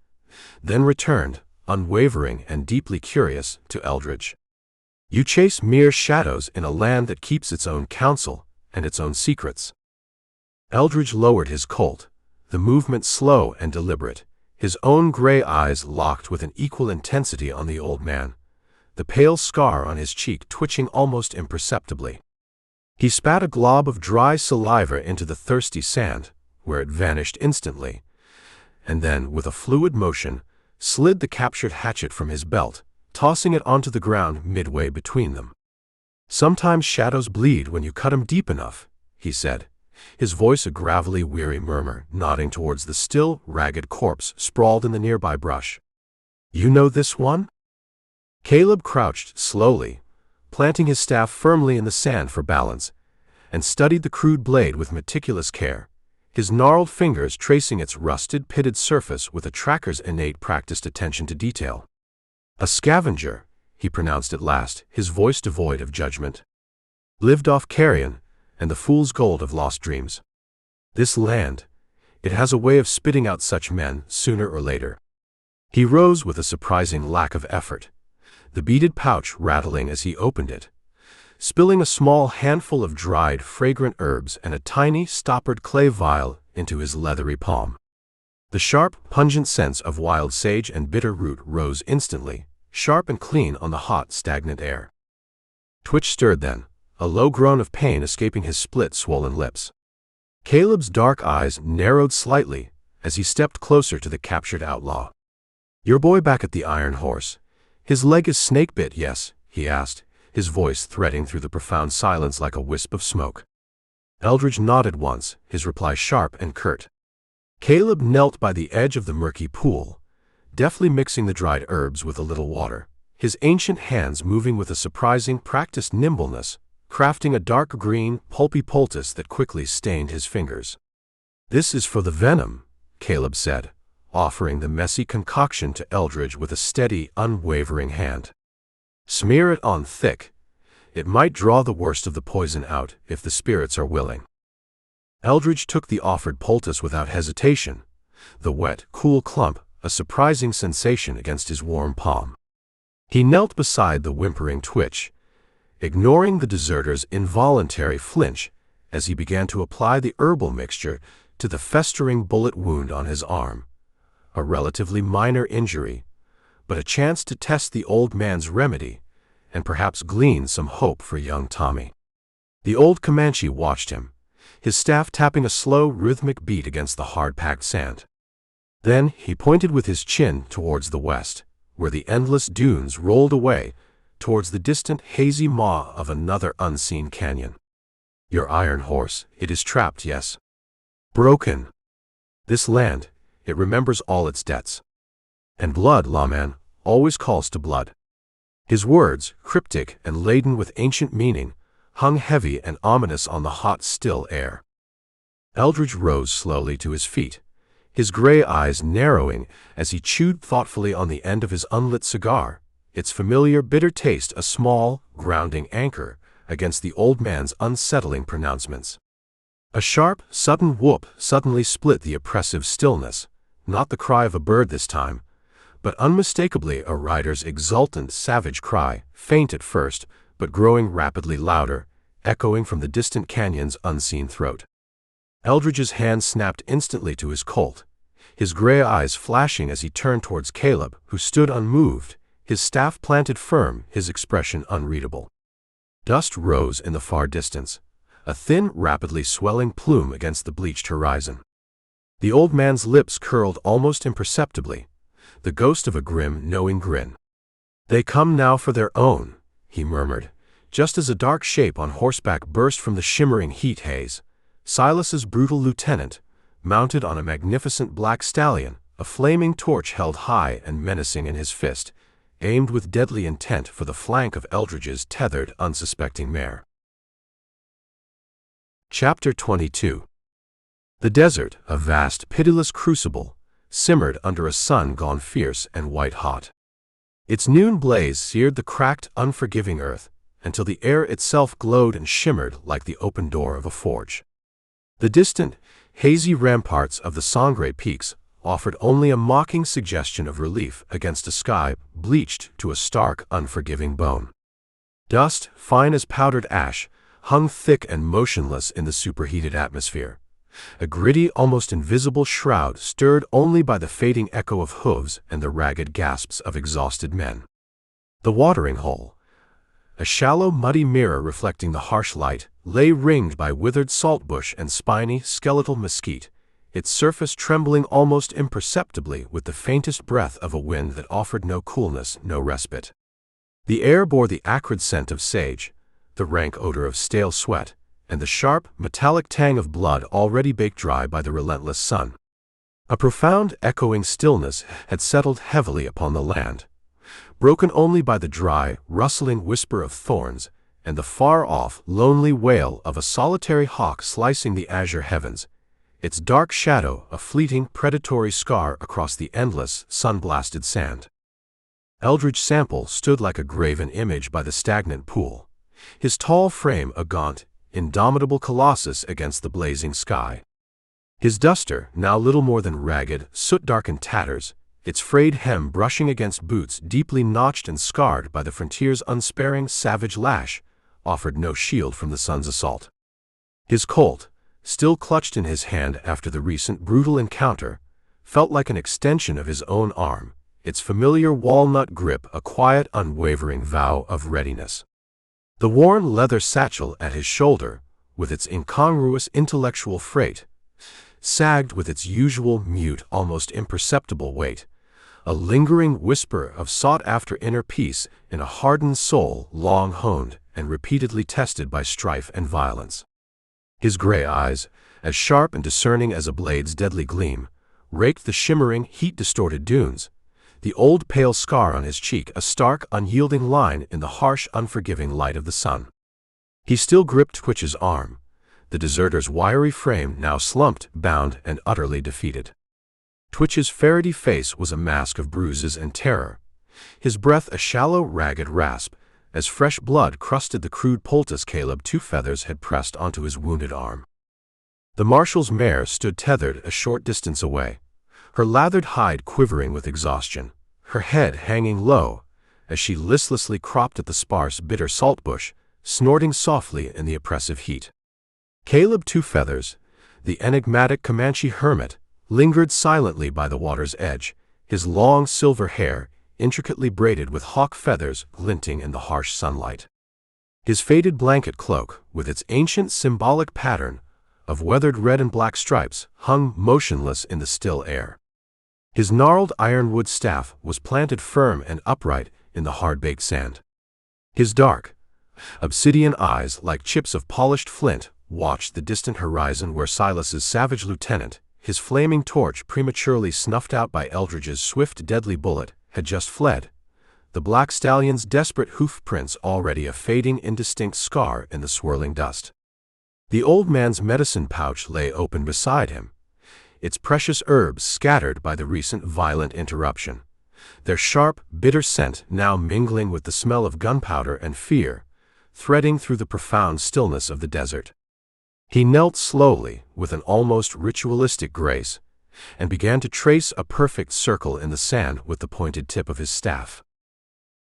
S1: then returned, unwavering and deeply curious, to Eldridge. "You chase mere shadows in a land that keeps its own counsel and its own secrets." Eldridge lowered his Colt, the movement slow and deliberate, his own gray eyes locked with an equal intensity on the old man, the pale scar on his cheek twitching almost imperceptibly. He spat a glob of dry saliva into the thirsty sand, where it vanished instantly, and then, with a fluid motion, slid the captured hatchet from his belt, tossing it onto the ground midway between them. "Sometimes shadows bleed when you cut 'em deep enough," he said, his voice a gravelly, weary murmur, nodding towards the still, ragged corpse sprawled in the nearby brush. "You know this one?" Caleb crouched slowly, planting his staff firmly in the sand for balance, and studied the crude blade with meticulous care, his gnarled fingers tracing its rusted, pitted surface with a tracker's innate practiced attention to detail. "A scavenger," he pronounced at last, his voice devoid of judgment. "Lived off carrion and the fool's gold of lost dreams. This land, it has a way of spitting out such men sooner or later." He rose with a surprising lack of effort, the beaded pouch rattling as he opened it, spilling a small handful of dried, fragrant herbs and a tiny, stoppered clay vial into his leathery palm. The sharp, pungent scents of wild sage and bitter root rose instantly, sharp and clean on the hot, stagnant air. Twitch stirred then, a low groan of pain escaping his split, swollen lips. Caleb's dark eyes narrowed slightly, as he stepped closer to the captured outlaw. "Your boy back at the Iron Horse. His leg is snake-bit, yes?" he asked, his voice threading through the profound silence like a wisp of smoke. Eldridge nodded once, his reply sharp and curt. Caleb knelt by the edge of the murky pool, deftly mixing the dried herbs with a little water, his ancient hands moving with a surprising, practiced nimbleness, crafting a dark green, pulpy poultice that quickly stained his fingers. "This is for the venom," Caleb said, offering the messy concoction to Eldridge with a steady, unwavering hand. "Smear it on thick. It might draw the worst of the poison out if the spirits are willing." Eldridge took the offered poultice without hesitation, the wet, cool clump a surprising sensation against his warm palm. He knelt beside the whimpering twitch, ignoring the deserter's involuntary flinch as he began to apply the herbal mixture to the festering bullet wound on his arm, a relatively minor injury, but a chance to test the old man's remedy and perhaps glean some hope for young Tommy. The old Comanche watched him, his staff tapping a slow, rhythmic beat against the hard-packed sand. Then he pointed with his chin towards the west, where the endless dunes rolled away, towards the distant, hazy maw of another unseen canyon. "Your Iron Horse, it is trapped, yes? Broken. This land, it remembers all its debts. And blood, Lawman, always calls to blood." His words, cryptic and laden with ancient meaning, hung heavy and ominous on the hot, still air. Eldridge rose slowly to his feet, his gray eyes narrowing as he chewed thoughtfully on the end of his unlit cigar, its familiar bitter taste a small, grounding anchor against the old man's unsettling pronouncements. A sharp, sudden whoop suddenly split the oppressive stillness, not the cry of a bird this time, but unmistakably a rider's exultant, savage cry, faint at first, but growing rapidly louder, echoing from the distant canyon's unseen throat. Eldridge's hand snapped instantly to his Colt, his gray eyes flashing as he turned towards Caleb, who stood unmoved, his staff planted firm, his expression unreadable. Dust rose in the far distance, a thin, rapidly swelling plume against the bleached horizon. The old man's lips curled almost imperceptibly, the ghost of a grim, knowing grin. "They come now for their own," he murmured, just as a dark shape on horseback burst from the shimmering heat haze. Silas's brutal lieutenant, mounted on a magnificent black stallion, a flaming torch held high and menacing in his fist, aimed with deadly intent for the flank of Eldridge's tethered, unsuspecting mare. Chapter 22. The desert, a vast, pitiless crucible, simmered under a sun gone fierce and white-hot. Its noon blaze seared the cracked, unforgiving earth, until the air itself glowed and shimmered like the open door of a forge. The distant, hazy ramparts of the Sangre Peaks offered only a mocking suggestion of relief against a sky bleached to a stark, unforgiving bone. Dust, fine as powdered ash, hung thick and motionless in the superheated atmosphere, a gritty, almost invisible shroud stirred only by the fading echo of hooves and the ragged gasps of exhausted men. The watering hole, a shallow, muddy mirror reflecting the harsh light, lay ringed by withered saltbush and spiny, skeletal mesquite, its surface trembling almost imperceptibly with the faintest breath of a wind that offered no coolness, no respite. The air bore the acrid scent of sage, the rank odor of stale sweat, and the sharp, metallic tang of blood already baked dry by the relentless sun. A profound, echoing stillness had settled heavily upon the land, broken only by the dry, rustling whisper of thorns and the far-off, lonely wail of a solitary hawk slicing the azure heavens, its dark shadow a fleeting, predatory scar across the endless, sun-blasted sand. Eldridge Sample stood like a graven image by the stagnant pool, his tall frame a gaunt, indomitable colossus against the blazing sky. His duster, now little more than ragged, soot-darkened tatters, its frayed hem brushing against boots deeply notched and scarred by the frontier's unsparing, savage lash, offered no shield from the sun's assault. His Colt, still clutched in his hand after the recent brutal encounter, felt like an extension of his own arm, its familiar walnut grip a quiet, unwavering vow of readiness. The worn leather satchel at his shoulder, with its incongruous intellectual freight, sagged with its usual mute, almost imperceptible weight, a lingering whisper of sought-after inner peace in a hardened soul long honed and repeatedly tested by strife and violence. His gray eyes, as sharp and discerning as a blade's deadly gleam, raked the shimmering, heat-distorted dunes, the old pale scar on his cheek a stark, unyielding line in the harsh, unforgiving light of the sun. He still gripped Twitch's arm, the deserter's wiry frame now slumped, bound, and utterly defeated. Twitch's ferrety face was a mask of bruises and terror, his breath a shallow, ragged rasp, as fresh blood crusted the crude poultice Caleb Two Feathers had pressed onto his wounded arm. The marshal's mare stood tethered a short distance away, her lathered hide quivering with exhaustion, her head hanging low as she listlessly cropped at the sparse, bitter saltbush, snorting softly in the oppressive heat. Caleb Two Feathers, the enigmatic Comanche hermit, lingered silently by the water's edge, his long silver hair intricately braided with hawk feathers glinting in the harsh sunlight. His faded blanket cloak, with its ancient symbolic pattern of weathered red and black stripes, hung motionless in the still air. His gnarled ironwood staff was planted firm and upright in the hard-baked sand. His dark, obsidian eyes, like chips of polished flint, watched the distant horizon where Silas's savage lieutenant, his flaming torch prematurely snuffed out by Eldridge's swift, deadly bullet, had just fled, the black stallion's desperate hoof prints already a fading, indistinct scar in the swirling dust. The old man's medicine pouch lay open beside him, its precious herbs scattered by the recent violent interruption, their sharp, bitter scent now mingling with the smell of gunpowder and fear, threading through the profound stillness of the desert. He knelt slowly, with an almost ritualistic grace, and began to trace a perfect circle in the sand with the pointed tip of his staff.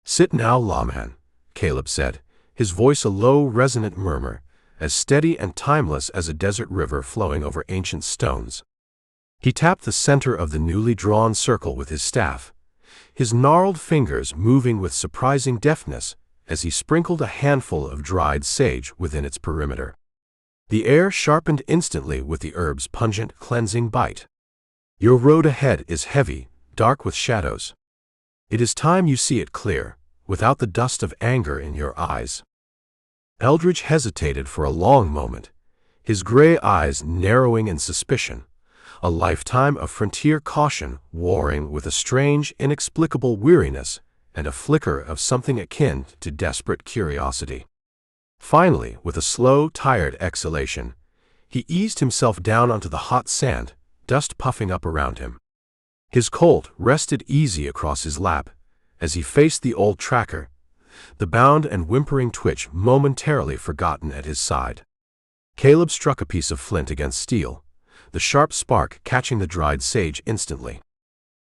S1: "Sit now, lawman," Caleb said, his voice a low, resonant murmur, as steady and timeless as a desert river flowing over ancient stones. He tapped the center of the newly drawn circle with his staff, his gnarled fingers moving with surprising deftness as he sprinkled a handful of dried sage within its perimeter. The air sharpened instantly with the herb's pungent, cleansing bite. "Your road ahead is heavy, dark with shadows. It is time you see it clear, without the dust of anger in your eyes." Eldridge hesitated for a long moment, his gray eyes narrowing in suspicion, a lifetime of frontier caution warring with a strange, inexplicable weariness and a flicker of something akin to desperate curiosity. Finally, with a slow, tired exhalation, he eased himself down onto the hot sand, dust puffing up around him. His Colt rested easy across his lap as he faced the old tracker, the bound and whimpering Twitch momentarily forgotten at his side. Caleb struck a piece of flint against steel, the sharp spark catching the dried sage instantly.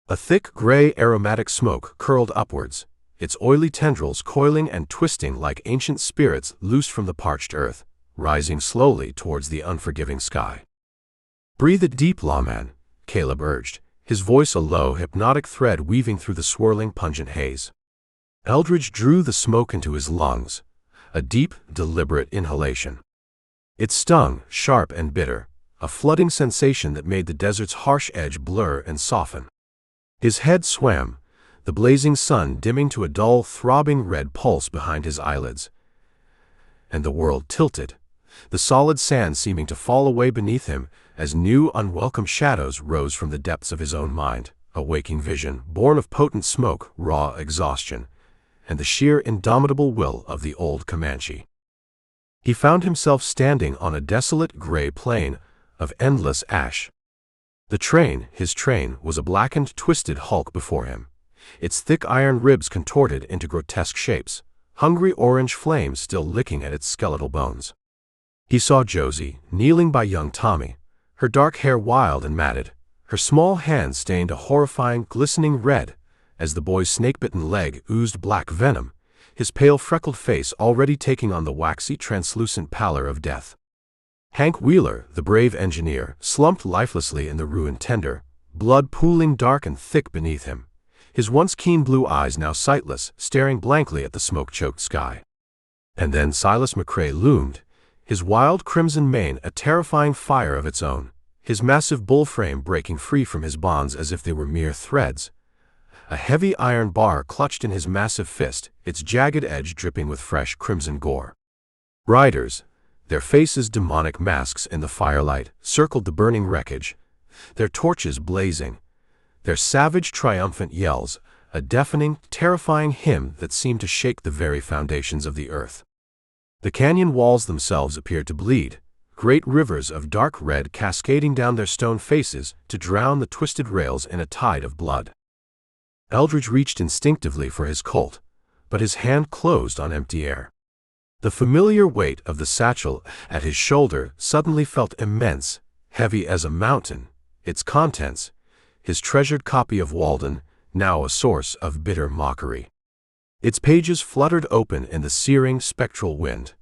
S1: A thick, gray, aromatic smoke curled upwards, its oily tendrils coiling and twisting like ancient spirits loosed from the parched earth, rising slowly towards the unforgiving sky. "Breathe it deep, lawman," Caleb urged, his voice a low, hypnotic thread weaving through the swirling, pungent haze. Eldridge drew the smoke into his lungs, a deep, deliberate inhalation. It stung, sharp and bitter, a flooding sensation that made the desert's harsh edge blur and soften. His head swam, the blazing sun dimming to a dull, throbbing red pulse behind his eyelids, and the world tilted, the solid sand seeming to fall away beneath him as new, unwelcome shadows rose from the depths of his own mind, a waking vision born of potent smoke, raw exhaustion, and the sheer indomitable will of the old Comanche. He found himself standing on a desolate gray plain of endless ash. The train, his train, was a blackened, twisted hulk before him, its thick iron ribs contorted into grotesque shapes, hungry orange flames still licking at its skeletal bones. He saw Josie, kneeling by young Tommy, her dark hair wild and matted, her small hands stained a horrifying, glistening red as the boy's snake-bitten leg oozed black venom, his pale, freckled face already taking on the waxy, translucent pallor of death. Hank Wheeler, the brave engineer, slumped lifelessly in the ruined tender, blood pooling dark and thick beneath him, his once keen blue eyes now sightless, staring blankly at the smoke-choked sky. And then Silas McCrae loomed, his wild crimson mane a terrifying fire of its own, his massive bull frame breaking free from his bonds as if they were mere threads. A heavy iron bar clutched in his massive fist, its jagged edge dripping with fresh crimson gore. Riders, their faces demonic masks in the firelight, circled the burning wreckage, their torches blazing, their savage triumphant yells, a deafening, terrifying hymn that seemed to shake the very foundations of the earth. The canyon walls themselves appeared to bleed, great rivers of dark red cascading down their stone faces to drown the twisted rails in a tide of blood. Eldridge reached instinctively for his Colt, but his hand closed on empty air. The familiar weight of the satchel at his shoulder suddenly felt immense, heavy as a mountain, its contents, his treasured copy of Walden, now a source of bitter mockery. Its pages fluttered open in the searing, spectral wind,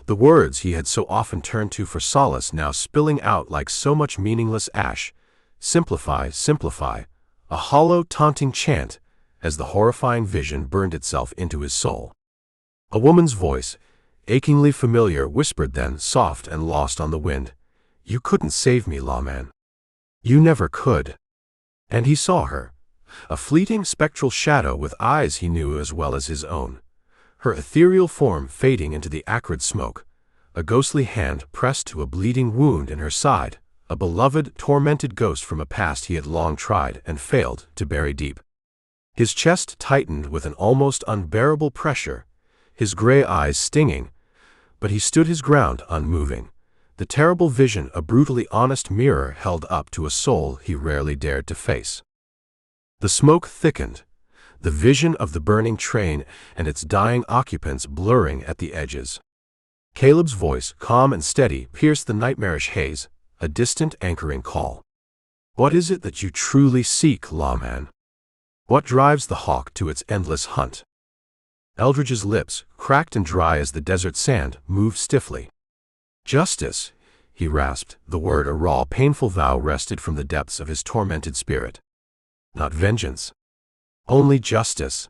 S1: the words he had so often turned to for solace now spilling out like so much meaningless ash. Simplify, simplify, a hollow, taunting chant, as the horrifying vision burned itself into his soul. A woman's voice, achingly familiar, whispered then, soft and lost on the wind, "You couldn't save me, lawman. You never could." And he saw her, a fleeting spectral shadow with eyes he knew as well as his own, her ethereal form fading into the acrid smoke, a ghostly hand pressed to a bleeding wound in her side, a beloved, tormented ghost from a past he had long tried and failed to bury deep. His chest tightened with an almost unbearable pressure, his gray eyes stinging, but he stood his ground unmoving, the terrible vision a brutally honest mirror held up to a soul he rarely dared to face. The smoke thickened, the vision of the burning train and its dying occupants blurring at the edges. Caleb's voice, calm and steady, pierced the nightmarish haze, a distant anchoring call. "What is it that you truly seek, lawman? What drives the hawk to its endless hunt?" Eldridge's lips, cracked and dry as the desert sand, moved stiffly. "Justice," he rasped, the word a raw, painful vow wrested from the depths of his tormented spirit. "Not vengeance. Only justice."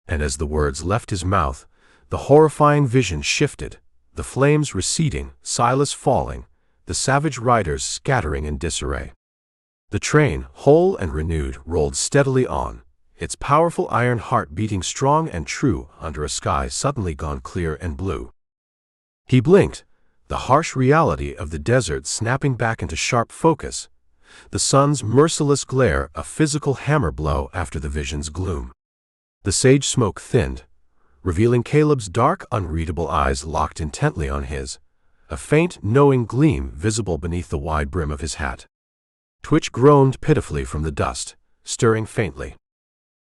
S1: And as the words left his mouth, the horrifying vision shifted, the flames receding, Silas falling, the savage riders scattering in disarray. The train, whole and renewed, rolled steadily on, its powerful iron heart beating strong and true under a sky suddenly gone clear and blue. He blinked, the harsh reality of the desert snapping back into sharp focus, the sun's merciless glare a physical hammer blow after the vision's gloom. The sage smoke thinned, revealing Caleb's dark, unreadable eyes locked intently on his, a faint, knowing gleam visible beneath the wide brim of his hat. Twitch groaned pitifully from the dust, stirring faintly.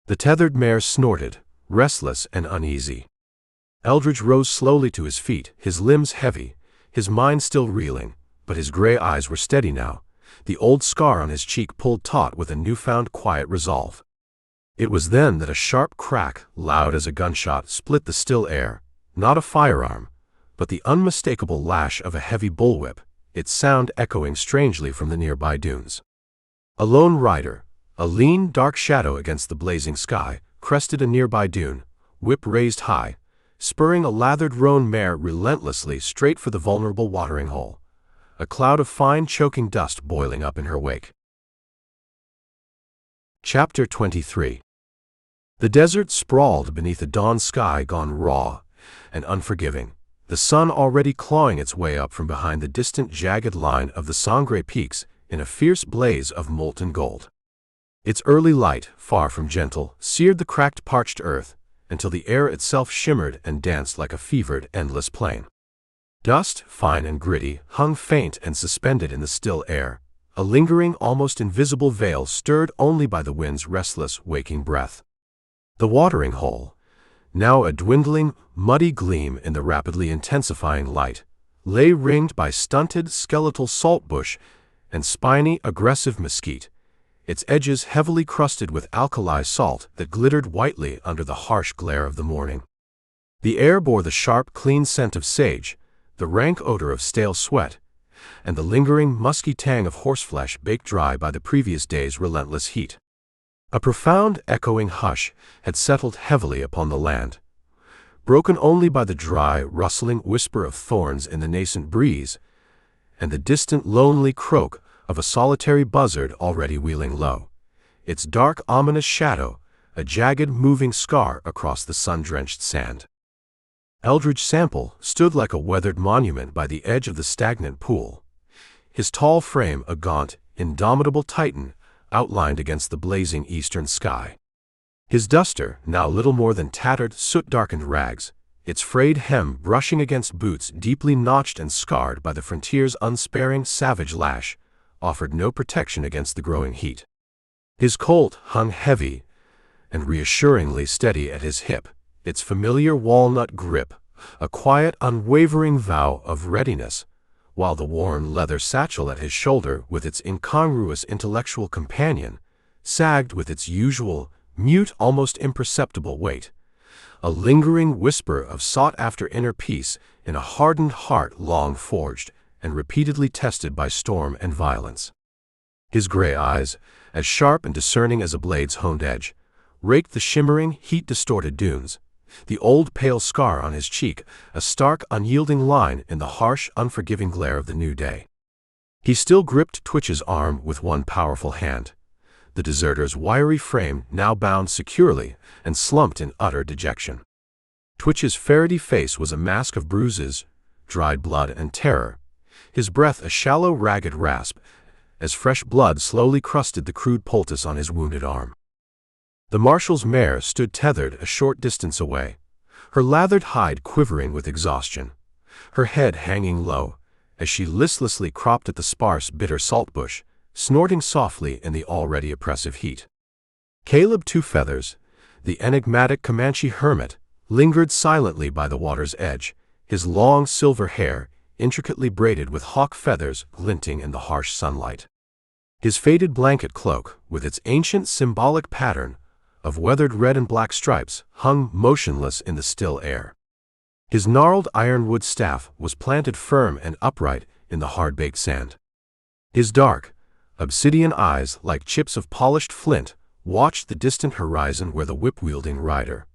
S1: The tethered mare snorted, restless and uneasy. Eldridge rose slowly to his feet, his limbs heavy, his mind still reeling, but his gray eyes were steady now, the old scar on his cheek pulled taut with a newfound quiet resolve. It was then that a sharp crack, loud as a gunshot, split the still air, not a firearm, but the unmistakable lash of a heavy bullwhip, its sound echoing strangely from the nearby dunes. A lone rider, a lean, dark shadow against the blazing sky, crested a nearby dune, whip raised high, spurring a lathered roan mare relentlessly straight for the vulnerable watering hole, a cloud of fine, choking dust boiling up in her wake. Chapter 23. The desert sprawled beneath a dawn sky gone raw and unforgiving, the sun already clawing its way up from behind the distant jagged line of the Sangre peaks in a fierce blaze of molten gold. Its early light, far from gentle, seared the cracked parched earth until the air itself shimmered and danced like a fevered, endless plain. Dust, fine and gritty, hung faint and suspended in the still air, a lingering, almost invisible veil stirred only by the wind's restless, waking breath. The watering hole, now a dwindling, muddy gleam in the rapidly intensifying light, lay ringed by stunted, skeletal saltbush and spiny, aggressive mesquite, its edges heavily crusted with alkali salt that glittered whitely under the harsh glare of the morning. The air bore the sharp, clean scent of sage, the rank odor of stale sweat, and the lingering, musky tang of horseflesh baked dry by the previous day's relentless heat. A profound, echoing hush had settled heavily upon the land, broken only by the dry, rustling whisper of thorns in the nascent breeze, and the distant, lonely croak of a solitary buzzard already wheeling low, its dark, ominous shadow a jagged, moving scar across the sun-drenched sand. Eldridge Sample stood like a weathered monument by the edge of the stagnant pool, his tall frame a gaunt, indomitable titan outlined against the blazing eastern sky. His duster, now little more than tattered, soot-darkened rags, its frayed hem brushing against boots deeply notched and scarred by the frontier's unsparing, savage lash, offered no protection against the growing heat. His Colt hung heavy and reassuringly steady at his hip, its familiar walnut grip a quiet, unwavering vow of readiness, while the worn leather satchel at his shoulder with its incongruous intellectual companion sagged with its usual, mute, almost imperceptible weight, a lingering whisper of sought-after inner peace in a hardened heart long forged and repeatedly tested by storm and violence. His gray eyes, as sharp and discerning as a blade's honed edge, raked the shimmering, heat-distorted dunes, the old pale scar on his cheek a stark, unyielding line in the harsh, unforgiving glare of the new day. He still gripped Twitch's arm with one powerful hand, the deserter's wiry frame now bound securely and slumped in utter dejection. Twitch's ferrety face was a mask of bruises, dried blood, and terror, his breath a shallow, ragged rasp, as fresh blood slowly crusted the crude poultice on his wounded arm. The marshal's mare stood tethered a short distance away, her lathered hide quivering with exhaustion, her head hanging low, as she listlessly cropped at the sparse, bitter saltbush, snorting softly in the already oppressive heat. Caleb Two Feathers, the enigmatic Comanche hermit, lingered silently by the water's edge, his long silver hair intricately braided with hawk feathers glinting in the harsh sunlight. His faded blanket cloak, with its ancient symbolic pattern of weathered red and black stripes, hung motionless in the still air. His gnarled ironwood staff was planted firm and upright in the hard-baked sand. His dark, obsidian eyes, like chips of polished flint, watched the distant horizon where the whip-wielding rider,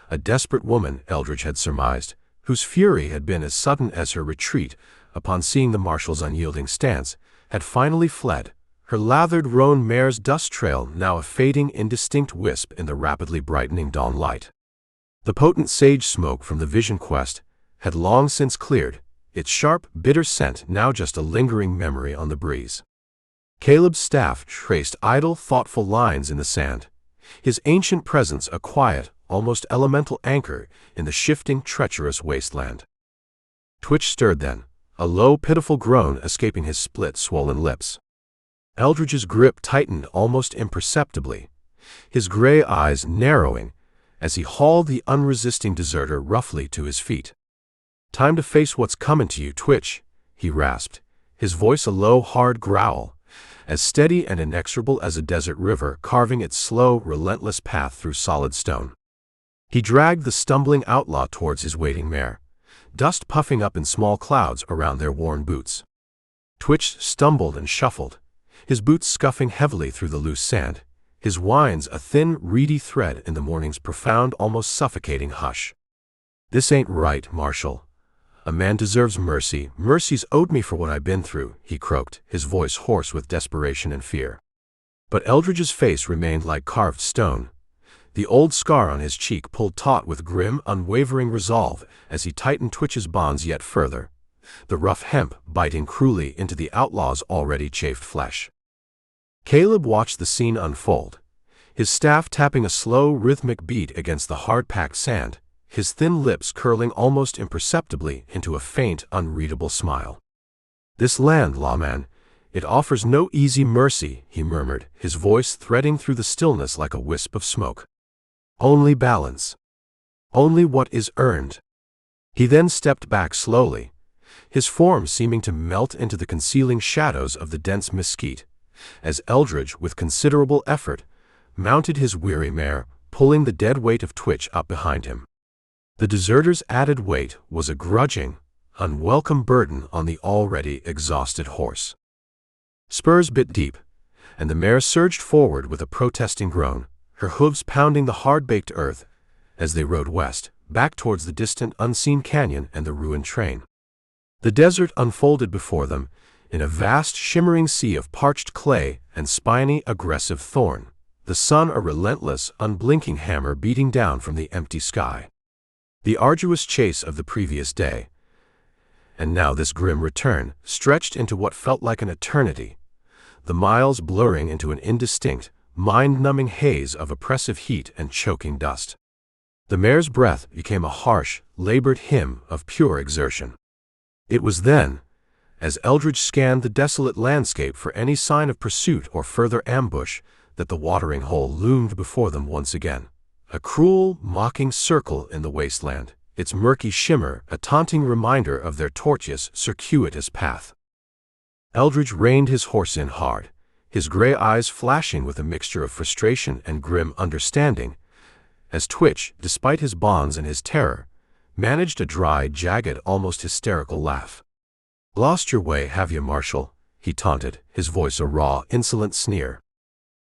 S1: a desperate woman Eldridge had surmised, whose fury had been as sudden as her retreat upon seeing the marshal's unyielding stance, had finally fled, her lathered roan mare's dust trail now a fading, indistinct wisp in the rapidly brightening dawn light. The potent sage smoke from the Vision Quest had long since cleared, its sharp, bitter scent now just a lingering memory on the breeze. Caleb's staff traced idle, thoughtful lines in the sand, his ancient presence a quiet, almost elemental anchor in the shifting, treacherous wasteland. Twitch stirred then, a low, pitiful groan escaping his split, swollen lips. Eldridge's grip tightened almost imperceptibly, his gray eyes narrowing as he hauled the unresisting deserter roughly to his feet. "Time to face what's coming to you, Twitch," he rasped, his voice a low, hard growl, as steady and inexorable as a desert river carving its slow, relentless path through solid stone. He dragged the stumbling outlaw towards his waiting mare, dust puffing up in small clouds around their worn boots. Twitch stumbled and shuffled, his boots scuffing heavily through the loose sand, his whines a thin, reedy thread in the morning's profound, almost suffocating hush. "This ain't right, Marshal. A man deserves mercy. Mercy's owed me for what I've been through," he croaked, his voice hoarse with desperation and fear. But Eldridge's face remained like carved stone, the old scar on his cheek pulled taut with grim, unwavering resolve as he tightened Twitch's bonds yet further, the rough hemp biting cruelly into the outlaw's already chafed flesh. Caleb watched the scene unfold, his staff tapping a slow, rhythmic beat against the hard-packed sand, his thin lips curling almost imperceptibly into a faint, unreadable smile. "This land, lawman, it offers no easy mercy," he murmured, his voice threading through the stillness like a wisp of smoke. "Only balance. Only what is earned." He then stepped back slowly, his form seeming to melt into the concealing shadows of the dense mesquite, as Eldridge, with considerable effort, mounted his weary mare, pulling the dead weight of Twitch up behind him. The deserter's added weight was a grudging, unwelcome burden on the already exhausted horse. Spurs bit deep, and the mare surged forward with a protesting groan, her hooves pounding the hard-baked earth as they rode west, back towards the distant, unseen canyon and the ruined train. The desert unfolded before them, In a vast, shimmering sea of parched clay and spiny, aggressive thorn, the sun a relentless, unblinking hammer beating down from the empty sky. The arduous chase of the previous day, and now this grim return, stretched into what felt like an eternity, the miles blurring into an indistinct, mind-numbing haze of oppressive heat and choking dust. The mare's breath became a harsh, labored hymn of pure exertion. It was then, as Eldridge scanned the desolate landscape for any sign of pursuit or further ambush, that the watering hole loomed before them once again. A cruel, mocking circle in the wasteland, its murky shimmer a taunting reminder of their tortuous, circuitous path. Eldridge reined his horse in hard, his gray eyes flashing with a mixture of frustration and grim understanding, as Twitch, despite his bonds and his terror, managed a dry, jagged, almost hysterical laugh. "Lost your way, have you, Marshal?" he taunted, his voice a raw, insolent sneer.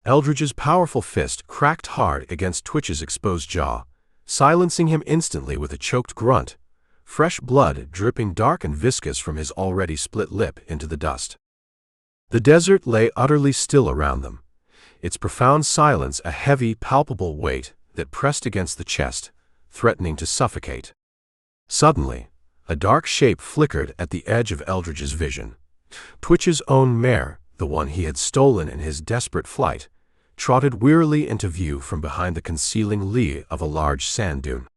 S1: Eldridge's powerful fist cracked hard against Twitch's exposed jaw, silencing him instantly with a choked grunt, fresh blood dripping dark and viscous from his already split lip into the dust. The desert lay utterly still around them, its profound silence a heavy, palpable weight that pressed against the chest, threatening to suffocate. Suddenly, a dark shape flickered at the edge of Eldridge's vision. Twitch's own mare, the one he had stolen in his desperate flight, trotted wearily into view from behind the concealing lee of a large sand dune.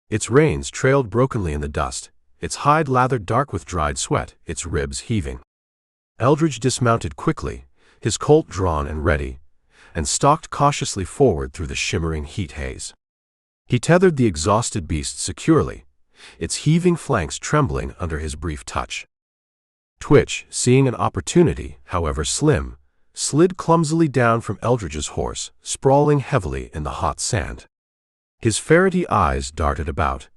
S1: Its reins trailed brokenly in the dust, its hide lathered dark with dried sweat, its ribs heaving. Eldridge dismounted quickly, his Colt drawn and ready, and stalked cautiously forward through the shimmering heat haze. He tethered the exhausted beast securely, its heaving flanks trembling under his brief touch. Twitch, seeing an opportunity, however slim, slid clumsily down from Eldridge's horse, sprawling heavily in the hot sand. His ferrety eyes darted about,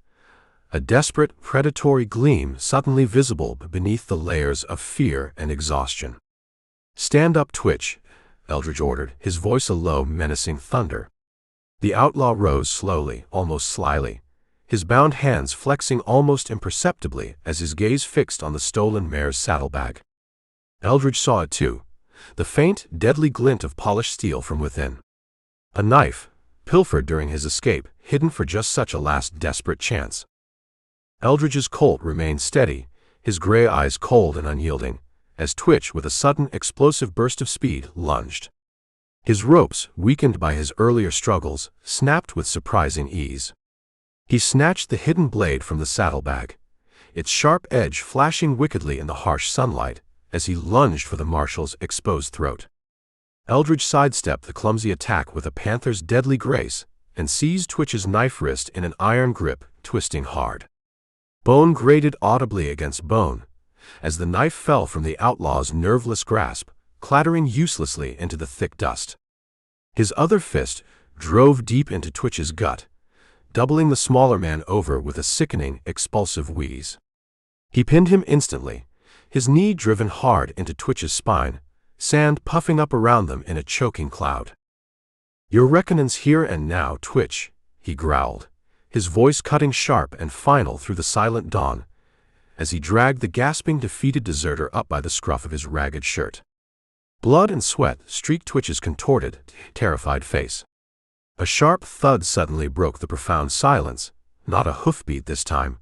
S1: a desperate, predatory gleam suddenly visible beneath the layers of fear and exhaustion. "Stand up, Twitch," Eldridge ordered, his voice a low, menacing thunder. The outlaw rose slowly, almost slyly, his bound hands flexing almost imperceptibly as his gaze fixed on the stolen mare's saddlebag. Eldridge saw it too, the faint, deadly glint of polished steel from within. A knife, pilfered during his escape, hidden for just such a last desperate chance. Eldridge's Colt remained steady, his gray eyes cold and unyielding, as Twitch, with a sudden, explosive burst of speed, lunged. His ropes, weakened by his earlier struggles, snapped with surprising ease. He snatched the hidden blade from the saddlebag, its sharp edge flashing wickedly in the harsh sunlight, as he lunged for the marshal's exposed throat. Eldridge sidestepped the clumsy attack with a panther's deadly grace and seized Twitch's knife wrist in an iron grip, twisting hard. Bone grated audibly against bone, as the knife fell from the outlaw's nerveless grasp, clattering uselessly into the thick dust. His other fist drove deep into Twitch's gut, doubling the smaller man over with a sickening, expulsive wheeze. He pinned him instantly, his knee driven hard into Twitch's spine, sand puffing up around them in a choking cloud. "Your reckoning's here and now, Twitch," he growled, his voice cutting sharp and final through the silent dawn, as he dragged the gasping, defeated deserter up by the scruff of his ragged shirt. Blood and sweat streaked Twitch's contorted, terrified face. A sharp thud suddenly broke the profound silence, not a hoofbeat this time,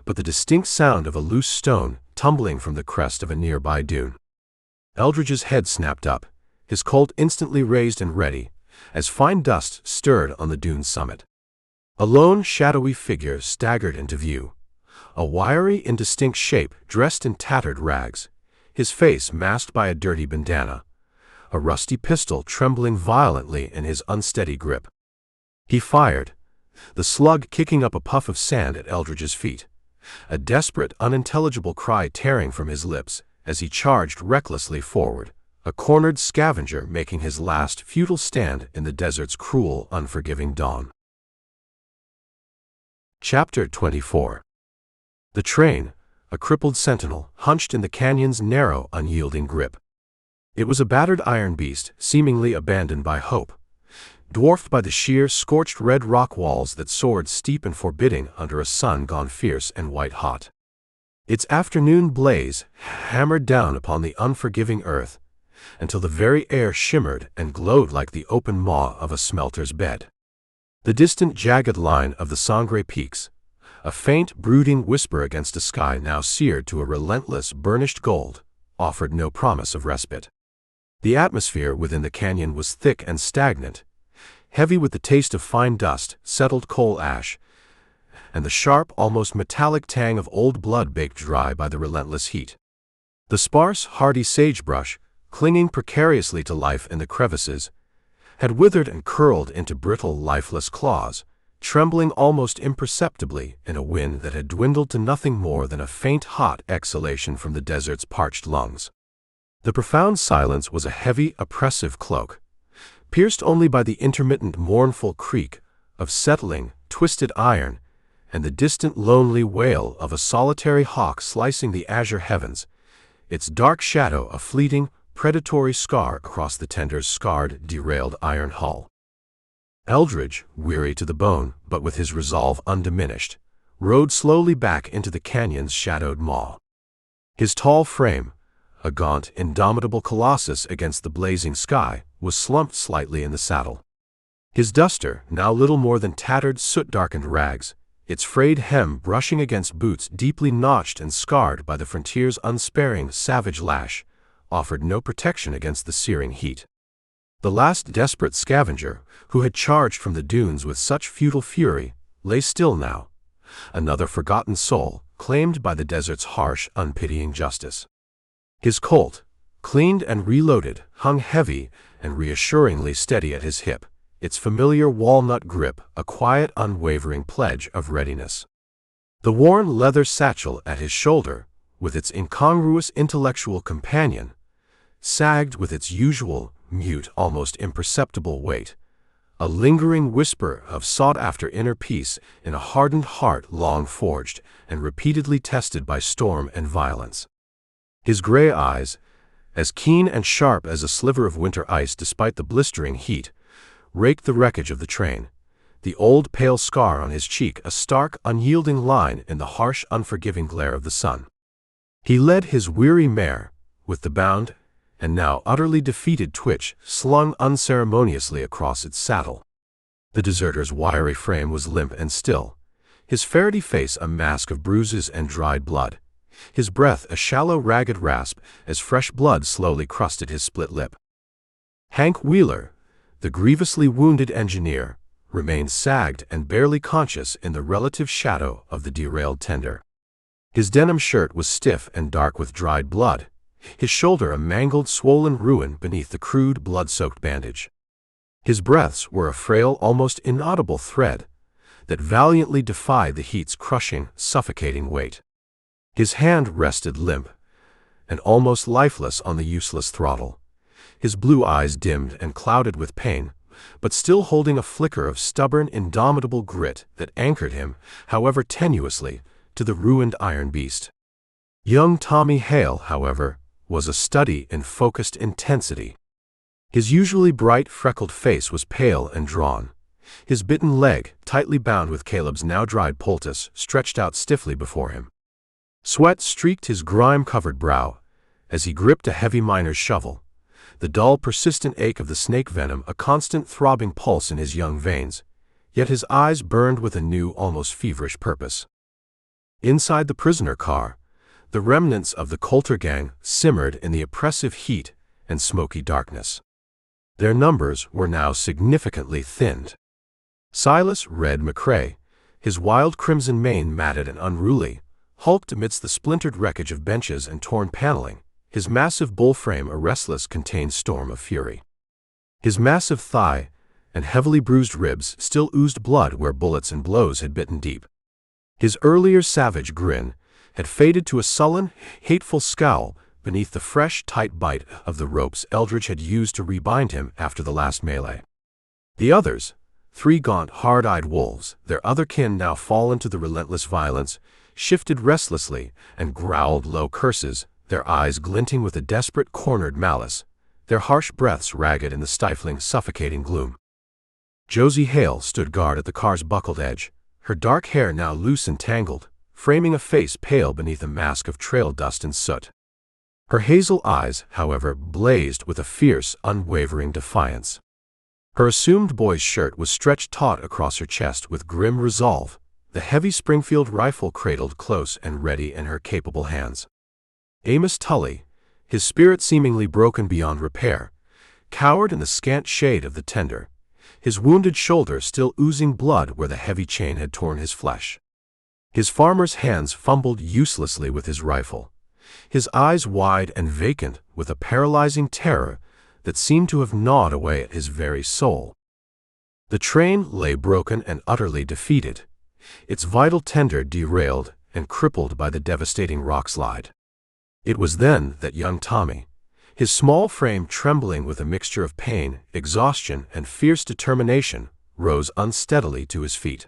S1: but the distinct sound of a loose stone tumbling from the crest of a nearby dune. Eldridge's head snapped up, his Colt instantly raised and ready, as fine dust stirred on the dune's summit. A lone, shadowy figure staggered into view, a wiry, indistinct shape dressed in tattered rags, his face masked by a dirty bandana, a rusty pistol trembling violently in his unsteady grip. He fired, the slug kicking up a puff of sand at Eldridge's feet, a desperate, unintelligible cry tearing from his lips as he charged recklessly forward, a cornered scavenger making his last futile stand in the desert's cruel, unforgiving dawn. Chapter 24. The train, a crippled sentinel, hunched in the canyon's narrow, unyielding grip. It was a battered iron beast, seemingly abandoned by hope, dwarfed by the sheer, scorched red rock walls that soared steep and forbidding under a sun gone fierce and white-hot. Its afternoon blaze hammered down upon the unforgiving earth until the very air shimmered and glowed like the open maw of a smelter's bed. The distant jagged line of the Sangre peaks, a faint, brooding whisper against a sky now seared to a relentless, burnished gold, offered no promise of respite. The atmosphere within the canyon was thick and stagnant, heavy with the taste of fine dust, settled coal ash, and the sharp, almost metallic tang of old blood baked dry by the relentless heat. The sparse, hardy sagebrush, clinging precariously to life in the crevices, had withered and curled into brittle, lifeless claws, trembling almost imperceptibly in a wind that had dwindled to nothing more than a faint, hot exhalation from the desert's parched lungs. The profound silence was a heavy, oppressive cloak, pierced only by the intermittent, mournful creak of settling, twisted iron and the distant, lonely wail of a solitary hawk slicing the azure heavens, its dark shadow a fleeting, predatory scar across the tender's scarred, derailed iron hull. Eldridge, weary to the bone, but with his resolve undiminished, rode slowly back into the canyon's shadowed maw. His tall frame, a gaunt, indomitable colossus against the blazing sky, was slumped slightly in the saddle. His duster, now little more than tattered, soot-darkened rags, its frayed hem brushing against boots deeply notched and scarred by the frontier's unsparing, savage lash, offered no protection against the searing heat. The last desperate scavenger, who had charged from the dunes with such futile fury, lay still now, another forgotten soul, claimed by the desert's harsh, unpitying justice. His Colt, cleaned and reloaded, hung heavy and reassuringly steady at his hip, its familiar walnut grip a quiet, unwavering pledge of readiness. The worn leather satchel at his shoulder, with its incongruous intellectual companion, sagged with its usual, mute, almost imperceptible weight, a lingering whisper of sought-after inner peace in a hardened heart long forged and repeatedly tested by storm and violence. His gray eyes, as keen and sharp as a sliver of winter ice despite the blistering heat, raked the wreckage of the train, the old pale scar on his cheek a stark, unyielding line in the harsh, unforgiving glare of the sun. He led his weary mare, with the bound and now utterly defeated twitch slung unceremoniously across its saddle. The deserter's wiry frame was limp and still, his ferrety face a mask of bruises and dried blood, his breath a shallow, ragged rasp as fresh blood slowly crusted his split lip. Hank Wheeler, the grievously wounded engineer, remained sagged and barely conscious in the relative shadow of the derailed tender. His denim shirt was stiff and dark with dried blood, his shoulder a mangled, swollen ruin beneath the crude, blood-soaked bandage. His breaths were a frail, almost inaudible thread that valiantly defied the heat's crushing, suffocating weight. His hand rested limp and almost lifeless on the useless throttle, his blue eyes dimmed and clouded with pain, but still holding a flicker of stubborn, indomitable grit that anchored him, however tenuously, to the ruined iron beast. Young Tommy Hale, however, was a study in focused intensity. His usually bright, freckled face was pale and drawn, his bitten leg, tightly bound with Caleb's now-dried poultice, stretched out stiffly before him. Sweat streaked his grime-covered brow as he gripped a heavy miner's shovel, the dull, persistent ache of the snake venom a constant throbbing pulse in his young veins, yet his eyes burned with a new, almost feverish purpose. Inside the prisoner car, the remnants of the Coulter Gang simmered in the oppressive heat and smoky darkness. Their numbers were now significantly thinned. Silas Red McCrae, his wild crimson mane matted and unruly, hulked amidst the splintered wreckage of benches and torn paneling, his massive bull frame a restless, contained storm of fury. His massive thigh and heavily bruised ribs still oozed blood where bullets and blows had bitten deep. His earlier savage grin had faded to a sullen, hateful scowl beneath the fresh, tight bite of the ropes Eldridge had used to rebind him after the last melee. The others, three gaunt, hard-eyed wolves, their other kin now fallen to the relentless violence, shifted restlessly and growled low curses, their eyes glinting with a desperate, cornered malice, their harsh breaths ragged in the stifling, suffocating gloom. Josie Hale stood guard at the car's buckled edge, her dark hair now loose and tangled, framing a face pale beneath a mask of trail dust and soot. Her hazel eyes, however, blazed with a fierce, unwavering defiance. Her assumed boy's shirt was stretched taut across her chest with grim resolve, the heavy Springfield rifle cradled close and ready in her capable hands. Amos Tully, his spirit seemingly broken beyond repair, cowered in the scant shade of the tender, his wounded shoulder still oozing blood where the heavy chain had torn his flesh. His farmer's hands fumbled uselessly with his rifle, his eyes wide and vacant with a paralyzing terror that seemed to have gnawed away at his very soul. The train lay broken and utterly defeated, its vital tender derailed and crippled by the devastating rock slide. It was then that young Tommy, his small frame trembling with a mixture of pain, exhaustion, and fierce determination, rose unsteadily to his feet.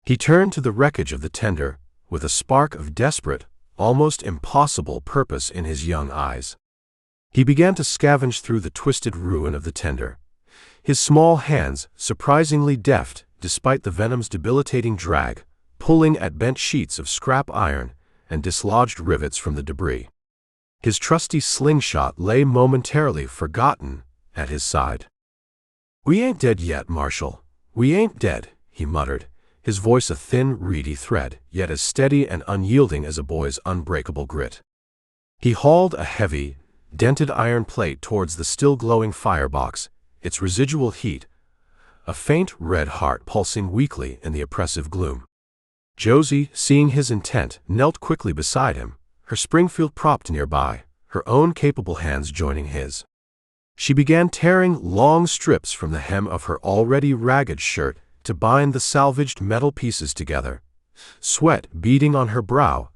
S1: He turned to the wreckage of the tender with a spark of desperate, almost impossible purpose in his young eyes. He began to scavenge through the twisted ruin of the tender, his small hands, surprisingly deft despite the venom's debilitating drag, pulling at bent sheets of scrap iron and dislodged rivets from the debris. His trusty slingshot lay momentarily forgotten at his side. "We ain't dead yet, Marshal. We ain't dead," he muttered, his voice a thin, reedy thread, yet as steady and unyielding as a boy's unbreakable grit. He hauled a heavy, dented iron plate towards the still-glowing firebox, its residual heat, a faint red heart pulsing weakly in the oppressive gloom. Josie, seeing his intent, knelt quickly beside him, her Springfield propped nearby, her own capable hands joining his. She began tearing long strips from the hem of her already ragged shirt to bind the salvaged metal pieces together, sweat beading on her brow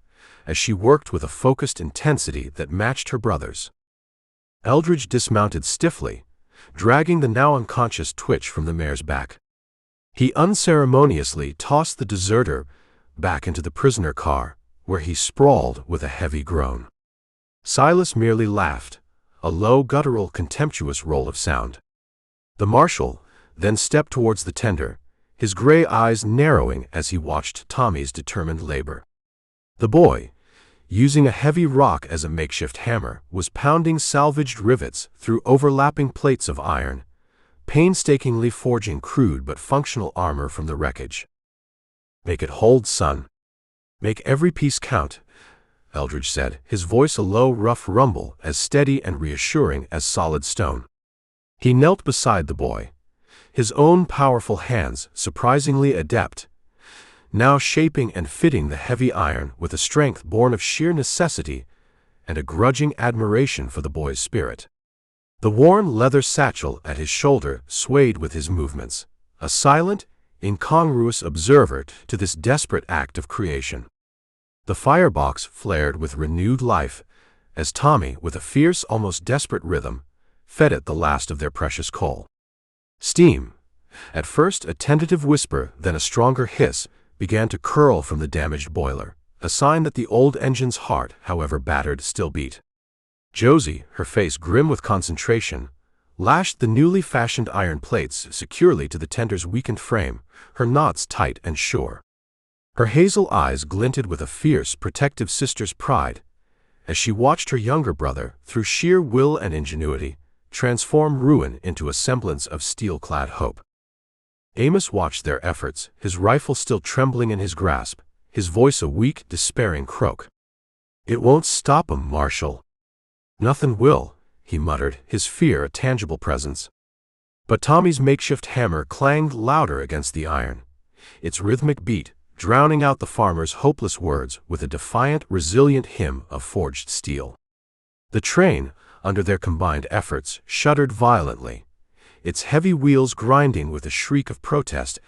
S1: as she worked with a focused intensity that matched her brother's. Eldridge dismounted stiffly, dragging the now unconscious Twitch from the mare's back. He unceremoniously tossed the deserter back into the prisoner car, where he sprawled with a heavy groan. Silas merely laughed, a low, guttural, contemptuous roll of sound. The marshal then stepped towards the tender, his gray eyes narrowing as he watched Tommy's determined labor. The boy, using a heavy rock as a makeshift hammer, was pounding salvaged rivets through overlapping plates of iron, painstakingly forging crude but functional armor from the wreckage. "Make it hold, son. Make every piece count," Eldridge said, his voice a low, rough rumble as steady and reassuring as solid stone. He knelt beside the boy, his own powerful hands surprisingly adept, now shaping and fitting the heavy iron with a strength born of sheer necessity and a grudging admiration for the boy's spirit. The worn leather satchel at his shoulder swayed with his movements, a silent, incongruous observer to this desperate act of creation. The firebox flared with renewed life as Tommy, with a fierce, almost desperate rhythm, fed it the last of their precious coal. Steam, at first a tentative whisper, then a stronger hiss, began to curl from the damaged boiler, a sign that the old engine's heart, however battered, still beat. Josie, her face grim with concentration, lashed the newly fashioned iron plates securely to the tender's weakened frame, her knots tight and sure. Her hazel eyes glinted with a fierce, protective sister's pride as she watched her younger brother, through sheer will and ingenuity, transform ruin into a semblance of steel-clad hope. Amos watched their efforts, his rifle still trembling in his grasp, his voice a weak, despairing croak. "It won't stop 'em, Marshal." "Nothing will," he muttered, his fear a tangible presence. But Tommy's makeshift hammer clanged louder against the iron, its rhythmic beat drowning out the farmer's hopeless words with a defiant, resilient hymn of forged steel. The train, under their combined efforts, shuddered violently, its heavy wheels grinding with a shriek of protest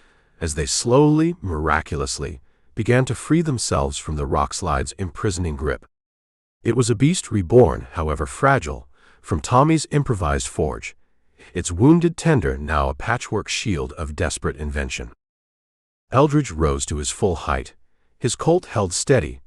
S1: as they slowly, miraculously, began to free themselves from the rockslide's imprisoning grip. It was a beast reborn, however fragile, from Tommy's improvised forge, its wounded tender now a patchwork shield of desperate invention. Eldridge rose to his full height, his Colt held steady,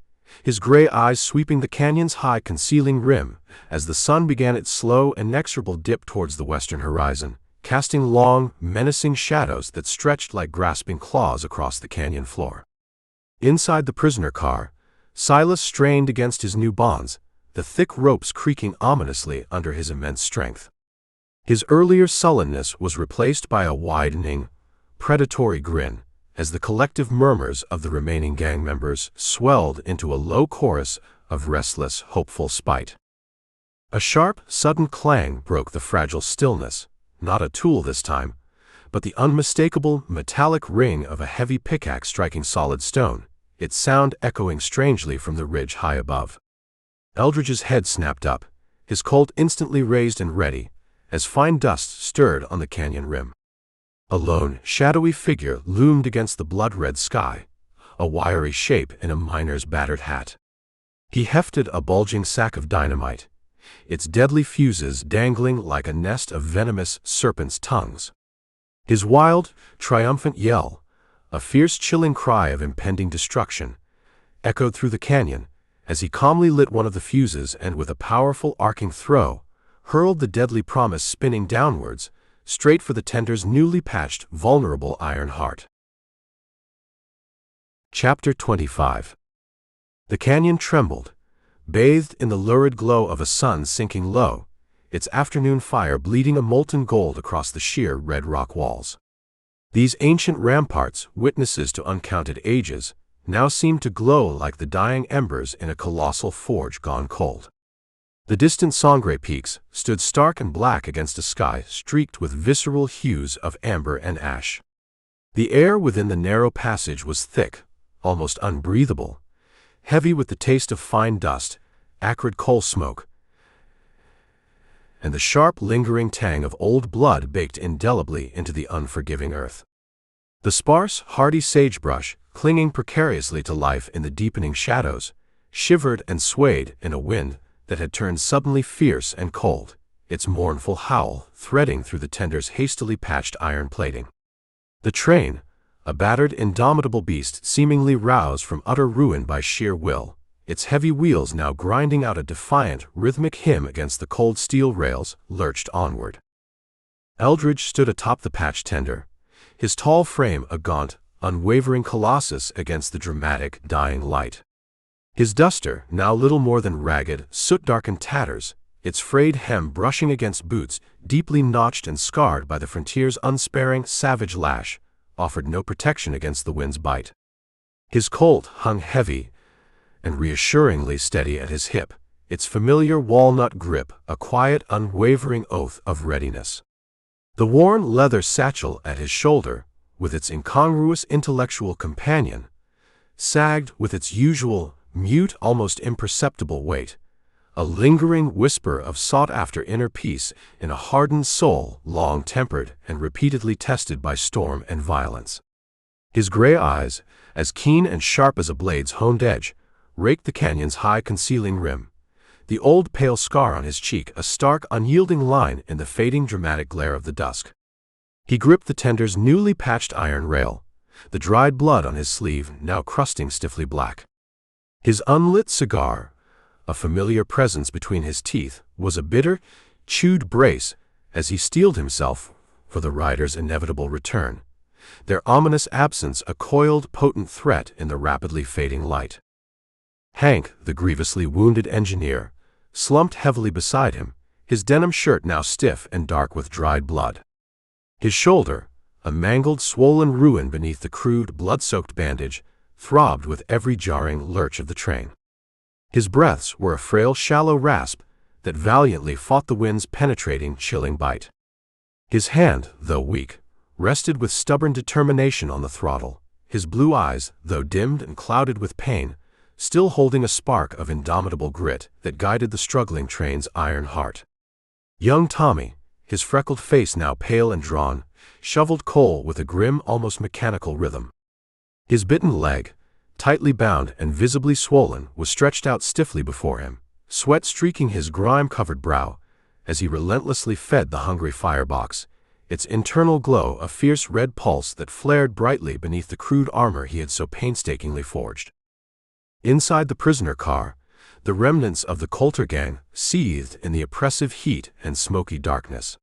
S1: his gray eyes sweeping the canyon's high concealing rim as the sun began its slow, inexorable dip towards the western horizon, casting long, menacing shadows that stretched like grasping claws across the canyon floor. Inside the prisoner car, Silas strained against his new bonds, the thick ropes creaking ominously under his immense strength. His earlier sullenness was replaced by a widening, predatory grin, as the collective murmurs of the remaining gang members swelled into a low chorus of restless, hopeful spite. A sharp, sudden clang broke the fragile stillness, not a tool this time, but the unmistakable metallic ring of a heavy pickaxe striking solid stone, its sound echoing strangely from the ridge high above. Eldridge's head snapped up, his Colt instantly raised and ready, as fine dust stirred on the canyon rim. A lone, shadowy figure loomed against the blood-red sky, a wiry shape in a miner's battered hat. He hefted a bulging sack of dynamite, its deadly fuses dangling like a nest of venomous serpents' tongues. His wild, triumphant yell, a fierce chilling cry of impending destruction, echoed through the canyon as he calmly lit one of the fuses and with a powerful arcing throw, hurled the deadly promise spinning downwards, straight for the tender's newly patched, vulnerable iron heart. Chapter 25. The canyon trembled, bathed in the lurid glow of a sun sinking low, its afternoon fire bleeding a molten gold across the sheer red rock walls. These ancient ramparts, witnesses to uncounted ages, now seemed to glow like the dying embers in a colossal forge gone cold. The distant Sangre peaks stood stark and black against a sky streaked with visceral hues of amber and ash. The air within the narrow passage was thick, almost unbreathable, heavy with the taste of fine dust, acrid coal smoke, and the sharp, lingering tang of old blood baked indelibly into the unforgiving earth. The sparse, hardy sagebrush, clinging precariously to life in the deepening shadows, shivered and swayed in a wind that had turned suddenly fierce and cold, its mournful howl threading through the tender's hastily patched iron plating. The train, a battered, indomitable beast seemingly roused from utter ruin by sheer will, its heavy wheels now grinding out a defiant, rhythmic hymn against the cold steel rails, lurched onward. Eldridge stood atop the patched tender, his tall frame a gaunt, unwavering colossus against the dramatic, dying light. His duster, now little more than ragged, soot-darkened tatters, its frayed hem brushing against boots deeply notched and scarred by the frontier's unsparing, savage lash, offered no protection against the wind's bite. His Colt hung heavy and reassuringly steady at his hip, its familiar walnut grip a quiet, unwavering oath of readiness. The worn leather satchel at his shoulder, with its incongruous intellectual companion, sagged with its usual, mute, almost imperceptible weight, a lingering whisper of sought-after inner peace in a hardened soul long-tempered and repeatedly tested by storm and violence. His gray eyes, as keen and sharp as a blade's honed edge, raked the canyon's high concealing rim, the old pale scar on his cheek a stark, unyielding line in the fading dramatic glare of the dusk. He gripped the tender's newly patched iron rail, the dried blood on his sleeve now crusting stiffly black. His unlit cigar, a familiar presence between his teeth, was a bitter, chewed brace as he steeled himself for the rider's inevitable return, their ominous absence a coiled, potent threat in the rapidly fading light. Hank, the grievously wounded engineer, slumped heavily beside him, his denim shirt now stiff and dark with dried blood. His shoulder, a mangled, swollen ruin beneath the crude, blood-soaked bandage, throbbed with every jarring lurch of the train. His breaths were a frail, shallow rasp that valiantly fought the wind's penetrating, chilling bite. His hand, though weak, rested with stubborn determination on the throttle, his blue eyes, though dimmed and clouded with pain, still holding a spark of indomitable grit that guided the struggling train's iron heart. Young Tommy, his freckled face now pale and drawn, shoveled coal with a grim, almost mechanical rhythm. His bitten leg, tightly bound and visibly swollen, was stretched out stiffly before him, sweat streaking his grime-covered brow as he relentlessly fed the hungry firebox, its internal glow a fierce red pulse that flared brightly beneath the crude armor he had so painstakingly forged. Inside the prisoner car, the remnants of the Coulter Gang seethed in the oppressive heat and smoky darkness.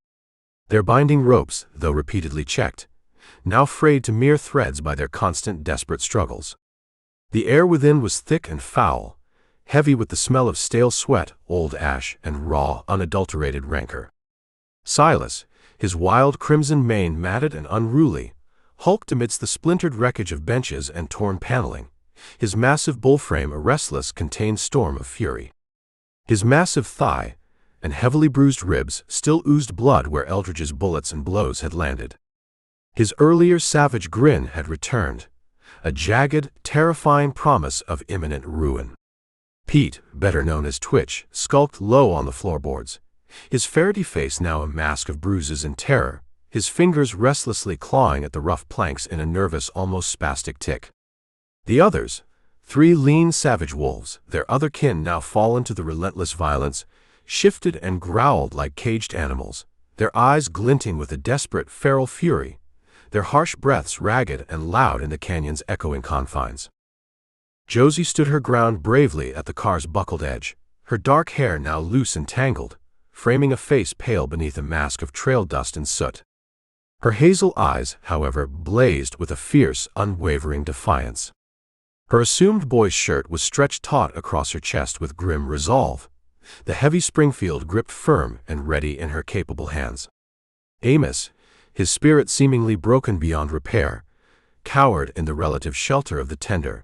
S1: Their binding ropes, though repeatedly checked, now frayed to mere threads by their constant, desperate struggles. The air within was thick and foul, heavy with the smell of stale sweat, old ash, and raw, unadulterated rancor. Silas, his wild crimson mane matted and unruly, hulked amidst the splintered wreckage of benches and torn paneling, his massive bullframe a restless, contained storm of fury. His massive thigh and heavily bruised ribs still oozed blood where Eldridge's bullets and blows had landed. His earlier savage grin had returned, a jagged, terrifying promise of imminent ruin. Pete, better known as Twitch, skulked low on the floorboards, his ferrety face now a mask of bruises and terror, his fingers restlessly clawing at the rough planks in a nervous, almost spastic tick. The others, 3 lean savage wolves, their other kin now fallen to the relentless violence, shifted and growled like caged animals, their eyes glinting with a desperate, feral fury, their harsh breaths ragged and loud in the canyon's echoing confines. Josie stood her ground bravely at the car's buckled edge, her dark hair now loose and tangled, framing a face pale beneath a mask of trail dust and soot. Her hazel eyes, however, blazed with a fierce, unwavering defiance. Her assumed boy's shirt was stretched taut across her chest with grim resolve, the heavy Springfield gripped firm and ready in her capable hands. Amos, his spirit seemingly broken beyond repair, cowered in the relative shelter of the tender,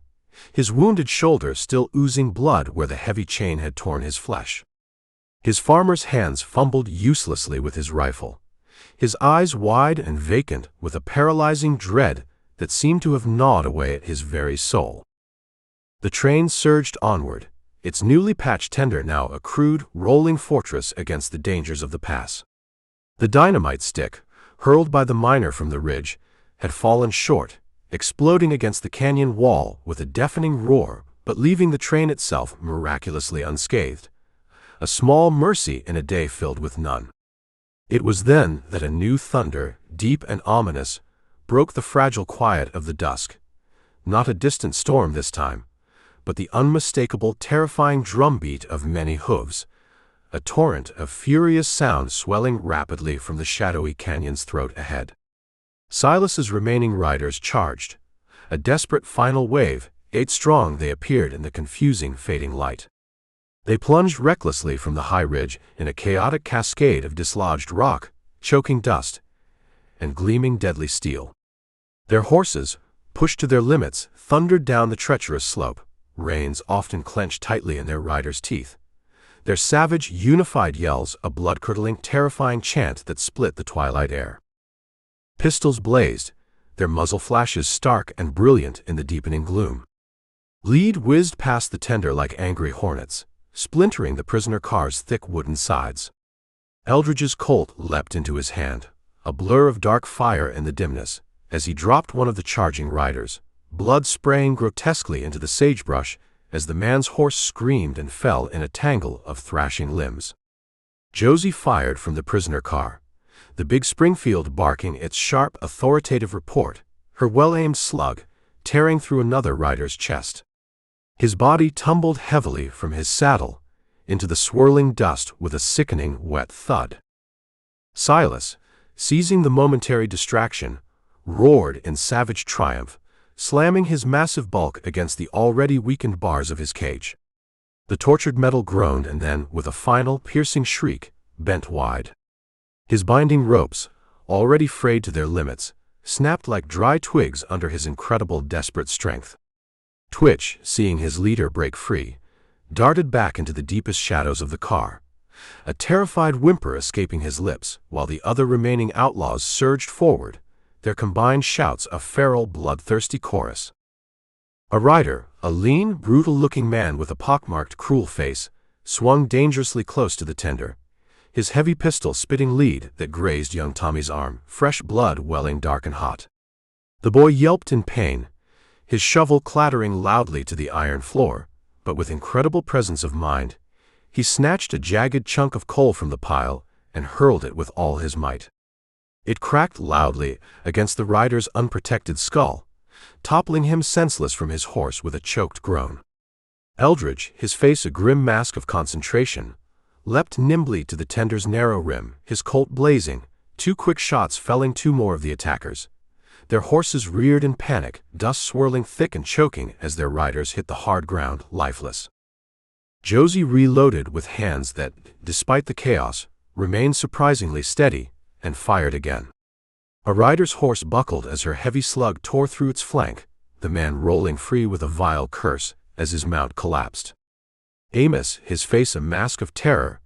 S1: his wounded shoulder still oozing blood where the heavy chain had torn his flesh. His farmer's hands fumbled uselessly with his rifle, his eyes wide and vacant with a paralyzing dread that seemed to have gnawed away at his very soul. The train surged onward, its newly patched tender now a crude, rolling fortress against the dangers of the pass. The dynamite stick, hurled by the miner from the ridge, had fallen short, exploding against the canyon wall with a deafening roar, but leaving the train itself miraculously unscathed, a small mercy in a day filled with none. It was then that a new thunder, deep and ominous, broke the fragile quiet of the dusk. Not a distant storm this time, but the unmistakable, terrifying drumbeat of many hooves, a torrent of furious sound swelling rapidly from the shadowy canyon's throat ahead. Silas's remaining riders charged. A desperate final wave, 8 strong they appeared in the confusing, fading light. They plunged recklessly from the high ridge in a chaotic cascade of dislodged rock, choking dust, and gleaming deadly steel. Their horses, pushed to their limits, thundered down the treacherous slope, reins often clenched tightly in their riders' teeth. Their savage, unified yells a blood-curdling, terrifying chant that split the twilight air. Pistols blazed, their muzzle flashes stark and brilliant in the deepening gloom. Lead whizzed past the tender like angry hornets, splintering the prisoner car's thick wooden sides. Eldridge's Colt leapt into his hand, a blur of dark fire in the dimness, as he dropped one of the charging riders, blood spraying grotesquely into the sagebrush as the man's horse screamed and fell in a tangle of thrashing limbs. Josie fired from the prisoner car, the big Springfield barking its sharp, authoritative report, her well-aimed slug tearing through another rider's chest. His body tumbled heavily from his saddle into the swirling dust with a sickening, wet thud. Silas, seizing the momentary distraction, roared in savage triumph, slamming his massive bulk against the already weakened bars of his cage. The tortured metal groaned and then, with a final, piercing shriek, bent wide. His binding ropes, already frayed to their limits, snapped like dry twigs under his incredible, desperate strength. Twitch, seeing his leader break free, darted back into the deepest shadows of the car, a terrified whimper escaping his lips, while the other remaining outlaws surged forward, their combined shouts a feral, bloodthirsty chorus. A rider, a lean, brutal-looking man with a pockmarked, cruel face, swung dangerously close to the tender, his heavy pistol spitting lead that grazed young Tommy's arm, fresh blood welling dark and hot. The boy yelped in pain, his shovel clattering loudly to the iron floor, but with incredible presence of mind, he snatched a jagged chunk of coal from the pile and hurled it with all his might. It cracked loudly against the rider's unprotected skull, toppling him senseless from his horse with a choked groan. Eldridge, his face a grim mask of concentration, leapt nimbly to the tender's narrow rim, his Colt blazing, 2 quick shots felling 2 more of the attackers. Their horses reared in panic, dust swirling thick and choking as their riders hit the hard ground, lifeless. Josie reloaded with hands that, despite the chaos, remained surprisingly steady, and fired again. A rider's horse buckled as her heavy slug tore through its flank, the man rolling free with a vile curse as his mount collapsed. Amos, his face a mask of terror,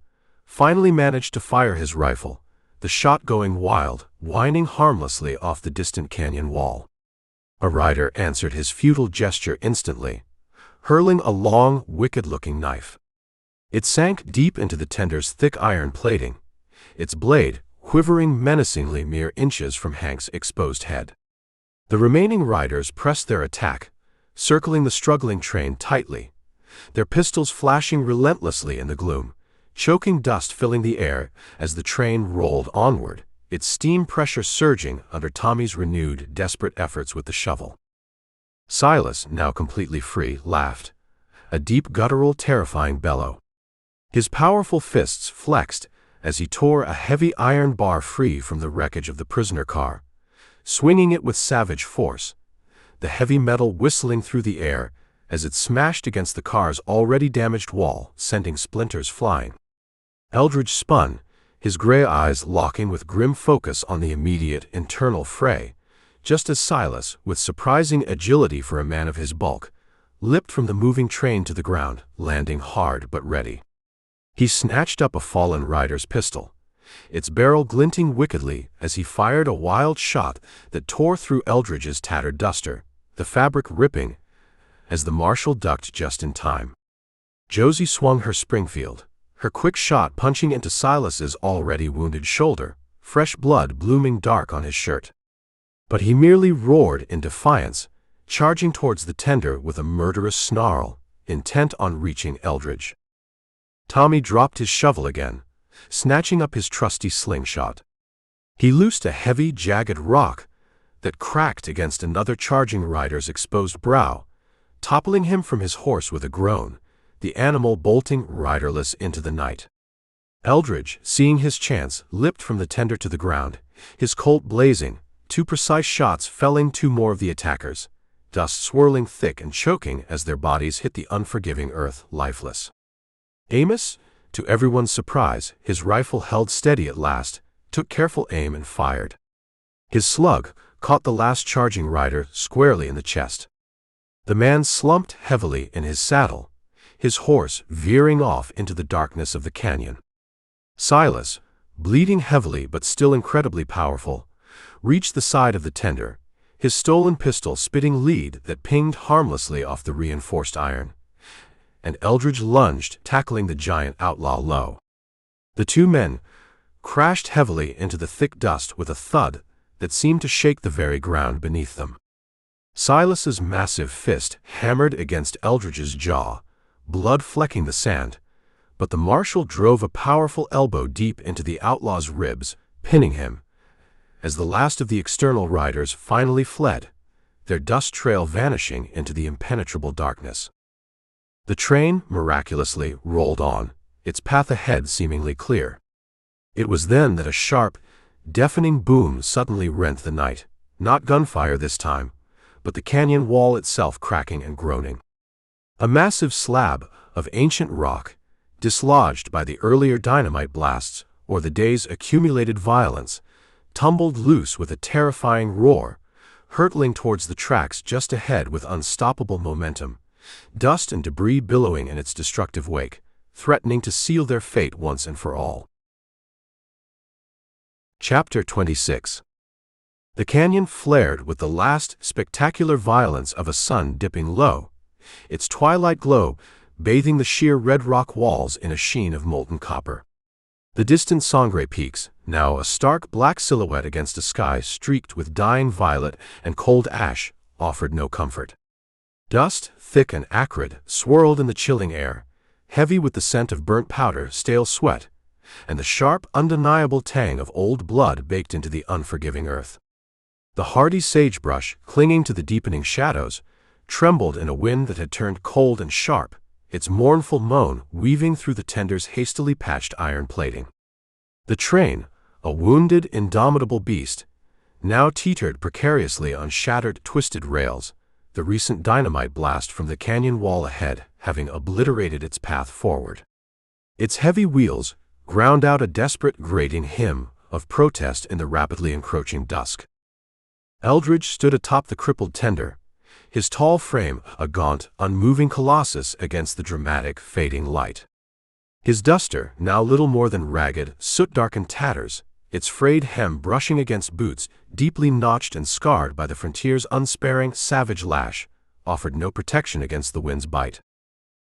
S1: finally managed to fire his rifle, the shot going wild, whining harmlessly off the distant canyon wall. A rider answered his futile gesture instantly, hurling a long, wicked-looking knife. It sank deep into the tender's thick iron plating, its blade quivering menacingly mere inches from Hank's exposed head. The remaining riders pressed their attack, circling the struggling train tightly, their pistols flashing relentlessly in the gloom, choking dust filling the air as the train rolled onward, its steam pressure surging under Tommy's renewed, desperate efforts with the shovel. Silas, now completely free, laughed, a deep guttural, terrifying bellow. His powerful fists flexed as he tore a heavy iron bar free from the wreckage of the prisoner car, swinging it with savage force, the heavy metal whistling through the air as it smashed against the car's already damaged wall, sending splinters flying. Eldridge spun, his gray eyes locking with grim focus on the immediate internal fray, just as Silas, with surprising agility for a man of his bulk, leapt from the moving train to the ground, landing hard but ready. He snatched up a fallen rider's pistol, its barrel glinting wickedly as he fired a wild shot that tore through Eldridge's tattered duster, the fabric ripping as the marshal ducked just in time. Josie swung her Springfield, her quick shot punching into Silas's already wounded shoulder, fresh blood blooming dark on his shirt. But he merely roared in defiance, charging towards the tender with a murderous snarl, intent on reaching Eldridge. Tommy dropped his shovel again, snatching up his trusty slingshot. He loosed a heavy, jagged rock that cracked against another charging rider's exposed brow, toppling him from his horse with a groan, the animal bolting riderless into the night. Eldridge, seeing his chance, leapt from the tender to the ground, his Colt blazing, 2 precise shots felling 2 more of the attackers, dust swirling thick and choking as their bodies hit the unforgiving earth, lifeless. Amos, to everyone's surprise, his rifle held steady at last, took careful aim and fired. His slug caught the last charging rider squarely in the chest. The man slumped heavily in his saddle, his horse veering off into the darkness of the canyon. Silas, bleeding heavily but still incredibly powerful, reached the side of the tender, his stolen pistol spitting lead that pinged harmlessly off the reinforced iron, and Eldridge lunged, tackling the giant outlaw low. The 2 men crashed heavily into the thick dust with a thud that seemed to shake the very ground beneath them. Silas's massive fist hammered against Eldridge's jaw, blood flecking the sand, but the marshal drove a powerful elbow deep into the outlaw's ribs, pinning him. As the last of the external riders finally fled, their dust trail vanishing into the impenetrable darkness. The train, miraculously, rolled on, its path ahead seemingly clear. It was then that a sharp, deafening boom suddenly rent the night, not gunfire this time, but the canyon wall itself cracking and groaning. A massive slab of ancient rock, dislodged by the earlier dynamite blasts or the day's accumulated violence, tumbled loose with a terrifying roar, hurtling towards the tracks just ahead with unstoppable momentum, dust and debris billowing in its destructive wake, threatening to seal their fate once and for all. Chapter 26. The canyon flared with the last spectacular violence of a sun dipping low, its twilight glow bathing the sheer red rock walls in a sheen of molten copper. The distant Sangre peaks, now a stark black silhouette against a sky streaked with dying violet and cold ash, offered no comfort. Dust, thick and acrid, swirled in the chilling air, heavy with the scent of burnt powder, stale sweat, and the sharp, undeniable tang of old blood baked into the unforgiving earth. The hardy sagebrush, clinging to the deepening shadows, trembled in a wind that had turned cold and sharp, its mournful moan weaving through the tender's hastily patched iron plating. The train, a wounded, indomitable beast, now teetered precariously on shattered, twisted rails, the recent dynamite blast from the canyon wall ahead having obliterated its path forward. Its heavy wheels ground out a desperate, grating hymn of protest in the rapidly encroaching dusk. Eldridge stood atop the crippled tender, his tall frame a gaunt, unmoving colossus against the dramatic, fading light. His duster, now little more than ragged, soot-darkened tatters, its frayed hem brushing against boots deeply notched and scarred by the frontier's unsparing, savage lash, offered no protection against the wind's bite.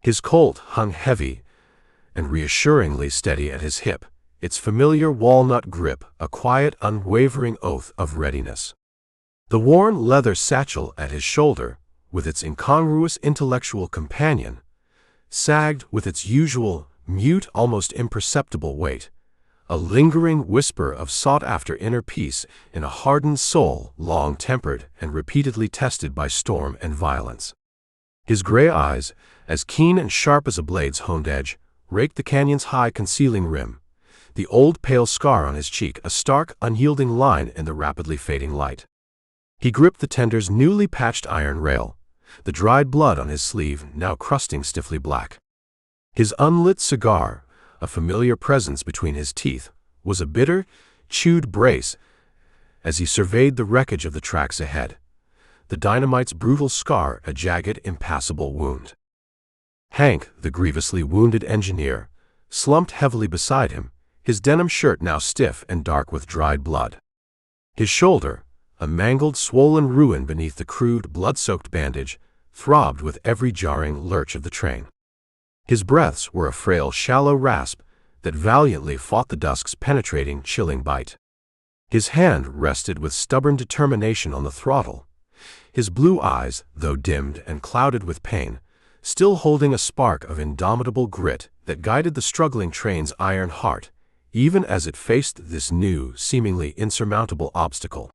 S1: His Colt hung heavy and reassuringly steady at his hip, its familiar walnut grip a quiet, unwavering oath of readiness. The worn leather satchel at his shoulder, with its incongruous intellectual companion, sagged with its usual, mute, almost imperceptible weight, a lingering whisper of sought-after inner peace in a hardened soul long-tempered and repeatedly tested by storm and violence. His gray eyes, as keen and sharp as a blade's honed edge, raked the canyon's high concealing rim, the old pale scar on his cheek a stark, unyielding line in the rapidly fading light. He gripped the tender's newly patched iron rail, the dried blood on his sleeve now crusting stiffly black. His unlit cigar, a familiar presence between his teeth, was a bitter, chewed brace as he surveyed the wreckage of the tracks ahead, the dynamite's brutal scar a jagged, impassable wound. Hank, the grievously wounded engineer, slumped heavily beside him, his denim shirt now stiff and dark with dried blood. His shoulder, a mangled, swollen ruin beneath the crude, blood-soaked bandage, throbbed with every jarring lurch of the train. His breaths were a frail, shallow rasp that valiantly fought the dusk's penetrating, chilling bite. His hand rested with stubborn determination on the throttle, his blue eyes, though dimmed and clouded with pain, still holding a spark of indomitable grit that guided the struggling train's iron heart, even as it faced this new, seemingly insurmountable obstacle.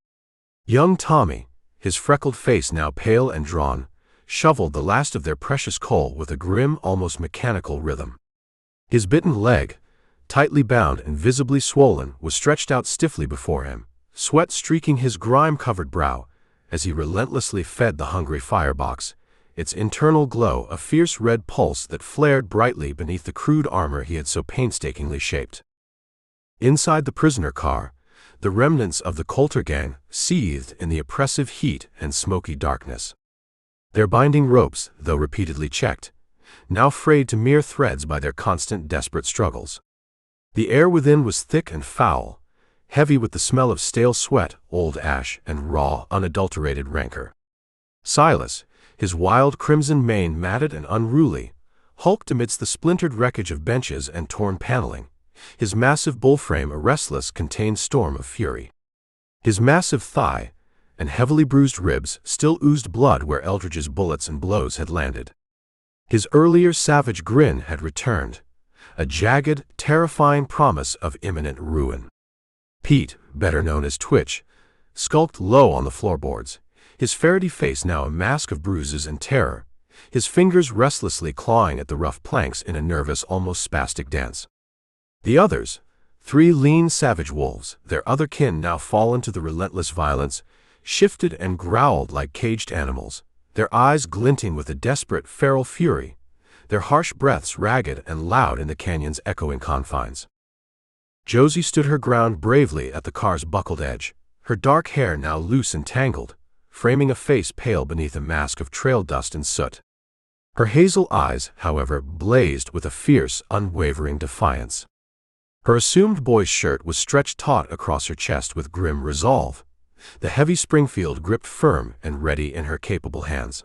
S1: Young Tommy, his freckled face now pale and drawn, shoveled the last of their precious coal with a grim, almost mechanical rhythm. His bitten leg, tightly bound and visibly swollen, was stretched out stiffly before him, sweat streaking his grime-covered brow as he relentlessly fed the hungry firebox, its internal glow a fierce red pulse that flared brightly beneath the crude armor he had so painstakingly shaped. Inside the prisoner car, the remnants of the Coulter Gang seethed in the oppressive heat and smoky darkness. Their binding ropes, though repeatedly checked, now frayed to mere threads by their constant, desperate struggles. The air within was thick and foul, heavy with the smell of stale sweat, old ash, and raw, unadulterated rancor. Silas, his wild crimson mane matted and unruly, hulked amidst the splintered wreckage of benches and torn paneling, his massive bullframe a restless, contained storm of fury. His massive thigh and heavily bruised ribs still oozed blood where Eldridge's bullets and blows had landed. His earlier savage grin had returned, a jagged, terrifying promise of imminent ruin. Pete, better known as Twitch, skulked low on the floorboards, his ferrety face now a mask of bruises and terror, his fingers restlessly clawing at the rough planks in a nervous, almost spastic dance. The others, 3 lean savage wolves, their other kin now fallen to the relentless violence, shifted and growled like caged animals, their eyes glinting with a desperate, feral fury, their harsh breaths ragged and loud in the canyon's echoing confines. Josie stood her ground bravely at the car's buckled edge, her dark hair now loose and tangled, framing a face pale beneath a mask of trail dust and soot. Her hazel eyes, however, blazed with a fierce, unwavering defiance. Her assumed boy's shirt was stretched taut across her chest with grim resolve, the heavy Springfield gripped firm and ready in her capable hands.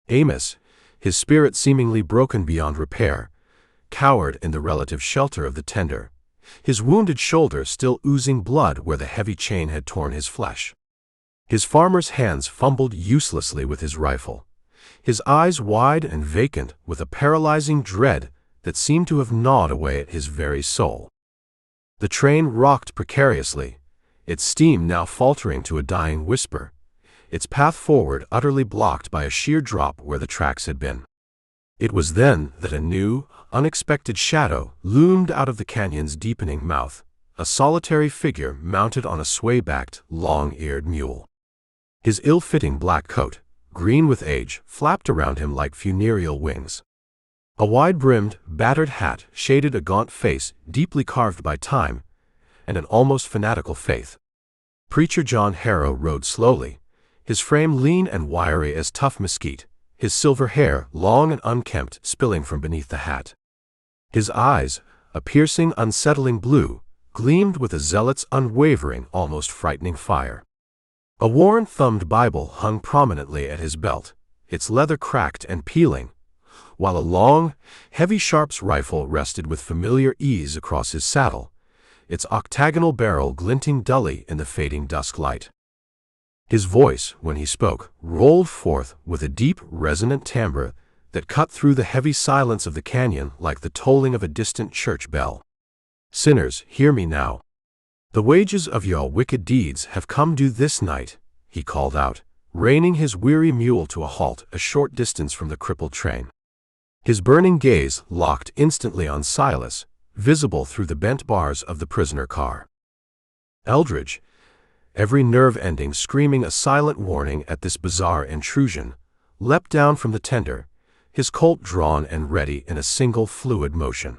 S1: Amos, his spirit seemingly broken beyond repair, cowered in the relative shelter of the tender, his wounded shoulder still oozing blood where the heavy chain had torn his flesh. His farmer's hands fumbled uselessly with his rifle, his eyes wide and vacant with a paralyzing dread that seemed to have gnawed away at his very soul. The train rocked precariously, its steam now faltering to a dying whisper, its path forward utterly blocked by a sheer drop where the tracks had been. It was then that a new, unexpected shadow loomed out of the canyon's deepening mouth, a solitary figure mounted on a sway-backed, long-eared mule. His ill-fitting black coat, green with age, flapped around him like funereal wings. A wide-brimmed, battered hat shaded a gaunt face deeply carved by time and an almost fanatical faith. Preacher John Harrow rode slowly, his frame lean and wiry as tough mesquite, his silver hair, long and unkempt, spilling from beneath the hat. His eyes, a piercing, unsettling blue, gleamed with a zealot's unwavering, almost frightening fire. A worn-thumbed Bible hung prominently at his belt, its leather cracked and peeling, while a long, heavy sharp's rifle rested with familiar ease across his saddle, its octagonal barrel glinting dully in the fading dusk light. His voice, when he spoke, rolled forth with a deep, resonant timbre that cut through the heavy silence of the canyon like the tolling of a distant church bell. "Sinners, hear me now. The wages of your wicked deeds have come due this night," he called out, reining his weary mule to a halt a short distance from the crippled train. His burning gaze locked instantly on Silas, visible through the bent bars of the prisoner car. Eldridge, every nerve ending screaming a silent warning at this bizarre intrusion, leapt down from the tender, his Colt drawn and ready in a single fluid motion.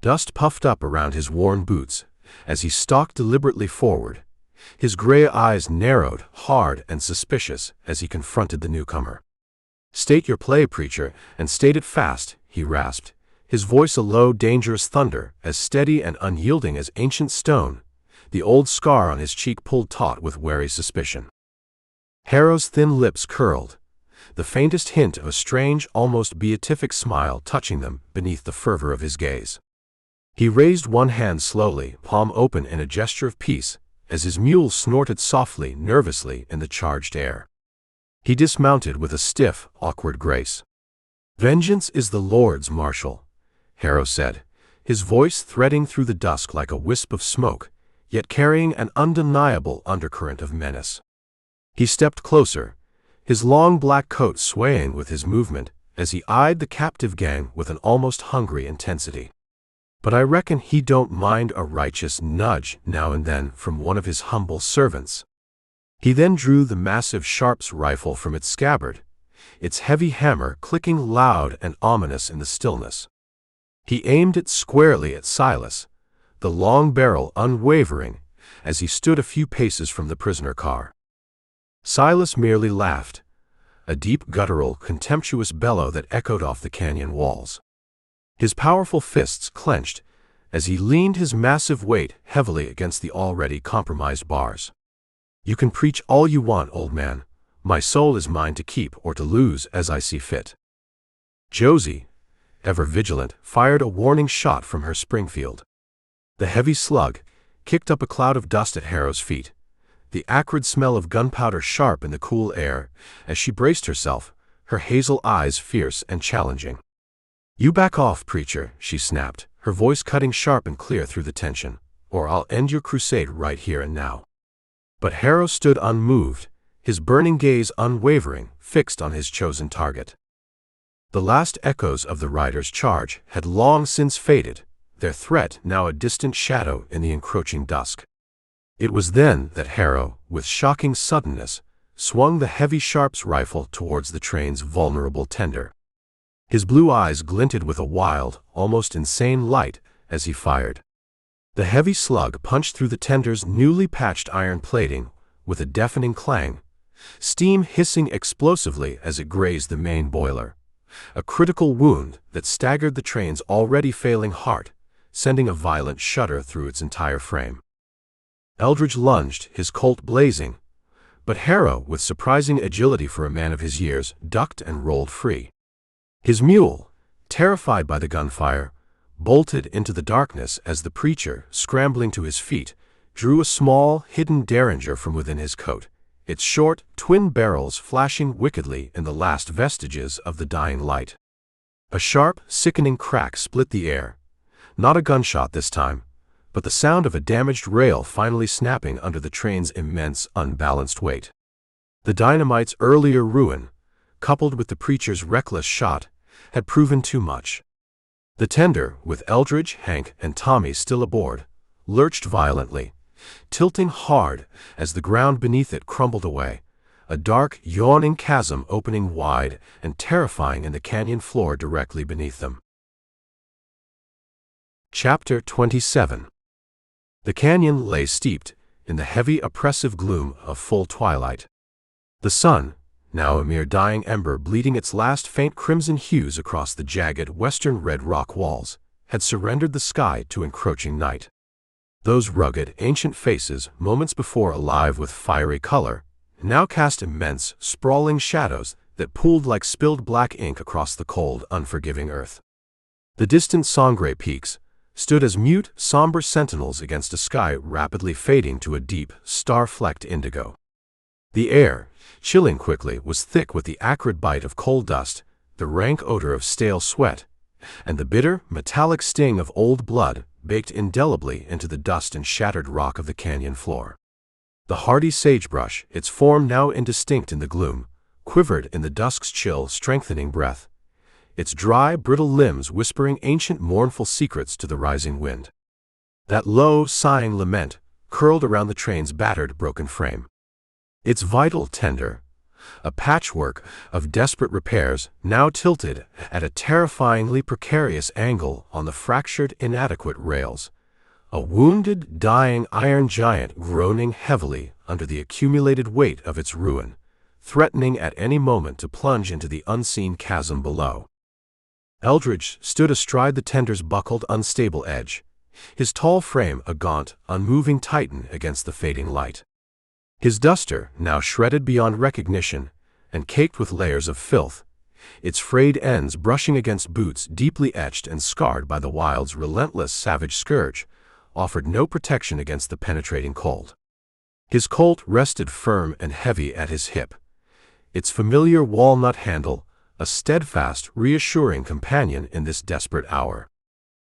S1: Dust puffed up around his worn boots as he stalked deliberately forward, his gray eyes narrowed, hard and suspicious as he confronted the newcomer. "State your play, preacher, and state it fast," he rasped, his voice a low, dangerous thunder, as steady and unyielding as ancient stone, the old scar on his cheek pulled taut with wary suspicion. Harrow's thin lips curled, the faintest hint of a strange, almost beatific smile touching them beneath the fervor of his gaze. He raised one hand slowly, palm open in a gesture of peace, as his mule snorted softly, nervously in the charged air. He dismounted with a stiff, awkward grace. "Vengeance is the Lord's, Marshal," Harrow said, his voice threading through the dusk like a wisp of smoke, yet carrying an undeniable undercurrent of menace. He stepped closer, his long black coat swaying with his movement as he eyed the captive gang with an almost hungry intensity. "But I reckon he don't mind a righteous nudge now and then from one of his humble servants." He then drew the massive sharp's rifle from its scabbard, its heavy hammer clicking loud and ominous in the stillness. He aimed it squarely at Silas, the long barrel unwavering, as he stood a few paces from the prisoner car. Silas merely laughed, a deep guttural, contemptuous bellow that echoed off the canyon walls. His powerful fists clenched as he leaned his massive weight heavily against the already compromised bars. "You can preach all you want, old man. My soul is mine to keep or to lose as I see fit." Josie, ever vigilant, fired a warning shot from her Springfield. The heavy slug kicked up a cloud of dust at Harrow's feet, the acrid smell of gunpowder sharp in the cool air as she braced herself, her hazel eyes fierce and challenging. "You back off, preacher," she snapped, her voice cutting sharp and clear through the tension, "or I'll end your crusade right here and now." But Harrow stood unmoved, his burning gaze unwavering, fixed on his chosen target. The last echoes of the riders' charge had long since faded, their threat now a distant shadow in the encroaching dusk. It was then that Harrow, with shocking suddenness, swung the heavy sharp's rifle towards the train's vulnerable tender. His blue eyes glinted with a wild, almost insane light as he fired. The heavy slug punched through the tender's newly patched iron plating with a deafening clang, steam hissing explosively as it grazed the main boiler, a critical wound that staggered the train's already failing heart, sending a violent shudder through its entire frame. Eldridge lunged, his Colt blazing, but Harrow, with surprising agility for a man of his years, ducked and rolled free. His mule, terrified by the gunfire, bolted into the darkness as the preacher, scrambling to his feet, drew a small, hidden derringer from within his coat, its short, twin barrels flashing wickedly in the last vestiges of the dying light. A sharp, sickening crack split the air, not a gunshot this time, but the sound of a damaged rail finally snapping under the train's immense, unbalanced weight. The dynamite's earlier ruin, coupled with the preacher's reckless shot, had proven too much. The tender, with Eldridge, Hank, and Tommy still aboard, lurched violently, tilting hard as the ground beneath it crumbled away, a dark, yawning chasm opening wide and terrifying in the canyon floor directly beneath them. Chapter 27. The canyon lay steeped in the heavy, oppressive gloom of full twilight. The sun, now a mere dying ember bleeding its last faint crimson hues across the jagged western red rock walls, had surrendered the sky to encroaching night. Those rugged, ancient faces, moments before alive with fiery color, now cast immense, sprawling shadows that pooled like spilled black ink across the cold, unforgiving earth. The distant Sangre peaks stood as mute, somber sentinels against a sky rapidly fading to a deep, star-flecked indigo. The air, chilling quickly, was thick with the acrid bite of coal dust, the rank odor of stale sweat, and the bitter, metallic sting of old blood baked indelibly into the dust and shattered rock of the canyon floor. The hardy sagebrush, its form now indistinct in the gloom, quivered in the dusk's chill, strengthening breath, its dry, brittle limbs whispering ancient, mournful secrets to the rising wind. That low, sighing lament curled around the train's battered, broken frame. Its vital tender, a patchwork of desperate repairs, now tilted at a terrifyingly precarious angle on the fractured, inadequate rails, a wounded, dying iron giant groaning heavily under the accumulated weight of its ruin, threatening at any moment to plunge into the unseen chasm below. Eldridge stood astride the tender's buckled, unstable edge, his tall frame a gaunt, unmoving titan against the fading light. His duster, now shredded beyond recognition and caked with layers of filth, its frayed ends brushing against boots deeply etched and scarred by the wild's relentless, savage scourge, offered no protection against the penetrating cold. His Colt rested firm and heavy at his hip, its familiar walnut handle a steadfast, reassuring companion in this desperate hour.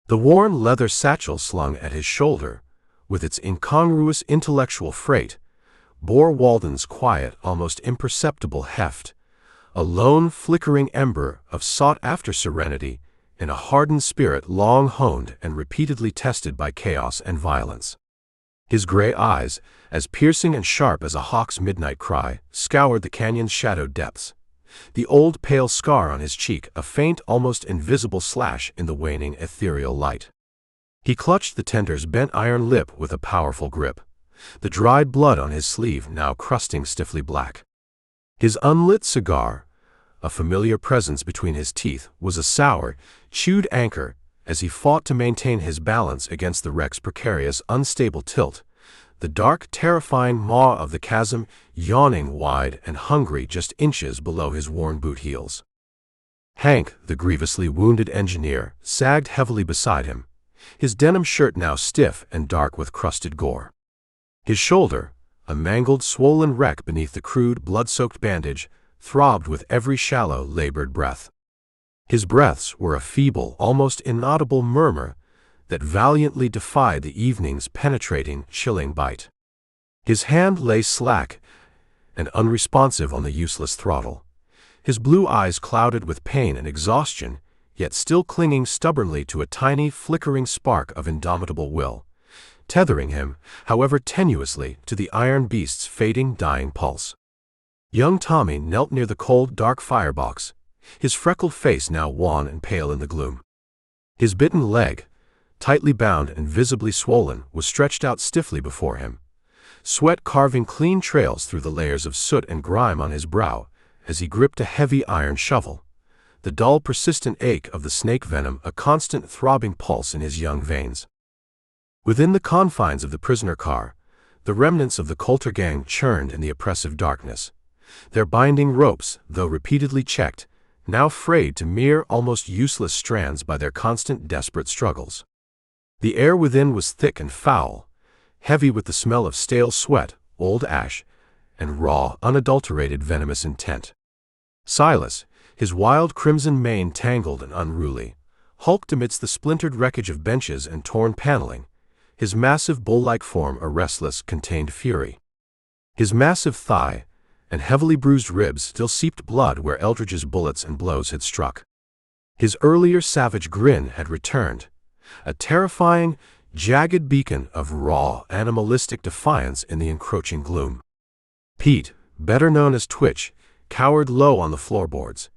S1: The worn leather satchel slung at his shoulder, with its incongruous intellectual freight, bore Walden's quiet, almost imperceptible heft, a lone, flickering ember of sought-after serenity in a hardened spirit long honed and repeatedly tested by chaos and violence. His gray eyes, as piercing and sharp as a hawk's midnight cry, scoured the canyon's shadowed depths, the old pale scar on his cheek a faint, almost invisible slash in the waning ethereal light. He clutched the tender's bent iron lip with a powerful grip, the dried blood on his sleeve now crusting stiffly black. His unlit cigar, a familiar presence between his teeth, was a sour, chewed anchor as he fought to maintain his balance against the wreck's precarious, unstable tilt, the dark, terrifying maw of the chasm yawning wide and hungry just inches below his worn boot heels. Hank, the grievously wounded engineer, sagged heavily beside him, his denim shirt now stiff and dark with crusted gore. His shoulder, a mangled, swollen wreck beneath the crude, blood-soaked bandage, throbbed with every shallow, labored breath. His breaths were a feeble, almost inaudible murmur that valiantly defied the evening's penetrating, chilling bite. His hand lay slack and unresponsive on the useless throttle, his blue eyes clouded with pain and exhaustion, yet still clinging stubbornly to a tiny, flickering spark of indomitable will, tethering him, however tenuously, to the iron beast's fading, dying pulse. Young Tommy knelt near the cold, dark firebox, his freckled face now wan and pale in the gloom. His bitten leg, tightly bound and visibly swollen, was stretched out stiffly before him, sweat carving clean trails through the layers of soot and grime on his brow as he gripped a heavy iron shovel, the dull, persistent ache of the snake venom a constant throbbing pulse in his young veins. Within the confines of the prisoner car, the remnants of the Coulter Gang churned in the oppressive darkness, their binding ropes, though repeatedly checked, now frayed to mere, almost useless strands by their constant, desperate struggles. The air within was thick and foul, heavy with the smell of stale sweat, old ash, and raw, unadulterated venomous intent. Silas, his wild crimson mane tangled and unruly, hulked amidst the splintered wreckage of benches and torn paneling, his massive bull-like form a restless, contained fury. His massive thigh and heavily bruised ribs still seeped blood where Eldridge's bullets and blows had struck. His earlier savage grin had returned, a terrifying, jagged beacon of raw, animalistic defiance in the encroaching gloom. Pete, better known as Twitch, cowered low on the floorboards,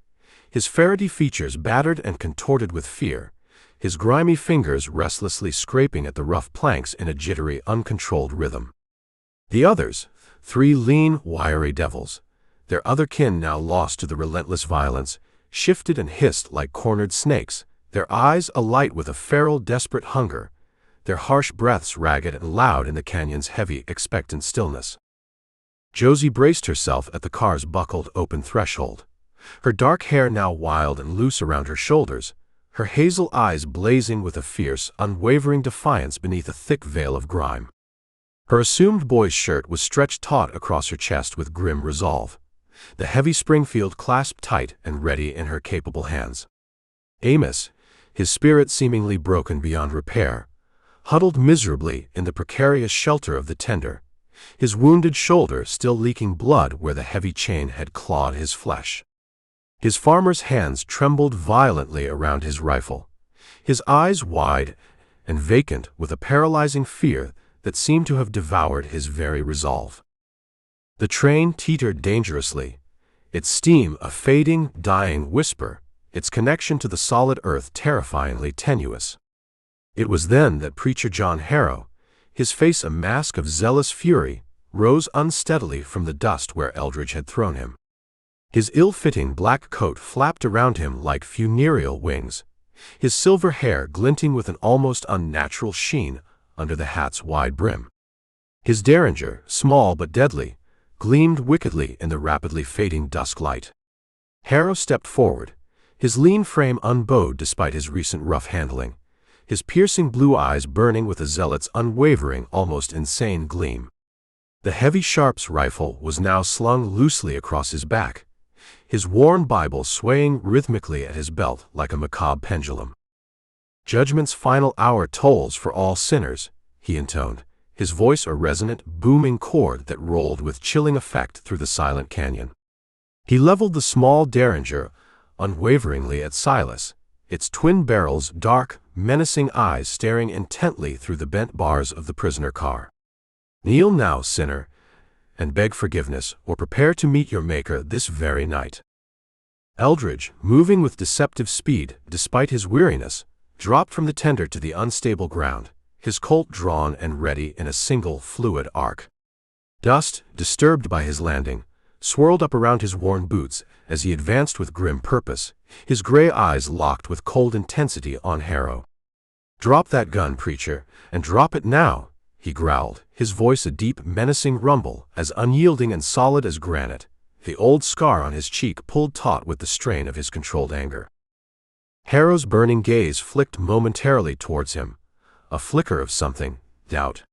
S1: his ferrety features battered and contorted with fear, his grimy fingers restlessly scraping at the rough planks in a jittery, uncontrolled rhythm. The others, 3 lean, wiry devils, their other kin now lost to the relentless violence, shifted and hissed like cornered snakes, their eyes alight with a feral, desperate hunger, their harsh breaths ragged and loud in the canyon's heavy, expectant stillness. Josie braced herself at the car's buckled open threshold, her dark hair now wild and loose around her shoulders, her hazel eyes blazing with a fierce, unwavering defiance beneath a thick veil of grime. Her assumed boy's shirt was stretched taut across her chest with grim resolve, the heavy Springfield clasped tight and ready in her capable hands. Amos, his spirit seemingly broken beyond repair, huddled miserably in the precarious shelter of the tender, his wounded shoulder still leaking blood where the heavy chain had clawed his flesh. His farmer's hands trembled violently around his rifle, his eyes wide and vacant with a paralyzing fear that seemed to have devoured his very resolve. The train teetered dangerously, its steam a fading, dying whisper, its connection to the solid earth terrifyingly tenuous. It was then that Preacher John Harrow, his face a mask of zealous fury, rose unsteadily from the dust where Eldridge had thrown him. His ill-fitting black coat flapped around him like funereal wings, his silver hair glinting with an almost unnatural sheen under the hat's wide brim. His derringer, small but deadly, gleamed wickedly in the rapidly fading dusk light. Harrow stepped forward, his lean frame unbowed despite his recent rough handling, his piercing blue eyes burning with a zealot's unwavering, almost insane gleam. The heavy Sharp's rifle was now slung loosely across his back, his worn Bible swaying rhythmically at his belt like a macabre pendulum. "Judgment's final hour tolls for all sinners," he intoned, his voice a resonant, booming chord that rolled with chilling effect through the silent canyon. He leveled the small derringer unwaveringly at Silas, its twin barrels dark, menacing eyes staring intently through the bent bars of the prisoner car. "Kneel now, sinner, and beg forgiveness, or prepare to meet your Maker this very night." Eldridge, moving with deceptive speed despite his weariness, dropped from the tender to the unstable ground, his Colt drawn and ready in a single, fluid arc. Dust, disturbed by his landing, swirled up around his worn boots as he advanced with grim purpose, his gray eyes locked with cold intensity on Harrow. "Drop that gun, preacher, and drop it now," he growled, his voice a deep, menacing rumble, as unyielding and solid as granite, the old scar on his cheek pulled taut with the strain of his controlled anger. Harrow's burning gaze flicked momentarily towards him, a flicker of something, doubt.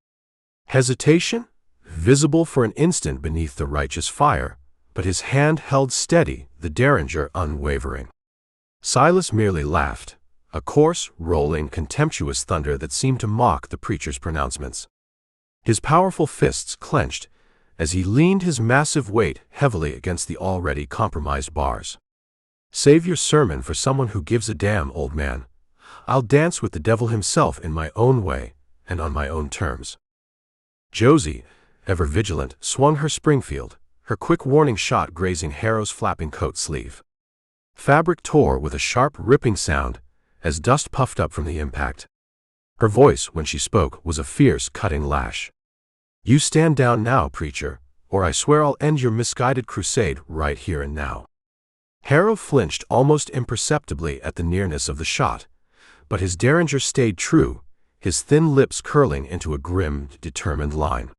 S1: Hesitation? Visible for an instant beneath the righteous fire, but his hand held steady, the derringer unwavering. Silas merely laughed, a coarse, rolling, contemptuous thunder that seemed to mock the preacher's pronouncements. His powerful fists clenched as he leaned his massive weight heavily against the already compromised bars. "Save your sermon for someone who gives a damn, old man. I'll dance with the devil himself in my own way and on my own terms." Josie, ever vigilant, swung her Springfield, her quick warning shot grazing Harrow's flapping coat sleeve. Fabric tore with a sharp, ripping sound as dust puffed up from the impact. Her voice, when she spoke, was a fierce, cutting lash. "You stand down now, preacher, or I swear I'll end your misguided crusade right here and now." Harrow flinched almost imperceptibly at the nearness of the shot, but his derringer stayed true, his thin lips curling into a grim, determined line.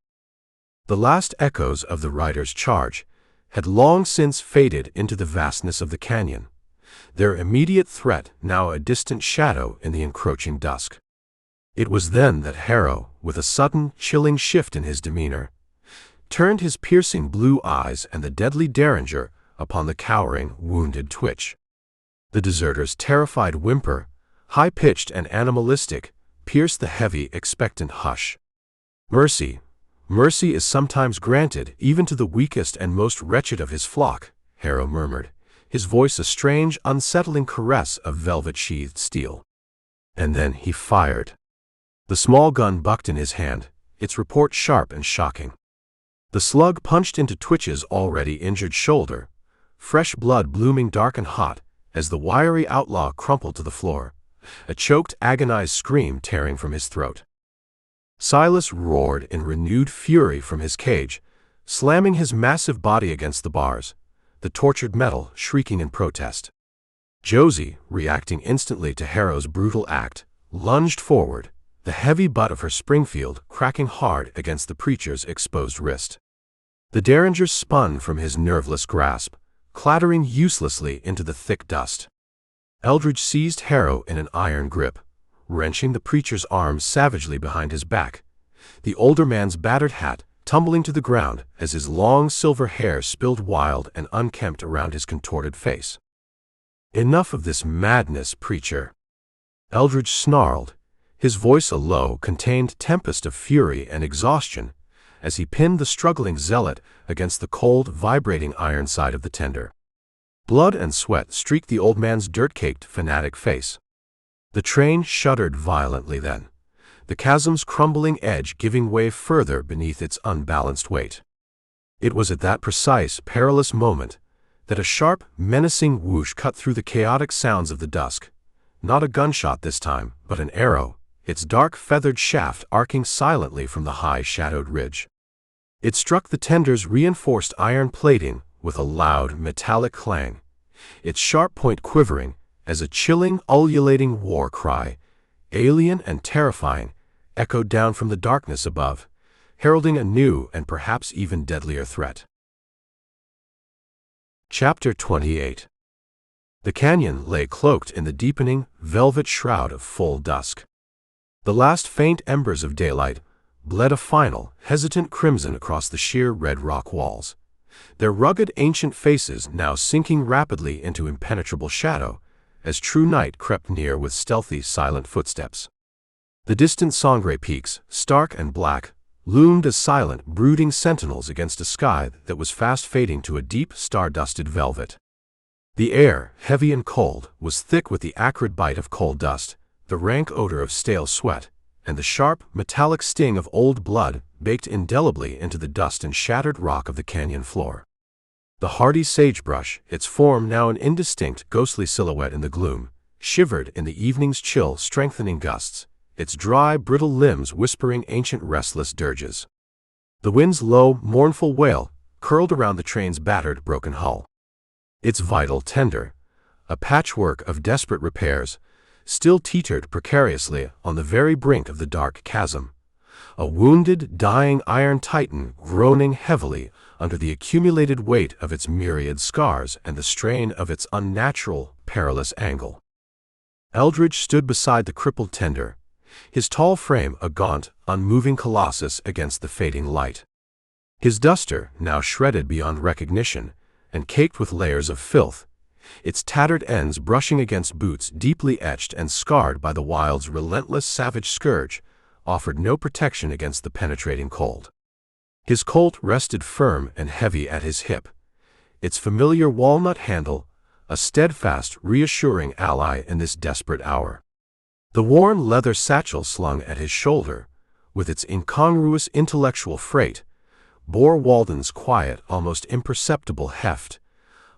S1: The last echoes of the rider's charge had long since faded into the vastness of the canyon, their immediate threat now a distant shadow in the encroaching dusk. It was then that Harrow, with a sudden, chilling shift in his demeanor, turned his piercing blue eyes and the deadly derringer upon the cowering, wounded Twitch. The deserter's terrified whimper, high-pitched and animalistic, pierced the heavy, expectant hush. "Mercy, mercy is sometimes granted even to the weakest and most wretched of his flock," Harrow murmured, his voice a strange, unsettling caress of velvet-sheathed steel. And then he fired. The small gun bucked in his hand, its report sharp and shocking. The slug punched into Twitch's already injured shoulder, fresh blood blooming dark and hot as the wiry outlaw crumpled to the floor, a choked, agonized scream tearing from his throat. Silas roared in renewed fury from his cage, slamming his massive body against the bars, the tortured metal shrieking in protest. Josie, reacting instantly to Harrow's brutal act, lunged forward, the heavy butt of her Springfield cracking hard against the preacher's exposed wrist. The derringer spun from his nerveless grasp, clattering uselessly into the thick dust. Eldridge seized Harrow in an iron grip, wrenching the preacher's arms savagely behind his back, the older man's battered hat tumbling to the ground as his long silver hair spilled wild and unkempt around his contorted face. "Enough of this madness, preacher," Eldridge snarled, his voice a low, contained tempest of fury and exhaustion as he pinned the struggling zealot against the cold, vibrating iron side of the tender. Blood and sweat streaked the old man's dirt-caked, fanatic face. The train shuddered violently then, the chasm's crumbling edge giving way further beneath its unbalanced weight. It was at that precise, perilous moment that a sharp, menacing whoosh cut through the chaotic sounds of the dusk, not a gunshot this time, but an arrow, its dark feathered shaft arcing silently from the high-shadowed ridge. It struck the tender's reinforced iron plating with a loud, metallic clang, its sharp point quivering as a chilling, ululating war cry, alien and terrifying, echoed down from the darkness above, heralding a new and perhaps even deadlier threat. Chapter 28. The canyon lay cloaked in the deepening, velvet shroud of full dusk. The last faint embers of daylight bled a final, hesitant crimson across the sheer red rock walls, their rugged ancient faces now sinking rapidly into impenetrable shadow as true night crept near with stealthy, silent footsteps. The distant Sangre peaks, stark and black, loomed as silent, brooding sentinels against a sky that was fast fading to a deep, star-dusted velvet. The air, heavy and cold, was thick with the acrid bite of coal dust, the rank odor of stale sweat, and the sharp, metallic sting of old blood baked indelibly into the dust and shattered rock of the canyon floor. The hardy sagebrush, its form now an indistinct, ghostly silhouette in the gloom, shivered in the evening's chill, strengthening gusts, its dry, brittle limbs whispering ancient restless dirges. The wind's low, mournful wail curled around the train's battered, broken hull. Its vital tender, a patchwork of desperate repairs, still teetered precariously on the very brink of the dark chasm, a wounded, dying iron titan groaning heavily under the accumulated weight of its myriad scars and the strain of its unnatural, perilous angle. Eldridge stood beside the crippled tender, his tall frame a gaunt, unmoving colossus against the fading light. His duster, now shredded beyond recognition and caked with layers of filth, its tattered ends brushing against boots deeply etched and scarred by the wild's relentless savage scourge, offered no protection against the penetrating cold. His Colt rested firm and heavy at his hip, its familiar walnut handle a steadfast, reassuring ally in this desperate hour. The worn leather satchel slung at his shoulder, with its incongruous intellectual freight, bore Walden's quiet, almost imperceptible heft,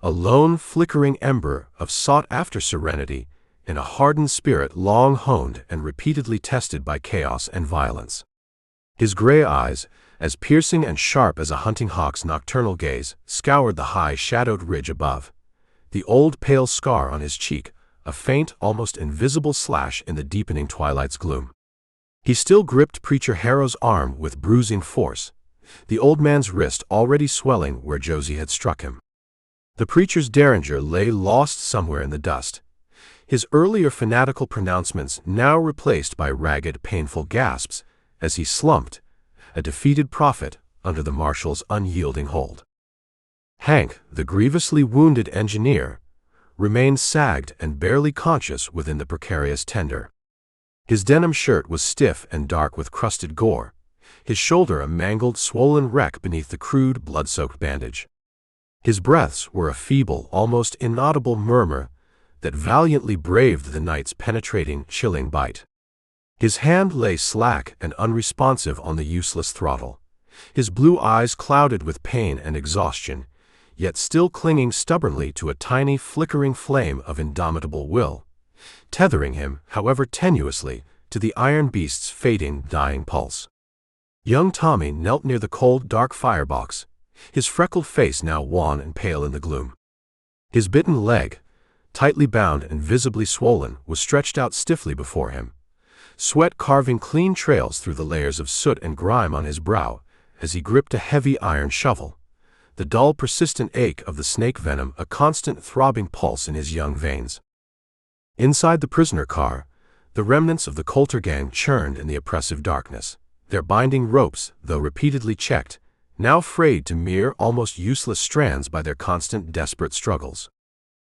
S1: a lone flickering ember of sought-after serenity in a hardened spirit long honed and repeatedly tested by chaos and violence. His gray eyes, as piercing and sharp as a hunting hawk's nocturnal gaze, scoured the high-shadowed ridge above, the old pale scar on his cheek a faint, almost invisible slash in the deepening twilight's gloom. He still gripped Preacher Harrow's arm with bruising force, the old man's wrist already swelling where Josie had struck him. The preacher's derringer lay lost somewhere in the dust, his earlier fanatical pronouncements now replaced by ragged, painful gasps as he slumped, a defeated prophet, under the marshal's unyielding hold. Hank, the grievously wounded engineer, remained sagged and barely conscious within the precarious tender. His denim shirt was stiff and dark with crusted gore, his shoulder a mangled, swollen wreck beneath the crude, blood-soaked bandage. His breaths were a feeble, almost inaudible murmur that valiantly braved the night's penetrating, chilling bite. His hand lay slack and unresponsive on the useless throttle, his blue eyes clouded with pain and exhaustion, yet still clinging stubbornly to a tiny flickering flame of indomitable will, tethering him, however tenuously, to the iron beast's fading, dying pulse. Young Tommy knelt near the cold, dark firebox, his freckled face now wan and pale in the gloom. His bitten leg, tightly bound and visibly swollen, was stretched out stiffly before him, sweat carving clean trails through the layers of soot and grime on his brow as he gripped a heavy iron shovel, the dull, persistent ache of the snake venom a constant throbbing pulse in his young veins. Inside the prisoner car, the remnants of the Coulter Gang churned in the oppressive darkness, their binding ropes, though repeatedly checked, now frayed to mere, almost useless strands by their constant, desperate struggles.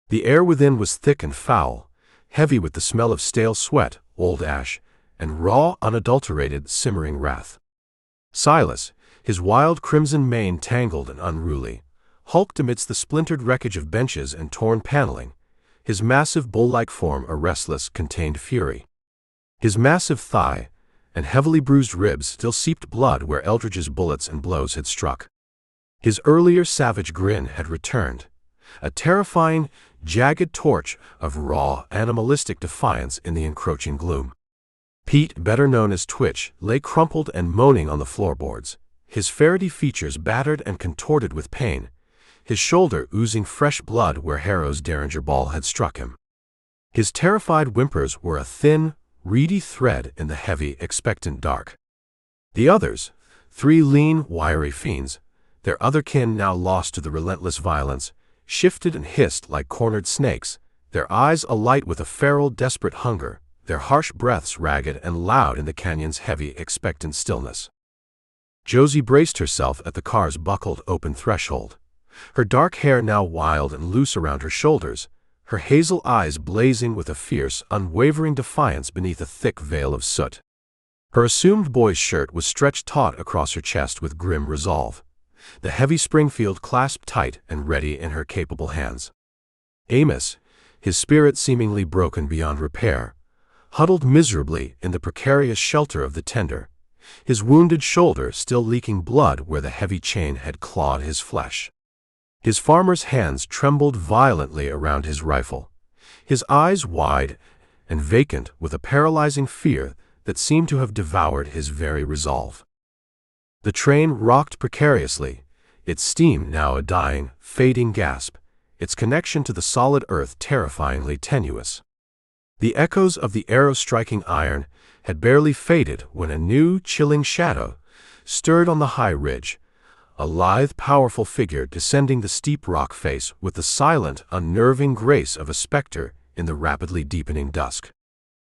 S1: The air within was thick and foul, heavy with the smell of stale sweat, old ash, and raw, unadulterated, simmering wrath. Silas, his wild crimson mane tangled and unruly, hulked amidst the splintered wreckage of benches and torn paneling, his massive bull-like form a restless, contained fury. His massive thigh and heavily bruised ribs still seeped blood where Eldridge's bullets and blows had struck. His earlier savage grin had returned, a terrifying, jagged torch of raw, animalistic defiance in the encroaching gloom. Pete, better known as Twitch, lay crumpled and moaning on the floorboards, his ferrety features battered and contorted with pain, his shoulder oozing fresh blood where Harrow's derringer ball had struck him. His terrified whimpers were a thin, reedy thread in the heavy, expectant dark. The others, 3 lean, wiry fiends, their other kin now lost to the relentless violence, shifted and hissed like cornered snakes, their eyes alight with a feral, desperate hunger, their harsh breaths ragged and loud in the canyon's heavy, expectant stillness. Josie braced herself at the car's buckled open threshold, her dark hair now wild and loose around her shoulders, her hazel eyes blazing with a fierce, unwavering defiance beneath a thick veil of soot. Her assumed boy's shirt was stretched taut across her chest with grim resolve, the heavy Springfield clasped tight and ready in her capable hands. Amos, his spirit seemingly broken beyond repair, huddled miserably in the precarious shelter of the tender, his wounded shoulder still leaking blood where the heavy chain had clawed his flesh. His farmer's hands trembled violently around his rifle, his eyes wide and vacant with a paralyzing fear that seemed to have devoured his very resolve. The train rocked precariously, its steam now a dying, fading gasp, its connection to the solid earth terrifyingly tenuous. The echoes of the arrow striking iron had barely faded when a new, chilling shadow stirred on the high ridge, a lithe, powerful figure descending the steep rock face with the silent, unnerving grace of a specter in the rapidly deepening dusk.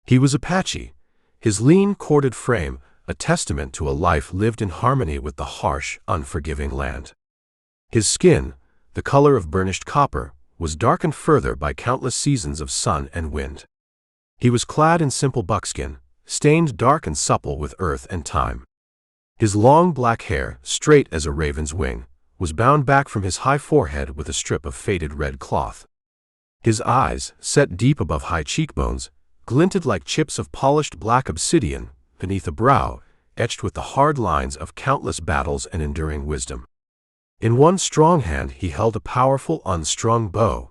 S1: He was Apache, his lean, corded frame a testament to a life lived in harmony with the harsh, unforgiving land. His skin, the color of burnished copper, was darkened further by countless seasons of sun and wind. He was clad in simple buckskin, stained dark and supple with earth and time. His long black hair, straight as a raven's wing, was bound back from his high forehead with a strip of faded red cloth. His eyes, set deep above high cheekbones, glinted like chips of polished black obsidian beneath a brow etched with the hard lines of countless battles and enduring wisdom. In one strong hand he held a powerful, unstrung bow,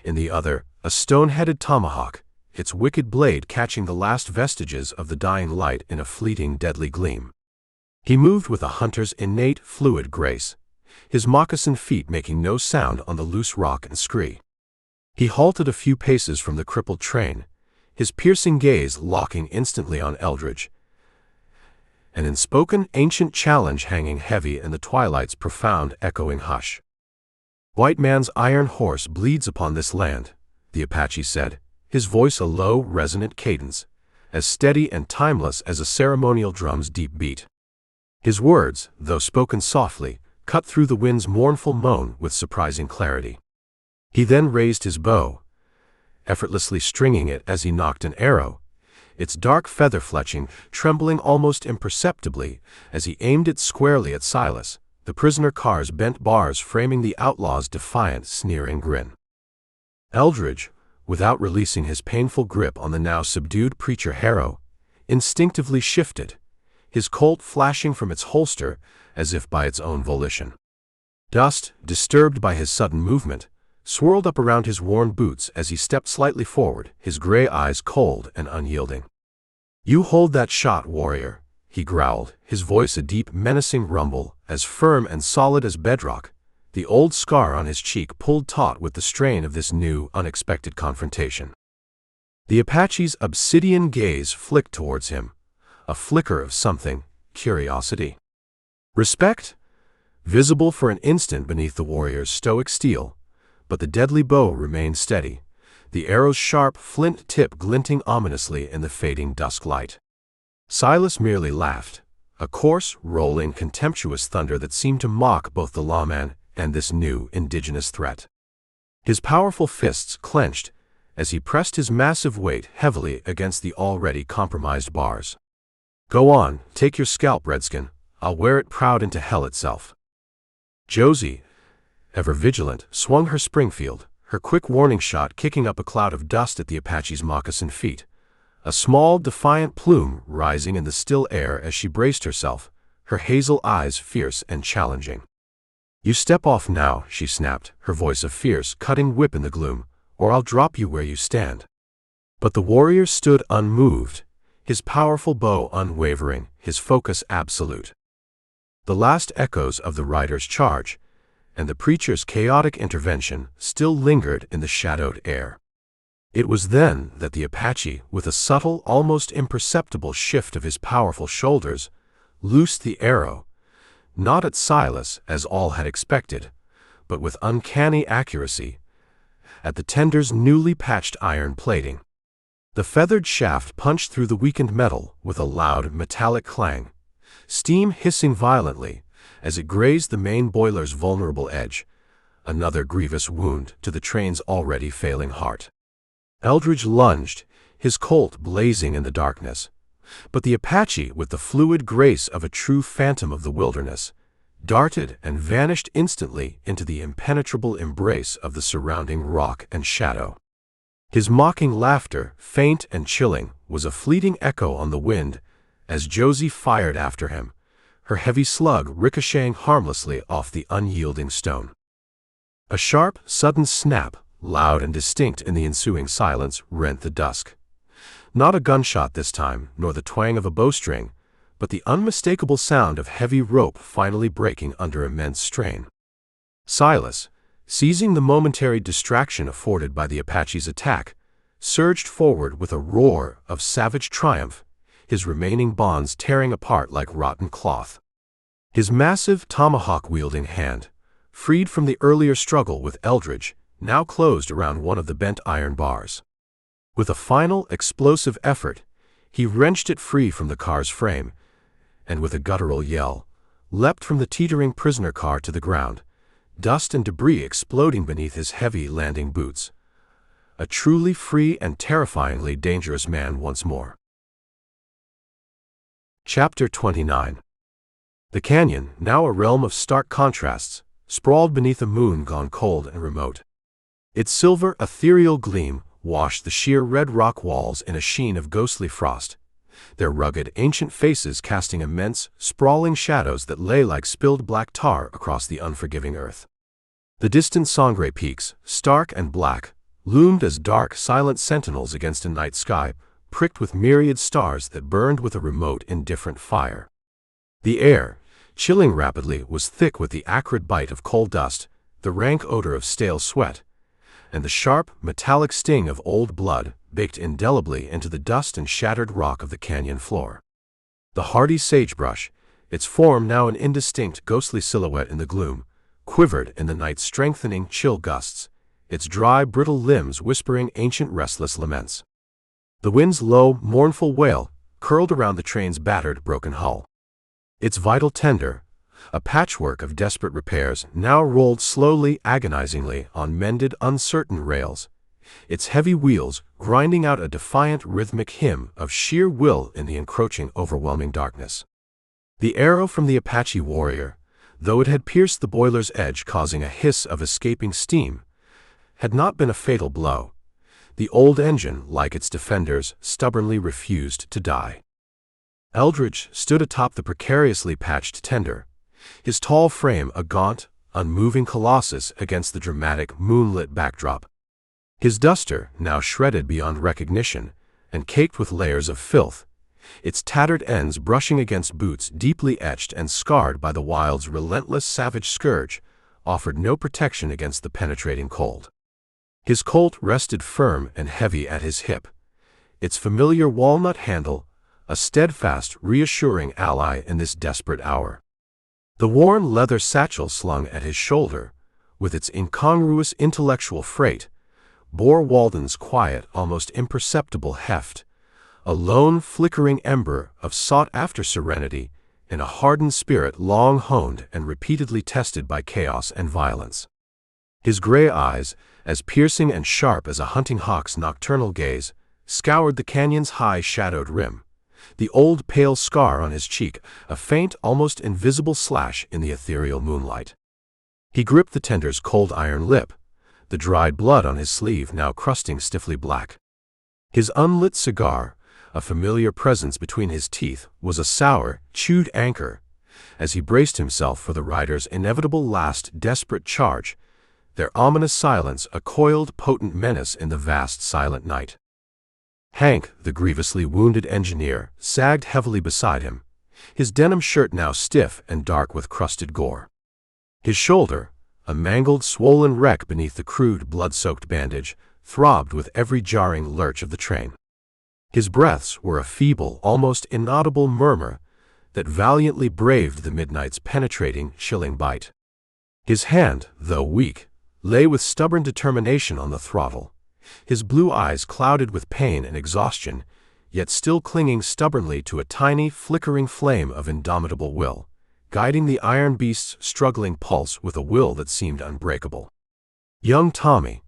S1: in the other a stone-headed tomahawk, its wicked blade catching the last vestiges of the dying light in a fleeting, deadly gleam. He moved with a hunter's innate, fluid grace, his moccasined feet making no sound on the loose rock and scree. He halted a few paces from the crippled train, his piercing gaze locking instantly on Eldridge, an unspoken, ancient challenge hanging heavy in the twilight's profound, echoing hush. "White man's iron horse bleeds upon this land," the Apache said, his voice a low, resonant cadence, as steady and timeless as a ceremonial drum's deep beat. His words, though spoken softly, cut through the wind's mournful moan with surprising clarity. He then raised his bow, effortlessly stringing it as he nocked an arrow, its dark feather fletching trembling almost imperceptibly as he aimed it squarely at Silas, the prisoner car's bent bars framing the outlaw's defiant, sneering grin. Eldridge, without releasing his painful grip on the now subdued preacher Harrow, instinctively shifted, his Colt flashing from its holster as if by its own volition. Dust, disturbed by his sudden movement, swirled up around his worn boots as he stepped slightly forward, his gray eyes cold and unyielding. "You hold that shot, warrior," he growled, his voice a deep, menacing rumble, as firm and solid as bedrock, the old scar on his cheek pulled taut with the strain of this new, unexpected confrontation. The Apache's obsidian gaze flicked towards him, a flicker of something, curiosity. Respect, visible for an instant beneath the warrior's stoic steel, but the deadly bow remained steady, the arrow's sharp flint tip glinting ominously in the fading dusk light. Silas merely laughed, a coarse, rolling, contemptuous thunder that seemed to mock both the lawman and this new indigenous threat. His powerful fists clenched as he pressed his massive weight heavily against the already compromised bars. "Go on, take your scalp, Redskin. I'll wear it proud into hell itself." Josie, ever vigilant, swung her Springfield, her quick warning shot kicking up a cloud of dust at the Apache's moccasined feet, a small, defiant plume rising in the still air as she braced herself, her hazel eyes fierce and challenging. "You step off now," she snapped, her voice a fierce, cutting whip in the gloom, "or I'll drop you where you stand." But the warrior stood unmoved, his powerful bow unwavering, his focus absolute. The last echoes of the rider's charge and the preacher's chaotic intervention still lingered in the shadowed air. It was then that the Apache, with a subtle, almost imperceptible shift of his powerful shoulders, loosed the arrow, not at Silas, as all had expected, but with uncanny accuracy, at the tender's newly patched iron plating. The feathered shaft punched through the weakened metal with a loud, metallic clang, steam hissing violently as it grazed the main boiler's vulnerable edge, another grievous wound to the train's already failing heart. Eldridge lunged, his Colt blazing in the darkness, but the Apache, with the fluid grace of a true phantom of the wilderness, darted and vanished instantly into the impenetrable embrace of the surrounding rock and shadow. His mocking laughter, faint and chilling, was a fleeting echo on the wind as Josie fired after him, her heavy slug ricocheting harmlessly off the unyielding stone. A sharp, sudden snap, loud and distinct in the ensuing silence, rent the dusk. Not a gunshot this time, nor the twang of a bowstring, but the unmistakable sound of heavy rope finally breaking under immense strain. Silas, seizing the momentary distraction afforded by the Apache's attack, surged forward with a roar of savage triumph, his remaining bonds tearing apart like rotten cloth. His massive tomahawk-wielding hand, freed from the earlier struggle with Eldridge, now closed around one of the bent iron bars. With a final, explosive effort, he wrenched it free from the car's frame, and with a guttural yell, leapt from the teetering prisoner car to the ground, dust and debris exploding beneath his heavy landing boots. A truly free and terrifyingly dangerous man once more. Chapter 29. The canyon, now a realm of stark contrasts, sprawled beneath a moon gone cold and remote. Its silver, ethereal gleam washed the sheer red rock walls in a sheen of ghostly frost, their rugged, ancient faces casting immense, sprawling shadows that lay like spilled black tar across the unforgiving earth. The distant Sangre peaks, stark and black, loomed as dark, silent sentinels against a night sky pricked with myriad stars that burned with a remote, indifferent fire. The air, chilling rapidly, was thick with the acrid bite of coal dust, the rank odor of stale sweat, and the sharp, metallic sting of old blood baked indelibly into the dust and shattered rock of the canyon floor. The hardy sagebrush, its form now an indistinct, ghostly silhouette in the gloom, quivered in the night's strengthening, chill gusts, its dry, brittle limbs whispering ancient, restless laments. The wind's low, mournful wail curled around the train's battered, broken hull. Its vital tender, a patchwork of desperate repairs, now rolled slowly, agonizingly on mended, uncertain rails, its heavy wheels grinding out a defiant, rhythmic hymn of sheer will in the encroaching, overwhelming darkness. The arrow from the Apache warrior, though it had pierced the boiler's edge causing a hiss of escaping steam, had not been a fatal blow. The old engine, like its defenders, stubbornly refused to die. Eldridge stood atop the precariously patched tender, his tall frame a gaunt, unmoving colossus against the dramatic moonlit backdrop. His duster, now shredded beyond recognition and caked with layers of filth, its tattered ends brushing against boots deeply etched and scarred by the wild's relentless savage scourge, offered no protection against the penetrating cold. His Colt rested firm and heavy at his hip, its familiar walnut handle a steadfast, reassuring ally in this desperate hour. The worn leather satchel slung at his shoulder, with its incongruous intellectual freight, bore Walden's quiet, almost imperceptible heft, a lone, flickering ember of sought-after serenity in a hardened spirit long honed and repeatedly tested by chaos and violence. His gray eyes, as piercing and sharp as a hunting hawk's nocturnal gaze, scoured the canyon's high-shadowed rim, the old pale scar on his cheek a faint, almost invisible slash in the ethereal moonlight. He gripped the tender's cold iron lip, the dried blood on his sleeve now crusting stiffly black. His unlit cigar, a familiar presence between his teeth, was a sour, chewed anchor as he braced himself for the rider's inevitable last desperate charge, their ominous silence a coiled, potent menace in the vast silent night. Hank, the grievously wounded engineer, sagged heavily beside him, his denim shirt now stiff and dark with crusted gore. His shoulder, a mangled, swollen wreck beneath the crude, blood-soaked bandage, throbbed with every jarring lurch of the train. His breaths were a feeble, almost inaudible murmur that valiantly braved the midnight's penetrating, chilling bite. His hand, though weak, lay with stubborn determination on the throttle, his blue eyes clouded with pain and exhaustion, yet still clinging stubbornly to a tiny, flickering flame of indomitable will, guiding the iron beast's struggling pulse with a will that seemed unbreakable. Young Tommy,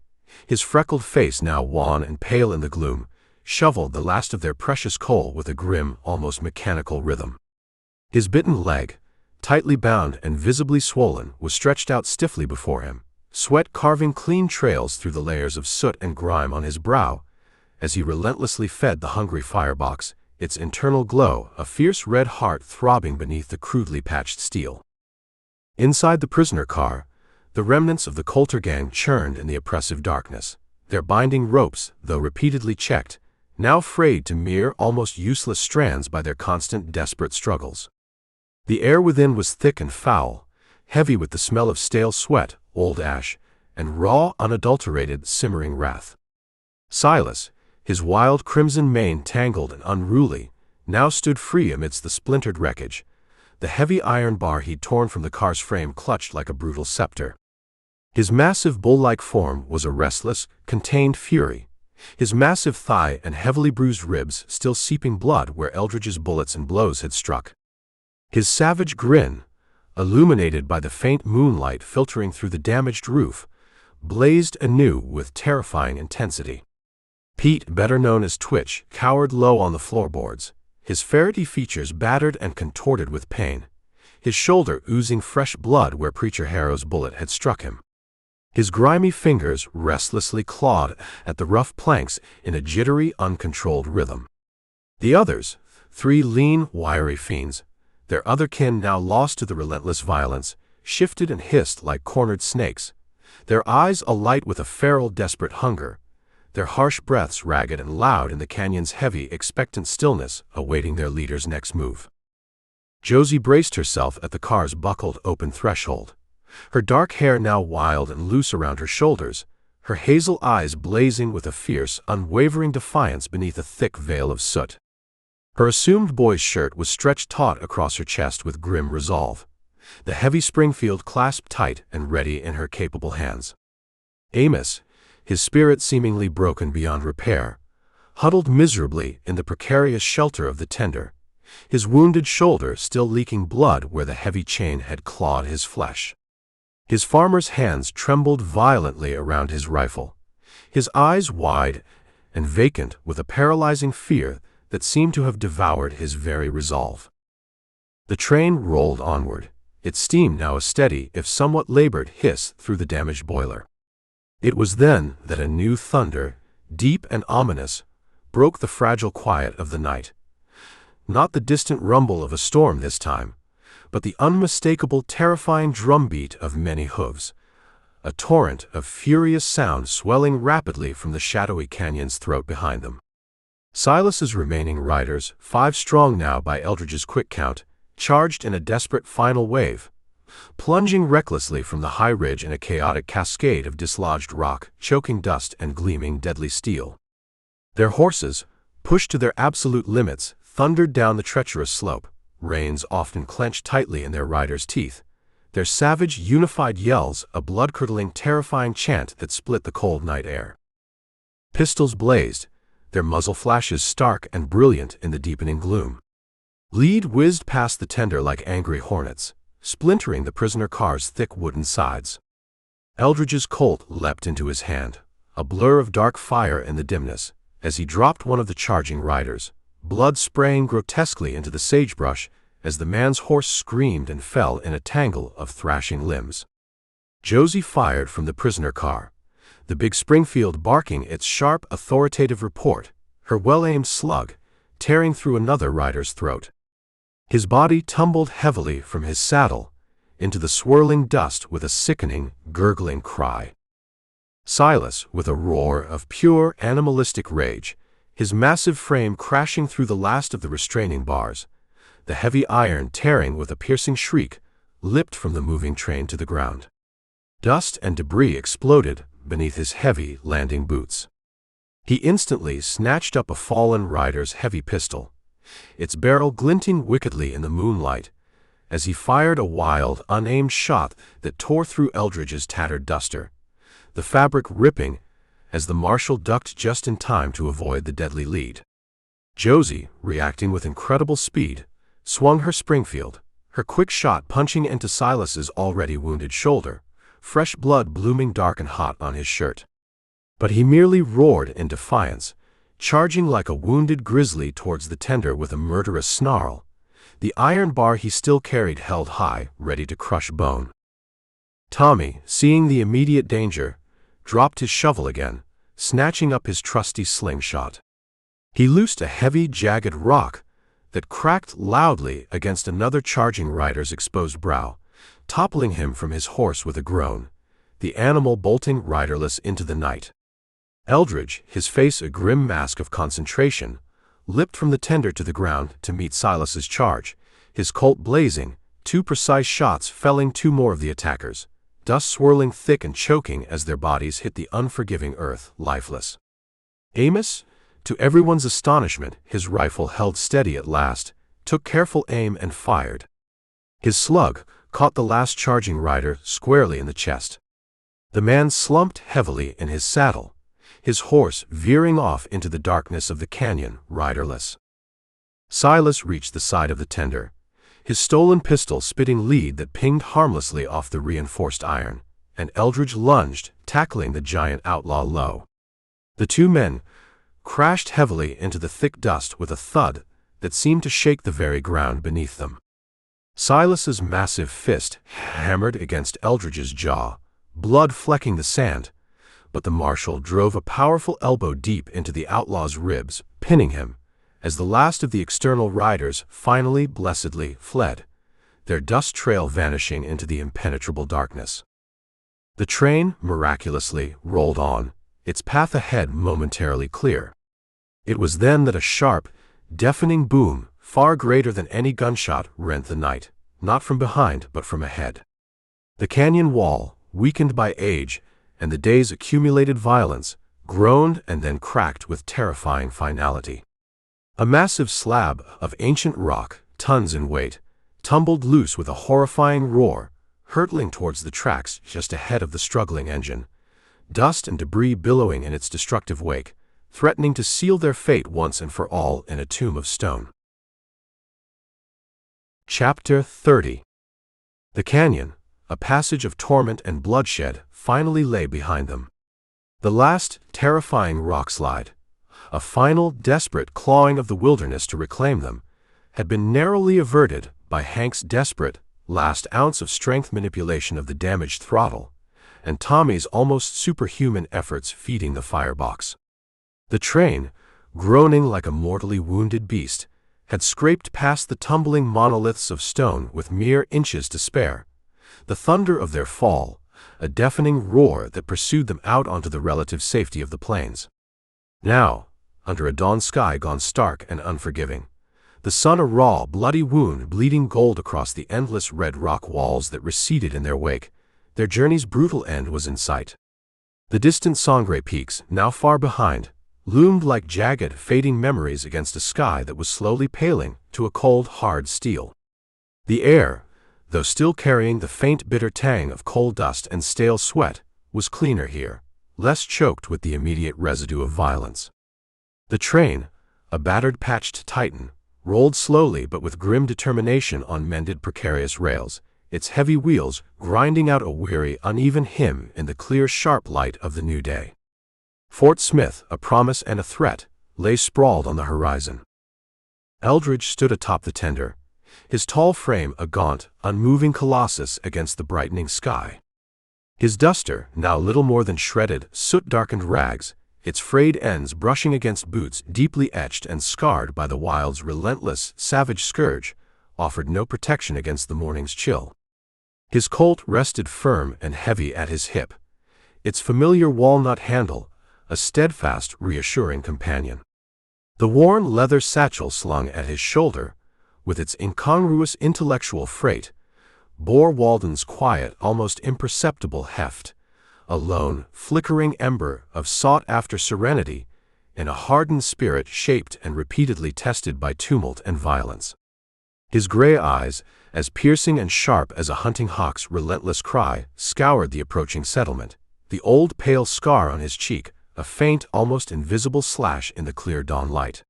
S1: his freckled face now wan and pale in the gloom, shoveled the last of their precious coal with a grim, almost mechanical rhythm. His bitten leg, tightly bound and visibly swollen, was stretched out stiffly before him, sweat carving clean trails through the layers of soot and grime on his brow, as he relentlessly fed the hungry firebox, its internal glow a fierce red heart throbbing beneath the crudely patched steel. Inside the prisoner car, the remnants of the Coulter Gang churned in the oppressive darkness, their binding ropes, though repeatedly checked, now frayed to mere, almost useless strands by their constant, desperate struggles. The air within was thick and foul, heavy with the smell of stale sweat, old ash, and raw, unadulterated, simmering wrath. Silas, his wild crimson mane tangled and unruly, now stood free amidst the splintered wreckage, the heavy iron bar he'd torn from the car's frame clutched like a brutal scepter. His massive bull-like form was a restless, contained fury, his massive thigh and heavily bruised ribs still seeping blood where Eldridge's bullets and blows had struck. His savage grin, illuminated by the faint moonlight filtering through the damaged roof, blazed anew with terrifying intensity. Pete, better known as Twitch, cowered low on the floorboards, his ferrety features battered and contorted with pain, his shoulder oozing fresh blood where Preacher Harrow's bullet had struck him. His grimy fingers restlessly clawed at the rough planks in a jittery, uncontrolled rhythm. The others, 3 lean, wiry fiends, their other kin now lost to the relentless violence, shifted and hissed like cornered snakes, their eyes alight with a feral, desperate hunger, their harsh breaths ragged and loud in the canyon's heavy, expectant stillness, awaiting their leader's next move. Josie braced herself at the car's buckled, open threshold, her dark hair now wild and loose around her shoulders, her hazel eyes blazing with a fierce, unwavering defiance beneath a thick veil of soot. Her assumed boy's shirt was stretched taut across her chest with grim resolve, the heavy Springfield clasped tight and ready in her capable hands. Amos, his spirit seemingly broken beyond repair, huddled miserably in the precarious shelter of the tender, his wounded shoulder still leaking blood where the heavy chain had clawed his flesh. His farmer's hands trembled violently around his rifle, his eyes wide and vacant with a paralyzing fear that seemed to have devoured his very resolve. The train rolled onward, its steam now a steady, if somewhat labored, hiss through the damaged boiler. It was then that a new thunder, deep and ominous, broke the fragile quiet of the night, Not the distant rumble of a storm this time, but the unmistakable, terrifying drumbeat of many hooves, a torrent of furious sound swelling rapidly from the shadowy canyon's throat behind them. Silas's remaining riders, 5 strong now by Eldridge's quick count, charged in a desperate final wave, plunging recklessly from the high ridge in a chaotic cascade of dislodged rock, choking dust, and gleaming deadly steel. Their horses, pushed to their absolute limits, thundered down the treacherous slope, reins often clenched tightly in their riders' teeth, their savage, unified yells a blood-curdling, terrifying chant that split the cold night air. Pistols blazed, their muzzle flashes stark and brilliant in the deepening gloom. Lead whizzed past the tender like angry hornets, splintering the prisoner car's thick wooden sides. Eldridge's Colt leapt into his hand, a blur of dark fire in the dimness, as he dropped one of the charging riders, blood spraying grotesquely into the sagebrush as the man's horse screamed and fell in a tangle of thrashing limbs. Josie fired from the prisoner car, the big Springfield barking its sharp, authoritative report, her well-aimed slug tearing through another rider's throat. His body tumbled heavily from his saddle into the swirling dust with a sickening, gurgling cry. Silas, with a roar of pure, animalistic rage, his massive frame crashing through the last of the restraining bars, the heavy iron tearing with a piercing shriek, leapt from the moving train to the ground. Dust and debris exploded beneath his heavy landing boots. He instantly snatched up a fallen rider's heavy pistol, its barrel glinting wickedly in the moonlight, as he fired a wild, unaimed shot that tore through Eldridge's tattered duster, the fabric ripping as the marshal ducked just in time to avoid the deadly lead. Josie, reacting with incredible speed, swung her Springfield, her quick shot punching into Silas's already wounded shoulder, fresh blood blooming dark and hot on his shirt. But he merely roared in defiance, charging like a wounded grizzly towards the tender with a murderous snarl, the iron bar he still carried held high, ready to crush bone. Tommy, seeing the immediate danger, dropped his shovel again, snatching up his trusty slingshot. He loosed a heavy, jagged rock that cracked loudly against another charging rider's exposed brow, toppling him from his horse with a groan, the animal bolting riderless into the night. Eldridge, his face a grim mask of concentration, leapt from the tender to the ground to meet Silas's charge, his Colt blazing, 2 precise shots felling 2 more of the attackers, dust swirling thick and choking as their bodies hit the unforgiving earth, lifeless. Amos, to everyone's astonishment, his rifle held steady at last, took careful aim and fired. His slug caught the last charging rider squarely in the chest. The man slumped heavily in his saddle, his horse veering off into the darkness of the canyon, riderless. Silas reached the side of the tender, his stolen pistol spitting lead that pinged harmlessly off the reinforced iron, and Eldridge lunged, tackling the giant outlaw low. The 2 men crashed heavily into the thick dust with a thud that seemed to shake the very ground beneath them. Silas's massive fist hammered against Eldridge's jaw, blood flecking the sand, but the marshal drove a powerful elbow deep into the outlaw's ribs, pinning him, as the last of the external riders finally blessedly fled, their dust trail vanishing into the impenetrable darkness. The train, miraculously, rolled on, its path ahead momentarily clear. It was then that a sharp, deafening boom, far greater than any gunshot, rent the night, not from behind but from ahead. The canyon wall, weakened by age and the day's accumulated violence, groaned and then cracked with terrifying finality. A massive slab of ancient rock, tons in weight, tumbled loose with a horrifying roar, hurtling towards the tracks just ahead of the struggling engine, dust and debris billowing in its destructive wake, threatening to seal their fate once and for all in a tomb of stone. Chapter 30. The canyon, a passage of torment and bloodshed, finally lay behind them. The last terrifying rock slide, a final desperate clawing of the wilderness to reclaim them, had been narrowly averted by Hank's desperate, last ounce of strength manipulation of the damaged throttle, and Tommy's almost superhuman efforts feeding the firebox. The train, groaning like a mortally wounded beast, had scraped past the tumbling monoliths of stone with mere inches to spare. The thunder of their fall, a deafening roar that pursued them out onto the relative safety of the plains. Now, under a dawn sky gone stark and unforgiving, the sun a raw, bloody wound bleeding gold across the endless red rock walls that receded in their wake, their journey's brutal end was in sight. The distant Sangre peaks, now far behind, loomed like jagged, fading memories against a sky that was slowly paling to a cold, hard steel. The air, though still carrying the faint, bitter tang of coal dust and stale sweat, was cleaner here, less choked with the immediate residue of violence. The train, a battered, patched Titan, rolled slowly but with grim determination on mended, precarious rails, its heavy wheels grinding out a weary, uneven hymn in the clear, sharp light of the new day. Fort Smith, a promise and a threat, lay sprawled on the horizon. Eldridge stood atop the tender, his tall frame a gaunt, unmoving colossus against the brightening sky. His duster, now little more than shredded, soot-darkened rags, its frayed ends brushing against boots deeply etched and scarred by the wild's relentless, savage scourge, offered no protection against the morning's chill. His Colt rested firm and heavy at his hip, its familiar walnut handle a steadfast, reassuring companion. The worn leather satchel slung at his shoulder, with its incongruous intellectual freight, bore Walden's quiet, almost imperceptible heft, a lone, flickering ember of sought-after serenity in a hardened spirit shaped and repeatedly tested by tumult and violence. His gray eyes, as piercing and sharp as a hunting hawk's relentless cry, scoured the approaching settlement, the old pale scar on his cheek a faint, almost invisible slash in the clear dawn light.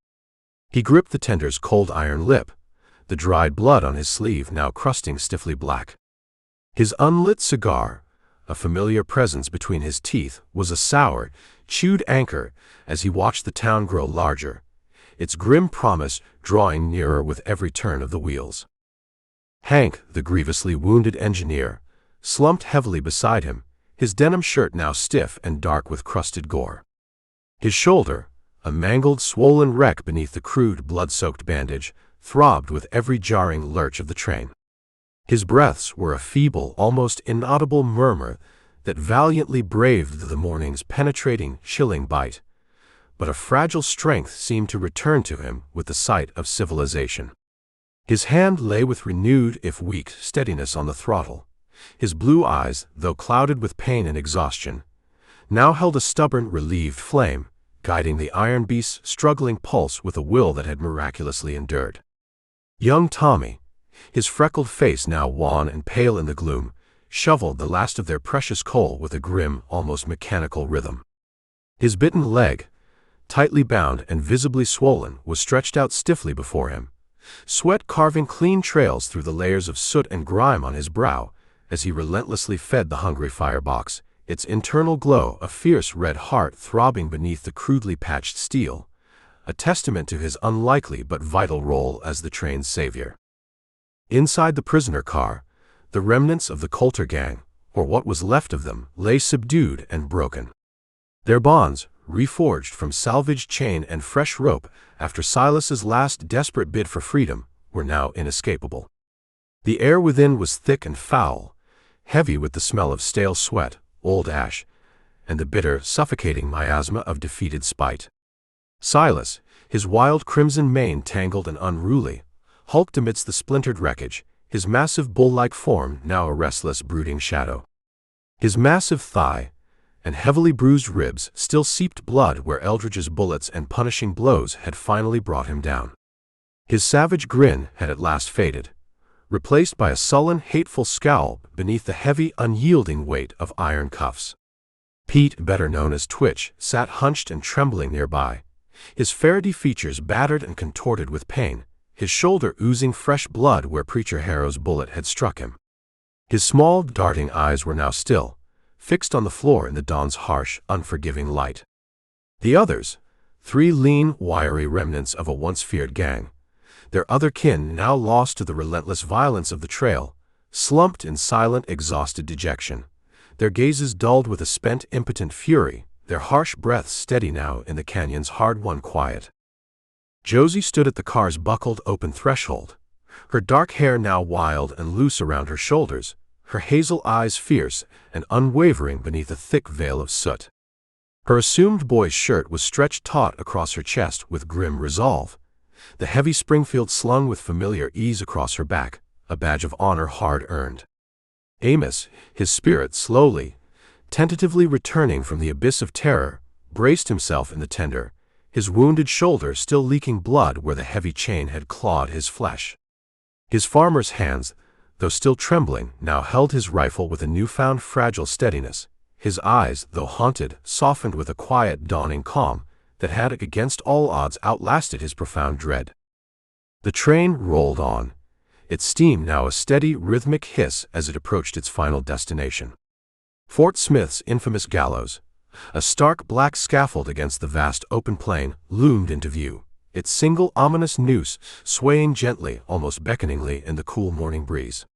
S1: He gripped the tender's cold iron lip, the dried blood on his sleeve now crusting stiffly black. His unlit cigar, a familiar presence between his teeth, was a sour, chewed anchor as he watched the town grow larger, its grim promise drawing nearer with every turn of the wheels. Hank, the grievously wounded engineer, slumped heavily beside him, his denim shirt now stiff and dark with crusted gore. His shoulder, a mangled, swollen wreck beneath the crude, blood-soaked bandage, throbbed with every jarring lurch of the train. His breaths were a feeble, almost inaudible murmur that valiantly braved the morning's penetrating, chilling bite, but a fragile strength seemed to return to him with the sight of civilization. His hand lay with renewed, if weak, steadiness on the throttle. His blue eyes, though clouded with pain and exhaustion, now held a stubborn, relieved flame, guiding the iron beast's struggling pulse with a will that had miraculously endured. Young Tommy, his freckled face now wan and pale in the gloom, shoveled the last of their precious coal with a grim, almost mechanical rhythm. His bitten leg, tightly bound and visibly swollen, was stretched out stiffly before him, sweat carving clean trails through the layers of soot and grime on his brow as he relentlessly fed the hungry firebox, its internal glow a fierce red heart throbbing beneath the crudely patched steel, a testament to his unlikely but vital role as the train's savior. Inside the prisoner car, the remnants of the Coulter Gang, or what was left of them, lay subdued and broken. Their bonds, reforged from salvaged chain and fresh rope after Silas's last desperate bid for freedom, were now inescapable. The air within was thick and foul, heavy with the smell of stale sweat, old ash, and the bitter, suffocating miasma of defeated spite. Silas, his wild crimson mane tangled and unruly, hulked amidst the splintered wreckage, his massive bull-like form now a restless, brooding shadow. His massive thigh and heavily bruised ribs still seeped blood where Eldridge's bullets and punishing blows had finally brought him down. His savage grin had at last faded, replaced by a sullen, hateful scowl beneath the heavy, unyielding weight of iron cuffs. Pete, better known as Twitch, sat hunched and trembling nearby, his ferrety features battered and contorted with pain, his shoulder oozing fresh blood where Preacher Harrow's bullet had struck him. His small, darting eyes were now still, fixed on the floor in the dawn's harsh, unforgiving light. The others, 3 lean, wiry remnants of a once feared gang, their other kin now lost to the relentless violence of the trail, slumped in silent, exhausted dejection, their gazes dulled with a spent, impotent fury, their harsh breaths steady now in the canyon's hard-won quiet. Josie stood at the car's buckled open threshold, her dark hair now wild and loose around her shoulders, her hazel eyes fierce and unwavering beneath a thick veil of soot. Her assumed boy's shirt was stretched taut across her chest with grim resolve, the heavy Springfield slung with familiar ease across her back, a badge of honor hard-earned. Amos, his spirit slowly, tentatively returning from the abyss of terror, braced himself in the tender, his wounded shoulder still leaking blood where the heavy chain had clawed his flesh. His farmer's hands, though still trembling, now held his rifle with a newfound fragile steadiness, his eyes, though haunted, softened with a quiet dawning calm that had against all odds outlasted his profound dread. The train rolled on, its steam now a steady, rhythmic hiss as it approached its final destination. Fort Smith's infamous gallows, a stark black scaffold against the vast open plain, loomed into view, its single ominous noose swaying gently, almost beckoningly in the cool morning breeze.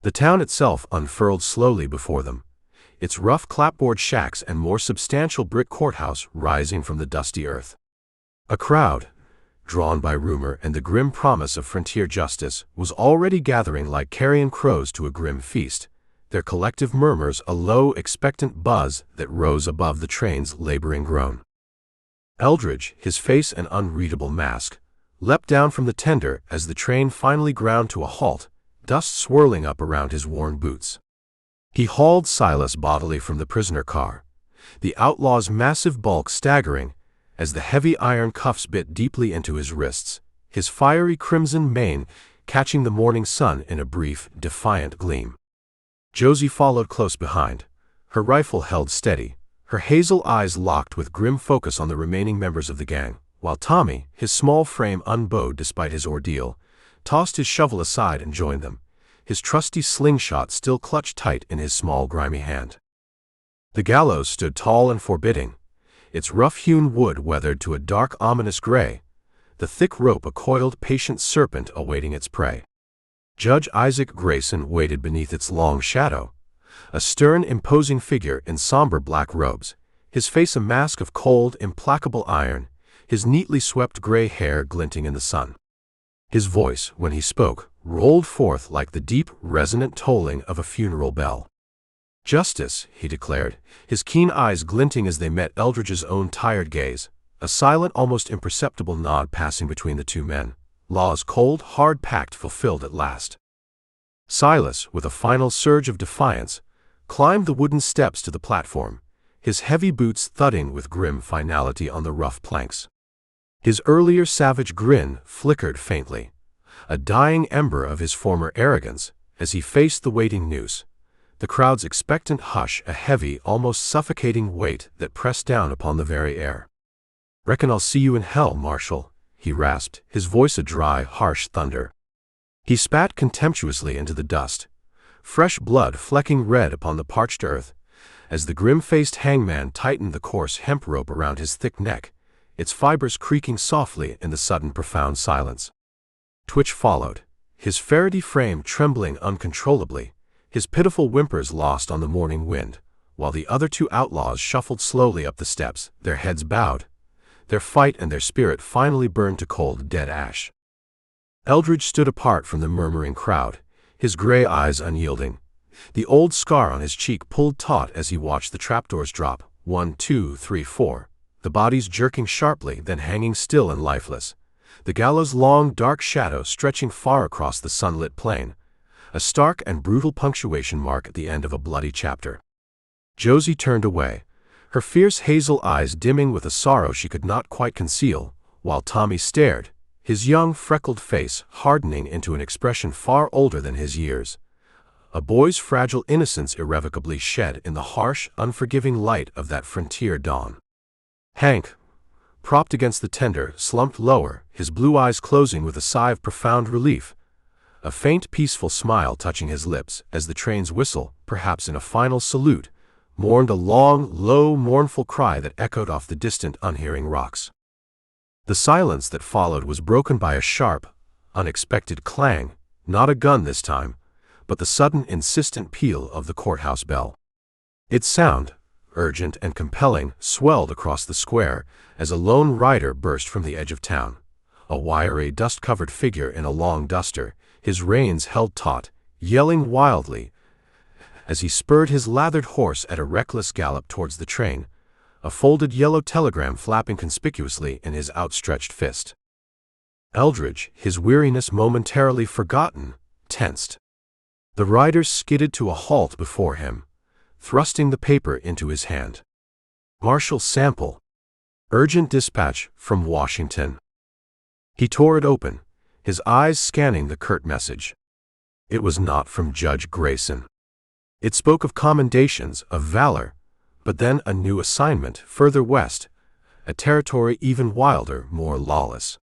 S1: The town itself unfurled slowly before them, its rough clapboard shacks and more substantial brick courthouse rising from the dusty earth. A crowd, drawn by rumor and the grim promise of frontier justice, was already gathering like carrion crows to a grim feast, their collective murmurs a low, expectant buzz that rose above the train's laboring groan. Eldridge, his face an unreadable mask, leapt down from the tender as the train finally ground to a halt, dust swirling up around his worn boots. He hauled Silas bodily from the prisoner car, the outlaw's massive bulk staggering as the heavy iron cuffs bit deeply into his wrists, his fiery crimson mane catching the morning sun in a brief, defiant gleam. Josie followed close behind, her rifle held steady, her hazel eyes locked with grim focus on the remaining members of the gang, while Tommy, his small frame unbowed despite his ordeal, tossed his shovel aside and joined them, his trusty slingshot still clutched tight in his small grimy hand. The gallows stood tall and forbidding, its rough-hewn wood weathered to a dark ominous gray, the thick rope a coiled patient serpent awaiting its prey. Judge Isaac Grayson waited beneath its long shadow, a stern, imposing figure in somber black robes, his face a mask of cold, implacable iron, his neatly swept gray hair glinting in the sun. His voice, when he spoke, rolled forth like the deep, resonant tolling of a funeral bell. "Justice," he declared, his keen eyes glinting as they met Eldridge's own tired gaze, a silent, almost imperceptible nod passing between the two men. Law's cold, hard pact fulfilled at last. Silas, with a final surge of defiance, climbed the wooden steps to the platform, his heavy boots thudding with grim finality on the rough planks. His earlier savage grin flickered faintly, a dying ember of his former arrogance, as he faced the waiting noose, the crowd's expectant hush a heavy, almost suffocating weight that pressed down upon the very air. "Reckon I'll see you in hell, Marshal," he rasped, his voice a dry, harsh thunder. He spat contemptuously into the dust, fresh blood flecking red upon the parched earth, as the grim-faced hangman tightened the coarse hemp rope around his thick neck, its fibers creaking softly in the sudden profound silence. Twitch followed, his ferrety frame trembling uncontrollably, his pitiful whimpers lost on the morning wind, while the other two outlaws shuffled slowly up the steps, their heads bowed, their fight and their spirit finally burned to cold, dead ash. Eldridge stood apart from the murmuring crowd, his gray eyes unyielding, the old scar on his cheek pulled taut as he watched the trapdoors drop, 1, 2, 3, 4, the bodies jerking sharply, then hanging still and lifeless, the gallows' long, dark shadow stretching far across the sunlit plain, a stark and brutal punctuation mark at the end of a bloody chapter. Josie turned away, her fierce hazel eyes dimming with a sorrow she could not quite conceal, while Tommy stared, his young, freckled face hardening into an expression far older than his years, a boy's fragile innocence irrevocably shed in the harsh, unforgiving light of that frontier dawn. Hank, propped against the tender, slumped lower, his blue eyes closing with a sigh of profound relief, a faint, peaceful smile touching his lips as the train's whistle, perhaps in a final salute, mourned a long, low, mournful cry that echoed off the distant, unhearing rocks. The silence that followed was broken by a sharp, unexpected clang, not a gun this time, but the sudden, insistent peal of the courthouse bell. Its sound, urgent and compelling, swelled across the square as a lone rider burst from the edge of town, a wiry, dust-covered figure in a long duster, his reins held taut, yelling wildly as he spurred his lathered horse at a reckless gallop towards the train, a folded yellow telegram flapping conspicuously in his outstretched fist. Eldridge, his weariness momentarily forgotten, tensed. The rider skidded to a halt before him, thrusting the paper into his hand. Marshal Sample. Urgent dispatch from Washington. He tore it open, his eyes scanning the curt message. It was not from Judge Grayson. It spoke of commendations, of valor, but then a new assignment further west, a territory even wilder, more lawless.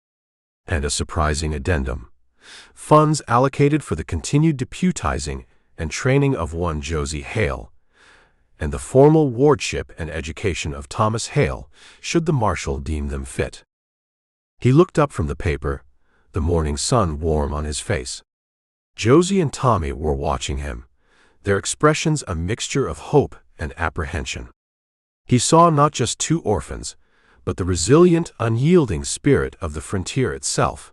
S1: And a surprising addendum. Funds allocated for the continued deputizing and training of one Josie Hale, and the formal wardship and education of Thomas Hale, should the marshal deem them fit. He looked up from the paper, the morning sun warm on his face. Josie and Tommy were watching him, their expressions a mixture of hope and apprehension. He saw not just two orphans, but the resilient, unyielding spirit of the frontier itself,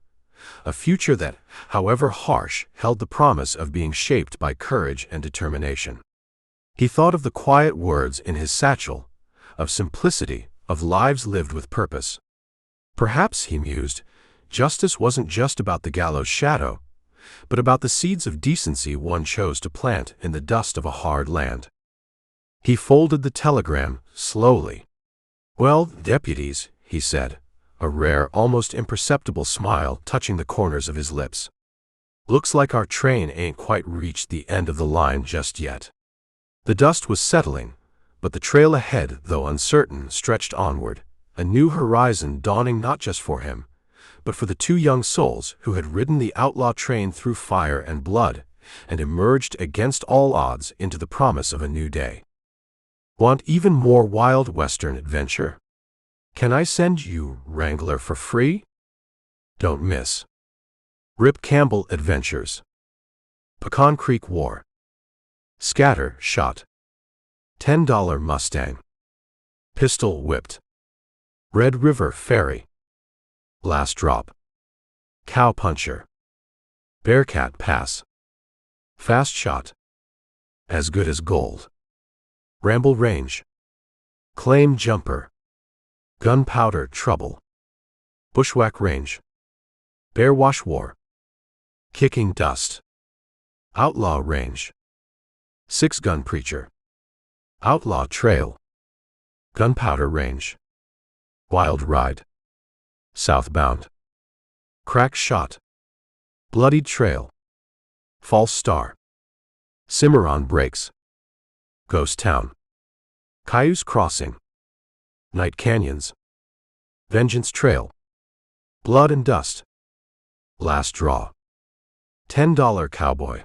S1: a future that, however harsh, held the promise of being shaped by courage and determination. He thought of the quiet words in his satchel, of simplicity, of lives lived with purpose. Perhaps, he mused, justice wasn't just about the gallows shadow, but about the seeds of decency one chose to plant in the dust of a hard land. He folded the telegram slowly. "Well, deputies," he said, a rare, almost imperceptible smile touching the corners of his lips. "Looks like our train ain't quite reached the end of the line just yet." The dust was settling, but the trail ahead, though uncertain, stretched onward, a new horizon dawning not just for him, but for the two young souls who had ridden the outlaw train through fire and blood and emerged against all odds into the promise of a new day. Want even more wild western adventure? Can I send you Wrangler for free? Don't miss. Rip Campbell Adventures. Pecan Creek War. Scatter Shot. $10 Mustang. Pistol Whipped. Red River Ferry. Last Drop. Cow Puncher. Bearcat Pass. Fast Shot. As Good as Gold. Ramble Range. Claim Jumper. Gunpowder Trouble. Bushwhack Range. Bear Wash War. Kicking Dust. Outlaw Range. Six Gun Preacher. Outlaw Trail. Gunpowder Range. Wild Ride. Southbound. Crack Shot. Bloodied Trail. False Star. Cimarron Breaks. Ghost Town. Cayuse Crossing. Night Canyons. Vengeance Trail. Blood and Dust. Last Draw. $10 Cowboy.